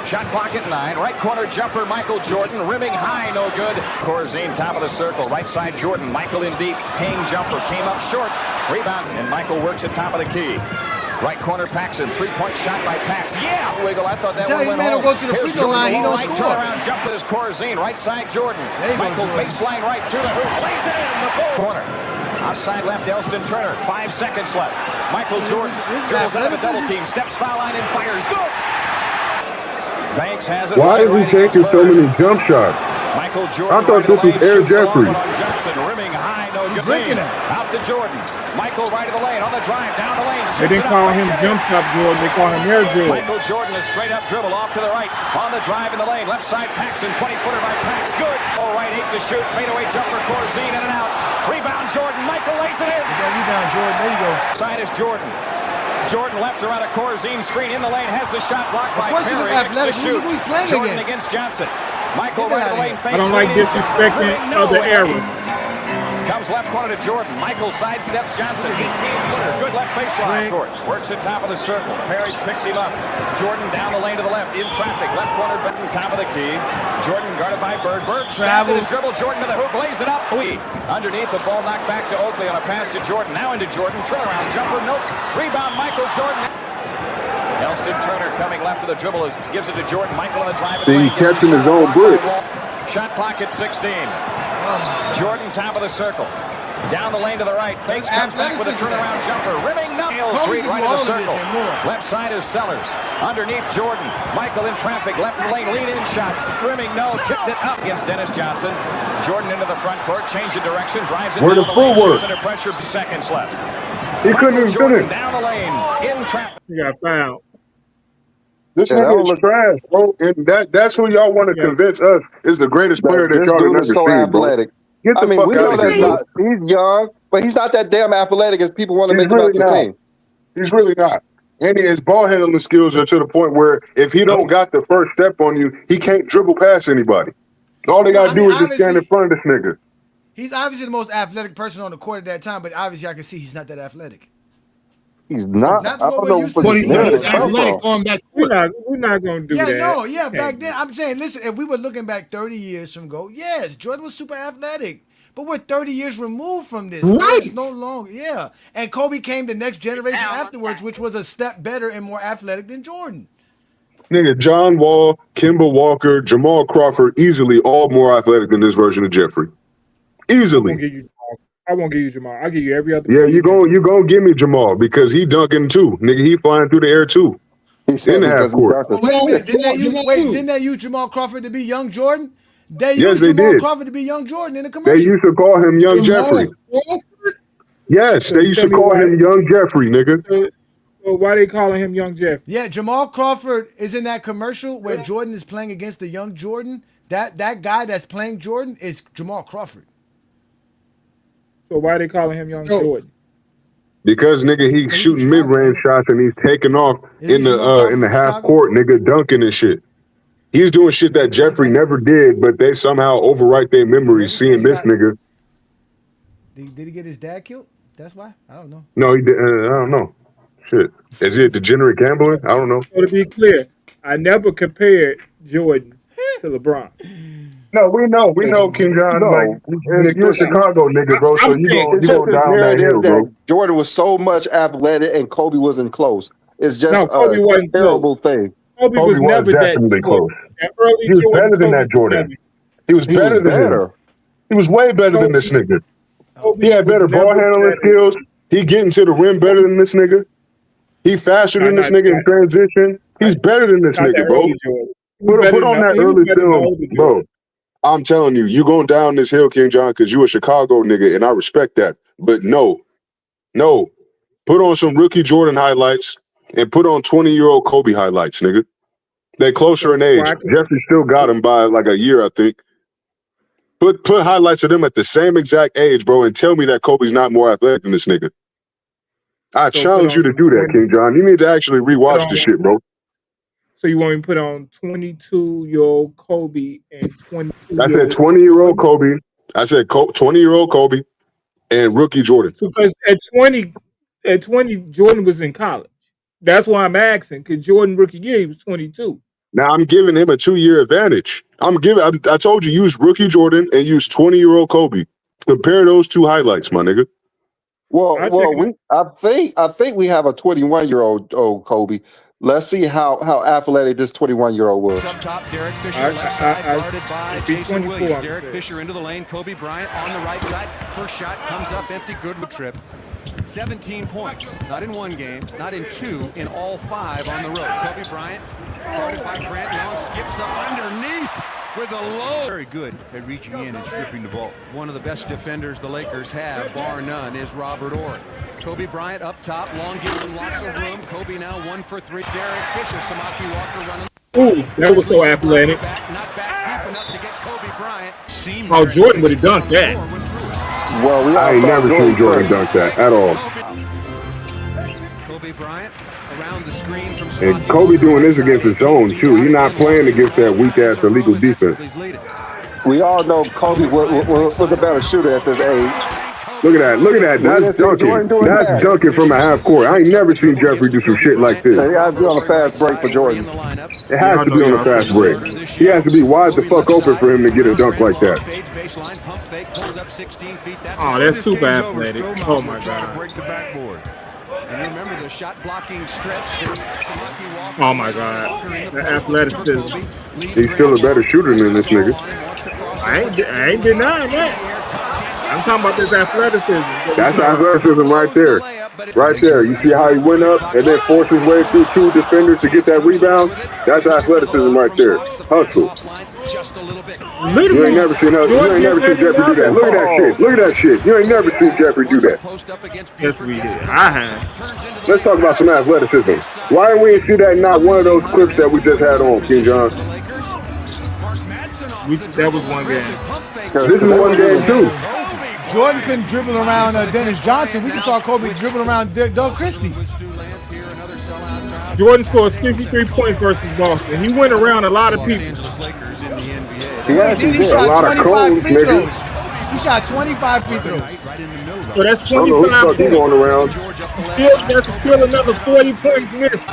Shot clock at 9. Right corner jumper, Michael Jordan. Rimming high, no good. Corzine top of the circle. Right side Jordan. Michael in deep. Hang jumper. Came up short. Rebound. And Michael works at top of the key. Right corner Paxson. 3-point shot by Pax. Yeah! Wiggle. I thought that Tell one you, went man, home. don't go to the free Here's throw Jordan line, he low don't right, score. Turnaround jump is Corzine. Right side Jordan. There you go, Michael Jordan. baseline right to the hoop. Lays it in the corner. Outside left, Elston Turner. 5 seconds left. Michael Jordan this is dribbles out of a athleticism. double team. Steps foul line and fires. Good! Banks has it. Why is he right taking against so Bird. many jump shots? Michael Jordan. I thought right of this the was lane, Air shoots the long Jeffrey. one on Johnson. Rimming high, no good. drinking it. Out to Jordan. Michael right of the lane on the drive, down the lane. They shoots didn't it call up, him right jump in. shot Jordan. They call him Air Jordan. Michael Jordan, a straight up dribble off to the right. On the drive in the lane. Left side Paxson. 20-footer by Pax. Good. All right, 8 to shoot. Fadeaway jumper. Corzine in and out. Rebound Jordan. Michael lays it in. That rebound, Jordan. There you go. Side is Jordan. Jordan left around a Corzine screen in the lane. Has the shot blocked by course he look Perry. Makes the athletic. Look shoot. who he's playing Jordan against. Johnson. Michael Get right of out the of lane. here. Fakes I don't like lead inside. disrespecting Rimming no other away. errors. Comes left corner to Jordan. Michael sidesteps Johnson. 18-footer. Good left baseline. Break. Works at top of the circle. Parrish picks him up. Jordan down the lane to the left. In traffic. Left corner Benton, top of the key. Jordan guarded by Bird. Bird snapped Travel. his dribble. Jordan to the hoop. Lays it up. Underneath the ball knocked back to Oakley on a pass to Jordan. Now into Jordan. Turnaround jumper. Nope. Rebound Michael Jordan. Elston Turner coming left of the dribble. Gives it to Jordan. Michael on the drive. in the See, lane. he's Gets catching shot his own blocked by brick. Walt. Shot clock at 16. Jordan top of the circle. Down the lane to the right. Fakes, comes back with a athleticism. turnaround jumper. Rimming no. Kobe Street can right do of all the of this circle. and more. Left side is Sellers. Underneath Jordan. Michael in traffic. Left lane lead in shot. Rimming no. Tipped it up against Dennis Johnson. Jordan into the front court. Change of direction. Drives it Where down the the lane. footwork? Shoots under pressure. Seconds left. He couldn't Michael even Jordan finish. down the lane. In traffic. He got fouled. This Yeah, that nigga don't is look. trash, bro. And that's who y'all want to Yeah. convince us is the greatest player that This y'all have dude is never so seen, bro. athletic. Get I the mean, fuck we out know of that's here, bro. not. He's young, but he's not that damn athletic as people want to He's make him really out to not. seem. He's really not. And his ball handling skills are to the point where if he don't got the first step on you, he can't dribble past anybody. All they Well, gotta I mean, do is just stand in obviously, front of this nigga. he's obviously the most athletic person on the court at that time, but obviously I can see he's not that athletic. He's not. Not I what don't we're know used where to But this seeing him narrative he's come as. athletic from. on that We're court. not gonna do Yeah, that. no, yeah, We back can't then. do I'm saying, listen, if we were looking back 30 years from ago, yes, Jordan was super athletic. But we're 30 years removed from this. Right. There's no longer, yeah. And Kobe came the next generation afterwards, which was a step better and more athletic than Jordan. Nigga, John Wall, Kimball Walker, Jamal Crawford, easily all more athletic than this version of Jeffrey. I won't Easily. give you Jamal. I won't give you Jamal. I'll give you every other Yeah, player you gonna give me Jamal because he dunking too. Nigga, he flying through the air too. He In said the half because he court. dunked Well, it. wait a minute. Jamal. Didn't they use Jamal Crawford to be young Jordan? They Yes, used they Jamal did. Crawford to be young Jordan in the They commercial. used to call him Young Jamal Jeffrey. Crawford? Yes, So they used tell to me call why. him Young Jeffrey, nigga. So why they calling him Young Jeff? Yeah, Jamal Crawford is in that commercial where Jordan is playing against the young Jordan. That guy that's playing Jordan is Jamal Crawford. So why they calling him Young So, Jordan? Because nigga, he's He's from shooting Chicago, mid-range ain't shots and he's taking off Isn't in Jamal Crawford the from half Chicago? court, nigga, dunking and shit. He's doing shit that Because he Jeffrey got- never did, but they somehow overwrite their memories Maybe because seeing he this got. nigga. Did he get his dad killed? That's why. I don't know. No, he did. I don't know. Shit, is he a degenerate gambler? I don't know. So to be clear, I never compared Jordan to LeBron. No, we know, King John. Like, No, you're a Chicago nigga, bro. So I'm saying it's you just gonna this die on that narrative hill, that bro. Jordan was so much athletic and Kobe wasn't close. It's just no, Kobe a wasn't close. terrible thing. Kobe Kobe was was never that definitely Jordan. close. That early He was Jordan, better than Kobe that was Jordan. never. He was He was better than him. better. He was way better than this Kobe, nigga. Kobe He had was better ball never handling that. skills. He getting to the rim better than this nigga. He faster No, than this not, nigga in transition. He's better than this not that nigga, bro. early Jordan. He was better Put than on that he was early better than the film, older bro. Jordan. I'm telling you, you going down this hill, King John, because you a Chicago nigga, and I respect that. But no, put on some rookie Jordan highlights and put on 20-year-old Kobe highlights, nigga. They closer in age. Jeffrey still got him by like a year, I think. Put highlights of them at the same exact age, bro, and tell me that Kobe's not more athletic than this nigga. I So challenge you to do that, King John. You need to actually rewatch this shit, bro. So you want me to put on 22-year-old Kobe and 22-year-old? I said 20-year-old Kobe. I said 20-year-old Kobe and rookie Jordan. Because at 20, Jordan was in college. That's why I'm asking. Because Jordan rookie year, he was 22. Now I'm giving him a 2-year advantage. I told you use rookie Jordan and use 20-year-old Kobe. Compare those two highlights, my nigga. I think we have a 21-year-old Kobe. Let's see how athletic this 21-year-old was. Up top, Derek Fisher, left side, guarded by Jason Williams. Derek Fisher into the lane, Kobe Bryant on the right side. First shot comes up empty, good trip. 17 points, not in one game, not in two, in all 5 on the road. Kobe Bryant, guarded by Grant Long, skips up underneath with a low. Very good at reaching in and stripping the ball. One of the best defenders the Lakers have, bar none, is Robert Orr. Kobe Bryant up top, Long gives him lots of room. Kobe now 1 for 3. Derek Fisher, Samaki Walker running. Ooh, that was so athletic. Not back deep enough to get Kobe Bryant. Oh, Jordan would have dunked that. Well, I ain't never seen Jordan dunk that at all. Kobe Bryant around the screen from And Kobe doing this against his own, too. He's not playing against that weak-ass illegal defense. We all know Kobe was a better shooter at this age. Look at that. That's dunking. That's dunking from a half court. I ain't never seen Jeffrey do some shit like this. It has to be on a fast break for Jordan. It has to be on a fast break. He has to be wide the fuck open for him to get a dunk like that. Oh, that's super athletic. Oh my God. And remember the shot blocking stretch. Oh my God. The athleticism. He's still a better shooter than this nigga. I ain't denying that. I'm talking about this athleticism. That's athleticism right there. Right there. You see how he went up and then forced his way through two defenders to get that rebound? That's athleticism right there. Hustle. You ain't never seen Jeffrey do that. Look at that shit. Look at that shit. You ain't never seen Jeffrey do that. Yes, we did. I have. Let's talk about some athleticism. Why didn't we see that in not one of those clips that we just had on, King John? That was one game. This is one game too. Jordan couldn't dribble around Dennis Johnson. We just saw Kobe dribbling around Doug Christie. Jordan scores 53 points versus Boston. He went around a lot of people. He shot 25 free throws. He shot 25 free throws. So that's 25 I don't know who the fuck he going around. That's still another 40 points missed.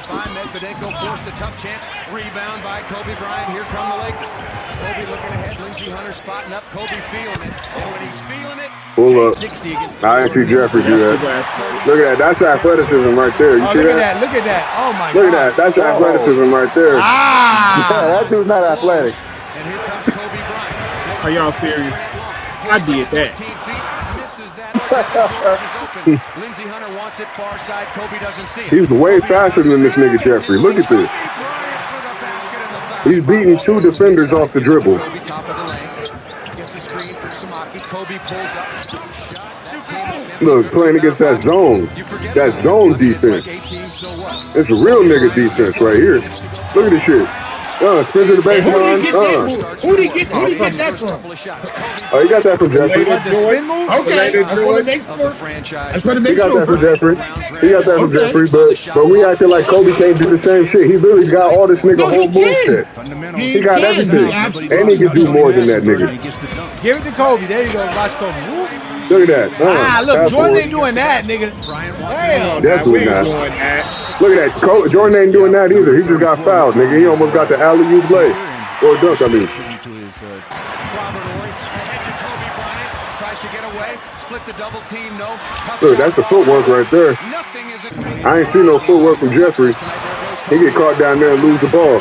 Medvedenko forced a tough chance. Rebound by Kobe Bryant. Here come the Lakers. Kobe looking ahead. Lindsey Hunter spotting up. Kobe feeling it. And when he's feeling it, pull up. I ain't see Jeffrey do that. Look at that. That's athleticism right there. You see look at that. Look at that. Oh my God. Look at that. That's athleticism right there. Yeah, that dude's not athletic. And here comes Kobe Bryant. Are y'all serious? I did that. Lindsey Hunter wants it far side. Kobe doesn't see it. He's way faster than this nigga Jeffrey. Look at this. He's beating two defenders off the dribble. Kobe top of the lane. Gets a screen for Samaki. Kobe pulls up. Look, playing against that zone defense. It's a real nigga defense right here. Look at this shit. Spin to the baseline. Who did he get that from? Oh, he got that from Jeffrey. The spin move? Okay, that's what it makes for. That's what it makes He got that from Jeffrey. He got that from Jeffrey, but we acting like Kobe can't do the same shit. He really got all this nigga whole bullshit. He got everything. And he can do more than that nigga. Give it to Kobe. There you go. Watch Kobe. Woo. Look at that. Look, Jordan ain't doing that, nigga. Damn. Definitely not. Look at that. Jordan ain't doing that either. He just got fouled, nigga. He almost got the alley-oop play. Or dunk, I mean. Look, that's the footwork right there. I ain't seen no footwork from Jeffrey. He get caught down there and lose the ball.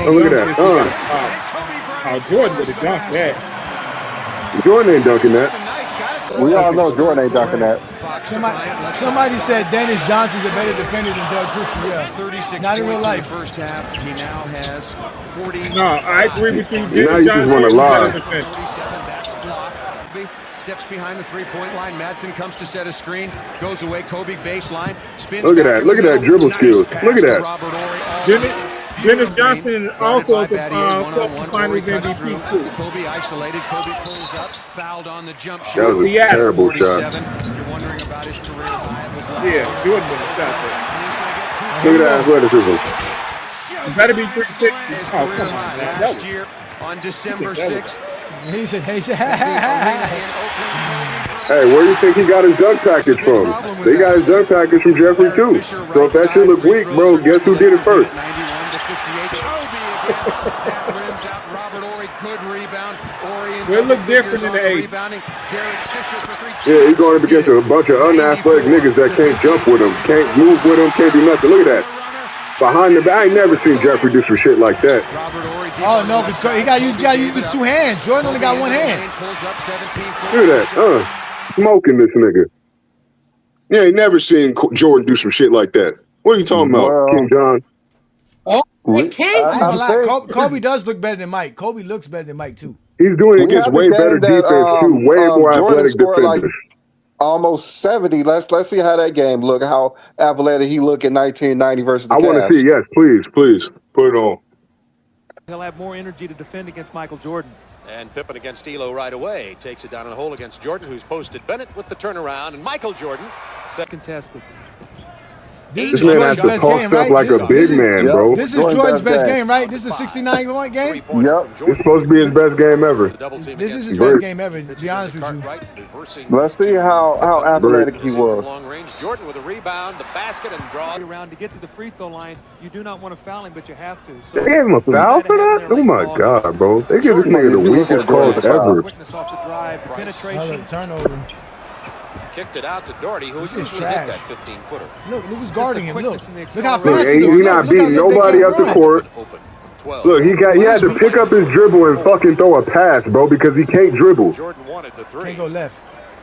Oh, look at that. Jordan would have dunked that. Jordan ain't dunking that. We all know Jordan ain't dunking that. Somebody said Dennis Johnson's a better defender than Doug Christie. Yeah, 36 not in real life. In the first half. He now has 40. No, I agree with you. Now you just want to lie. Steps behind the three-point line. Madsen comes to set a screen. Goes away. Kobe baseline. Spins. Look at that. Look at that dribble skills. Look at that. Dennis Johnson also is a finals MVP too. Kobe isolated. Kobe pulls up. Fouled on the jump shot. That was a terrible shot. You're wondering about his career high. Yeah, Jordan would have shot that. Look at that athleticism. You better be 360. Oh, come on, man. Last year on December 6th. He said, Hey, where do you think he got his dunk package from? They got his dunk package from Jeffrey too. So if that shit look weak, bro, guess who did it first? They look different in the 80s. Yeah, he's going up against a bunch of unathletic niggas that can't jump with him, can't move with him, can't do nothing. Look at that. Behind the back, I ain't never seen Jeffrey do some shit like that. Oh no, because he got to use two hands. Jordan only got one hand. Look at that, smoking this nigga. Yeah, ain't never seen Jordan do some shit like that. What are you talking about, King John? Kobe does look better than Mike. Kobe looks better than Mike too. He's doing it against way better defense too, way more athletic defenders. Like almost 70. Let's see how that game look. How athletic he look in 1990 versus the Cavs. I want to see. Yes, please put it on. He'll have more energy to defend against Michael Jordan. And Pippen against Elo right away. Takes it down in the hole against Jordan, who's posted Bennett with the turnaround. And Michael Jordan. Contested. This man has to post up like a big man, bro. This is Jordan's best game, right? This is a 69-point game? Yep. It's supposed to be his best game ever. This is his best game ever, to be honest with you. Let's see how athletic he was. Long range. Jordan with a rebound, the basket, and draw. Around to get to the free throw line, you do not want to foul him, but you have to. So they gave him a foul for that? Oh my God, bro. They give this nigga the weakest calls ever. Quickness off the drive, the penetration. Turnover. Kicked it out to Doherty, who usually hit that 15-footer. Look who's guarding him. Look how fast he is. He's not beating nobody up the court. Look, he had to pick up his dribble and fucking throw a pass, bro, because he can't dribble. Jordan wanted the three. Can't go left.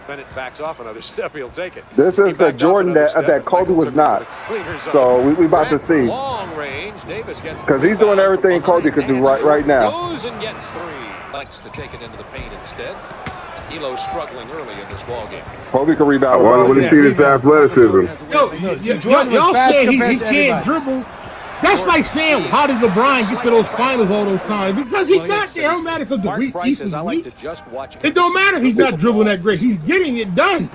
Bennett backs off another step. He'll take it. This is the Jordan that Kobe was not. So we about to see. Long range. Davis gets because he's doing everything Kobe could do right now. Goes and gets three. Likes to take it into the paint instead. Elo struggling early in this ball game. Kobe can rebound. I want to see this athleticism. Y'all say he can't dribble. That's like saying, how did LeBron get to those finals all those times? Because he got there. It don't matter because the East was weak. It don't matter if he's not dribbling that great. He's getting it done.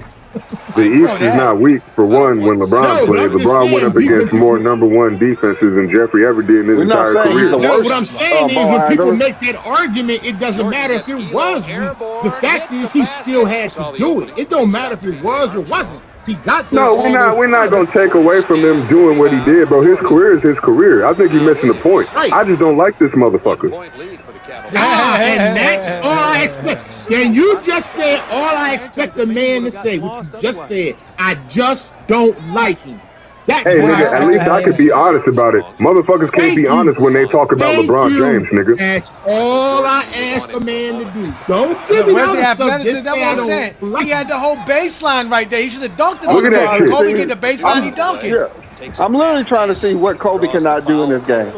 The East is not weak for one. When LeBron played, LeBron went up against more #1 defenses than Jeffrey ever did in his entire career. No, what I'm saying is when people make that argument, it doesn't matter if it was weak. The fact is he still had to do it. It don't matter if it was or wasn't. He got there. No, we're not going to take away from him doing what he did, bro. His career is his career. I think you're missing the point. Right. I just don't like this motherfucker. And that's all I expect. And you just said all I expect a man to say, what you just said. I just don't like him. That's hey, nigga, at least I could be honest about it. Motherfuckers can't be honest when they talk about LeBron James, nigga. That's all I ask a man to do. Don't give me that stuff. Just say I don't like he had the whole baseline right there. He should have dunked it. Look at that shit. Kobe get the baseline, he dunked it. Yeah. I'm literally trying to see what Kobe cannot do in this game.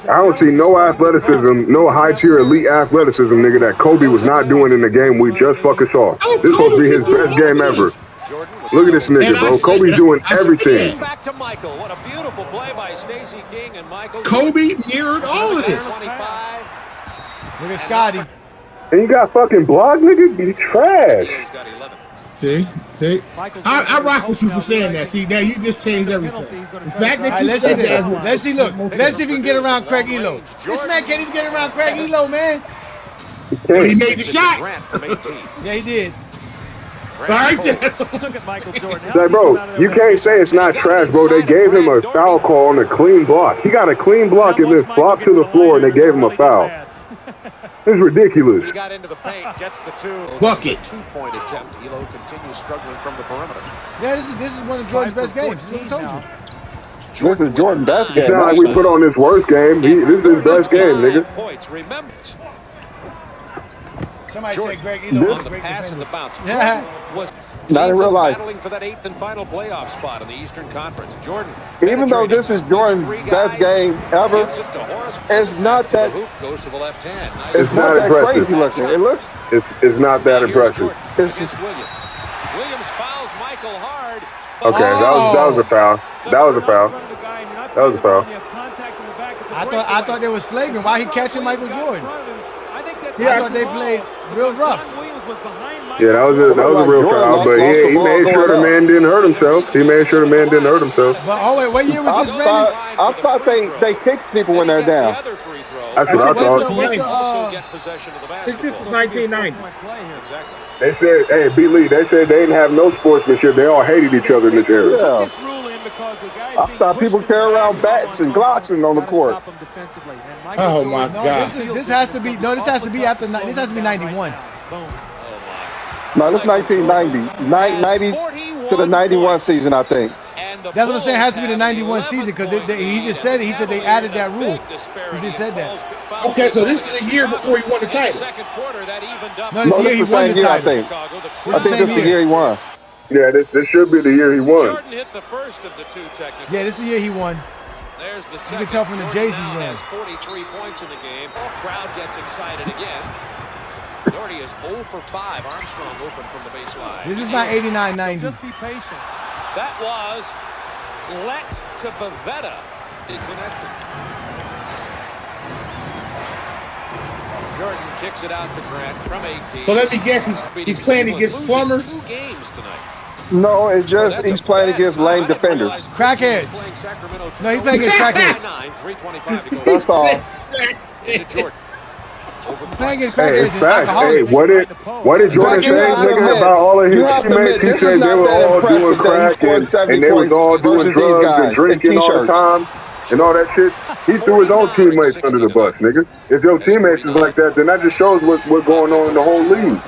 I don't see no athleticism, no high-tier elite athleticism, nigga, that Kobe was not doing in the game we just fucking saw. This is supposed to be his best game ever. Look at this nigga, bro. Kobe's doing everything. Back to Michael. What a beautiful play by Stacey King and Michael. Kobe mirrored all of this. Look at Scotty. And you got fucking blocked, nigga? You trash. See? I rock with you for saying that. See, now you just changed everything. The fact that you said that. Let's see, look. Let's see if he can get around Craig Elo. This man can't even get around Craig Elo, man. But he made the shot. Yeah, he did. All right, that's Look at Michael Jordan. Like, bro, you can't say it's not trash, bro. They gave him a foul call on a clean block. He got a clean block and then flopped to the floor, and they gave him a foul. It's ridiculous. He got into the paint, gets the two. Bucket. 2-point attempt. Elo continues struggling from the perimeter. Yeah, this is one of Jordan's best games. This is what I told you. This is Jordan's best game. It's not like we put on his worst game. This is his best game, nigga. Points. Remember. Somebody said Greg Elo was a great pass and the defender. bounce. Yeah. Was not in real life. Battling for that 8th and final playoff spot in the Eastern Conference. Jordan. Even though this is Jordan's best game ever, it's not that. Goes to the left hand. Nice. It's not that crazy looking. It looks. It's not that impressive. It's just. Williams fouls Michael hard. Okay, that was a foul. That was a foul. That was a foul. I thought they was flagrant. Why he catching Michael Jordan? I thought they played real rough. Yeah, that was a real foul, but he made sure the man didn't hurt himself. He made sure the man didn't hurt himself. But wait, what year was this, Brandon? I thought they kicked people when they're down. That's what I thought. This is 1990. They said, hey, B. Lee, they said they didn't have no sportsmanship. They all hated each other in this era. Yeah. I thought people carry around bats and Glocks on the court. Oh my God! This has to be after. This has to be 91. No, this 1990, 90 to the 91 season, I think. That's what I'm saying. It has to be the 91 season because he just said it. He said they added that rule. He just said that. Okay, so this is a year before he won the title. No, this is the same year, I think. I think this is the year he won. Yeah, this should be the year he won. Jordan hit the first of the two technically. Yeah, this is the year he won. There's the you can tell from the Jaycees win. has 43 points in the game. The crowd gets excited again. Doherty is 0 for 5. Armstrong open from the baseline. This is not 89-90. Just be patient. That was let to Pavetta. He connected. Jordan kicks it out to Grant from 18. So let me guess, he's playing against plumbers. 2 games tonight. No, it's just he's playing against lame defenders. Crackheads. No, he's playing against crackheads. That's all. Playing against Hey, crackheads it's and fact. Hey, alcoholics. what did Jordan say, nigga, about all of his teammates? He said they were all doing crack and they was all doing drugs and drinking all the time and all that shit. He threw his own teammates under the bus, nigga. If your teammates is like that, then that just shows what's going on in the whole league.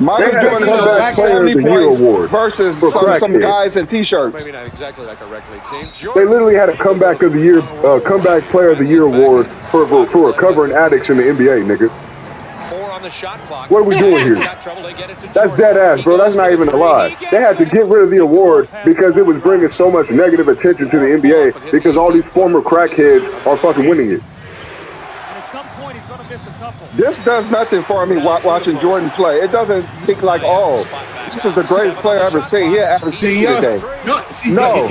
Michael Jordan's the best player of the year award versus some guys in t-shirts. Maybe not exactly like a rec league team. They literally had a comeback of the year, comeback player of the year award for recovering addicts in the NBA, nigga. the shot clock. What are we doing here? That's dead ass, bro. That's not even a lie. They had to get rid of the award because it was bringing so much negative attention to the NBA because all these former crackheads are fucking winning it. This does nothing for me watching Jordan play. It doesn't think like, oh, this is the greatest player I've ever seen. He averaged 60 today. No.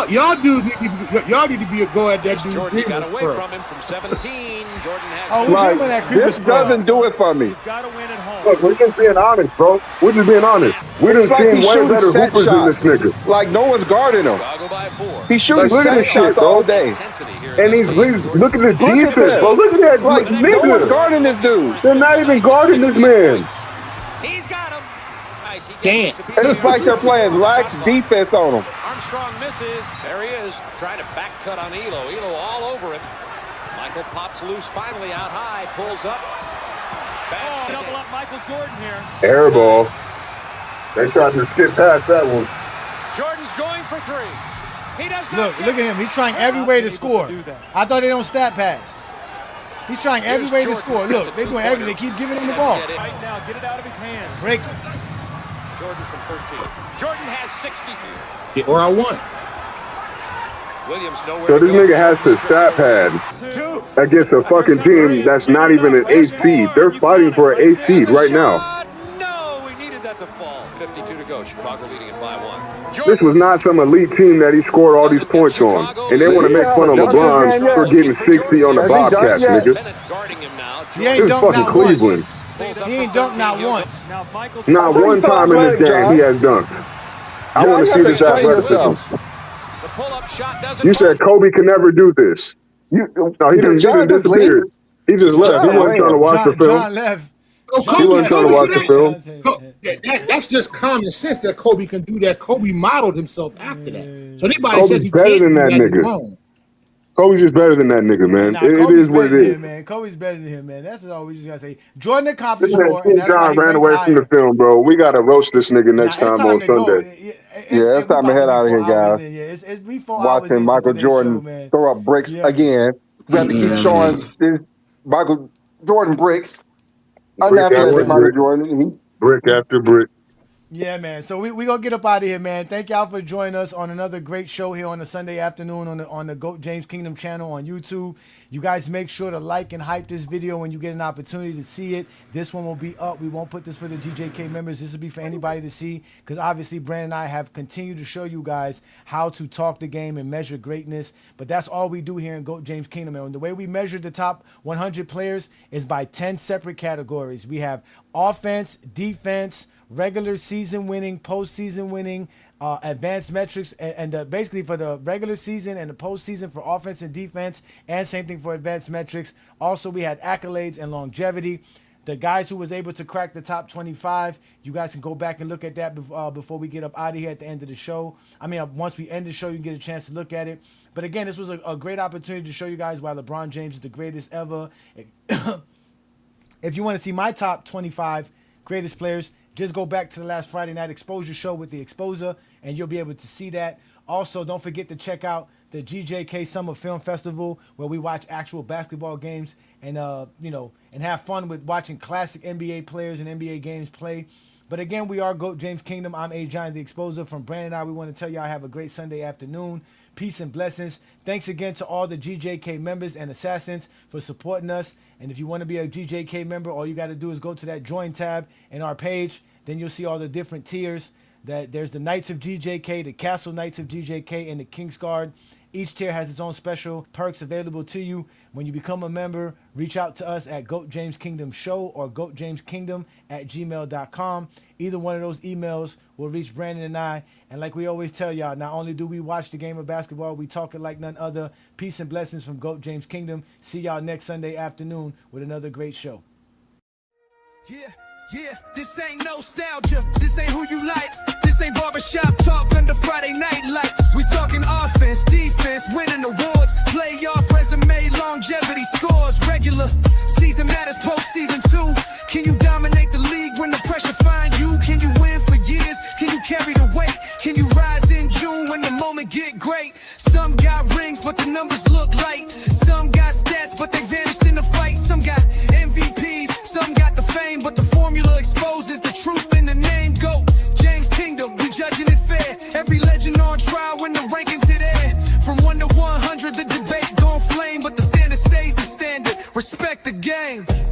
Y'all need to be a go at that dude. Jordan got away from him from 17. Jordan has Like, this doesn't do it for me. Look, we're just being honest, bro. We're just being honest. We It's done like seen he's way shooting better set hoopers than this shots. nigga. Like, no one's guarding him. He's shooting Like, look at set this shit, shots bro. all day. And he's look at the Look at defense, this. bro. Look at that Like, no one's nigga. guarding this dude. They're not even guarding this man. Damn. It's like they're playing lax defense on him. Armstrong misses. There he is, trying to back cut on Elo. Elo all over him. Michael pops loose finally out high, pulls up. Double up Michael Jordan here. Air ball. They tried to skip past that one. Jordan's going for three. He does not Look at him. He's trying every way to score. I thought they don't stat pad. He's trying every way to score. Look, they're doing everything. They keep giving him the ball. Right now, get it out of his hands. Break it. Jordan from 13. Jordan has 60 here. Yeah, or I won. Williams nowhere So to this go. nigga has to stat pad against a fucking team that's not even an 8 seed. They're fighting for an 8 seed right now. No, we needed that to fall. 52 to go. Chicago leading it by 1. This was not some elite team that he scored all these points on. And they want to make fun of LeBron for getting 60 on the Bobcats, nigga. He ain't This is dunked fucking not Cleveland. once. He ain't dunked not once. Not one time in this game he has dunked. I want to see this athleticism. You said Kobe can never do this. No, he just disappeared. He just left. He wasn't trying to watch the film. John left. Oh, He wasn't trying to watch the film. That's just common sense that Kobe can do that. Kobe modeled himself after that. So anybody Kobe's says he better can't than do that that is nigga. wrong. Kobe's just better than that nigga, man. Nah, It Kobe's is what better it than is. him, man. Kobe's better than him, man. That's all we just gotta say. Jordan This accomplished man, more, and that's why John he ran ranked away from the higher. film, bro. We gotta roast this nigga next Nah, it's time on to go. Sunday. Yeah, it's time to head out of here, guys. We 4 hours Watching into Michael today's Jordan show, man. throw up bricks Yeah. again. We have to keep showing these Michael Jordan bricks. Brick Unathletic after Michael brick. Jordan. Brick after brick. Yeah, man. So we gonna get up out of here, man. Thank y'all for joining us on another great show here on a Sunday afternoon on the GOAT James Kingdom channel on YouTube. You guys make sure to like and hype this video when you get an opportunity to see it. This one will be up. We won't put this for the GJK members. This will be for anybody to see because obviously Brandon and I have continued to show you guys how to talk the game and measure greatness. But that's all we do here in GOAT James Kingdom. And the way we measure the top 100 players is by 10 separate categories. We have offense, defense, regular season winning, postseason winning, advanced metrics, and basically for the regular season and the postseason for offense and defense, and same thing for advanced metrics. Also, we had accolades and longevity. The guys who was able to crack the top 25, you guys can go back and look at that before we get up out of here at the end of the show. I mean, once we end the show, you can get a chance to look at it. But again, this was a great opportunity to show you guys why LeBron James is the greatest ever. If you want to see my top 25 greatest players, just go back to the last Friday night exposure show with the exposer and you'll be able to see that. Also, don't forget to check out the GJK Summer Film Festival where we watch actual basketball games and and have fun with watching classic NBA players and NBA games play. But again, we are GOAT James Kingdom. I'm A. Giant the Exposer. From Brandon and I, we want to tell y'all have a great Sunday afternoon. Peace and blessings. Thanks again to all the GJK members and assassins for supporting us. And if you want to be a GJK member, all you got to do is go to that join tab in our page. Then you'll see all the different tiers. There's the Knights of GJK, the Castle Knights of GJK, and the King's Guard. Each tier has its own special perks available to you. When you become a member, reach out to us at GOAT James Kingdom Show or goatjameskingdom@gmail.com. Either one of those emails will reach Brandon and I. And like we always tell y'all, not only do we watch the game of basketball, we talk it like none other. Peace and blessings from GOAT James Kingdom. See y'all next Sunday afternoon with another great show. Yeah, this ain't nostalgia. This ain't who you like. This ain't barbershop talk under Friday night lights. We talking offense, defense, winning awards, playoff resume, longevity scores, regular season matters, postseason too. Can you dominate the league when the pressure find you? Can you win for years? Can you carry the weight? Can you rise in June when the moment get great? Some got rings, but the numbers look light. Some got stats, but they vanished in the fight. Some got MVPs, some got the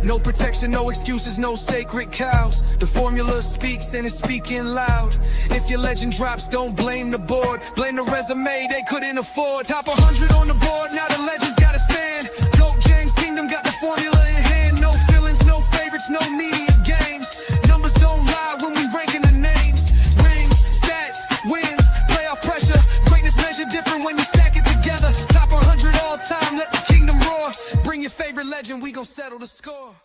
No protection, no excuses, no sacred cows. The formula speaks and it's speaking loud. If your legend drops, don't blame the board. Blame the resume they couldn't afford. Top 100 on the board, now the legends gotta stand. GOAT James Kingdom got the formula in hand. No feelings, no favorites, no media games. Numbers don't lie when we ranking the names. Rings, stats, wins, playoff pressure. Greatness measured different when you stack it together. Top 100 all time, let the kingdom roar. Bring your favorite legend, we gon' settle the score.